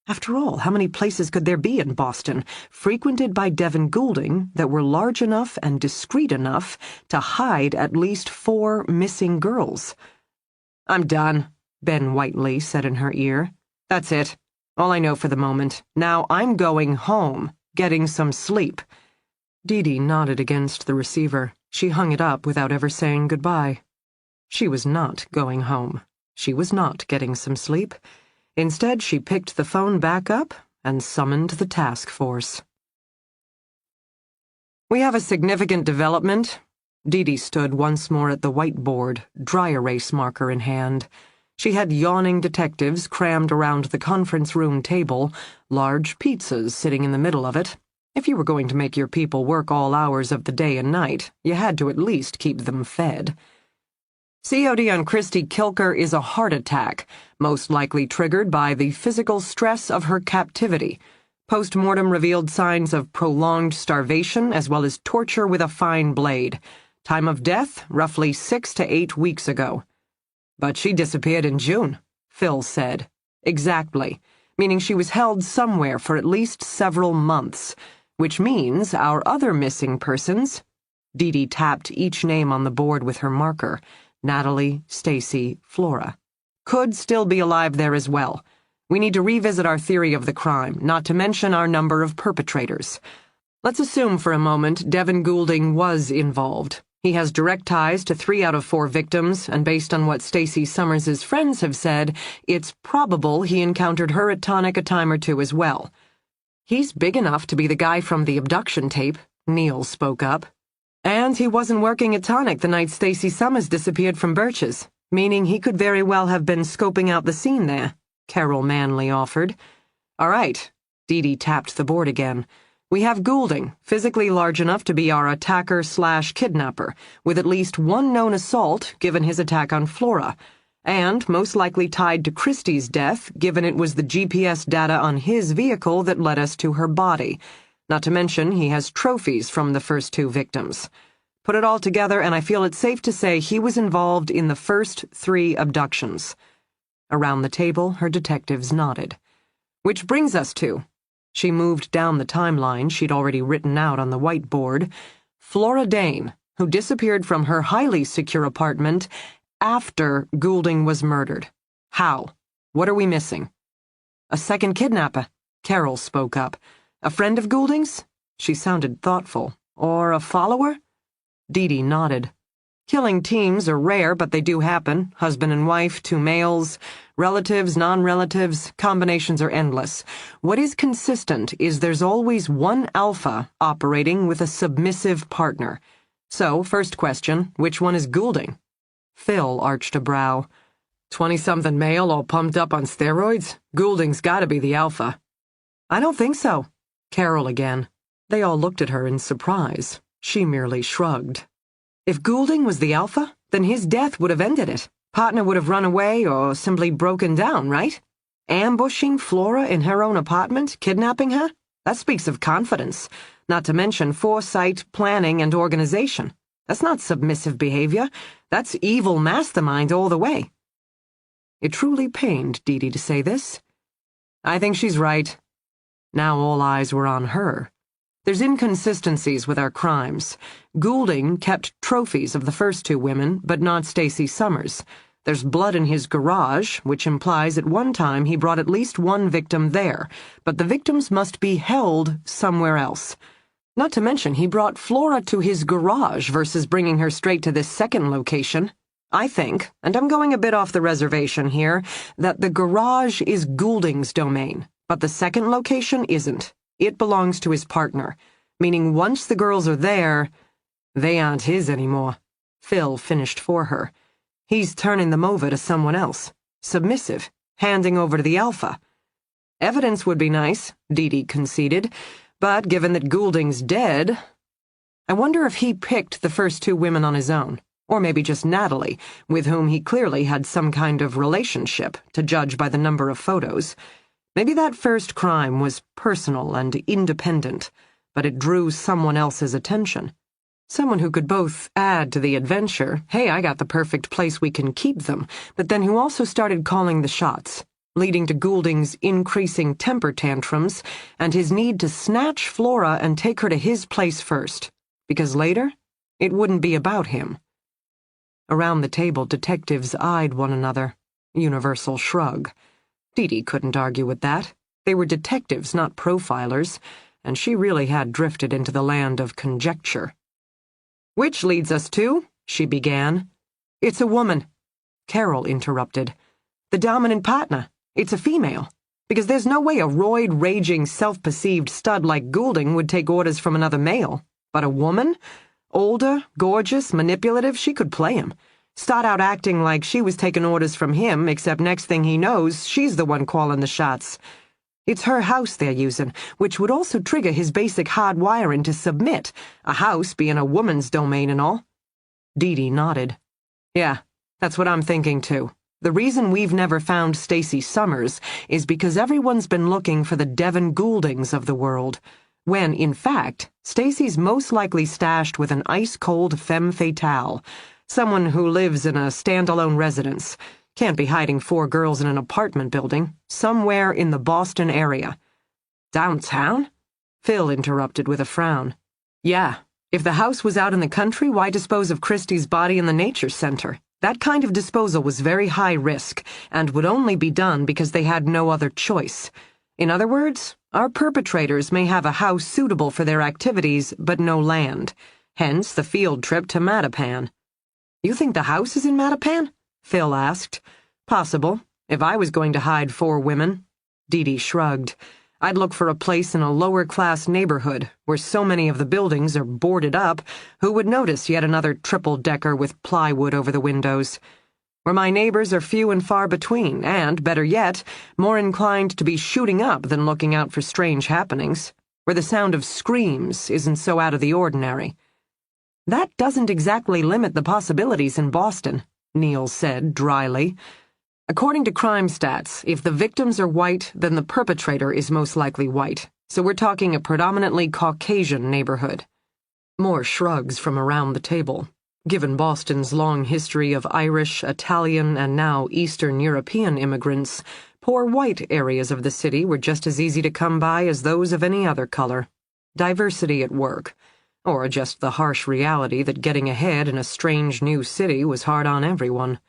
After all, how many places could there be in Boston, frequented by Devin Goulding, that were large enough and discreet enough to hide at least 4 missing girls? I'm done, Ben Whiteley said in her ear. That's it. All I know for the moment. Now I'm going home, getting some sleep. D.D. nodded against the receiver. She hung it up without ever saying goodbye. She was not going home. She was not getting some sleep. Instead, she picked the phone back up and summoned the task force. We have a significant development. D.D. stood once more at the whiteboard, dry erase marker in hand. She had yawning detectives crammed around the conference room table, large pizzas sitting in the middle of it. If you were going to make your people work all hours of the day and night, you had to at least keep them fed. COD on Christy Kilker is a heart attack, most likely triggered by the physical stress of her captivity. Post-mortem revealed signs of prolonged starvation as well as torture with a fine blade. Time of death, roughly 6 to 8 weeks ago. But she disappeared in June, Phil said. Exactly, meaning she was held somewhere for at least several months, which means our other missing persons... D.D. tapped each name on the board with her marker. Natalie, Stacy, Flora. Could still be alive there as well. We need to revisit our theory of the crime, not to mention our number of perpetrators. Let's assume for a moment Devin Goulding was involved. He has direct ties to 3 out of 4 victims, and based on what Stacy Summers's friends have said, it's probable he encountered her at Tonic a time or 2 as well. He's big enough to be the guy from the abduction tape, Neil spoke up. And he wasn't working at Tonic the night Stacy Summers disappeared from Birch's, meaning he could very well have been scoping out the scene there, Carol Manley offered. All right. Dee tapped the board again. We have Goulding, physically large enough to be our attacker/kidnapper, with at least one known assault given his attack on Flora, and most likely tied to Christie's death given it was the GPS data on his vehicle that led us to her body. Not to mention he has trophies from the first two victims. Put it all together and I feel it's safe to say he was involved in the first 3 abductions. Around the table, her detectives nodded. Which brings us to... She moved down the timeline she'd already written out on the whiteboard. Flora Dane, who disappeared from her highly secure apartment after Goulding was murdered. How? What are we missing? A second kidnapper, Carol spoke up. A friend of Goulding's? She sounded thoughtful. Or a follower? Dee nodded. Killing teams are rare, but they do happen. Husband and wife, 2 males, relatives, non-relatives, combinations are endless. What is consistent is there's always one alpha operating with a submissive partner. So, first question, which one is Goulding? Phil arched a brow. 20-something male all pumped up on steroids? Goulding's gotta be the alpha. I don't think so. Carol again. They all looked at her in surprise. She merely shrugged. If Goulding was the alpha, then his death would have ended it. Partner would have run away or simply broken down, right? Ambushing Flora in her own apartment, kidnapping her? That speaks of confidence, not to mention foresight, planning, and organization. That's not submissive behavior. That's evil mastermind all the way. It truly pained Dee to say this. I think she's right. Now all eyes were on her. There's inconsistencies with our crimes. Goulding kept trophies of the first 2 women, but not Stacey Summers. There's blood in his garage, which implies at one time he brought at least one victim there, but the victims must be held somewhere else. Not to mention he brought Flora to his garage versus bringing her straight to this second location. I think, and I'm going a bit off the reservation here, that the garage is Goulding's domain, but the second location isn't. It belongs to his partner, meaning once the girls are there, they aren't his anymore. Phil finished for her. He's turning them over to someone else. Submissive, handing over to the alpha. Evidence would be nice, Dee conceded, but given that Goulding's dead, I wonder if he picked the first 2 women on his own, or maybe just Natalie, with whom he clearly had some kind of relationship, to judge by the number of photos. Maybe that first crime was personal and independent, but it drew someone else's attention. Someone who could both add to the adventure, hey, I got the perfect place we can keep them, but then who also started calling the shots, leading to Goulding's increasing temper tantrums and his need to snatch Flora and take her to his place first, because later, it wouldn't be about him. Around the table, detectives eyed one another. Universal shrug. Dee couldn't argue with that. They were detectives, not profilers, and she really had drifted into the land of conjecture. Which leads us to, she began. It's a woman, Carol interrupted. The dominant partner. It's a female. Because there's no way a roid-raging, self-perceived stud like Goulding would take orders from another male. But a woman? Older, gorgeous, manipulative, she could play him. Start out acting like she was taking orders from him, except next thing he knows, she's the one calling the shots. It's her house they're using, which would also trigger his basic hard wiring to submit, a house being a woman's domain and all. Dee nodded. Yeah, that's what I'm thinking too. The reason we've never found Stacey Summers is because everyone's been looking for the Devon Gouldings of the world, when, in fact, Stacey's most likely stashed with an ice-cold femme fatale, someone who lives in a standalone residence, can't be hiding 4 girls in an apartment building, somewhere in the Boston area. Downtown? Phil interrupted with a frown. Yeah, if the house was out in the country, why dispose of Christie's body in the nature center? That kind of disposal was very high risk, and would only be done because they had no other choice. In other words, our perpetrators may have a house suitable for their activities, but no land. Hence the field trip to Mattapan. You think the house is in Mattapan? Phil asked. Possible. If I was going to hide 4 women. Dee shrugged. I'd look for a place in a lower-class neighborhood, where so many of the buildings are boarded up, who would notice yet another triple-decker with plywood over the windows. where my neighbors are few and far between and, better yet, more inclined to be shooting up than looking out for strange happenings, where the sound of screams isn't so out of the ordinary. That doesn't exactly limit the possibilities in Boston, Neil said dryly. According to crime stats, if the victims are white, then the perpetrator is most likely white, so we're talking a predominantly Caucasian neighborhood. More shrugs from around the table. Given Boston's long history of Irish, Italian, and now Eastern European immigrants, poor white areas of the city were just as easy to come by as those of any other color. Diversity at work. Or just the harsh reality that getting ahead in a strange new city was hard on everyone.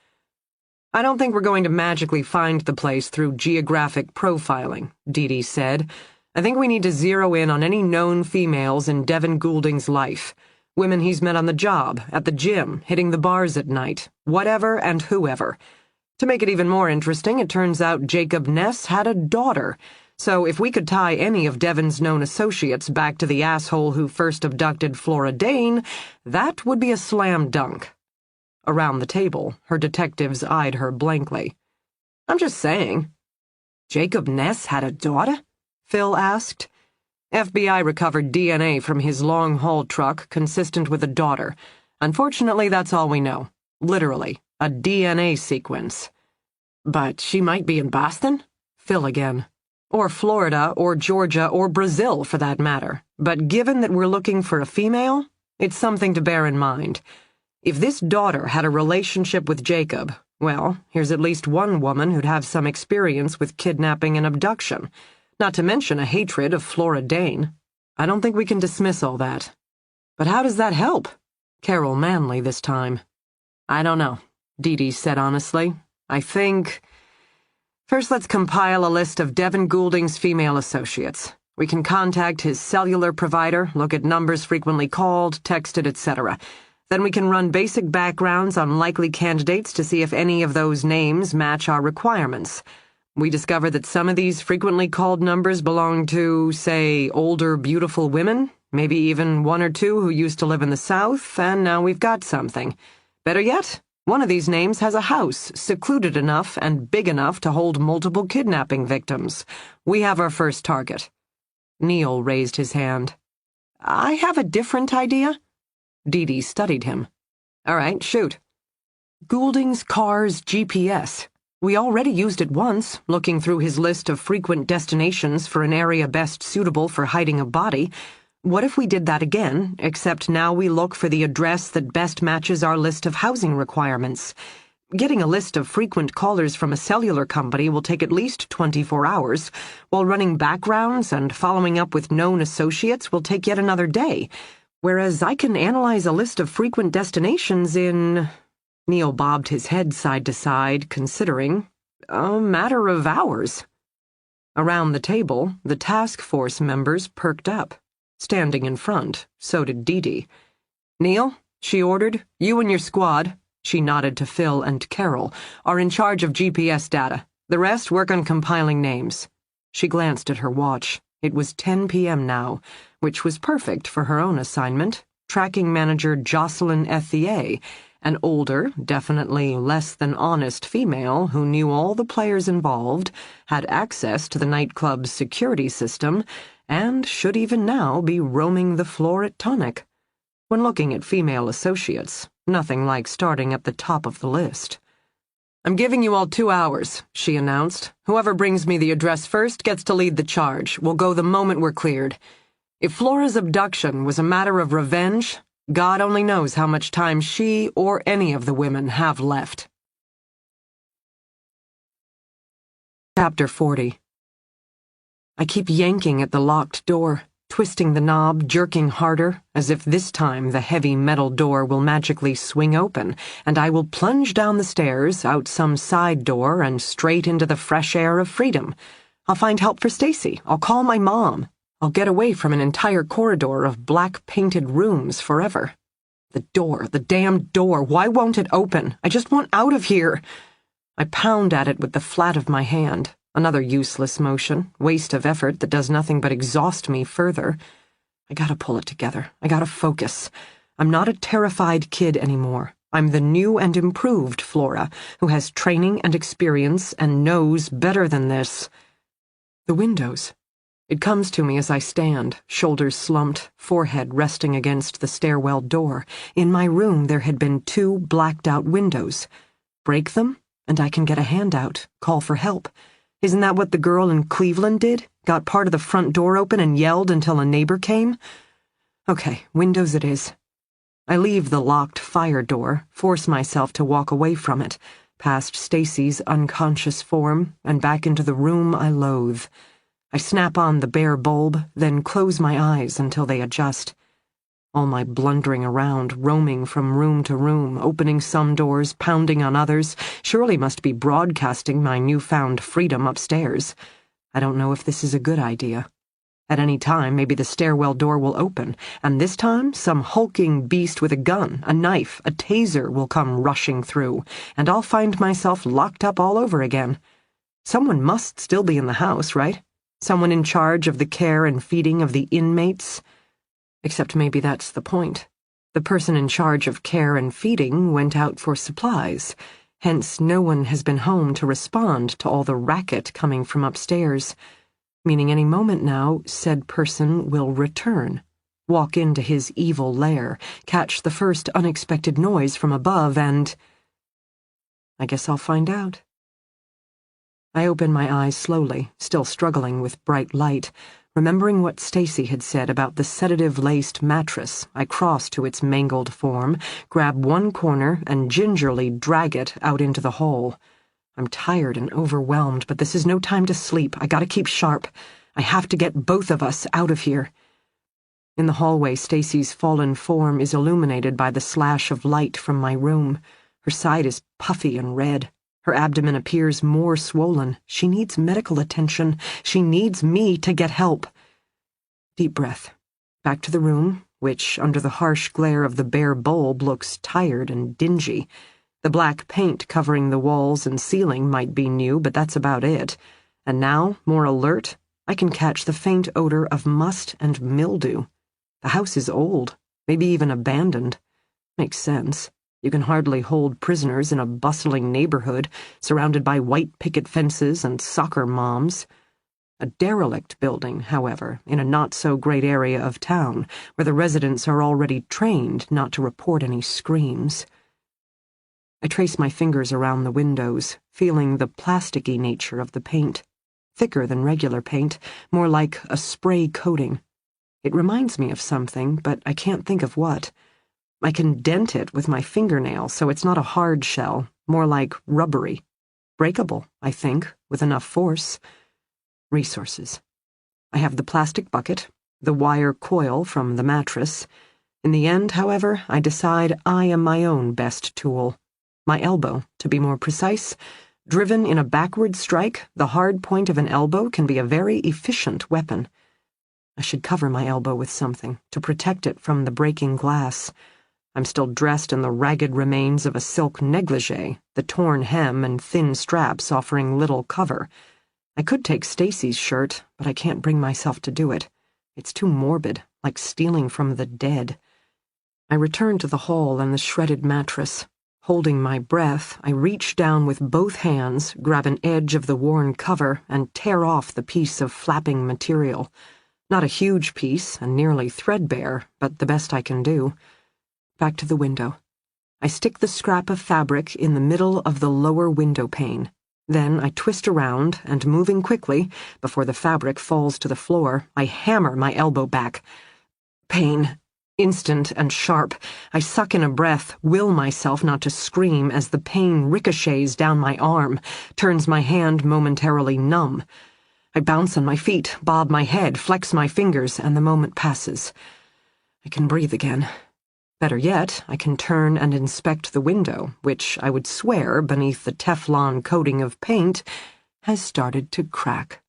I don't think we're going to magically find the place through geographic profiling, D.D. said. I think we need to zero in on any known females in Devin Goulding's life. Women he's met on the job, at the gym, hitting the bars at night, whatever and whoever. To make it even more interesting, it turns out Jacob Ness had a daughter. So if we could tie any of Devin's known associates back to the asshole who first abducted Flora Dane, that would be a slam dunk. Around the table, her detectives eyed her blankly. I'm just saying. Jacob Ness had a daughter? Phil asked. FBI recovered DNA from his long-haul truck consistent with a daughter. Unfortunately, that's all we know. Literally, a DNA sequence. But she might be in Boston? Phil again. Or Florida, or Georgia, or Brazil, for that matter. But given that we're looking for a female, it's something to bear in mind. If this daughter had a relationship with Jacob, well, here's at least one woman who'd have some experience with kidnapping and abduction, not to mention a hatred of Flora Dane. I don't think we can dismiss all that. But how does that help? Carol Manley this time. I don't know, D.D. said honestly. I think... First, let's compile a list of Devin Goulding's female associates. We can contact his cellular provider, look at numbers frequently called, texted, etc. Then we can run basic backgrounds on likely candidates to see if any of those names match our requirements. We discover that some of these frequently called numbers belong to, say, older, beautiful women, maybe even one or two who used to live in the South, and now we've got something. Better yet, one of these names has a house secluded enough and big enough to hold multiple kidnapping victims. We have our first target. Neil raised his hand. I have a different idea. D.D. studied him. All right, shoot. Goulding's car's GPS. We already used it once, looking through his list of frequent destinations for an area best suitable for hiding a body. What if we did that again, except now we look for the address that best matches our list of housing requirements? Getting a list of frequent callers from a cellular company will take at least 24 hours, while running backgrounds and following up with known associates will take yet another day. Whereas I can analyze a list of frequent destinations in... Neil bobbed his head side to side, considering. A matter of hours. Around the table, the task force members perked up. Standing in front, so did D.D. Neil, she ordered, you and your squad, she nodded to Phil and Carol, are in charge of GPS data. The rest work on compiling names. She glanced at her watch. It was 10 p.m. now, which was perfect for her own assignment, tracking manager Jocelyn Ethier, an older, definitely less than honest female who knew all the players involved, had access to the nightclub's security system, and should even now be roaming the floor at Tonic. When looking at female associates, nothing like starting at the top of the list. I'm giving you all 2 hours, she announced. Whoever brings me the address first gets to lead the charge. We'll go the moment we're cleared. If Flora's abduction was a matter of revenge, God only knows how much time she or any of the women have left. Chapter 40. I keep yanking at the locked door, twisting the knob, jerking harder, as if this time the heavy metal door will magically swing open, and I will plunge down the stairs, out some side door, and straight into the fresh air of freedom. I'll find help for Stacy. I'll call my mom. I'll get away from an entire corridor of black-painted rooms forever. The door, the damned door, why won't it open? I just want out of here. I pound at it with the flat of my hand. Another useless motion, waste of effort that does nothing but exhaust me further. I gotta pull it together. I gotta focus. I'm not a terrified kid anymore. I'm the new and improved Flora, who has training and experience and knows better than this. The windows. It comes to me as I stand, shoulders slumped, forehead resting against the stairwell door. In my room there had been 2 blacked-out windows. Break them, and I can get a hand out, call for help. Isn't that what the girl in Cleveland did? Got part of the front door open and yelled until a neighbor came? Okay, windows it is. I leave the locked fire door, force myself to walk away from it, past Stacy's unconscious form, and back into the room I loathe. I snap on the bare bulb, then close my eyes until they adjust. All my blundering around, roaming from room to room, opening some doors, pounding on others, surely must be broadcasting my newfound freedom upstairs. I don't know if this is a good idea. At any time, maybe the stairwell door will open, and this time some hulking beast with a gun, a knife, a taser will come rushing through, and I'll find myself locked up all over again. Someone must still be in the house, right? Someone in charge of the care and feeding of the inmates? Except maybe that's the point. The person in charge of care and feeding went out for supplies, hence no one has been home to respond to all the racket coming from upstairs, meaning any moment now said person will return, walk into his evil lair, catch the first unexpected noise from above, and I guess I'll find out. I open my eyes slowly, still struggling with bright light. Remembering what Stacy had said about the sedative-laced mattress, I cross to its mangled form, grab one corner, and gingerly drag it out into the hall. I'm tired and overwhelmed, but this is no time to sleep. I gotta keep sharp. I have to get both of us out of here. In the hallway, Stacy's fallen form is illuminated by the slash of light from my room. Her side is puffy and red. Her abdomen appears more swollen. She needs medical attention. She needs me to get help. Deep breath. Back to the room, which, under the harsh glare of the bare bulb, looks tired and dingy. The black paint covering the walls and ceiling might be new, but that's about it. And now, more alert, I can catch the faint odor of must and mildew. The house is old, maybe even abandoned. Makes sense. You can hardly hold prisoners in a bustling neighborhood, surrounded by white picket fences and soccer moms. A derelict building, however, in a not-so-great area of town, where the residents are already trained not to report any screams. I trace my fingers around the windows, feeling the plasticky nature of the paint. Thicker than regular paint, more like a spray coating. It reminds me of something, but I can't think of what. I can dent it with my fingernail, so it's not a hard shell, more like rubbery. Breakable, I think, with enough force. Resources. I have the plastic bucket, the wire coil from the mattress. In the end, however, I decide I am my own best tool. My elbow, to be more precise. Driven in a backward strike, the hard point of an elbow can be a very efficient weapon. I should cover my elbow with something to protect it from the breaking glass. I'm still dressed in the ragged remains of a silk negligee, the torn hem and thin straps offering little cover. I could take Stacy's shirt, but I can't bring myself to do it. It's too morbid, like stealing from the dead. I return to the hall and the shredded mattress. Holding my breath, I reach down with both hands, grab an edge of the worn cover, and tear off the piece of flapping material. Not a huge piece, and nearly threadbare, but the best I can do. Back to the window. I stick the scrap of fabric in the middle of the lower window pane. Then I twist around, and moving quickly, before the fabric falls to the floor, I hammer my elbow back. Pain. Instant and sharp. I suck in a breath, will myself not to scream as the pain ricochets down my arm, turns my hand momentarily numb. I bounce on my feet, bob my head, flex my fingers, and the moment passes. I can breathe again. Better yet, I can turn and inspect the window, which I would swear, beneath the Teflon coating of paint, has started to crack.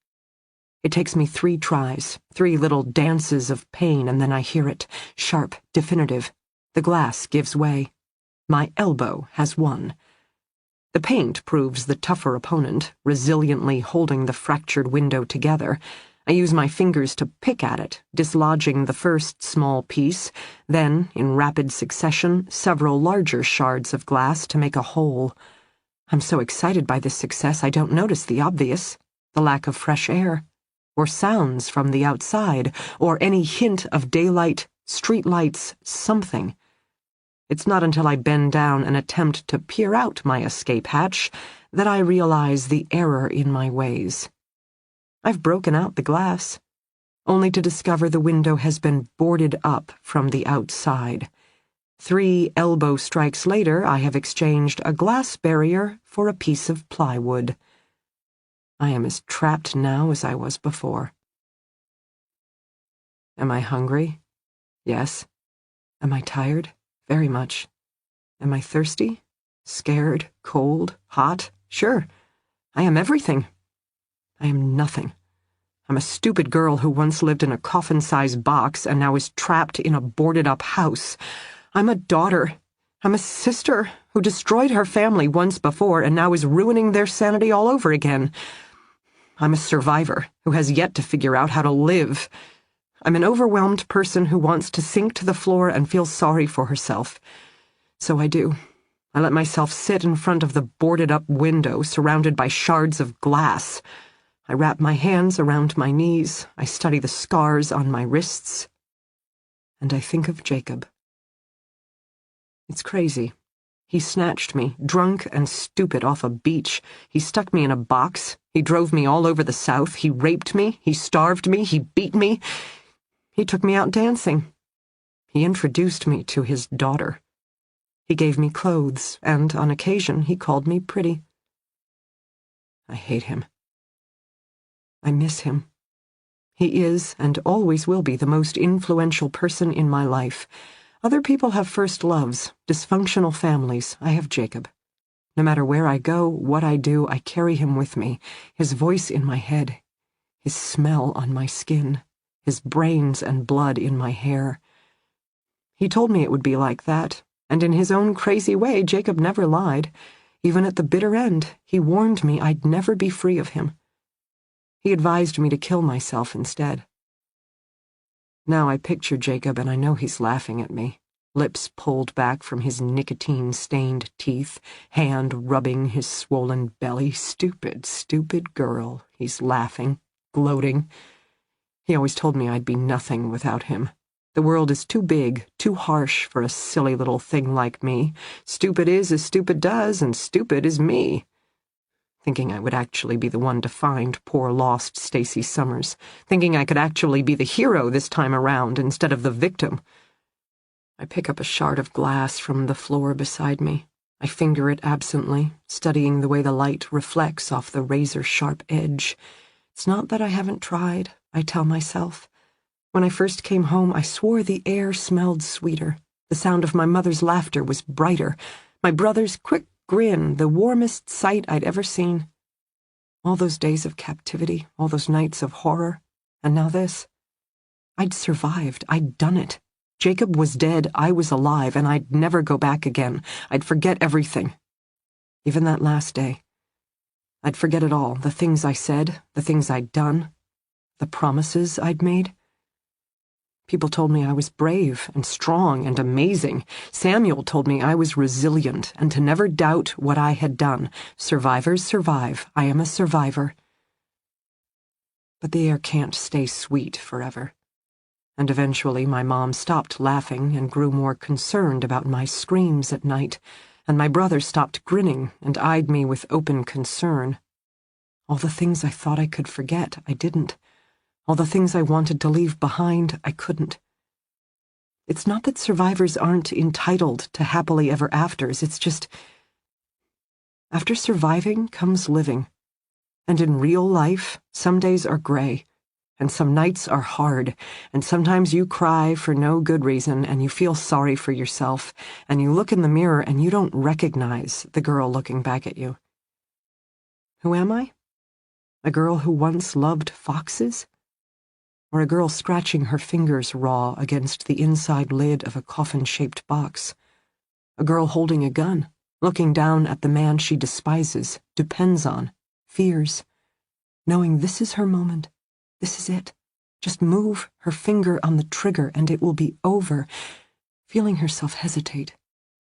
It takes me 3 tries, 3 little dances of pain, and then I hear it, sharp, definitive. The glass gives way. My elbow has won. The paint proves the tougher opponent, resiliently holding the fractured window together. I use my fingers to pick at it, dislodging the first small piece, then, in rapid succession, several larger shards of glass to make a hole. I'm so excited by this success I don't notice the obvious, the lack of fresh air, or sounds from the outside, or any hint of daylight, streetlights, something. It's not until I bend down and attempt to peer out my escape hatch that I realize the error in my ways. I've broken out the glass, only to discover the window has been boarded up from the outside. 3 elbow strikes later, I have exchanged a glass barrier for a piece of plywood. I am as trapped now as I was before. Am I hungry? Yes. Am I tired? Very much. Am I thirsty? Scared? Cold? Hot? Sure. I am everything. I am nothing. I'm a stupid girl who once lived in a coffin-sized box and now is trapped in a boarded-up house. I'm a daughter. I'm a sister who destroyed her family once before and now is ruining their sanity all over again. I'm a survivor who has yet to figure out how to live. I'm an overwhelmed person who wants to sink to the floor and feel sorry for herself. So I do. I let myself sit in front of the boarded-up window surrounded by shards of glass. I wrap my hands around my knees, I study the scars on my wrists, and I think of Jacob. It's crazy. He snatched me, drunk and stupid, off a beach. He stuck me in a box. He drove me all over the South. He raped me. He starved me. He beat me. He took me out dancing. He introduced me to his daughter. He gave me clothes, and on occasion he called me pretty. I hate him. I miss him. He is, and always will be, the most influential person in my life. Other people have first loves, dysfunctional families. I have Jacob. No matter where I go, what I do, I carry him with me, his voice in my head, his smell on my skin, his brains and blood in my hair. He told me it would be like that, and in his own crazy way, Jacob never lied. Even at the bitter end, he warned me I'd never be free of him. He advised me to kill myself instead. Now I picture Jacob and I know he's laughing at me, lips pulled back from his nicotine-stained teeth, hand rubbing his swollen belly. Stupid, stupid girl, he's laughing, gloating. He always told me I'd be nothing without him. The world is too big, too harsh for a silly little thing like me. Stupid is as stupid does, and stupid is me. Thinking I would actually be the one to find poor lost Stacy Summers, thinking I could actually be the hero this time around instead of the victim. I pick up a shard of glass from the floor beside me. I finger it absently, studying the way the light reflects off the razor-sharp edge. It's not that I haven't tried, I tell myself. When I first came home, I swore the air smelled sweeter. The sound of my mother's laughter was brighter. My brother's quick grin, the warmest sight I'd ever seen. All those days of captivity, all those nights of horror, and now this. I'd survived. I'd done it. Jacob was dead, I was alive, and I'd never go back again. I'd forget everything. Even that last day. I'd forget it all, the things I said, the things I'd done, the promises I'd made. People told me I was brave and strong and amazing. Samuel told me I was resilient and to never doubt what I had done. Survivors survive. I am a survivor. But the air can't stay sweet forever. And eventually my mom stopped laughing and grew more concerned about my screams at night, and my brother stopped grinning and eyed me with open concern. All the things I thought I could forget, I didn't. All the things I wanted to leave behind, I couldn't. It's not that survivors aren't entitled to happily ever afters, it's just, after surviving comes living. And in real life, some days are gray, and some nights are hard, and sometimes you cry for no good reason, and you feel sorry for yourself, and you look in the mirror and you don't recognize the girl looking back at you. Who am I? A girl who once loved foxes? Or a girl scratching her fingers raw against the inside lid of a coffin-shaped box? A girl holding a gun, looking down at the man she despises, depends on, fears, knowing this is her moment, This is it. Just move her finger on the trigger and it will be over. Feeling herself hesitate.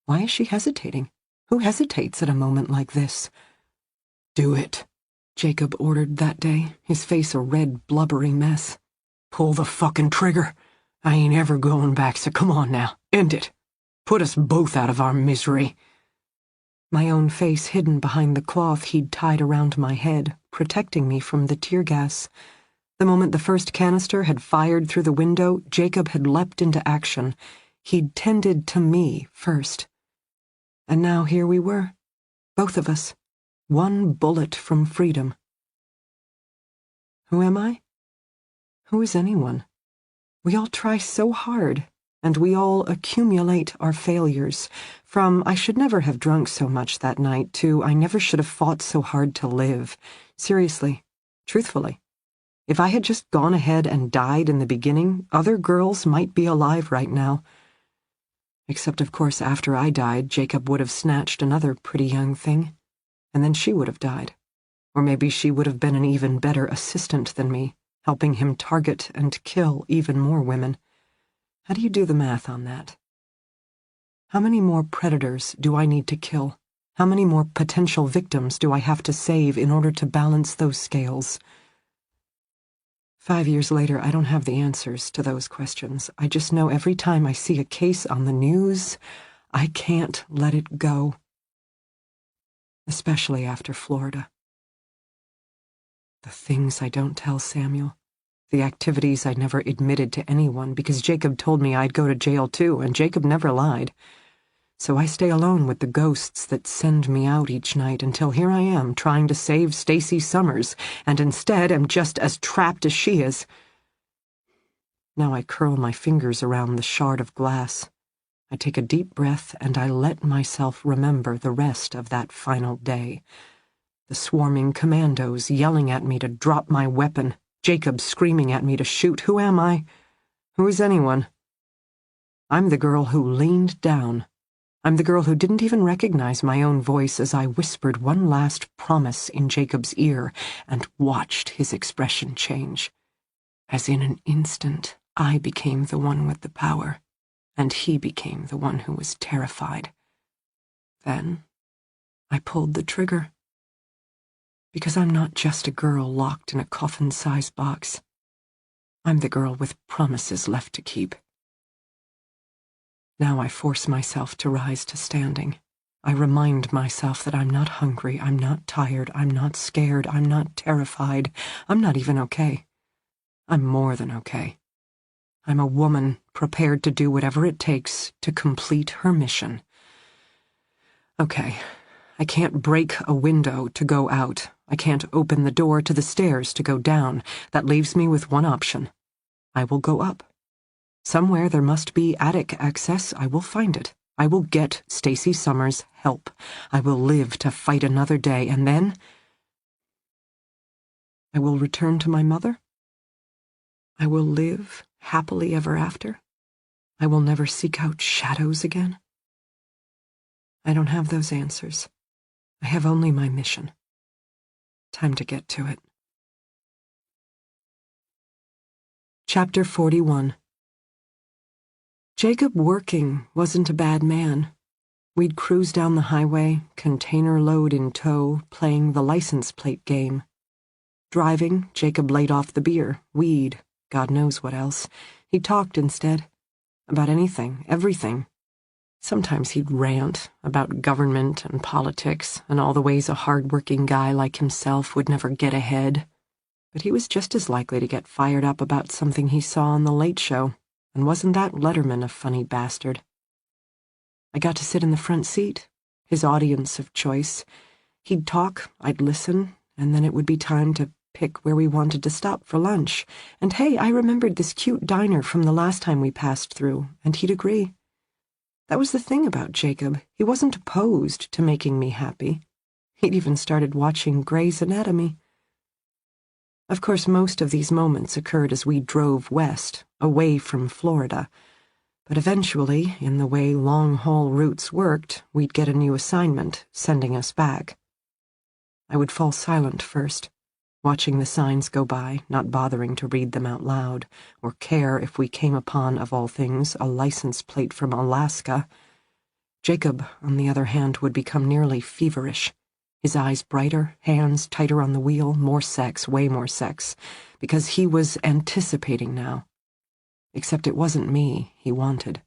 Why is she hesitating? Who hesitates at a moment like this? Do it, Jacob ordered that day, his face a red, blubbery mess. Pull the fucking trigger. I ain't ever going back, so come on now, end it. Put us both out of our misery. My own face hidden behind the cloth he'd tied around my head, protecting me from the tear gas. The moment the first canister had fired through the window, Jacob had leapt into action. He'd tended to me first. And now here we were, both of us, one bullet from freedom. Who am I? Who is anyone? We all try so hard, and we all accumulate our failures. From I should never have drunk so much that night to I never should have fought so hard to live. Seriously, truthfully. If I had just gone ahead and died in the beginning, other girls might be alive right now. Except, of course, after I died, Jacob would have snatched another pretty young thing, and then she would have died. Or maybe she would have been an even better assistant than me, helping him target and kill even more women. How do you do the math on that? How many more predators do I need to kill? How many more potential victims do I have to save in order to balance those scales? 5 years later, I don't have the answers to those questions. I just know every time I see a case on the news, I can't let it go. Especially after Florida. The things I don't tell Samuel. The activities I never admitted to anyone because Jacob told me I'd go to jail too, and Jacob never lied. So I stay alone with the ghosts that send me out each night until here I am trying to save Stacy Summers, and instead am just as trapped as she is. Now I curl my fingers around the shard of glass. I take a deep breath and I let myself remember the rest of that final day. The swarming commandos yelling at me to drop my weapon, Jacob screaming at me to shoot. Who am I? Who is anyone? I'm the girl who leaned down. I'm the girl who didn't even recognize my own voice as I whispered one last promise in Jacob's ear and watched his expression change. As in an instant, I became the one with the power, and he became the one who was terrified. Then I pulled the trigger. Because I'm not just a girl locked in a coffin-sized box. I'm the girl with promises left to keep. Now I force myself to rise to standing. I remind myself that I'm not hungry, I'm not tired, I'm not scared, I'm not terrified, I'm not even okay. I'm more than okay. I'm a woman prepared to do whatever it takes to complete her mission. Okay, I can't break a window to go out. I can't open the door to the stairs to go down. That leaves me with one option. I will go up. Somewhere there must be attic access. I will find it. I will get Stacy Summers help. I will live to fight another day, and then I will return to my mother. I will live happily ever after. I will never seek out shadows again. I don't have those answers. I have only my mission. Time to get to it. Chapter 41. Jacob working wasn't a bad man. We'd cruise down the highway, container load in tow, playing the license plate game. Driving, Jacob laid off the beer, weed, God knows what else. He talked instead. About anything, everything. Sometimes he'd rant about government and politics and all the ways a hard-working guy like himself would never get ahead. But he was just as likely to get fired up about something he saw on The Late Show. And wasn't that Letterman a funny bastard? I got to sit in the front seat, his audience of choice. He'd talk, I'd listen, and then it would be time to pick where we wanted to stop for lunch. And hey, I remembered this cute diner from the last time we passed through, and he'd agree. That was the thing about Jacob. He wasn't opposed to making me happy. He'd even started watching Grey's Anatomy. Of course, most of these moments occurred as we drove west, away from Florida. But eventually, in the way long-haul routes worked, we'd get a new assignment, sending us back. I would fall silent first, watching the signs go by, not bothering to read them out loud, or care if we came upon, of all things, a license plate from Alaska. Jacob, on the other hand, would become nearly feverish. His eyes brighter, hands tighter on the wheel, more sex, way more sex, because he was anticipating now. Except it wasn't me he wanted.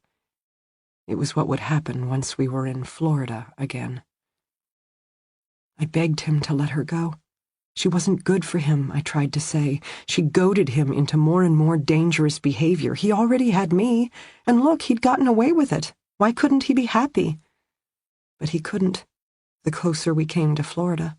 It was what would happen once we were in Florida again. I begged him to let her go. She wasn't good for him, I tried to say. She goaded him into more and more dangerous behavior. He already had me, and look, he'd gotten away with it. Why couldn't he be happy? But he couldn't, the closer we came to Florida.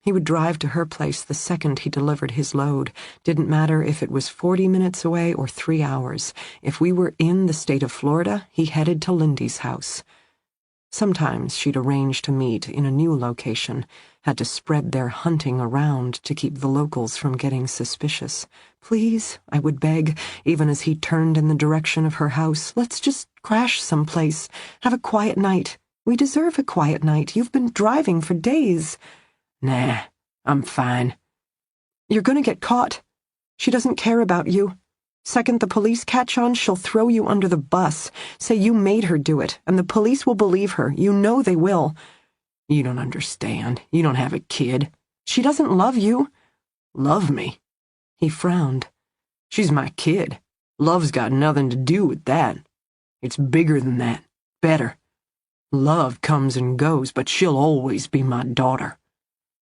He would drive to her place the second he delivered his load. Didn't matter if it was 40 minutes away or 3 hours. If we were in the state of Florida, he headed to Lindy's house. Sometimes she'd arrange to meet in a new location, had to spread their hunting around to keep the locals from getting suspicious. Please, I would beg, even as he turned in the direction of her house, let's just crash someplace, have a quiet night. We deserve a quiet night. You've been driving for days. Nah, I'm fine. You're gonna get caught. She doesn't care about you. Second the police catch on, she'll throw you under the bus, say you made her do it, and the police will believe her. You know they will. You don't understand. You don't have a kid. She doesn't love you. Love me? He frowned. She's my kid. Love's got nothing to do with that. It's bigger than that. Better. Love comes and goes, but she'll always be my daughter.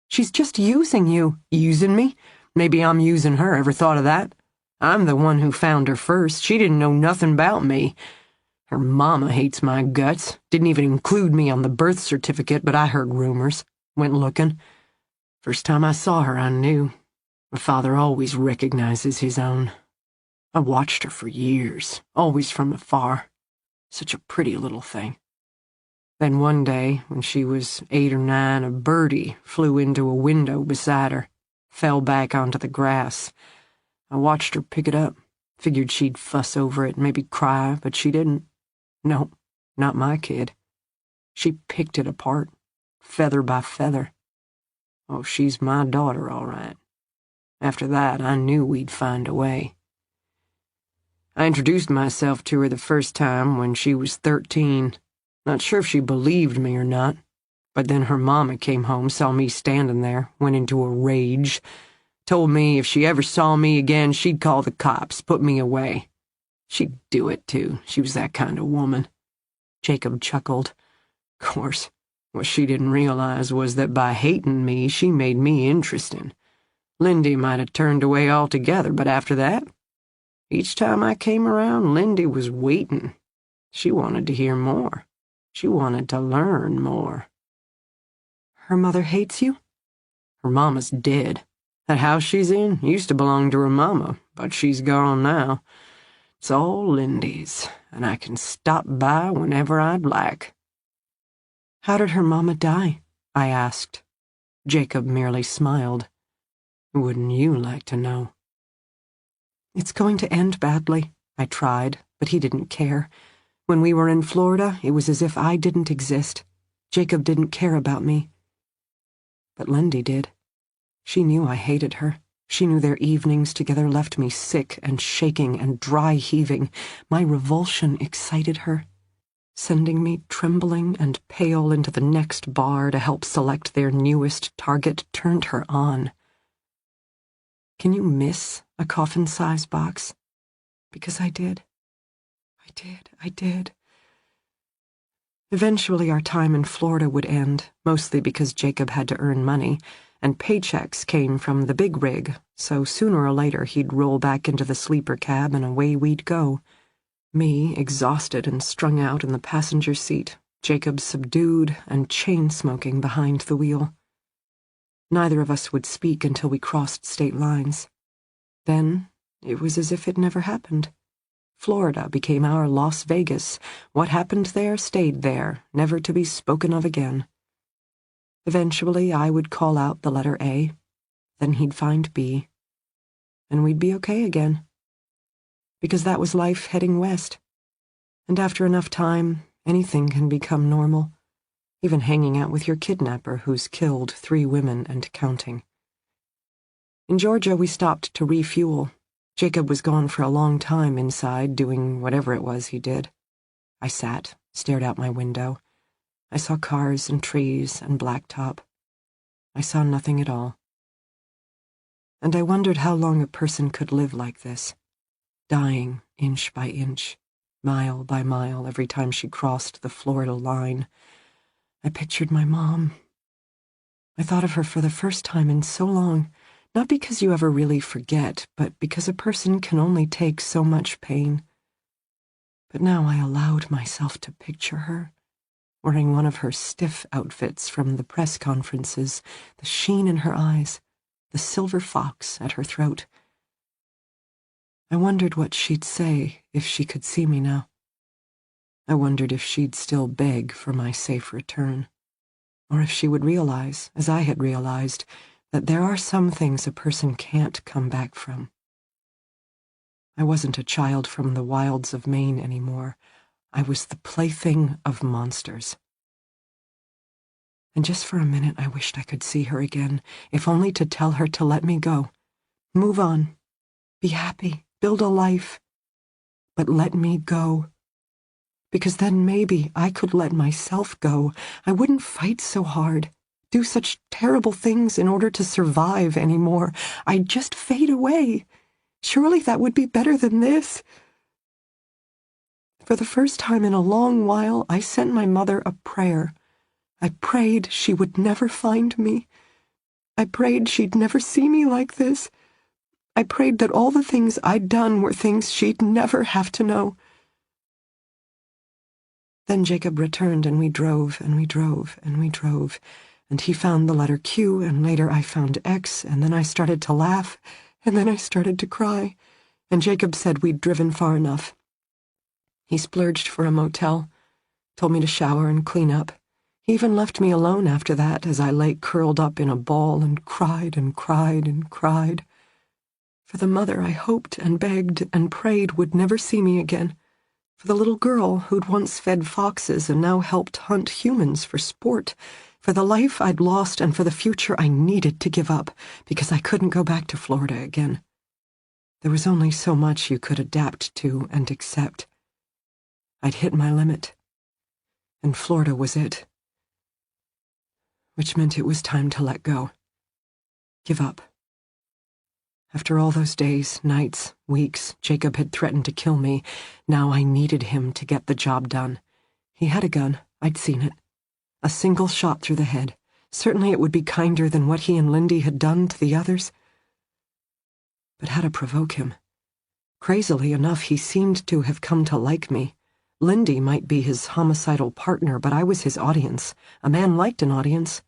She's just using you. Using me? Maybe I'm using her. Ever thought of that? I'm the one who found her first. She didn't know nothing about me. Her mama hates my guts. Didn't even include me on the birth certificate, but I heard rumors. Went looking. First time I saw her, I knew. My father always recognizes his own. I watched her for years, always from afar. Such a pretty little thing. Then one day, when she was 8 or 9, a birdie flew into a window beside her, fell back onto the grass. I watched her pick it up, figured she'd fuss over it, maybe cry, but she didn't. No, not my kid. She picked it apart, feather by feather. Oh, she's my daughter, all right. After that, I knew we'd find a way. I introduced myself to her the first time when she was 13. Not sure if she believed me or not, but then her mama came home, saw me standing there, went into a rage, told me if she ever saw me again, she'd call the cops, put me away. She'd do it, too. She was that kind of woman. Jacob chuckled. Of course, what she didn't realize was that by hating me, she made me interesting. Lindy might have turned away altogether, but after that, each time I came around, Lindy was waiting. She wanted to hear more. She wanted to learn more. Her mother hates you? Her mama's dead. That house she's in used to belong to her mama, but she's gone now. It's all Lindy's, and I can stop by whenever I'd like. How did her mama die? I asked. Jacob merely smiled. Wouldn't you like to know? It's going to end badly, I tried, but he didn't care. When we were in Florida, it was as if I didn't exist. Jacob didn't care about me. But Lindy did. She knew I hated her. She knew their evenings together left me sick and shaking and dry-heaving. My revulsion excited her, sending me trembling and pale into the next bar to help select their newest target turned her on. Can you miss a coffin-size box? Because I did. I did. Eventually our time in Florida would end, mostly because Jacob had to earn money, and paychecks came from the big rig, so sooner or later he'd roll back into the sleeper cab and away we'd go. Me, exhausted and strung out in the passenger seat, Jacob subdued and chain-smoking behind the wheel. Neither of us would speak until we crossed state lines. Then it was as if it never happened. Florida became our Las Vegas. What happened there stayed there, never to be spoken of again. Eventually, I would call out the letter A, then he'd find B, and we'd be okay again. Because that was life heading west. And after enough time, anything can become normal, even hanging out with your kidnapper who's killed 3 women and counting. In Georgia, we stopped to refuel. Jacob was gone for a long time inside, doing whatever it was he did. I sat, stared out my window. I saw cars and trees and blacktop. I saw nothing at all. And I wondered how long a person could live like this, dying inch by inch, mile by mile every time she crossed the Florida line. I pictured my mom. I thought of her for the first time in so long, not because you ever really forget, but because a person can only take so much pain. But now I allowed myself to picture her, wearing one of her stiff outfits from the press conferences, the sheen in her eyes, the silver fox at her throat. I wondered what she'd say if she could see me now. I wondered if she'd still beg for my safe return, or if she would realize, as I had realized, that there are some things a person can't come back from. I wasn't a child from the wilds of Maine anymore. I was the plaything of monsters. And just for a minute I wished I could see her again, if only to tell her to let me go. Move on. Be happy. Build a life. But let me go. Because then maybe I could let myself go. I wouldn't fight so hard, do such terrible things in order to survive anymore. I'd just fade away. Surely that would be better than this. For the first time in a long while, I sent my mother a prayer. I prayed she would never find me. I prayed she'd never see me like this. I prayed that all the things I'd done were things she'd never have to know. Then Jacob returned, and we drove, and we drove, and we drove, and he found the letter Q, and later I found X, and then I started to laugh, and then I started to cry, and Jacob said we'd driven far enough. He splurged for a motel, told me to shower and clean up. He even left me alone after that as I lay curled up in a ball and cried and cried and cried. For the mother I hoped and begged and prayed would never see me again. For the little girl who'd once fed foxes and now helped hunt humans for sport. For the life I'd lost and for the future I needed to give up because I couldn't go back to Florida again. There was only so much you could adapt to and accept. I'd hit my limit, and Florida was it. Which meant it was time to let go. Give up. After all those days, nights, weeks, Jacob had threatened to kill me. Now I needed him to get the job done. He had a gun. I'd seen it. A single shot through the head. Certainly it would be kinder than what he and Lindy had done to the others. But how to provoke him? Crazily enough, he seemed to have come to like me. Lindy might be his homicidal partner, but I was his audience. A man liked an audience.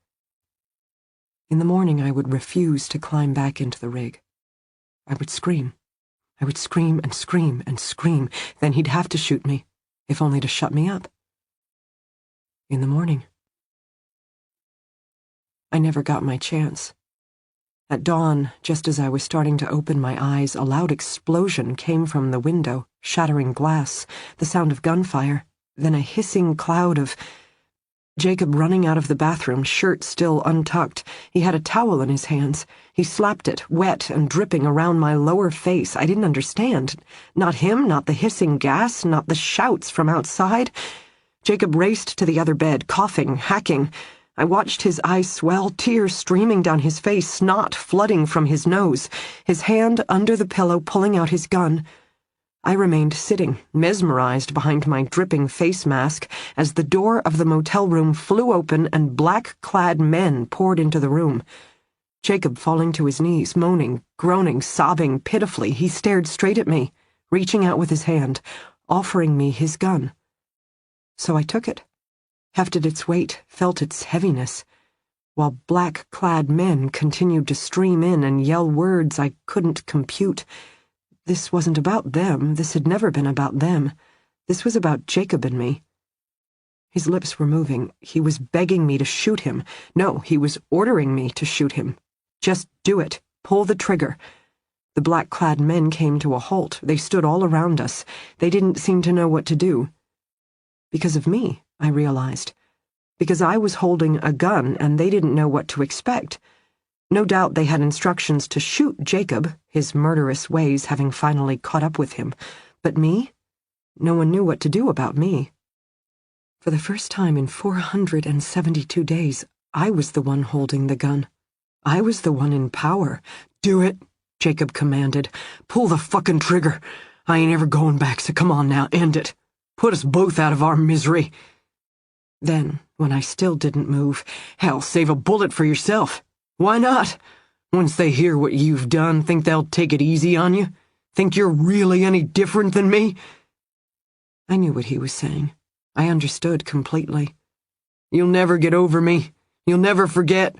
In the morning, I would refuse to climb back into the rig. I would scream. I would scream and scream and scream. Then he'd have to shoot me, if only to shut me up. In the morning. I never got my chance. At dawn, just as I was starting to open my eyes, a loud explosion came from the window, shattering glass, the sound of gunfire, then a hissing cloud of... Jacob running out of the bathroom, shirt still untucked. He had a towel in his hands. He slapped it, wet and dripping, around my lower face. I didn't understand. Not him, not the hissing gas, not the shouts from outside. Jacob raced to the other bed, coughing, hacking. I watched his eyes swell, tears streaming down his face, snot flooding from his nose, his hand under the pillow pulling out his gun. I remained sitting, mesmerized behind my dripping face mask, as the door of the motel room flew open and black-clad men poured into the room. Jacob falling to his knees, moaning, groaning, sobbing pitifully, he stared straight at me, reaching out with his hand, offering me his gun. So I took it, hefted its weight, felt its heaviness, while black-clad men continued to stream in and yell words I couldn't compute. This wasn't about them. This had never been about them. This was about Jacob and me. His lips were moving. He was begging me to shoot him. No, he was ordering me to shoot him. Just do it. Pull the trigger. The black-clad men came to a halt. They stood all around us. They didn't seem to know what to do. Because of me, I realized. Because I was holding a gun and they didn't know what to expect. No doubt they had instructions to shoot Jacob, his murderous ways having finally caught up with him. But me? No one knew what to do about me. For the first time in 472 days, I was the one holding the gun. I was the one in power. "Do it," Jacob commanded. "Pull the fucking trigger. I ain't ever going back, so come on now, end it. Put us both out of our misery." Then, when I still didn't move, "Hell, save a bullet for yourself. Why not? Once they hear what you've done, think they'll take it easy on you? Think you're really any different than me?" I knew what he was saying. I understood completely. "You'll never get over me. You'll never forget.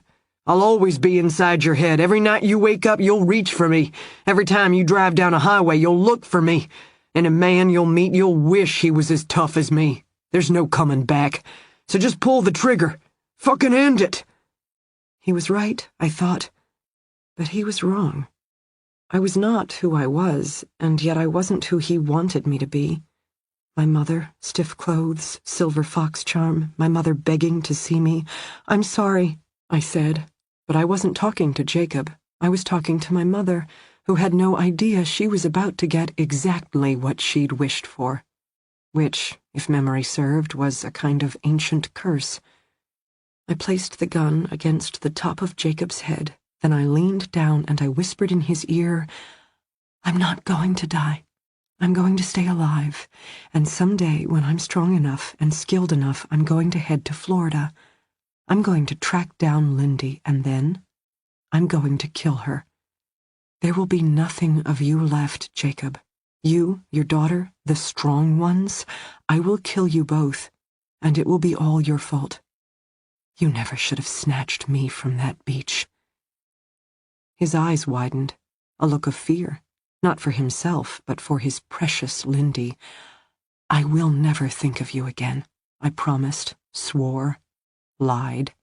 I'll always be inside your head. Every night you wake up, you'll reach for me. Every time you drive down a highway, you'll look for me. And a man you'll meet, you'll wish he was as tough as me. There's no coming back. So just pull the trigger. Fucking end it." He was right, I thought. But he was wrong. I was not who I was, and yet I wasn't who he wanted me to be. My mother, stiff clothes, silver fox charm, my mother begging to see me. "I'm sorry," I said, but I wasn't talking to Jacob. I was talking to my mother, who had no idea she was about to get exactly what she'd wished for, which, if memory served, was a kind of ancient curse. I placed the gun against the top of Jacob's head, then I leaned down and I whispered in his ear, "I'm not going to die. I'm going to stay alive, and someday when I'm strong enough and skilled enough, I'm going to head to Florida. I'm going to track down Lindy, and then I'm going to kill her. There will be nothing of you left, Jacob. You, your daughter, the strong ones, I will kill you both, and it will be all your fault. You never should have snatched me from that beach." His eyes widened, a look of fear, not for himself, but for his precious Lindy. "I will never think of you again," I promised, swore, lied.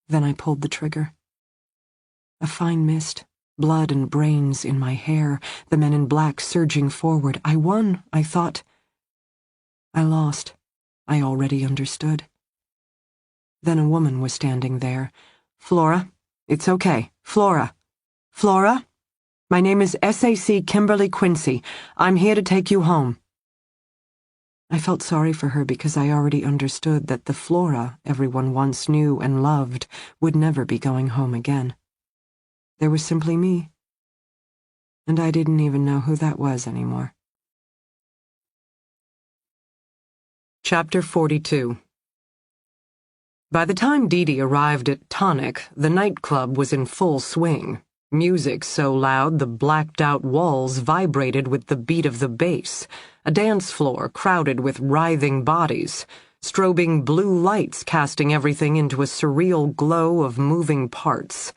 Then I pulled the trigger. A fine mist, blood and brains in my hair, the men in black surging forward. I won, I thought. I lost. I already understood. Then a woman was standing there. "Flora, it's okay. Flora. Flora? My name is SAC Kimberly Quincy. I'm here to take you home." I felt sorry for her because I already understood that the Flora everyone once knew and loved would never be going home again. There was simply me. And I didn't even know who that was anymore. Chapter 42. By the time D.D. arrived at Tonic, the nightclub was in full swing. Music so loud the blacked-out walls vibrated with the beat of the bass, a dance floor crowded with writhing bodies, strobing blue lights casting everything into a surreal glow of moving parts.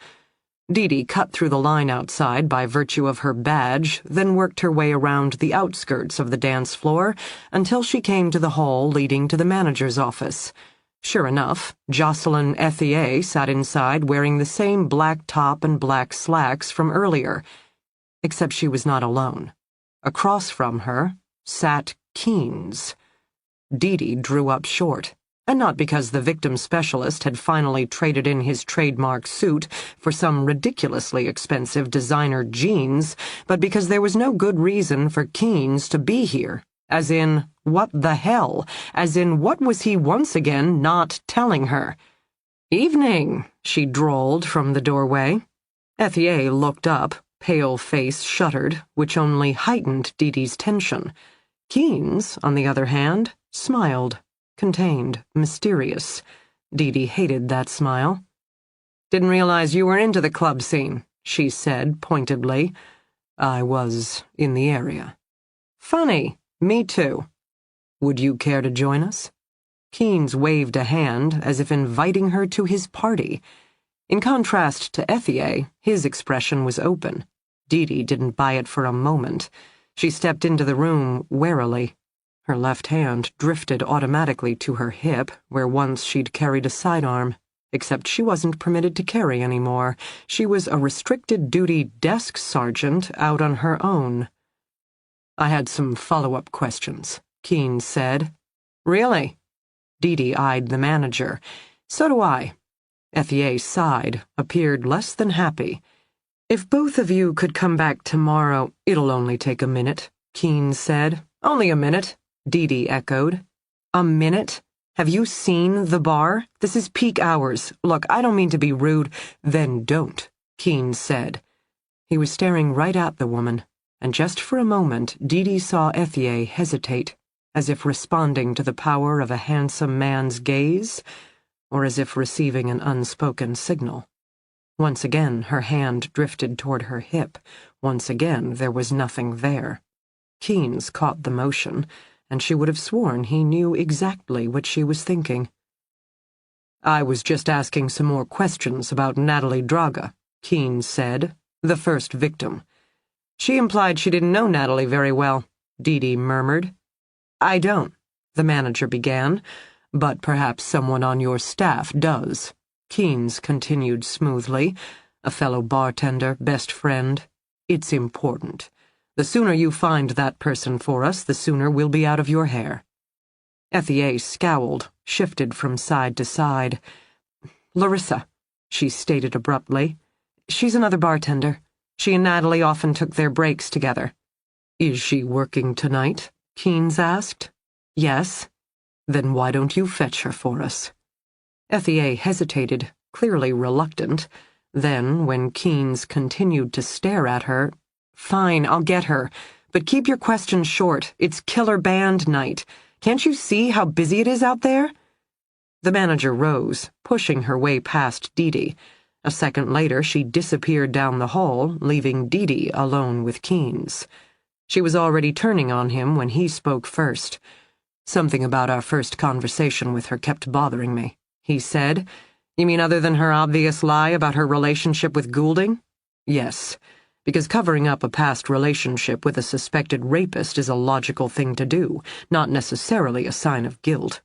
D.D. cut through the line outside by virtue of her badge, then worked her way around the outskirts of the dance floor until she came to the hall leading to the manager's office. Sure enough, Jocelyn Ethier sat inside wearing the same black top and black slacks from earlier, except she was not alone. Across from her sat Keynes. D.D. drew up short, and not because the victim specialist had finally traded in his trademark suit for some ridiculously expensive designer jeans, but because there was no good reason for Keynes to be here. As in, what the hell? As in, what was he once again not telling her? "Evening," she drawled from the doorway. Ethier looked up, pale face shuttered, which only heightened Dee-Dee's tension. Keynes, on the other hand, smiled, contained, mysterious. Dee-Dee hated that smile. "Didn't realize you were into the club scene," she said pointedly. "I was in the area." "Funny. Me too. Would you care to join us?" Keynes waved a hand as if inviting her to his party. In contrast to Ethier, his expression was open. Dee-Dee didn't buy it for a moment. She stepped into the room warily. Her left hand drifted automatically to her hip, where once she'd carried a sidearm. Except she wasn't permitted to carry anymore. She was a restricted-duty desk sergeant out on her own. "I had some follow-up questions," Keynes said. "Really?" Dee-Dee eyed the manager. "So do I. Ethier sighed, appeared less than happy. "If both of you could come back tomorrow, it'll only take a minute," Keen said. "Only a minute," D.D. echoed. "A minute? Have you seen the bar? This is peak hours. Look, I don't mean to be rude." "Then don't," Keen said. He was staring right at the woman, and just for a moment D.D. saw Ethier hesitate, as if responding to the power of a handsome man's gaze, or as if receiving an unspoken signal. Once again her hand drifted toward her hip. Once again there was nothing there. Keen's caught the motion, and she would have sworn he knew exactly what she was thinking. "I was just asking some more questions about Natalie Draga," Keen said, "the first victim." "She implied she didn't know Natalie very well," D.D. murmured. "I don't," the manager began, "but perhaps someone on your staff does," Keen's continued smoothly, "a fellow bartender, best friend. It's important. The sooner you find that person for us, the sooner we'll be out of your hair." Ethier scowled, shifted from side to side. "Larissa," she stated abruptly. "She's another bartender. She and Natalie often took their breaks together." "Is she working tonight?" Keen's asked. "Yes." "Then why don't you fetch her for us?" Ethier hesitated, clearly reluctant. Then, when Keen's continued to stare at her, "Fine, I'll get her. But keep your questions short. It's killer band night. Can't you see how busy it is out there?" The manager rose, pushing her way past D.D. A second later, she disappeared down the hall, leaving D.D. alone with Keen's. She was already turning on him when he spoke first. "Something about our first conversation with her kept bothering me," he said. "You mean other than her obvious lie about her relationship with Goulding?" "Yes, because covering up a past relationship with a suspected rapist is a logical thing to do, not necessarily a sign of guilt."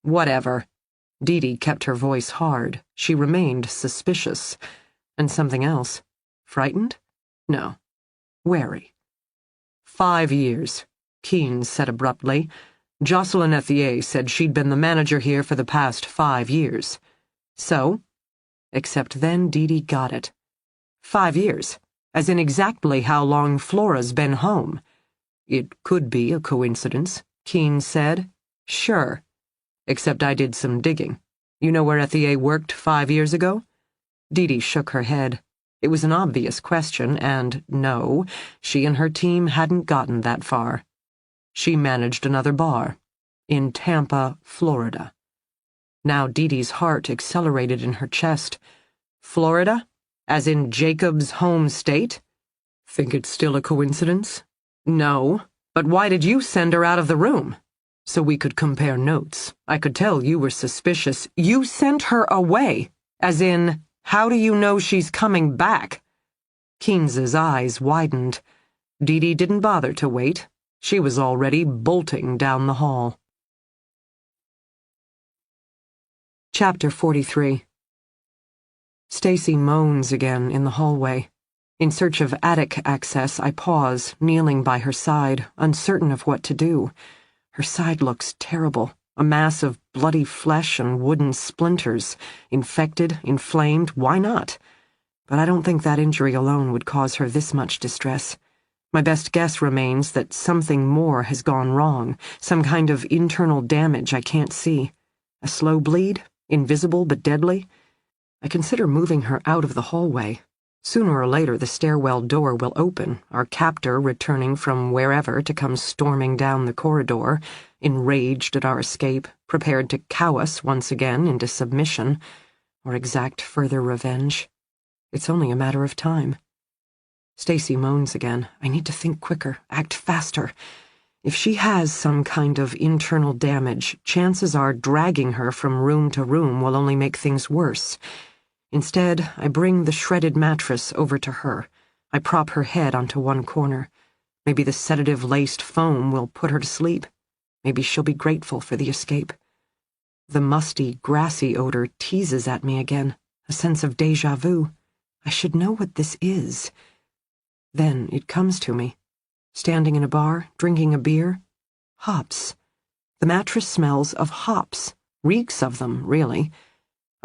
"Whatever." D.D. kept her voice hard. She remained suspicious. And something else. Frightened? No. Wary. 5 years, Keen said abruptly. "Jocelyn Ethier said she'd been the manager here for the past 5 years. So?" Except then D.D. got it. 5 years, as in exactly how long Flora's been home. "It could be a coincidence," Keen said. "Sure. Except I did some digging. You know where Ethier worked 5 years ago?" D.D. shook her head. It was an obvious question, and no, she and her team hadn't gotten that far. She managed another bar. In Tampa, Florida. Now D.D.'s heart accelerated in her chest. "Florida? As in Jacob's home state?" "Think it's still a coincidence?" "No. But why did you send her out of the room?" "So we could compare notes. I could tell you were suspicious." "You sent her away. As in, how do you know she's coming back?" Keynes's eyes widened. D.D. didn't bother to wait. She was already bolting down the hall. Chapter 43. Stacy moans again in the hallway. In search of attic access, I pause, kneeling by her side, uncertain of what to do. Her side looks terrible, a mass of bloody flesh and wooden splinters, infected, inflamed, why not? But I don't think that injury alone would cause her this much distress. My best guess remains that something more has gone wrong, some kind of internal damage I can't see. A slow bleed, invisible but deadly. I consider moving her out of the hallway. Sooner or later the stairwell door will open, our captor returning from wherever to come storming down the corridor, enraged at our escape, prepared to cow us once again into submission, or exact further revenge. It's only a matter of time. Stacy moans again. I need to think quicker, act faster. If she has some kind of internal damage, chances are dragging her from room to room will only make things worse. Instead, I bring the shredded mattress over to her. I prop her head onto one corner. Maybe the sedative-laced foam will put her to sleep. Maybe she'll be grateful for the escape. The musty, grassy odor teases at me again, a sense of déjà vu. I should know what this is. Then it comes to me. Standing in a bar, drinking a beer. Hops. The mattress smells of hops. Reeks of them, really.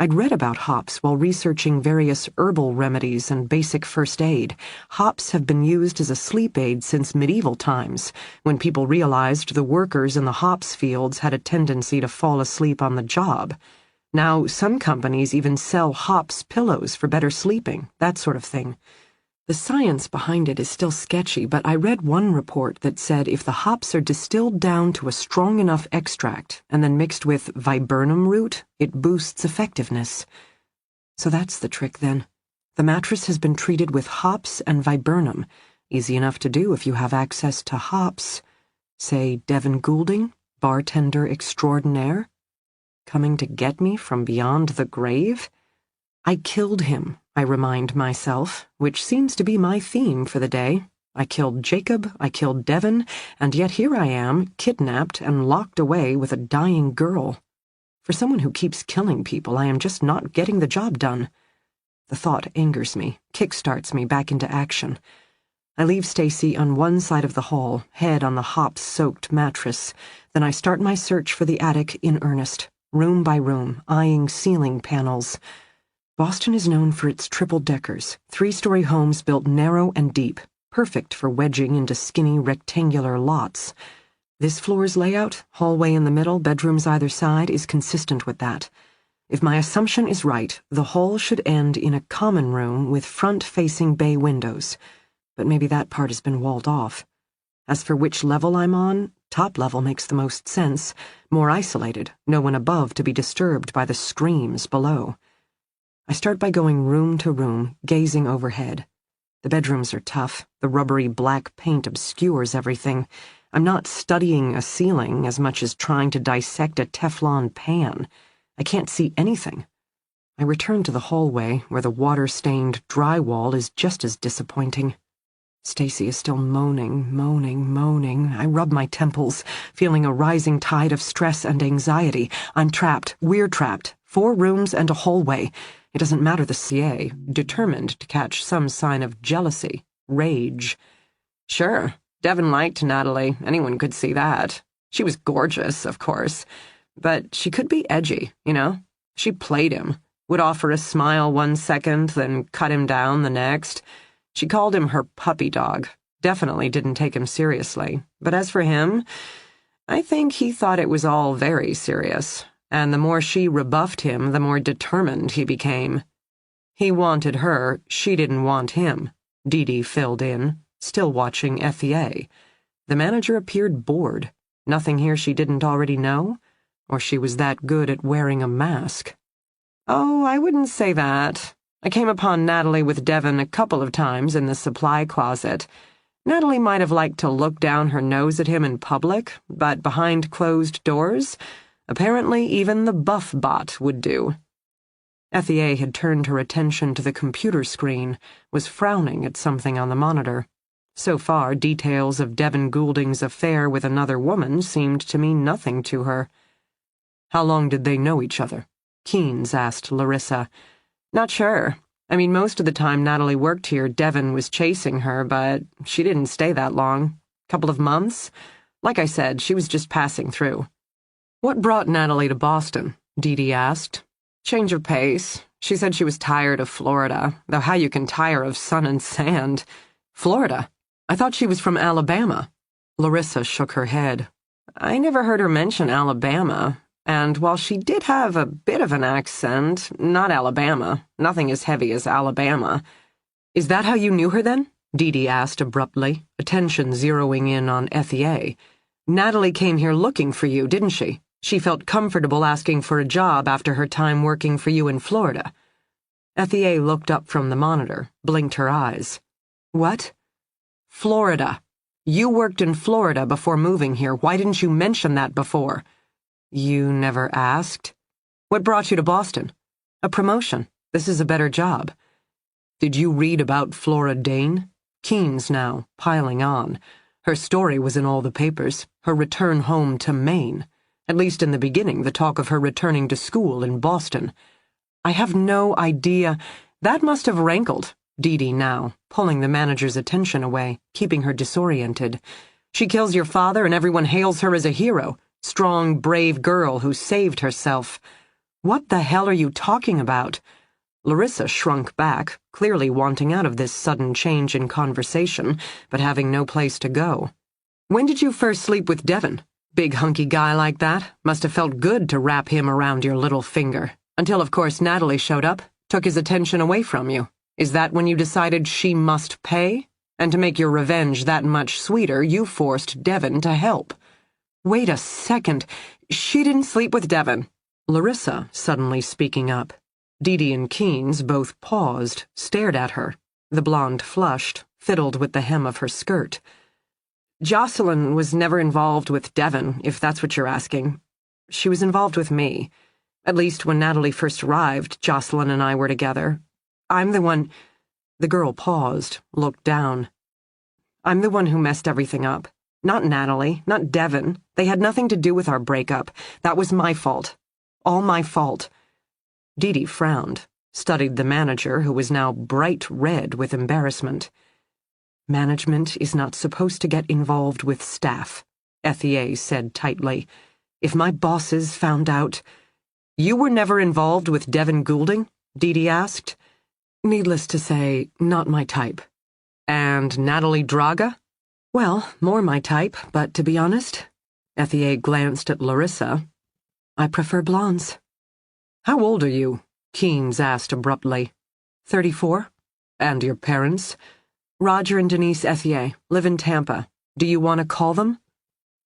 I'd read about hops while researching various herbal remedies and basic first aid. Hops have been used as a sleep aid since medieval times, when people realized the workers in the hops fields had a tendency to fall asleep on the job. Now, some companies even sell hops pillows for better sleeping, that sort of thing. The science behind it is still sketchy, but I read one report that said if the hops are distilled down to a strong enough extract and then mixed with viburnum root, it boosts effectiveness. So that's the trick then. The mattress has been treated with hops and viburnum. Easy enough to do if you have access to hops. Say Devin Goulding, bartender extraordinaire, coming to get me from beyond the grave? I killed him, I remind myself, which seems to be my theme for the day. I killed Jacob, I killed Devin, and yet here I am, kidnapped and locked away with a dying girl. For someone who keeps killing people, I am just not getting the job done. The thought angers me, kickstarts me back into action. I leave Stacy on one side of the hall, head on the hops-soaked mattress. Then I start my search for the attic in earnest, room by room, eyeing ceiling panels. Boston is known for its triple-deckers, three-story homes built narrow and deep, perfect for wedging into skinny rectangular lots. This floor's layout, hallway in the middle, bedrooms either side, is consistent with that. If my assumption is right, the hall should end in a common room with front-facing bay windows. But maybe that part has been walled off. As for which level I'm on, top level makes the most sense. More isolated, no one above to be disturbed by the screams below. I start by going room to room, gazing overhead. The bedrooms are tough. The rubbery black paint obscures everything. I'm not studying a ceiling as much as trying to dissect a Teflon pan. I can't see anything. I return to the hallway, where the water-stained drywall is just as disappointing. Stacy is still moaning, moaning, moaning. I rub my temples, feeling a rising tide of stress and anxiety. I'm trapped. We're trapped. 4 rooms and a hallway. It doesn't matter the CA, determined to catch some sign of jealousy, rage. Sure, Devin liked Natalie. Anyone could see that. She was gorgeous, of course. But she could be edgy, you know? She played him. Would offer a smile one second, then cut him down the next. She called him her puppy dog. Definitely didn't take him seriously. But as for him, I think he thought it was all very serious. And the more she rebuffed him, the more determined he became. He wanted her, she didn't want him, D.D. filled in, still watching FEA. The manager appeared bored. Nothing here she didn't already know? Or she was that good at wearing a mask? Oh, I wouldn't say that. I came upon Natalie with Devin a couple of times in the supply closet. Natalie might have liked to look down her nose at him in public, but behind closed doors, apparently even the buff bot would do. FEA had turned her attention to the computer screen, was frowning at something on the monitor. So far, details of Devin Goulding's affair with another woman seemed to mean nothing to her. How long did they know each other? Keynes asked Larissa. Not sure. I mean, most of the time Natalie worked here, Devin was chasing her, but she didn't stay that long. Couple of months? Like I said, she was just passing through. What brought Natalie to Boston? D.D. asked. Change of pace. She said she was tired of Florida, though how you can tire of sun and sand. Florida? I thought she was from Alabama. Larissa shook her head. I never heard her mention Alabama. And while she did have a bit of an accent, not Alabama. Nothing as heavy as Alabama. Is that how you knew her then? D.D. asked abruptly, attention zeroing in on FEA. Natalie came here looking for you, didn't she? She felt comfortable asking for a job after her time working for you in Florida. FEA looked up from the monitor, blinked her eyes. What? Florida. You worked in Florida before moving here. Why didn't you mention that before? You never asked? What brought you to Boston? A promotion. This is a better job. Did you read about Flora Dane? Keynes now, piling on. Her story was in all the papers, her return home to Maine. At least in the beginning, the talk of her returning to school in Boston. I have no idea. That must have rankled. D.D. now, pulling the manager's attention away, keeping her disoriented. She kills your father and everyone hails her as a hero. Strong, brave girl who saved herself. What the hell are you talking about? Larissa shrunk back, clearly wanting out of this sudden change in conversation, but having no place to go. When did you first sleep with Devon? Big hunky guy like that. Must have felt good to wrap him around your little finger. Until, of course, Natalie showed up, took his attention away from you. Is that when you decided she must pay? And to make your revenge that much sweeter, you forced Devon to help. Wait a second. She didn't sleep with Devon. Larissa suddenly speaking up. D.D. and Keynes both paused, stared at her. The blonde flushed, fiddled with the hem of her skirt. Jocelyn was never involved with Devon, if that's what you're asking. She was involved with me. At least when Natalie first arrived, Jocelyn and I were together. I'm the one— The girl paused, looked down. I'm the one who messed everything up. Not Natalie, not Devon. They had nothing to do with our breakup. That was my fault. All my fault. D.D. frowned, studied the manager, who was now bright red with embarrassment. Management is not supposed to get involved with staff, Ethier said tightly. If my bosses found out— You were never involved with Devon Goulding? D.D. asked. Needless to say, not my type. And Natalie Draga? Well, more my type, but to be honest, Ethier glanced at Larissa. I prefer blondes. How old are you? Keynes asked abruptly. 34. And your parents? Roger and Denise Ethier, live in Tampa. Do you want to call them?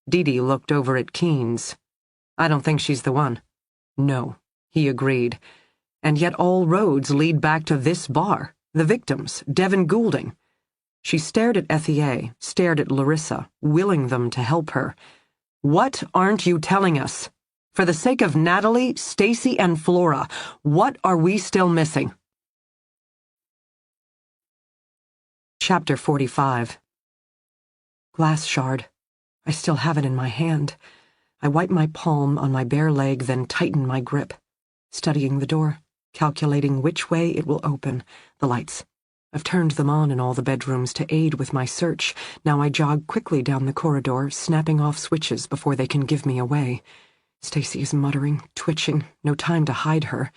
D.D. looked over at Keynes. I don't think she's the one. No, he agreed. And yet all roads lead back to this bar, the victims, Devon Goulding. She stared at Ethier, stared at Larissa, willing them to help her. What aren't you telling us? For the sake of Natalie, Stacy, and Flora, what are we still missing? Chapter 45. Glass shard. I still have it in my hand. I wipe my palm on my bare leg, then tighten my grip, studying the door, calculating which way it will open. The lights. I've turned them on in all the bedrooms to aid with my search. Now I jog quickly down the corridor, snapping off switches before they can give me away. Stacy is muttering, twitching, no time to hide her.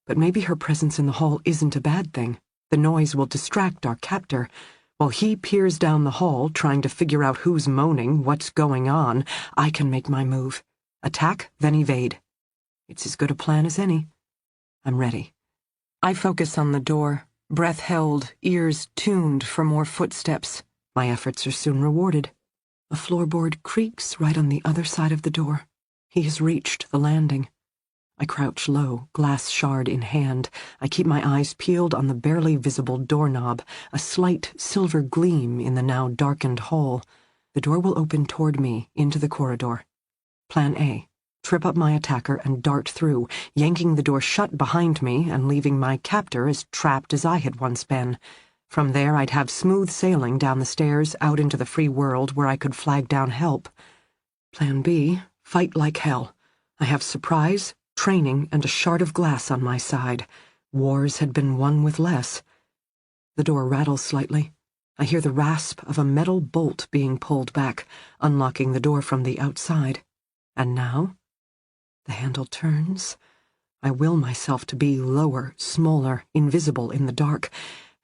But maybe her presence in the hall isn't a bad thing. The noise will distract our captor. While he peers down the hall, trying to figure out who's moaning, what's going on, I can make my move. Attack, then evade. It's as good a plan as any. I'm ready. I focus on the door, breath held, ears tuned for more footsteps. My efforts are soon rewarded. A floorboard creaks right on the other side of the door. He has reached the landing. I crouch low, glass shard in hand. I keep my eyes peeled on the barely visible doorknob, a slight silver gleam in the now darkened hall. The door will open toward me, into the corridor. Plan A. Trip up my attacker and dart through, yanking the door shut behind me and leaving my captor as trapped as I had once been. From there I'd have smooth sailing down the stairs out into the free world where I could flag down help. Plan B. Fight like hell. I have surprise, training, and a shard of glass on my side. Wars had been won with less. The door rattles slightly. I hear the rasp of a metal bolt being pulled back, unlocking the door from the outside. And now? The handle turns. I will myself to be lower, smaller, invisible in the dark,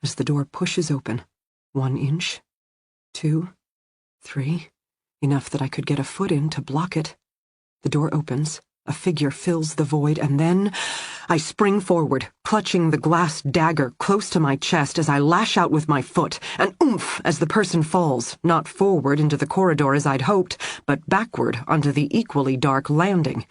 as the door pushes open. 1 inch. 2. 3. Enough that I could get a foot in to block it. The door opens. A figure fills the void, and then I spring forward, clutching the glass dagger close to my chest as I lash out with my foot, an oomph as the person falls, not forward into the corridor as I'd hoped, but backward onto the equally dark landing.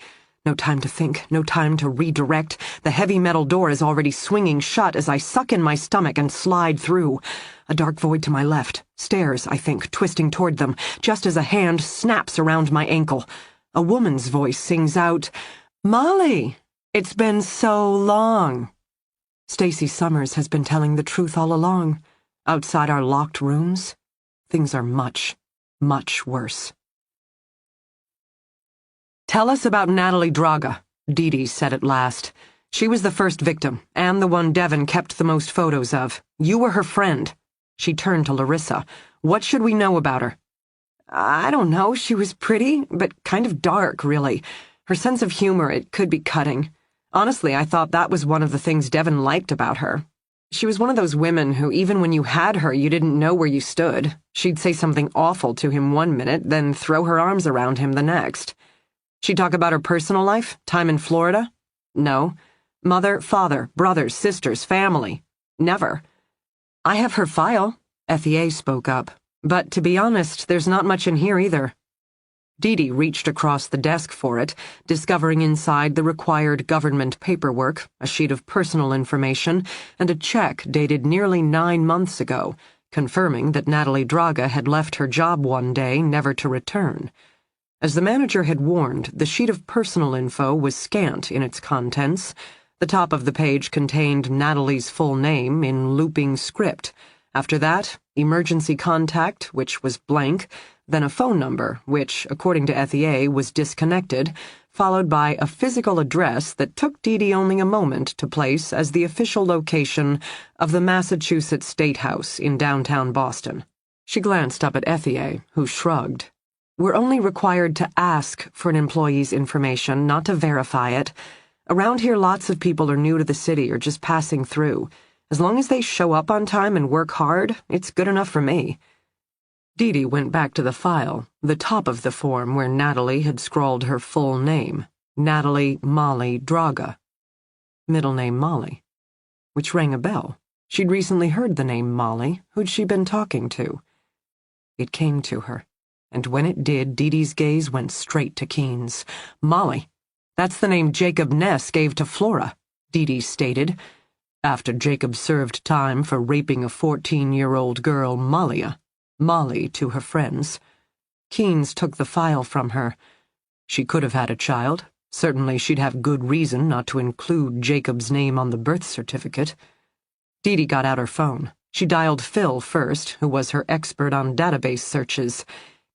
No time to think, no time to redirect. The heavy metal door is already swinging shut as I suck in my stomach and slide through. A dark void to my left, stairs, I think, twisting toward them, just as a hand snaps around my ankle. A woman's voice sings out, "Molly, it's been so long." Stacy Summers has been telling the truth all along. Outside our locked rooms, things are much, much worse. "Tell us about Natalie Draga," D.D. said at last. "She was the first victim, and the one Devon kept the most photos of. You were her friend." She turned to Larissa. "What should we know about her?" "I don't know. She was pretty, but kind of dark, really. Her sense of humor, it could be cutting. Honestly, I thought that was one of the things Devin liked about her. She was one of those women who, even when you had her, you didn't know where you stood. She'd say something awful to him one minute, then throw her arms around him the next. She'd talk about her personal life, time in Florida? No. Mother, father, brothers, sisters, family. Never. I have her file, Ethie spoke up, but to be honest, there's not much in here either. D.D. reached across the desk for it, discovering inside the required government paperwork, a sheet of personal information, and a check dated nearly 9 months ago, confirming that Natalie Draga had left her job one day, never to return. As the manager had warned, the sheet of personal info was scant in its contents. The top of the page contained Natalie's full name in looping script. After that, emergency contact, which was blank, then a phone number, which, according to Ethie, was disconnected, followed by a physical address that took D.D. only a moment to place as the official location of the Massachusetts State House in downtown Boston. She glanced up at Ethie, who shrugged. We're only required to ask for an employee's information, not to verify it. Around here, lots of people are new to the city or just passing through. As long as they show up on time and work hard, it's good enough for me. D.D. went back to the file, the top of the form where Natalie had scrawled her full name, Natalie Molly Draga. Middle name Molly. Which rang a bell. She'd recently heard the name Molly. Who'd she been talking to? It came to her, and when it did, D.D.'s gaze went straight to Keen's. Molly. That's the name Jacob Ness gave to Flora, D.D. stated, after Jacob served time for raping a 14-year-old girl, Malia. Molly to her friends. Keen's took the file from her. She could have had a child. Certainly she'd have good reason not to include Jacob's name on the birth certificate. D.D. got out her phone. She dialed Phil first, who was her expert on database searches.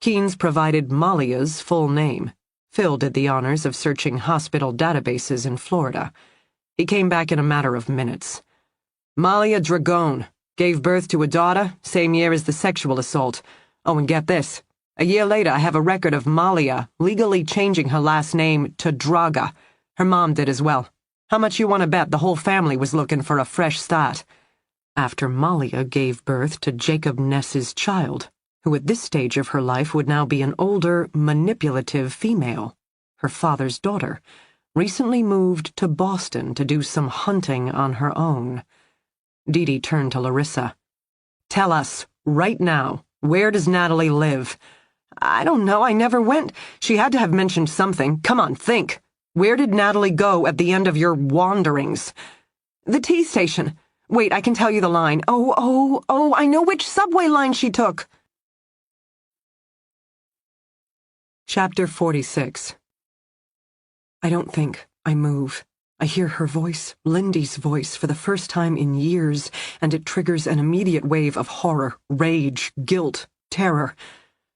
Keen's provided Malia's full name. Phil did the honors of searching hospital databases in Florida. He came back in a matter of minutes. Malia Dragone. Gave birth to a daughter, same year as the sexual assault. Oh, and get this. A year later, I have a record of Malia legally changing her last name to Draga. Her mom did as well. How much you want to bet the whole family was looking for a fresh start? After Malia gave birth to Jacob Ness's child, who at this stage of her life would now be an older, manipulative female, her father's daughter, recently moved to Boston to do some hunting on her own. D.D. turned to Larissa. Tell us, right now, where does Natalie live? I don't know, I never went. She had to have mentioned something. Come on, think. Where did Natalie go at the end of your wanderings? The T station. Wait, I can tell you the line. Oh, I know which subway line she took. Chapter 46. I don't think. I move. I hear her voice, Lindy's voice, for the first time in years, and it triggers an immediate wave of horror, rage, guilt, terror.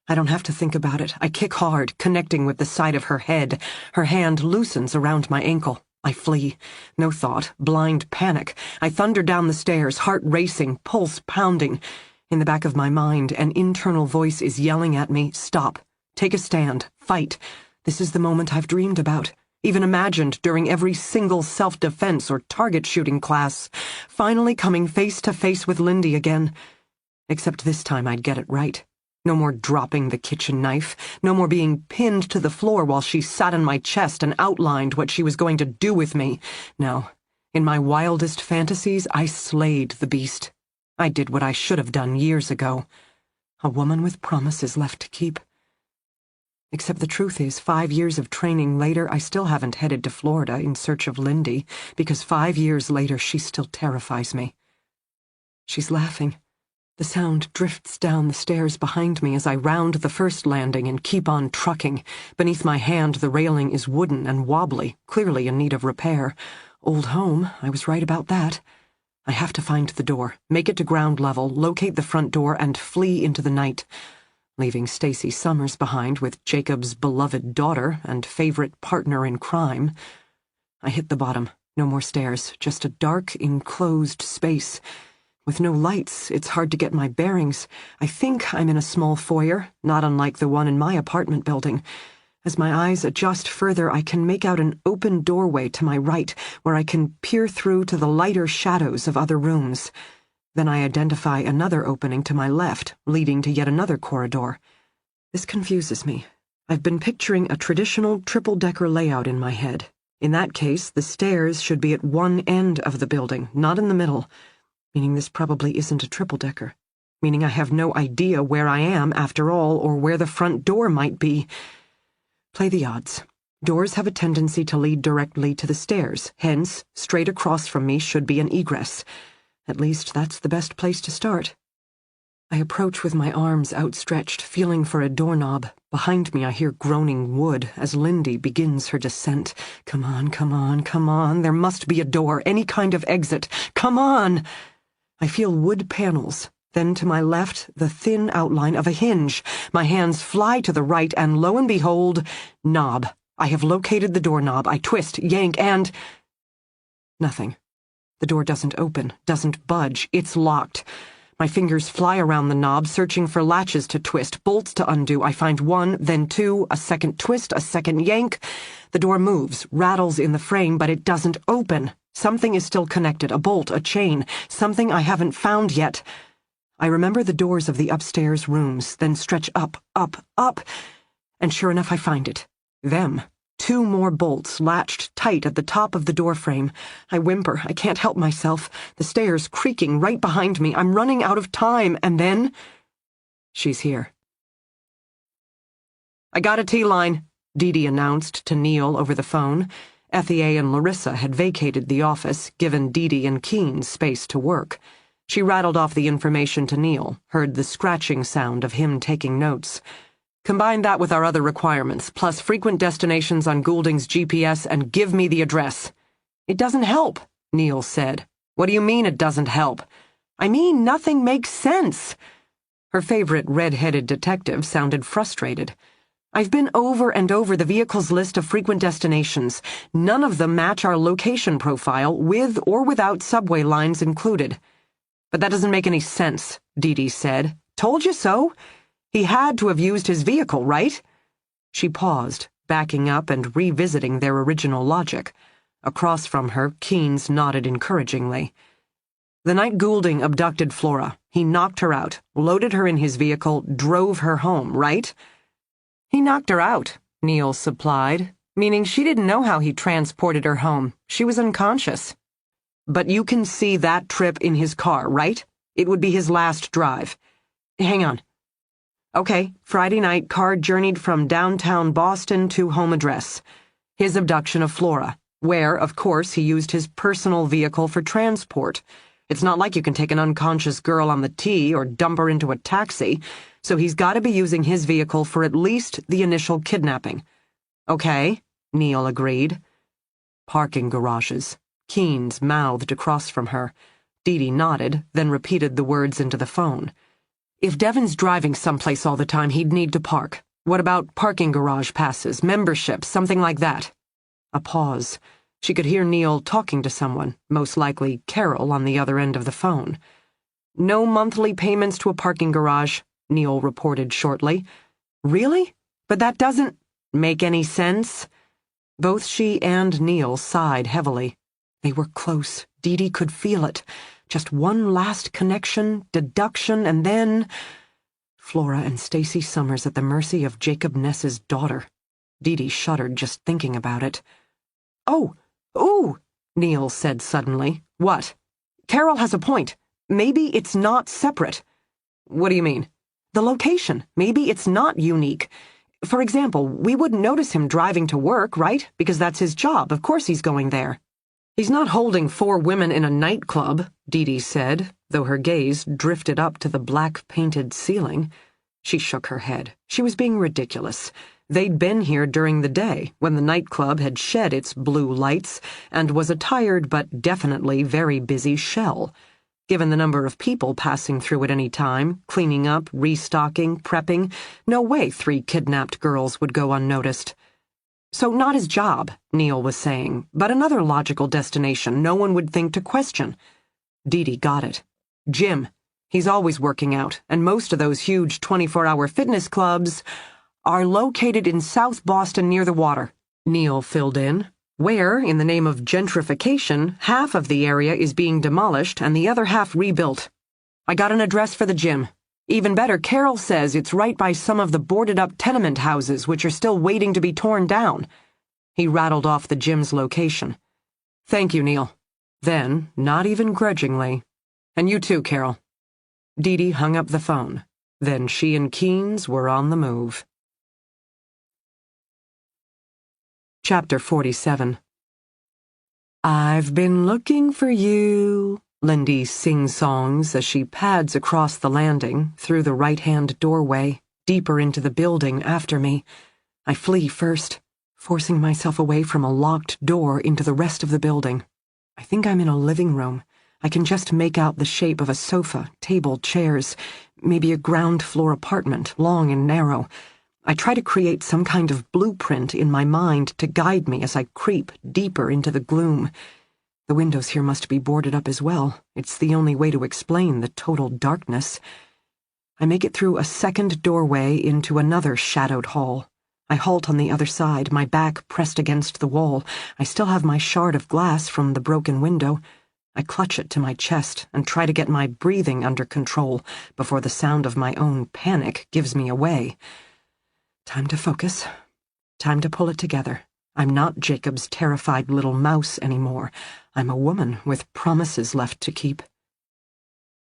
I don't have to think about it. I kick hard, connecting with the side of her head. Her hand loosens around my ankle. I flee. No thought, blind panic. I thunder down the stairs, heart racing, pulse pounding. In the back of my mind, an internal voice is yelling at me, stop. Take a stand. Fight. This is the moment I've dreamed about. Even imagined during every single self-defense or target shooting class, finally coming face to face with Lindy again. Except this time I'd get it right. No more dropping the kitchen knife, no more being pinned to the floor while she sat on my chest and outlined what she was going to do with me. No, in my wildest fantasies, I slayed the beast. I did what I should have done years ago. A woman with promises left to keep. Except the truth is, 5 years of training later, I still haven't headed to Florida in search of Lindy, because 5 years later she still terrifies me. She's laughing. The sound drifts down the stairs behind me as I round the first landing and keep on trucking. Beneath my hand, the railing is wooden and wobbly, clearly in need of repair. Old home, I was right about that. I have to find the door, make it to ground level, locate the front door, and flee into the night, leaving Stacy Summers behind with Jacob's beloved daughter and favorite partner in crime. I hit the bottom. No more stairs, just a dark, enclosed space. With no lights, it's hard to get my bearings. I think I'm in a small foyer, not unlike the one in my apartment building. As my eyes adjust further, I can make out an open doorway to my right, where I can peer through to the lighter shadows of other rooms. Then I identify another opening to my left, leading to yet another corridor. This confuses me. I've been picturing a traditional triple-decker layout in my head. In that case, the stairs should be at one end of the building, not in the middle, meaning this probably isn't a triple-decker, meaning I have no idea where I am, after all, or where the front door might be. Play the odds. Doors have a tendency to lead directly to the stairs, hence, straight across from me should be an egress. At least that's the best place to start. I approach with my arms outstretched, feeling for a doorknob. Behind me I hear groaning wood as Lindy begins her descent. Come on, come on, come on. There must be a door, any kind of exit. Come on! I feel wood panels. Then to my left, the thin outline of a hinge. My hands fly to the right, and lo and behold, knob. I have located the doorknob. I twist, yank, and... nothing. The door doesn't open, doesn't budge. It's locked. My fingers fly around the knob, searching for latches to twist, bolts to undo. I find one, then two, a second twist, a second yank. The door moves, rattles in the frame, but it doesn't open. Something is still connected, a bolt, a chain, something I haven't found yet. I remember the doors of the upstairs rooms, then stretch up, up, up, and sure enough I find it. Them. Two more bolts latched tight at the top of the doorframe. I whimper. I can't help myself. The stairs creaking right behind me. I'm running out of time, and then... she's here. "I got a T-line," D.D. announced to Neil over the phone. Ethie and Larissa had vacated the office, given D.D. and Keen space to work. She rattled off the information to Neil, heard the scratching sound of him taking notes. "Combine that with our other requirements, plus frequent destinations on Goulding's GPS, and give me the address." "It doesn't help," Neil said. "What do you mean it doesn't help?" "I mean, nothing makes sense." Her favorite red-headed detective sounded frustrated. "I've been over and over the vehicle's list of frequent destinations. None of them match our location profile, with or without subway lines included." "But that doesn't make any sense," D.D. said. "Told you so. He had to have used his vehicle, right?" She paused, backing up and revisiting their original logic. Across from her, Keynes nodded encouragingly. "The night Goulding abducted Flora, he knocked her out, loaded her in his vehicle, drove her home, right?" "He knocked her out," Neil supplied, "meaning she didn't know how he transported her home. She was unconscious." "But you can see that trip in his car, right? It would be his last drive. Hang on. Okay, Friday night, car journeyed from downtown Boston to home address. His abduction of Flora, where, of course, he used his personal vehicle for transport. It's not like you can take an unconscious girl on the T or dump her into a taxi, so he's got to be using his vehicle for at least the initial kidnapping." "Okay," Neil agreed. "Parking garages." Keynes mouthed across from her. D.D. nodded, then repeated the words into the phone. "If Devon's driving someplace all the time, he'd need to park. What about parking garage passes, memberships, something like that?" A pause. She could hear Neil talking to someone, most likely Carol on the other end of the phone. "No monthly payments to a parking garage," Neil reported shortly. "Really? But that doesn't make any sense?" Both she and Neil sighed heavily. They were close. D.D. could feel it. Just one last connection, deduction, and then... Flora and Stacy Summers at the mercy of Jacob Ness's daughter. D.D. shuddered just thinking about it. "Oh, ooh," Neil said suddenly. "What?" "Carol has a point. Maybe it's not separate." "What do you mean?" "The location. Maybe it's not unique. For example, we wouldn't notice him driving to work, right? Because that's his job. Of course he's going there." "He's not holding 4 women in a nightclub," D.D. said, though her gaze drifted up to the black-painted ceiling. She shook her head. She was being ridiculous. They'd been here during the day, when the nightclub had shed its blue lights, and was a tired but definitely very busy shell. Given the number of people passing through at any time, cleaning up, restocking, prepping, no way 3 kidnapped girls would go unnoticed. "So not his job," Neil was saying, "but another logical destination no one would think to question." D.D. got it. "Gym. He's always working out, and most of those huge 24-hour fitness clubs..." are located in South Boston near the water," Neil filled in, "where, in the name of gentrification, half of the area is being demolished and the other half rebuilt. I got an address for the gym. Even better, Carol says it's right by some of the boarded-up tenement houses which are still waiting to be torn down." He rattled off the gym's location. "Thank you, Neil." Then, not even grudgingly, "And you too, Carol." D.D. hung up the phone. Then she and Keenes were on the move. Chapter 47. "I've been looking for you," Lindy sing-songs as she pads across the landing, through the right-hand doorway, deeper into the building after me. I flee first, forcing myself away from a locked door into the rest of the building. I think I'm in a living room. I can just make out the shape of a sofa, table, chairs, maybe a ground-floor apartment, long and narrow. I try to create some kind of blueprint in my mind to guide me as I creep deeper into the gloom. The windows here must be boarded up as well. It's the only way to explain the total darkness. I make it through a second doorway into another shadowed hall. I halt on the other side, my back pressed against the wall. I still have my shard of glass from the broken window. I clutch it to my chest and try to get my breathing under control before the sound of my own panic gives me away. Time to focus. Time to pull it together. I'm not Jacob's terrified little mouse anymore. I'm a woman with promises left to keep.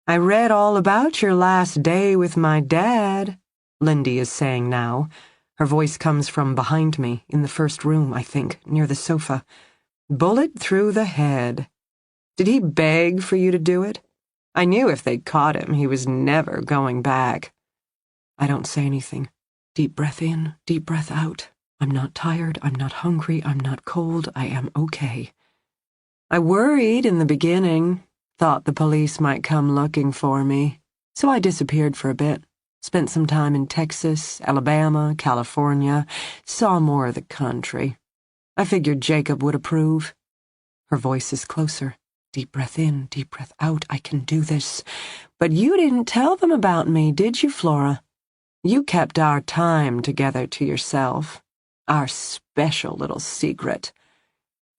"I read all about your last day with my dad," Lindy is saying now. Her voice comes from behind me, in the first room, I think, near the sofa. "Bullet through the head. Did he beg for you to do it? I knew if they caught him, he was never going back." I don't say anything. Deep breath in, deep breath out. I'm not tired, I'm not hungry, I'm not cold, I am okay. "I worried in the beginning, thought the police might come looking for me. So I disappeared for a bit, spent some time in Texas, Alabama, California, saw more of the country. I figured Jacob would approve." Her voice is closer. Deep breath in, deep breath out. I can do this. "But you didn't tell them about me, did you, Flora? You kept our time together to yourself. Our special little secret."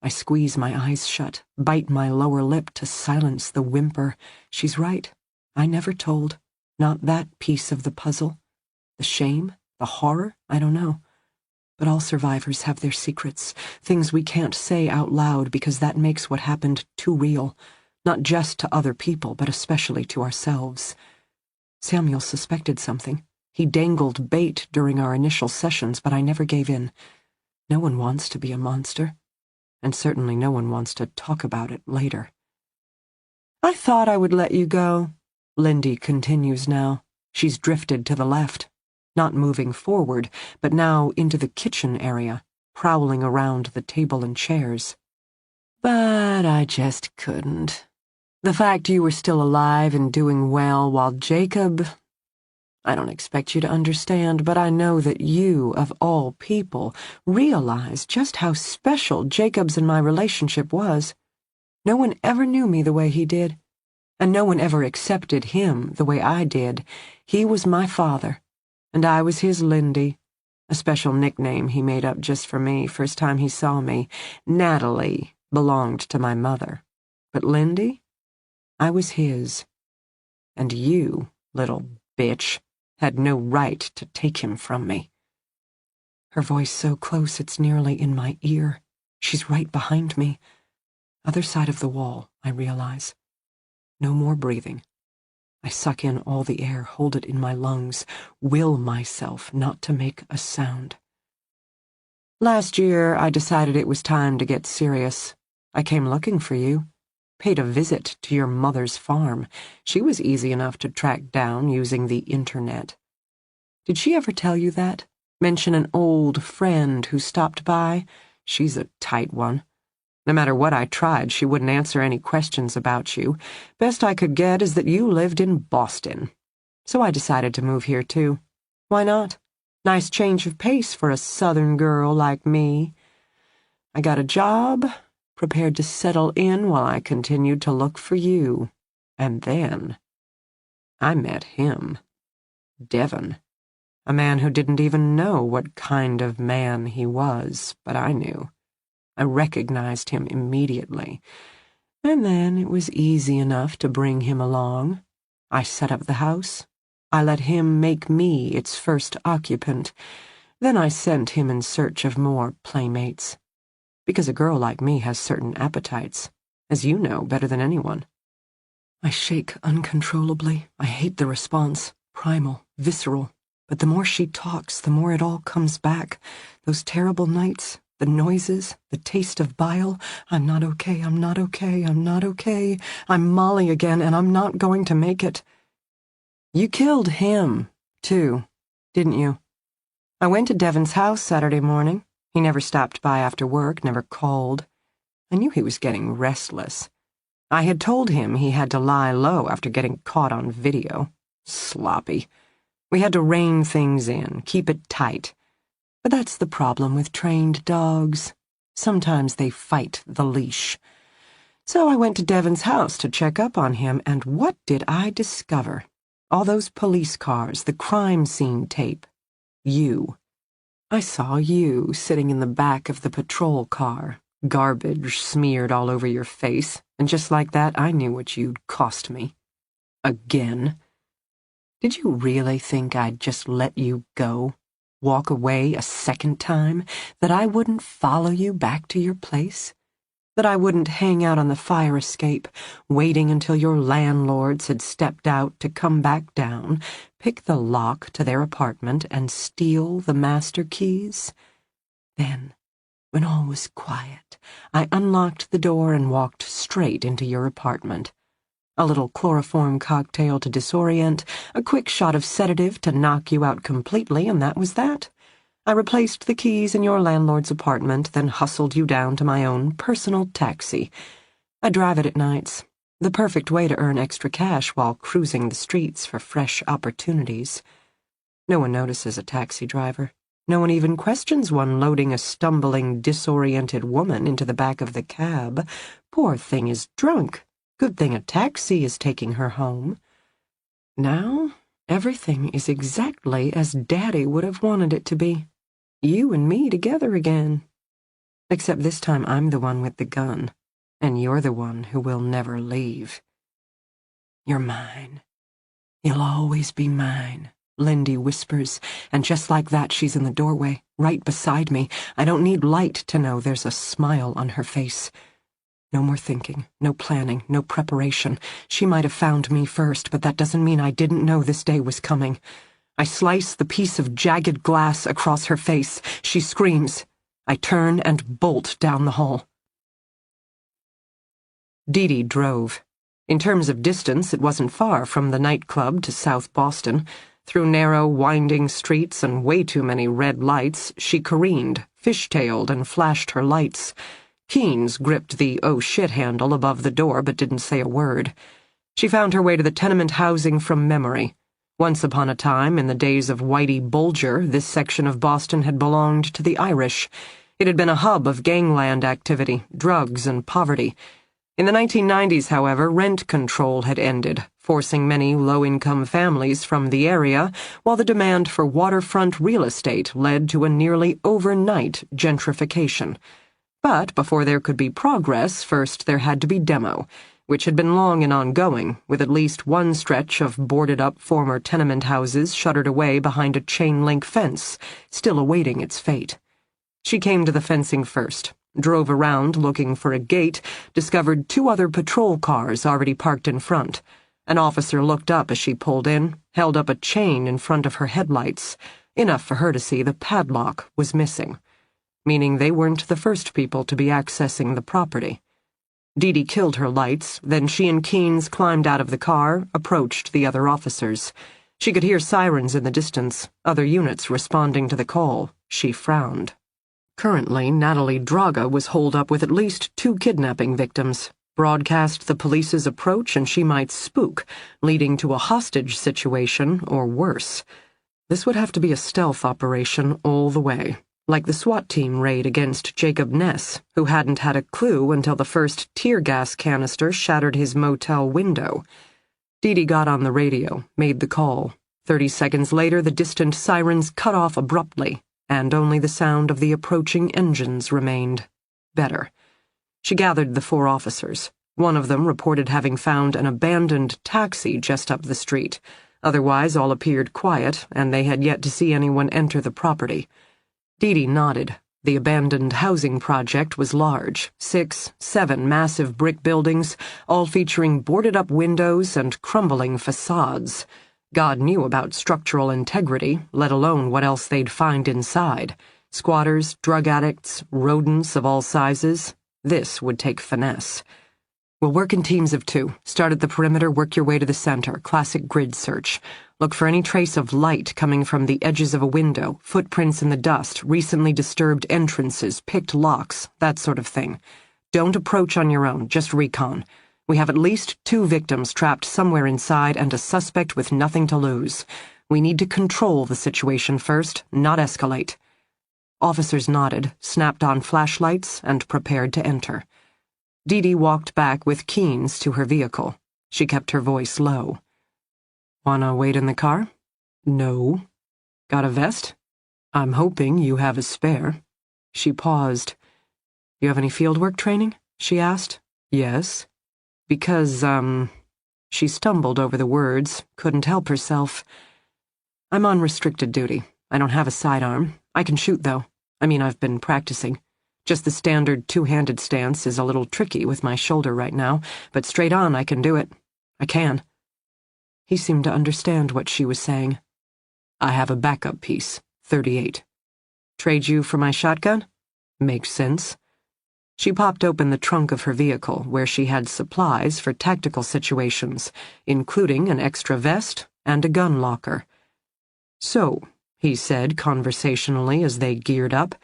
I squeeze my eyes shut, bite my lower lip to silence the whimper. She's right. I never told. Not that piece of the puzzle. The shame, the horror, I don't know. But all survivors have their secrets, things we can't say out loud because that makes what happened too real, not just to other people, but especially to ourselves. Samuel suspected something. He dangled bait during our initial sessions, but I never gave in. No one wants to be a monster, and certainly no one wants to talk about it later. "I thought I would let you go," Lindy continues now. She's drifted to the left. Not moving forward, but now into the kitchen area, prowling around the table and chairs. "But I just couldn't. The fact you were still alive and doing well while Jacob... I don't expect you to understand, but I know that you, of all people, realize just how special Jacob's and my relationship was. No one ever knew me the way he did, and no one ever accepted him the way I did. He was my father. And I was his Lindy, a special nickname he made up just for me first time he saw me. Natalie belonged to my mother. But Lindy? I was his. And you, little bitch, had no right to take him from me." Her voice so close it's nearly in my ear. She's right behind me. Other side of the wall, I realize. No more breathing. I suck in all the air, hold it in my lungs, will myself not to make a sound. "Last year, I decided it was time to get serious. I came looking for you. Paid a visit to your mother's farm. She was easy enough to track down using the internet. Did she ever tell you that? Mention an old friend who stopped by? She's a tight one. No matter what I tried, she wouldn't answer any questions about you. Best I could get is that you lived in Boston. So I decided to move here, too. Why not? Nice change of pace for a southern girl like me. I got a job, prepared to settle in while I continued to look for you. And then I met him. Devon. A man who didn't even know what kind of man he was, but I knew. I recognized him immediately. And then it was easy enough to bring him along. I set up the house. I let him make me its first occupant. Then I sent him in search of more playmates. Because a girl like me has certain appetites, as you know better than anyone. I shake uncontrollably. I hate the response. Primal, visceral. But the more she talks, the more it all comes back. Those terrible nights, the noises, the taste of bile. I'm not okay, I'm not okay, I'm not okay. I'm Molly again, and I'm not going to make it. You killed him, too, didn't you? I went to Devon's house Saturday morning. He never stopped by after work, never called. I knew he was getting restless. I had told him he had to lie low after getting caught on video. Sloppy. We had to rein things in, keep it tight. But that's the problem with trained dogs. Sometimes they fight the leash. So I went to Devon's house to check up on him, and what did I discover? All those police cars, the crime scene tape. You. I saw you sitting in the back of the patrol car, garbage smeared all over your face, and just like that, I knew what you'd cost me. Again. Did you really think I'd just let you go? Walk away a second time? That I wouldn't follow you back to your place? That I wouldn't hang out on the fire escape, waiting until your landlords had stepped out to come back down, pick the lock to their apartment, and steal the master keys? Then, when all was quiet, I unlocked the door and walked straight into your apartment. A little chloroform cocktail to disorient, a quick shot of sedative to knock you out completely, and that was that. I replaced the keys in your landlord's apartment, then hustled you down to my own personal taxi. I drive it at nights. The perfect way to earn extra cash while cruising the streets for fresh opportunities. No one notices a taxi driver. No one even questions one loading a stumbling, disoriented woman into the back of the cab. Poor thing is drunk. Good thing a taxi is taking her home. Now, everything is exactly as Daddy would have wanted it to be. You and me together again. Except this time I'm the one with the gun, and you're the one who will never leave. You're mine. You'll always be mine, Lindy whispers, and just like that she's in the doorway, right beside me. I don't need light to know there's a smile on her face. No more thinking, no planning, no preparation. She might have found me first, but that doesn't mean I didn't know this day was coming. I slice the piece of jagged glass across her face. She screams. I turn and bolt down the hall. D.D. drove. In terms of distance, it wasn't far from the nightclub to South Boston. Through narrow, winding streets and way too many red lights, she careened, fishtailed, and flashed her lights. Keynes gripped the oh shit handle above the door but didn't say a word. She found her way to the tenement housing from memory. Once upon a time, in the days of Whitey Bulger, this section of Boston had belonged to the Irish. It had been a hub of gangland activity, drugs, and poverty. In the 1990s, however, rent control had ended, forcing many low-income families from the area, while the demand for waterfront real estate led to a nearly overnight gentrification. But before there could be progress, first there had to be demo, which had been long and ongoing, with at least one stretch of boarded-up former tenement houses shuttered away behind a chain-link fence, still awaiting its fate. She came to the fencing first, drove around looking for a gate, discovered 2 other patrol cars already parked in front. An officer looked up as she pulled in, held up a chain in front of her headlights, enough for her to see the padlock was missing, meaning they weren't the first people to be accessing the property. D.D. killed her lights, then she and Keynes climbed out of the car, approached the other officers. She could hear sirens in the distance, other units responding to the call. She frowned. Currently, Natalie Draga was holed up with at least 2 kidnapping victims. Broadcast the police's approach and she might spook, leading to a hostage situation or worse. This would have to be a stealth operation all the way. Like the SWAT team raid against Jacob Ness, who hadn't had a clue until the first tear gas canister shattered his motel window. D.D. got on the radio, made the call. 30 seconds later, the distant sirens cut off abruptly, and only the sound of the approaching engines remained. Better. She gathered the 4 officers. One of them reported having found an abandoned taxi just up the street. Otherwise, all appeared quiet, and they had yet to see anyone enter the property. D.D. nodded. The abandoned housing project was large, 6, 7 massive brick buildings, all featuring boarded-up windows and crumbling facades. God knew about structural integrity, let alone what else they'd find inside. Squatters, drug addicts, rodents of all sizes. This would take finesse. We'll work in teams of 2. Start at the perimeter, work your way to the center. Classic grid search. Look for any trace of light coming from the edges of a window, footprints in the dust, recently disturbed entrances, picked locks, that sort of thing. Don't approach on your own, just recon. We have at least 2 victims trapped somewhere inside and a suspect with nothing to lose. We need to control the situation first, not escalate. Officers nodded, snapped on flashlights, and prepared to enter. D.D. walked back with Keynes to her vehicle. She kept her voice low. "Wanna wait in the car?" "No." "Got a vest?" "I'm hoping you have a spare." She paused. "You have any fieldwork training?" she asked. "Yes." "Because, She stumbled over the words, couldn't help herself. "I'm on restricted duty. I don't have a sidearm. I can shoot, though. I've been practicing. Just the standard 2-handed stance is a little tricky with my shoulder right now, but straight on I can do it. I can." He seemed to understand what she was saying. "I have a backup piece, 38. Trade you for my shotgun? Makes sense." She popped open the trunk of her vehicle, where she had supplies for tactical situations, including an extra vest and a gun locker. "So," he said conversationally as they geared up,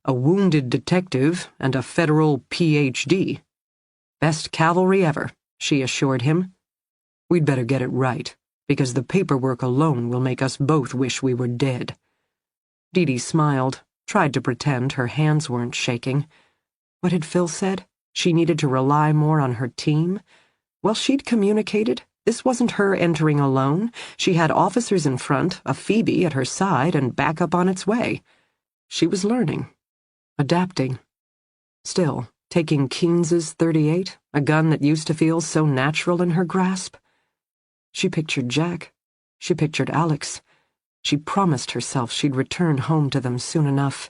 "a wounded detective and a federal Ph.D. "Best cavalry ever," she assured him. "We'd better get it right, because the paperwork alone will make us both wish we were dead." D.D. smiled, tried to pretend her hands weren't shaking. What had Phil said? She needed to rely more on her team? Well, she'd communicated. This wasn't her entering alone. She had officers in front, a Phoebe at her side, and backup on its way. She was learning. Adapting. Still, taking Keynes's 38, a gun that used to feel so natural in her grasp. She pictured Jack. She pictured Alex. She promised herself she'd return home to them soon enough.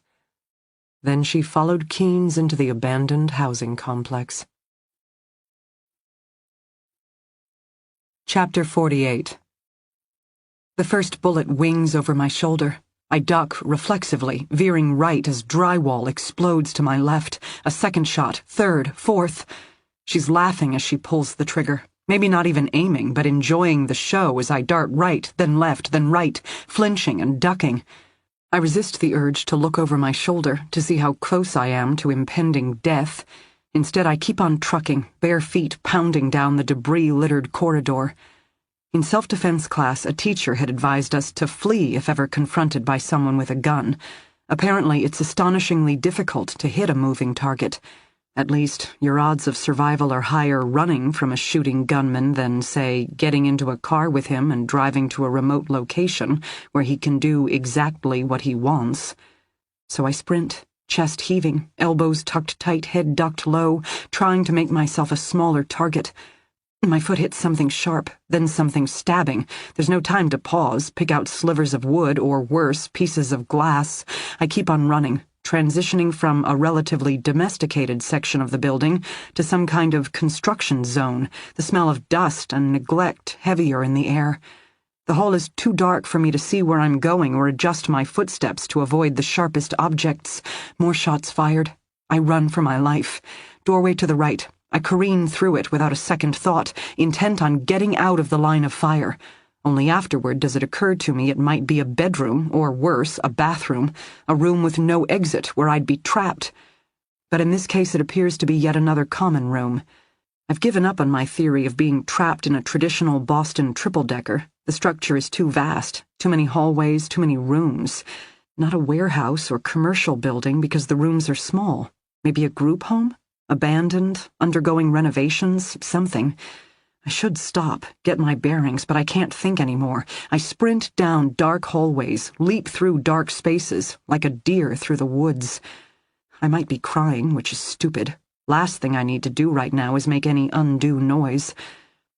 Then she followed Keynes into the abandoned housing complex. Chapter 48. The first bullet wings over my shoulder. I duck reflexively, veering right as drywall explodes to my left. A second shot, third, fourth. She's laughing as she pulls the trigger. Maybe not even aiming, but enjoying the show as I dart right, then left, then right, flinching and ducking. I resist the urge to look over my shoulder to see how close I am to impending death. Instead, I keep on trucking, bare feet pounding down the debris-littered corridor. In self-defense class, a teacher had advised us to flee if ever confronted by someone with a gun. Apparently, it's astonishingly difficult to hit a moving target. At least, your odds of survival are higher running from a shooting gunman than, say, getting into a car with him and driving to a remote location where he can do exactly what he wants. So I sprint, chest heaving, elbows tucked tight, head ducked low, trying to make myself a smaller target. My foot hits something sharp, then something stabbing. There's no time to pause, pick out slivers of wood, or worse, pieces of glass. I keep on running, transitioning from a relatively domesticated section of the building to some kind of construction zone, the smell of dust and neglect heavier in the air. The hall is too dark for me to see where I'm going or adjust my footsteps to avoid the sharpest objects. More shots fired. I run for my life. Doorway to the right. I careen through it without a second thought, intent on getting out of the line of fire. Only afterward does it occur to me it might be a bedroom, or worse, a bathroom, a room with no exit where I'd be trapped. But in this case it appears to be yet another common room. I've given up on my theory of being trapped in a traditional Boston triple-decker. The structure is too vast, too many hallways, too many rooms. Not a warehouse or commercial building because the rooms are small. Maybe a group home? Abandoned, undergoing renovations, something. I should stop, get my bearings, but I can't think anymore. I sprint down dark hallways, leap through dark spaces, like a deer through the woods. I might be crying, which is stupid. Last thing I need to do right now is make any undue noise.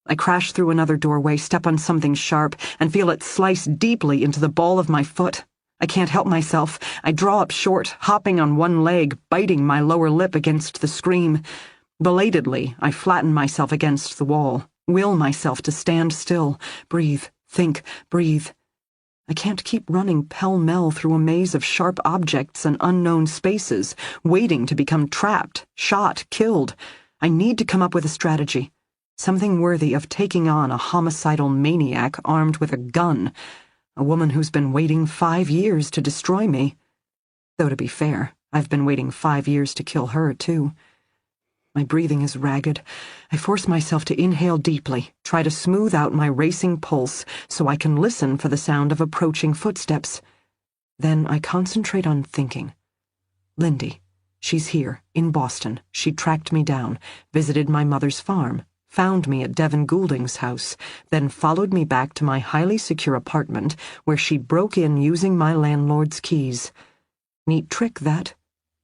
I crash through another doorway, step on something sharp, and feel it slice deeply into the ball of my foot. I can't help myself. I draw up short, hopping on one leg, biting my lower lip against the scream. Belatedly, I flatten myself against the wall, will myself to stand still, breathe, think, breathe. I can't keep running pell-mell through a maze of sharp objects and unknown spaces, waiting to become trapped, shot, killed. I need to come up with a strategy. Something worthy of taking on a homicidal maniac armed with a gun, a woman who's been waiting 5 years to destroy me. Though to be fair, I've been waiting 5 years to kill her, too. My breathing is ragged. I force myself to inhale deeply, try to smooth out my racing pulse so I can listen for the sound of approaching footsteps. Then I concentrate on thinking. Lindy. She's here, in Boston. She tracked me down, visited my mother's farm, found me at Devin Goulding's house, then followed me back to my highly secure apartment where she broke in using my landlord's keys. Neat trick, that.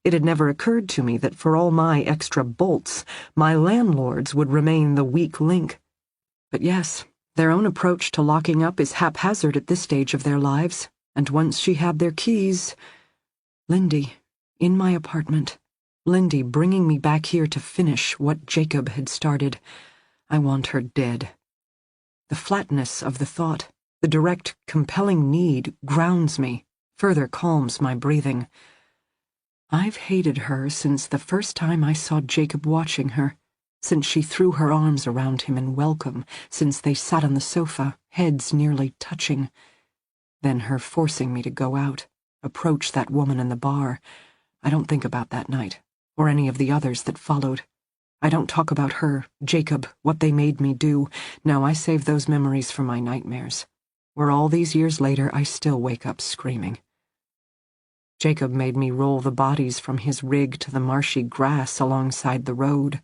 It had never occurred to me that for all my extra bolts, my landlords would remain the weak link. But yes, their own approach to locking up is haphazard at this stage of their lives, and once she had their keys... Lindy, in my apartment. Lindy bringing me back here to finish what Jacob had started. I want her dead. The flatness of the thought, the direct, compelling need, grounds me, further calms my breathing. I've hated her since the first time I saw Jacob watching her, since she threw her arms around him in welcome, since they sat on the sofa, heads nearly touching. Then her forcing me to go out, approach that woman in the bar. I don't think about that night, or any of the others that followed. I don't talk about her, Jacob, what they made me do. No, I save those memories for my nightmares, where all these years later I still wake up screaming. Jacob made me roll the bodies from his rig to the marshy grass alongside the road.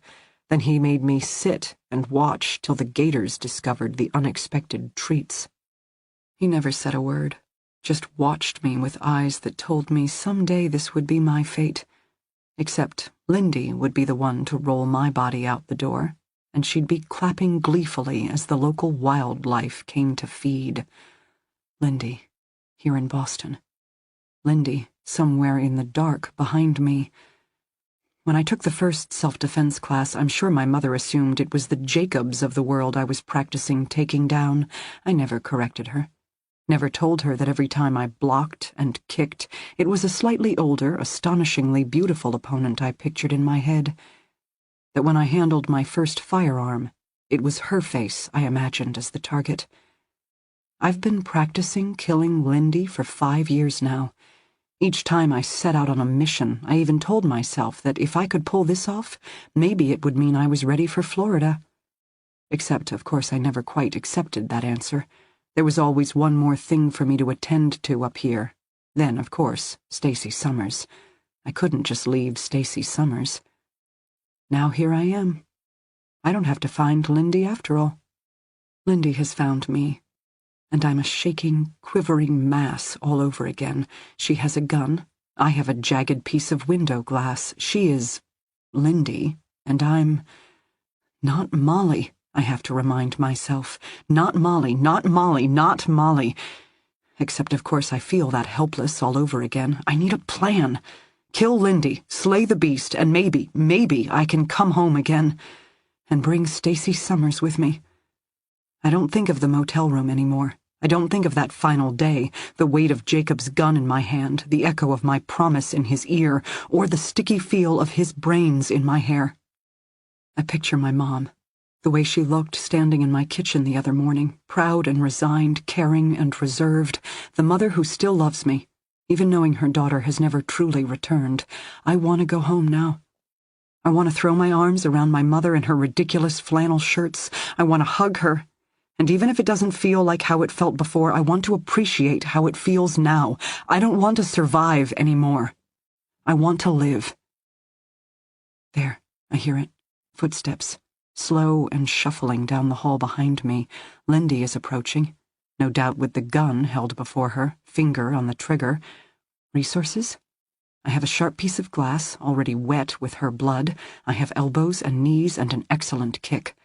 Then he made me sit and watch till the gators discovered the unexpected treats. He never said a word, just watched me with eyes that told me someday this would be my fate. Except Lindy would be the one to roll my body out the door, and she'd be clapping gleefully as the local wildlife came to feed. Lindy, here in Boston. Lindy, somewhere in the dark behind me. When I took the first self-defense class, I'm sure my mother assumed it was the Jacobs of the world I was practicing taking down. I never corrected her. Never told her that every time I blocked and kicked, it was a slightly older, astonishingly beautiful opponent I pictured in my head. That when I handled my first firearm, it was her face I imagined as the target. I've been practicing killing Lindy for 5 years now. Each time I set out on a mission, I even told myself that if I could pull this off, maybe it would mean I was ready for Florida. Except, of course, I never quite accepted that answer. There was always one more thing for me to attend to up here. Then, of course, Stacy Summers. I couldn't just leave Stacy Summers. Now here I am. I don't have to find Lindy after all. Lindy has found me. And I'm a shaking, quivering mass all over again. She has a gun. I have a jagged piece of window glass. She is Lindy, and I'm not Molly, I have to remind myself. Not Molly, not Molly, not Molly. Except, of course, I feel that helpless all over again. I need a plan. Kill Lindy, slay the beast, and maybe I can come home again. And bring Stacy Summers with me. I don't think of the motel room anymore. I don't think of that final day, the weight of Jacob's gun in my hand, the echo of my promise in his ear, or the sticky feel of his brains in my hair. I picture my mom, the way she looked standing in my kitchen the other morning, proud and resigned, caring and reserved, the mother who still loves me, even knowing her daughter has never truly returned. I want to go home now. I want to throw my arms around my mother in her ridiculous flannel shirts. I want to hug her. And even if it doesn't feel like how it felt before, I want to appreciate how it feels now. I don't want to survive anymore. I want to live. There, I hear it. Footsteps. Slow and shuffling down the hall behind me, Lindy is approaching, no doubt with the gun held before her, finger on the trigger. Resources? I have a sharp piece of glass, already wet with her blood. I have elbows and knees and an excellent kick.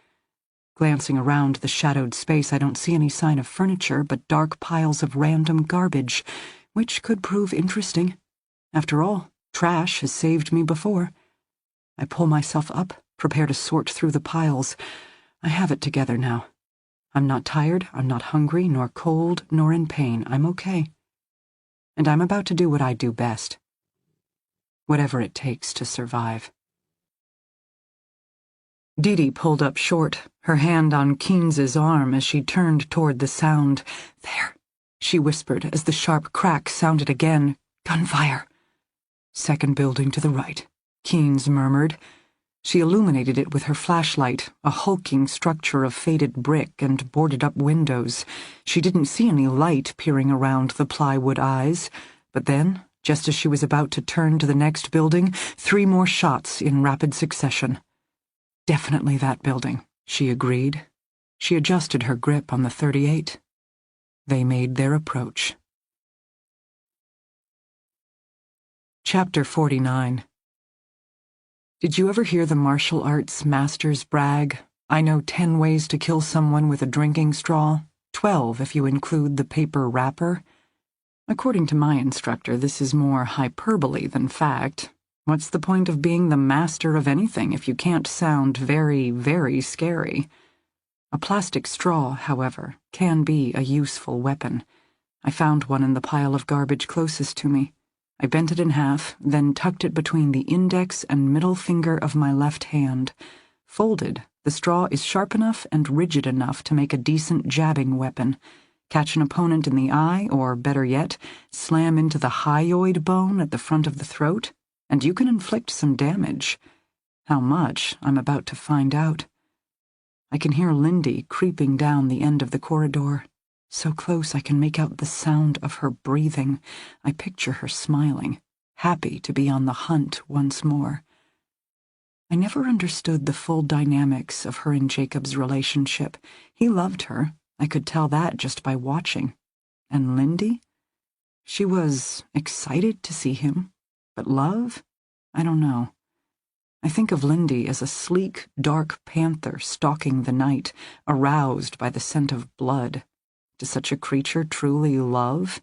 Glancing around the shadowed space, I don't see any sign of furniture, but dark piles of random garbage, which could prove interesting. After all, trash has saved me before. I pull myself up, prepare to sort through the piles. I have it together now. I'm not tired, I'm not hungry, nor cold, nor in pain. I'm okay. And I'm about to do what I do best. Whatever it takes to survive. D.D. pulled up short, her hand on Keynes's arm as she turned toward the sound. "There," she whispered as the sharp crack sounded again. "Gunfire." "Second building to the right," Keynes murmured. She illuminated it with her flashlight, a hulking structure of faded brick and boarded-up windows. She didn't see any light peering around the plywood eyes, but then, just as she was about to turn to the next building, 3 more shots in rapid succession. "Definitely that building," she agreed. She adjusted her grip on the .38. They made their approach. Chapter 49. Did you ever hear the martial arts masters brag? "I know 10 ways to kill someone with a drinking straw, 12 if you include the paper wrapper." According to my instructor, this is more hyperbole than fact. What's the point of being the master of anything if you can't sound very, very scary? A plastic straw, however, can be a useful weapon. I found one in the pile of garbage closest to me. I bent it in half, then tucked it between the index and middle finger of my left hand. Folded, the straw is sharp enough and rigid enough to make a decent jabbing weapon. Catch an opponent in the eye, or better yet, slam into the hyoid bone at the front of the throat, and you can inflict some damage. How much, I'm about to find out. I can hear Lindy creeping down the end of the corridor. So close I can make out the sound of her breathing. I picture her smiling, happy to be on the hunt once more. I never understood the full dynamics of her and Jacob's relationship. He loved her. I could tell that just by watching. And Lindy? She was excited to see him. But love? I don't know. I think of Lindy as a sleek, dark panther stalking the night, aroused by the scent of blood. Does such a creature truly love?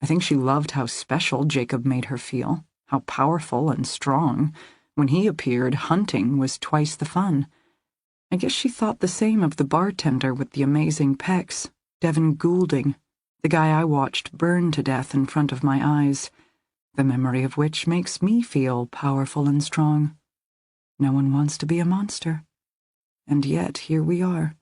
I think she loved how special Jacob made her feel, how powerful and strong. When he appeared, hunting was twice the fun. I guess she thought the same of the bartender with the amazing pecs, Devin Goulding, the guy I watched burn to death in front of my eyes, the memory of which makes me feel powerful and strong. No one wants to be a monster. And yet, here we are.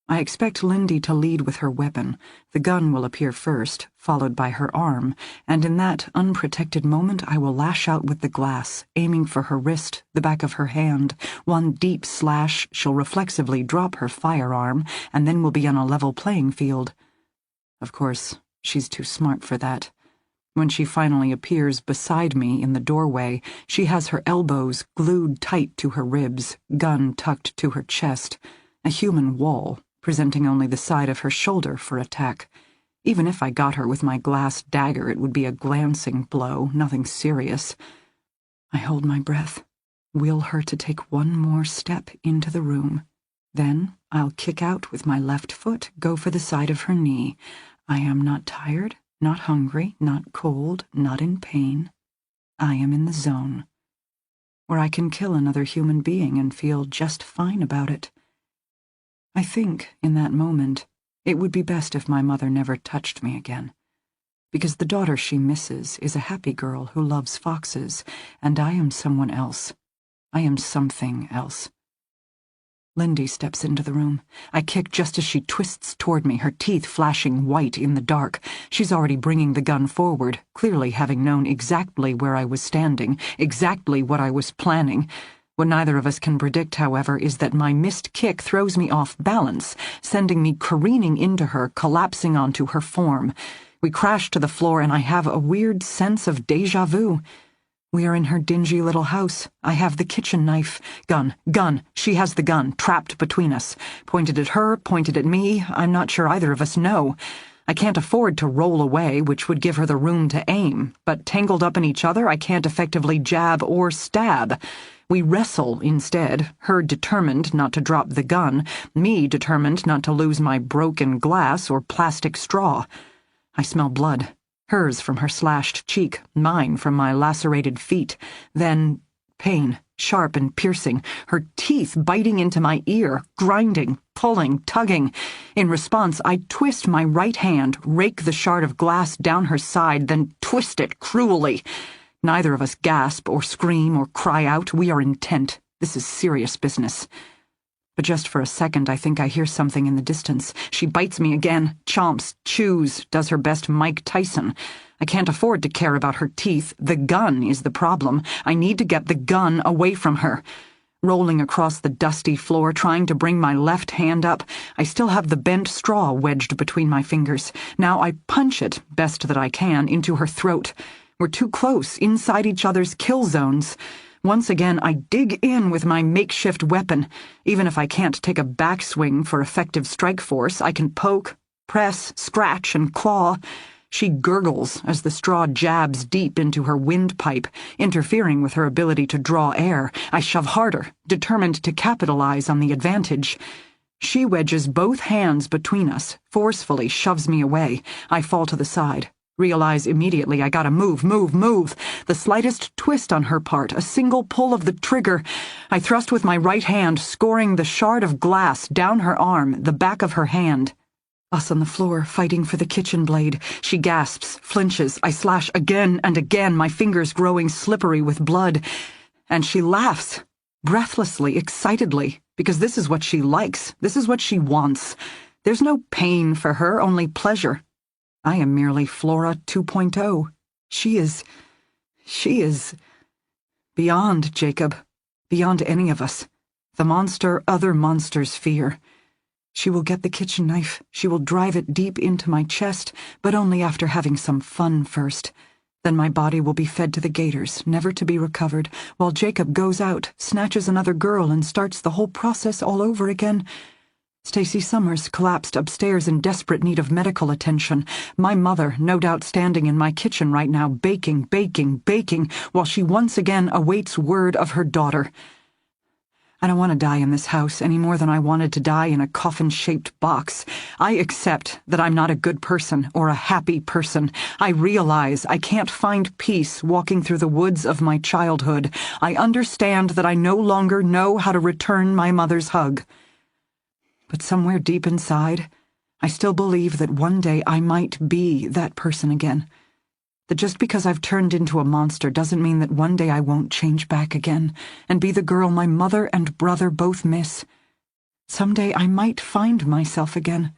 I expect Lindy to lead with her weapon. The gun will appear first, followed by her arm, and in that unprotected moment I will lash out with the glass, aiming for her wrist, the back of her hand. One deep slash, she'll reflexively drop her firearm, and then we'll be on a level playing field. Of course, she's too smart for that. When she finally appears beside me in the doorway, she has her elbows glued tight to her ribs, gun tucked to her chest, a human wall, presenting only the side of her shoulder for attack. Even if I got her with my glass dagger, it would be a glancing blow, nothing serious. I hold my breath, will her to take one more step into the room. Then I'll kick out with my left foot, go for the side of her knee. I am not tired, not hungry, not cold, not in pain. I am in the zone, where I can kill another human being and feel just fine about it. I think, in that moment, it would be best if my mother never touched me again, because the daughter she misses is a happy girl who loves foxes, and I am someone else. I am something else. Lindy steps into the room. I kick just as she twists toward me, her teeth flashing white in the dark. She's already bringing the gun forward, clearly having known exactly where I was standing, exactly what I was planning. What neither of us can predict, however, is that my missed kick throws me off balance, sending me careening into her, collapsing onto her form. We crash to the floor, and I have a weird sense of déjà vu. We are in her dingy little house. I have the kitchen knife. Gun. She has the gun, trapped between us. Pointed at her, pointed at me. I'm not sure either of us know. I can't afford to roll away, which would give her the room to aim. But tangled up in each other, I can't effectively jab or stab. We wrestle instead, her determined not to drop the gun, me determined not to lose my broken glass or plastic straw. I smell blood. Hers from her slashed cheek, mine from my lacerated feet. Then pain, sharp and piercing, her teeth biting into my ear, grinding, pulling, tugging. In response, I twist my right hand, rake the shard of glass down her side, then twist it cruelly. Neither of us gasp or scream or cry out. We are intent. This is serious business. But just for a second, I think I hear something in the distance. She bites me again, chomps, chews, does her best Mike Tyson. I can't afford to care about her teeth. The gun is the problem. I need to get the gun away from her. Rolling across the dusty floor, trying to bring my left hand up, I still have the bent straw wedged between my fingers. Now I punch it, best that I can, into her throat. We're too close, inside each other's kill zones. Once again, I dig in with my makeshift weapon. Even if I can't take a backswing for effective strike force, I can poke, press, scratch, and claw. She gurgles as the straw jabs deep into her windpipe, interfering with her ability to draw air. I shove harder, determined to capitalize on the advantage. She wedges both hands between us, forcefully shoves me away. I fall to the side. Realize immediately I gotta move. The slightest twist on her part, a single pull of the trigger. I thrust with my right hand, scoring the shard of glass down her arm, the back of her hand. Us on the floor, fighting for the kitchen blade. She gasps, flinches. I slash again and again, my fingers growing slippery with blood. And she laughs, breathlessly, excitedly, because this is what she likes. This is what she wants. There's no pain for her, only pleasure. I am merely Flora 2.0. She is beyond Jacob, beyond any of us. The monster other monsters fear. She will get the kitchen knife. She will drive it deep into my chest, but only after having some fun first. Then my body will be fed to the gators, never to be recovered, while Jacob goes out, snatches another girl, and starts the whole process all over again. Stacy Summers collapsed upstairs in desperate need of medical attention. My mother, no doubt standing in my kitchen right now, baking, while she once again awaits word of her daughter. I don't want to die in this house any more than I wanted to die in a coffin-shaped box. I accept that I'm not a good person or a happy person. I realize I can't find peace walking through the woods of my childhood. I understand that I no longer know how to return my mother's hug. But somewhere deep inside, I still believe that one day I might be that person again. That just because I've turned into a monster doesn't mean that one day I won't change back again and be the girl my mother and brother both miss. Someday I might find myself again.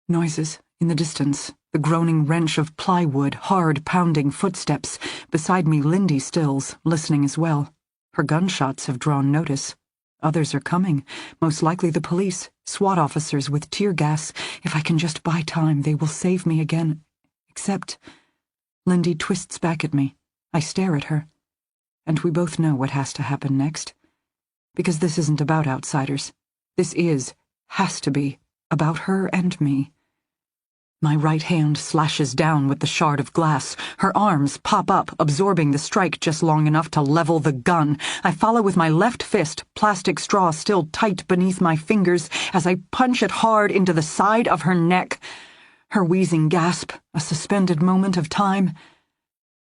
Noises in the distance, the groaning wrench of plywood, hard pounding footsteps. Beside me, Lindy stills, listening as well. Her gunshots have drawn notice. Others are coming, most likely the police, SWAT officers with tear gas. If I can just buy time, they will save me again. Except, Lindy twists back at me. I stare at her. And we both know what has to happen next. Because this isn't about outsiders. This has to be, about her and me. My right hand slashes down with the shard of glass. Her arms pop up, absorbing the strike just long enough to level the gun. I follow with my left fist, plastic straw still tight beneath my fingers, as I punch it hard into the side of her neck. Her wheezing gasp, a suspended moment of time.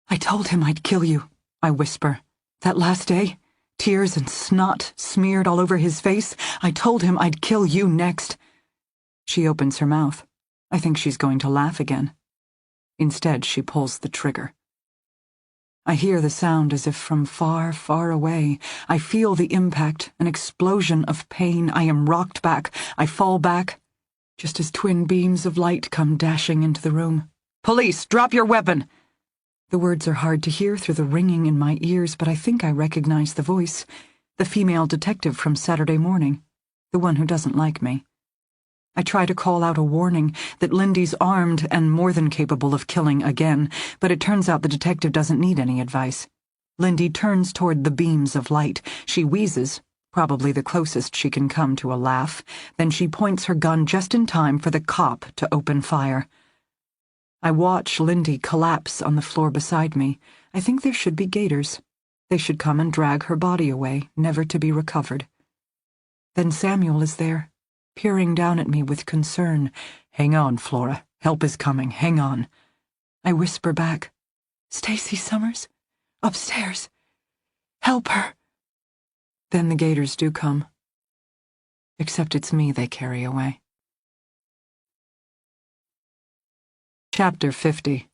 "I told him I'd kill you," I whisper. "That last day, tears and snot smeared all over his face. I told him I'd kill you next." She opens her mouth. I think she's going to laugh again. Instead, she pulls the trigger. I hear the sound as if from far, far away. I feel the impact, an explosion of pain. I am rocked back. I fall back, just as twin beams of light come dashing into the room. "Police, drop your weapon!" The words are hard to hear through the ringing in my ears, but I think I recognize the voice. The female detective from Saturday morning. The one who doesn't like me. I try to call out a warning that Lindy's armed and more than capable of killing again, but it turns out the detective doesn't need any advice. Lindy turns toward the beams of light. She wheezes, probably the closest she can come to a laugh. Then she points her gun just in time for the cop to open fire. I watch Lindy collapse on the floor beside me. I think there should be gators. They should come and drag her body away, never to be recovered. Then Samuel is there, peering down at me with concern. "Hang on, Flora. Help is coming. Hang on." I whisper back, "Stacy Summers? Upstairs. Help her." Then the gators do come. Except it's me they carry away. Chapter 50.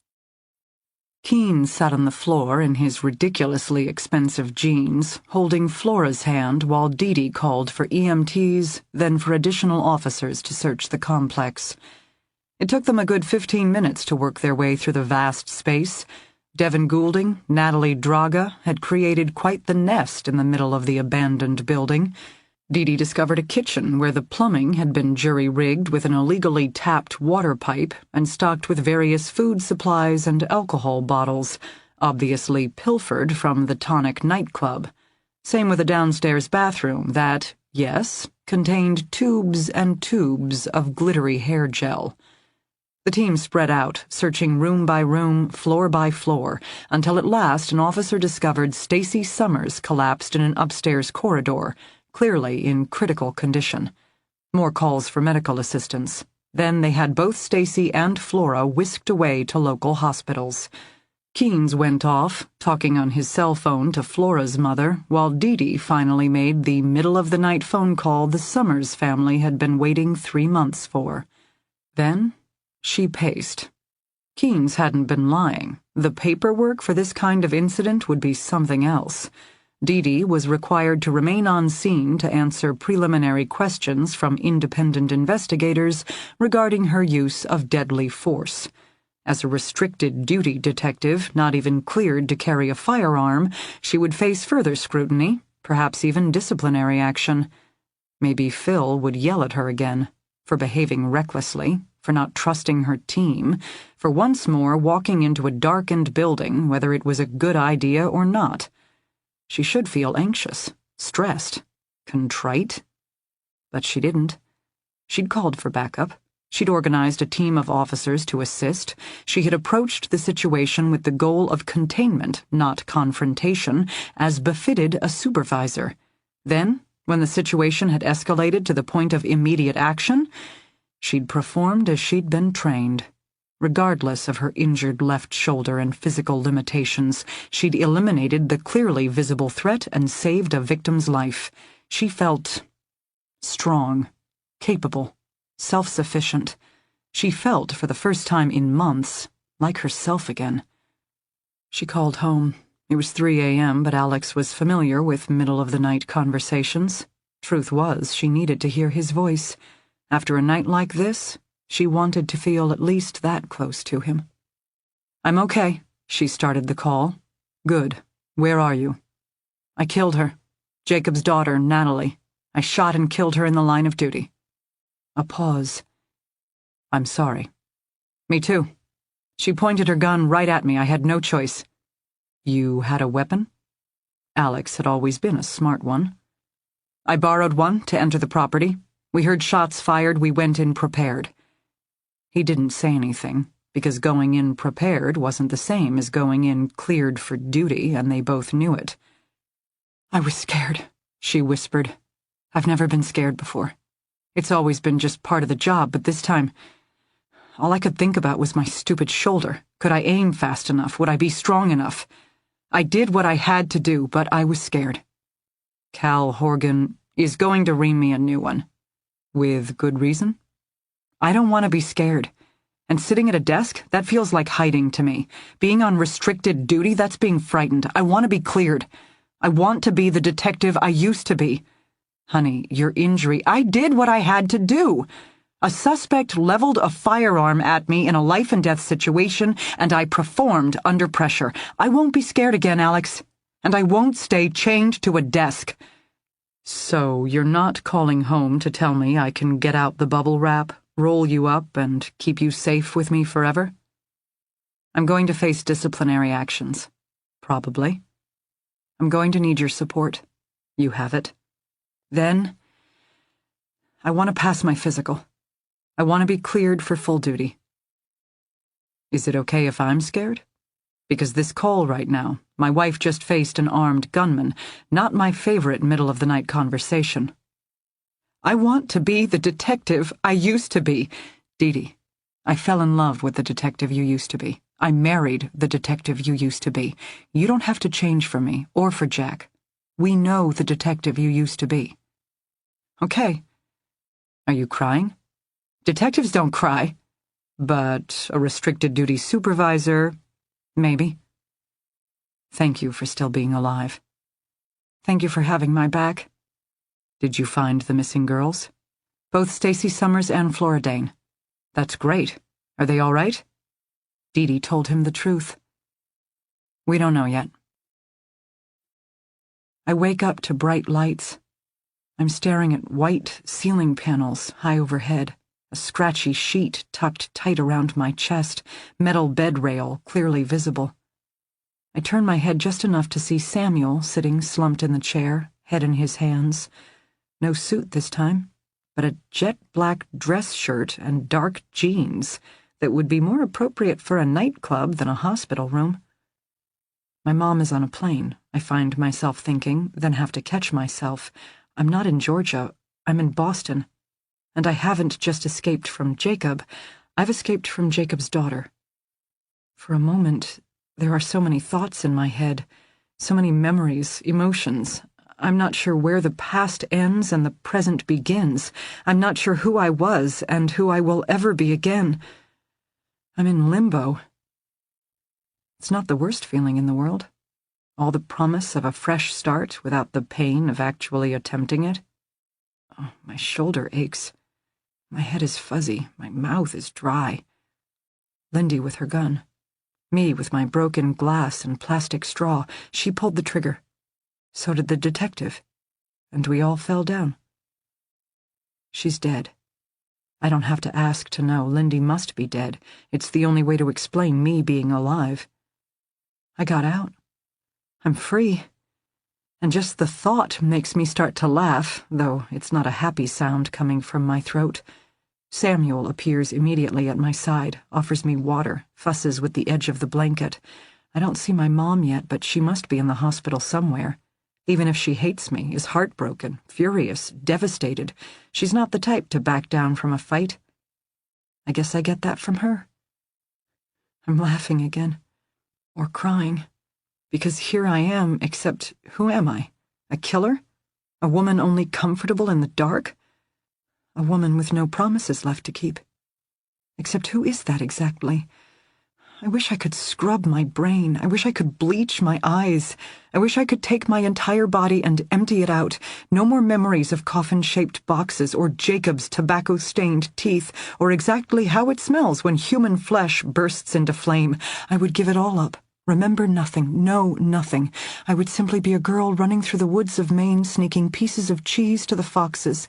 Keen sat on the floor in his ridiculously expensive jeans, holding Flora's hand while D.D called for EMTs, then for additional officers to search the complex. It took them a good 15 minutes to work their way through the vast space. Devin Goulding, Natalie Draga, had created quite the nest in the middle of the abandoned building. D.D discovered a kitchen where the plumbing had been jury-rigged with an illegally tapped water pipe and stocked with various food supplies and alcohol bottles, obviously pilfered from the Tonic nightclub. Same with a downstairs bathroom that, yes, contained tubes and tubes of glittery hair gel. The team spread out, searching room by room, floor by floor, until at last an officer discovered Stacy Summers collapsed in an upstairs corridor, clearly in critical condition. More calls for medical assistance. Then they had both Stacy and Flora whisked away to local hospitals. Keynes went off, talking on his cell phone to Flora's mother, while D.D finally made the middle-of-the-night phone call the Summers family had been waiting 3 months for. Then she paced. Keynes hadn't been lying. The paperwork for this kind of incident would be something else. D.D was required to remain on scene to answer preliminary questions from independent investigators regarding her use of deadly force. As a restricted duty detective, not even cleared to carry a firearm, she would face further scrutiny, perhaps even disciplinary action. Maybe Phil would yell at her again, for behaving recklessly, for not trusting her team, for once more walking into a darkened building, whether it was a good idea or not. She should feel anxious, stressed, contrite. But she didn't. She'd called for backup. She'd organized a team of officers to assist. She had approached the situation with the goal of containment, not confrontation, as befitted a supervisor. Then, when the situation had escalated to the point of immediate action, she'd performed as she'd been trained. Regardless of her injured left shoulder and physical limitations, she'd eliminated the clearly visible threat and saved a victim's life. She felt strong, capable, self-sufficient. She felt, for the first time in months, like herself again. She called home. It was 3 a.m., but Alex was familiar with middle-of-the-night conversations. Truth was, she needed to hear his voice. After a night like this, she wanted to feel at least that close to him. "I'm okay," she started the call. "Good. Where are you?" "I killed her. Jacob's daughter, Natalie. I shot and killed her in the line of duty." A pause. "I'm sorry." "Me too. She pointed her gun right at me. I had no choice." "You had a weapon?" Alex had always been a smart one. "I borrowed one to enter the property. We heard shots fired. We went in prepared." He didn't say anything, because going in prepared wasn't the same as going in cleared for duty, and they both knew it. "I was scared," she whispered. "I've never been scared before. It's always been just part of the job, but this time, all I could think about was my stupid shoulder. Could I aim fast enough? Would I be strong enough? I did what I had to do, but I was scared. Cal Horgan is going to ream me a new one." "With good reason?" "I don't want to be scared. And sitting at a desk, that feels like hiding to me. Being on restricted duty, that's being frightened. I want to be cleared. I want to be the detective I used to be." "Honey, your injury—" "I did what I had to do. A suspect leveled a firearm at me in a life-and-death situation, and I performed under pressure. I won't be scared again, Alex. And I won't stay chained to a desk." "So you're not calling home to tell me I can get out the bubble wrap, roll you up, and keep you safe with me forever?" "I'm going to face disciplinary actions. Probably. I'm going to need your support. You have it. Then, I want to pass my physical. I want to be cleared for full duty. Is it okay if I'm scared? Because this call right now, my wife just faced an armed gunman, not my favorite middle-of-the-night conversation. I want to be the detective I used to be. D.D, I fell in love with the detective you used to be. I married the detective you used to be. You don't have to change for me, or for Jack. We know the detective you used to be. Okay. Are you crying? Detectives don't cry. But a restricted duty supervisor, maybe. Thank you for still being alive. Thank you for having my back. Did you find the missing girls? Both Stacy Summers and Flora Dane. That's great. Are they all right? D.D told him the truth. We don't know yet. I wake up to bright lights. I'm staring at white ceiling panels high overhead, a scratchy sheet tucked tight around my chest, metal bed rail clearly visible. I turn my head just enough to see Samuel sitting slumped in the chair, head in his hands. No suit this time, but a jet black dress shirt and dark jeans that would be more appropriate for a nightclub than a hospital room. My mom is on a plane, I find myself thinking, then have to catch myself. I'm not in Georgia, I'm in Boston. And I haven't just escaped from Jacob, I've escaped from Jacob's daughter. For a moment, there are so many thoughts in my head, so many memories, emotions. I'm not sure where the past ends and the present begins. I'm not sure who I was and who I will ever be again. I'm in limbo. It's not the worst feeling in the world. All the promise of a fresh start without the pain of actually attempting it. Oh, my shoulder aches. My head is fuzzy. My mouth is dry. Lindy with her gun. Me with my broken glass and plastic straw. She pulled the trigger. So did the detective. And we all fell down. She's dead. I don't have to ask to know. Lindy must be dead. It's the only way to explain me being alive. I got out. I'm free. And just the thought makes me start to laugh, though it's not a happy sound coming from my throat. Samuel appears immediately at my side, offers me water, fusses with the edge of the blanket. I don't see my mom yet, but she must be in the hospital somewhere. Even if she hates me, is heartbroken, furious, devastated, she's not the type to back down from a fight. I guess I get that from her. I'm laughing again. Or crying. Because here I am, except who am I? A killer? A woman only comfortable in the dark? A woman with no promises left to keep. Except who is that exactly? I wish I could scrub my brain. I wish I could bleach my eyes. I wish I could take my entire body and empty it out. No more memories of coffin-shaped boxes or Jacob's tobacco-stained teeth or exactly how it smells when human flesh bursts into flame. I would give it all up. Remember nothing, know nothing. I would simply be a girl running through the woods of Maine, sneaking pieces of cheese to the foxes.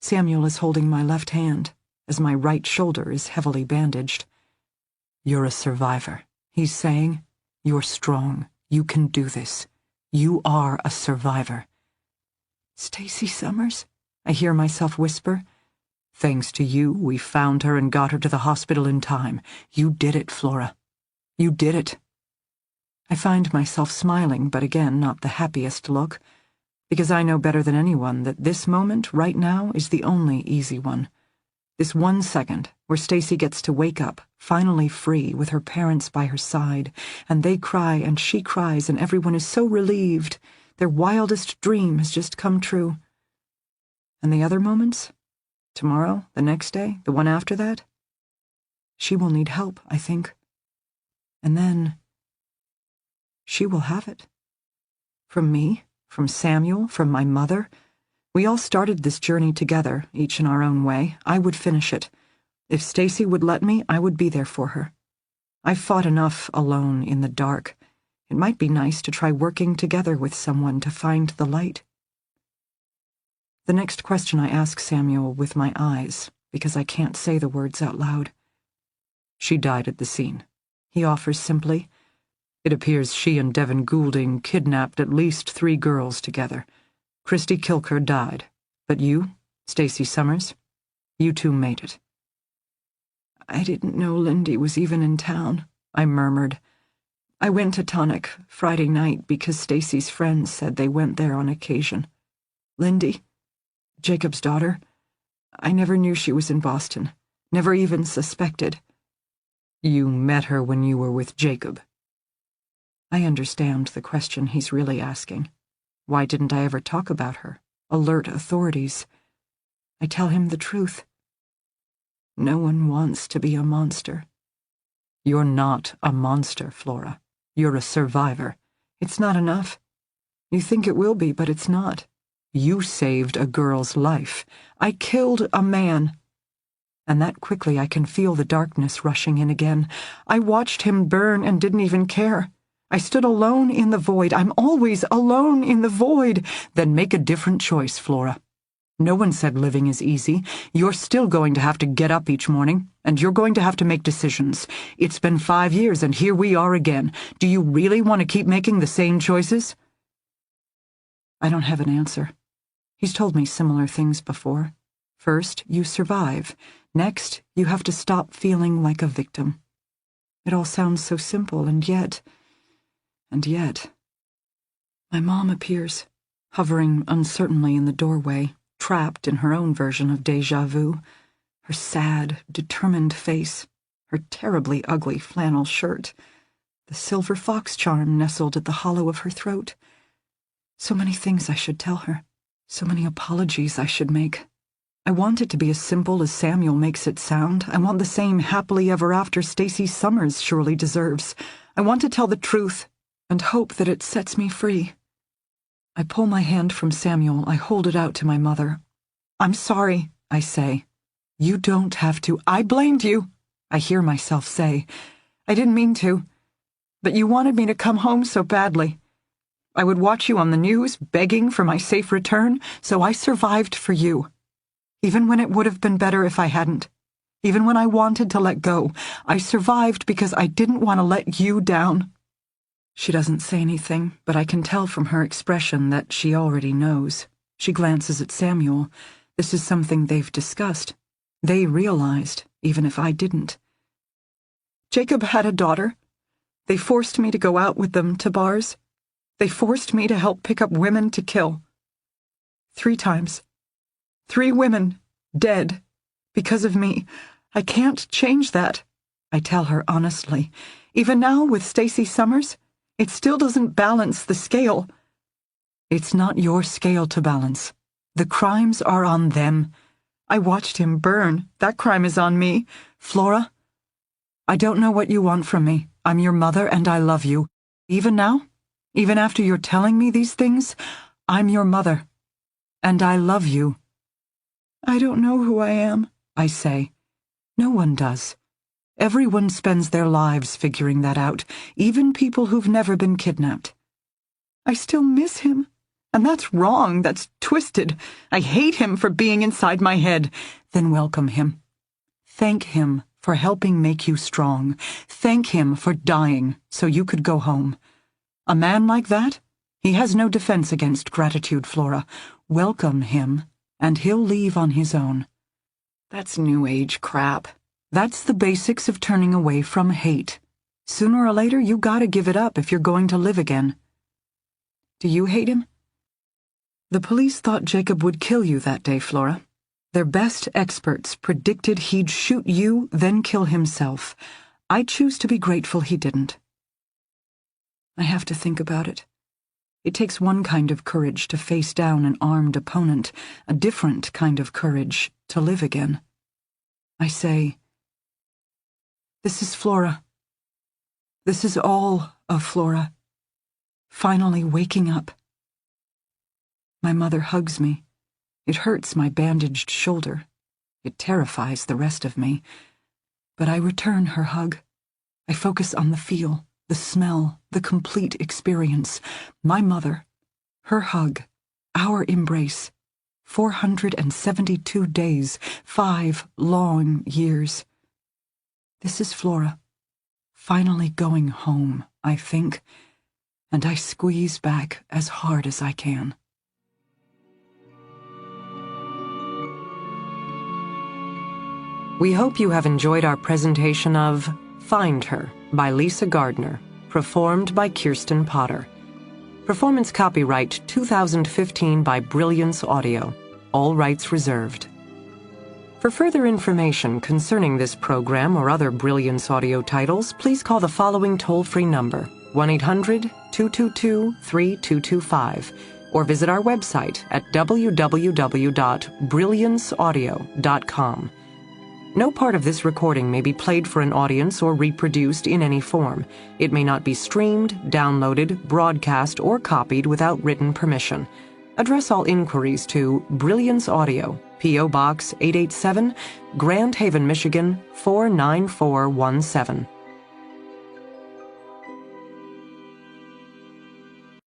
Samuel is holding my left hand, as my right shoulder is heavily bandaged. You're a survivor, he's saying. You're strong. You can do this. You are a survivor. Stacy Summers? I hear myself whisper. Thanks to you, we found her and got her to the hospital in time. You did it, Flora. You did it. I find myself smiling, but again, not the happiest look, because I know better than anyone that this moment, right now, is the only easy one. This 1 second, where Stacy gets to wake up, finally free, with her parents by her side, and they cry and she cries and everyone is so relieved. Their wildest dream has just come true. And the other moments? Tomorrow, the next day, the one after that? She will need help, I think. And then she will have it. From me, from Samuel, from my mother. We all started this journey together, each in our own way. I would finish it. If Stacy would let me, I would be there for her. I've fought enough alone in the dark. It might be nice to try working together with someone to find the light. The next question I ask Samuel with my eyes, because I can't say the words out loud. She died at the scene. He offers simply. It appears she and Devin Goulding kidnapped at least 3 girls together. Christy Kilker died, but you, Stacy Summers, you two made it." "I didn't know Lindy was even in town," I murmured. "I went to Tonic Friday night because Stacy's friends said they went there on occasion. Lindy, Jacob's daughter, I never knew she was in Boston, never even suspected." "You met her when you were with Jacob." I understand the question he's really asking. Why didn't I ever talk about her? Alert authorities. I tell him the truth. No one wants to be a monster. "You're not a monster, Flora. You're a survivor." "It's not enough. You think it will be, but it's not. You saved a girl's life. I killed a man." And that quickly I can feel the darkness rushing in again. I watched him burn and didn't even care. I stood alone in the void. I'm always alone in the void. "Then make a different choice, Flora. No one said living is easy. You're still going to have to get up each morning, and you're going to have to make decisions. It's been 5 years, and here we are again. Do you really want to keep making the same choices?" I don't have an answer. He's told me similar things before. First, you survive. Next, you have to stop feeling like a victim. It all sounds so simple, and yet... My mom appears, hovering uncertainly in the doorway, trapped in her own version of déjà vu. Her sad, determined face, her terribly ugly flannel shirt, the silver fox charm nestled at the hollow of her throat. So many things I should tell her, so many apologies I should make. I want it to be as simple as Samuel makes it sound. I want the same happily ever after Stacy Summers surely deserves. I want to tell the truth and hope that it sets me free. I pull my hand from Samuel. I hold it out to my mother. "I'm sorry," I say. "You don't have to. I blamed you," I hear myself say. "I didn't mean to. But you wanted me to come home so badly. I would watch you on the news, begging for my safe return, so I survived for you. Even when it would have been better if I hadn't. Even when I wanted to let go, I survived because I didn't want to let you down." She doesn't say anything, but I can tell from her expression that she already knows. She glances at Samuel. This is something they've discussed. They realized, even if I didn't. "Jacob had a daughter. They forced me to go out with them to bars. They forced me to help pick up women to kill. 3 times. 3 women dead because of me. I can't change that," I tell her honestly. "Even now with Stacy Summers, it still doesn't balance the scale." "It's not your scale to balance. The crimes are on them. I watched him burn. That crime is on me. Flora, I don't know what you want from me. I'm your mother and I love you. Even now, even after you're telling me these things, I'm your mother. And I love you." "I don't know who I am," I say. No one does. Everyone spends their lives figuring that out, even people who've never been kidnapped. "I still miss him. And that's wrong, that's twisted. I hate him for being inside my head." "Then welcome him. Thank him for helping make you strong. Thank him for dying so you could go home. A man like that, he has no defense against gratitude, Flora. Welcome him, and he'll leave on his own." That's New Age crap. That's the basics of turning away from hate. Sooner or later, you gotta give it up if you're going to live again. Do you hate him? The police thought Jacob would kill you that day, Flora. Their best experts predicted he'd shoot you, then kill himself. I choose to be grateful he didn't. I have to think about it. It takes one kind of courage to face down an armed opponent, a different kind of courage to live again. I say, "This is Flora. This is all of Flora. Finally waking up." My mother hugs me. It hurts my bandaged shoulder. It terrifies the rest of me. But I return her hug. I focus on the feel, the smell, the complete experience. My mother, her hug, our embrace. 472 days, 5 long years. This is Flora. finally going home, I think, and I squeeze back as hard as I can. We hope you have enjoyed our presentation of Find Her by Lisa Gardner, performed by Kirsten Potter. Performance copyright 2015 by Brilliance Audio. All rights reserved. For further information concerning this program or other Brilliance Audio titles, please call the following toll-free number, 1-800-222-3225, or visit our website at www.brillianceaudio.com. No part of this recording may be played for an audience or reproduced in any form. It may not be streamed, downloaded, broadcast, or copied without written permission. Address all inquiries to Brilliance Audio, P.O. Box 887, Grand Haven, Michigan 49417.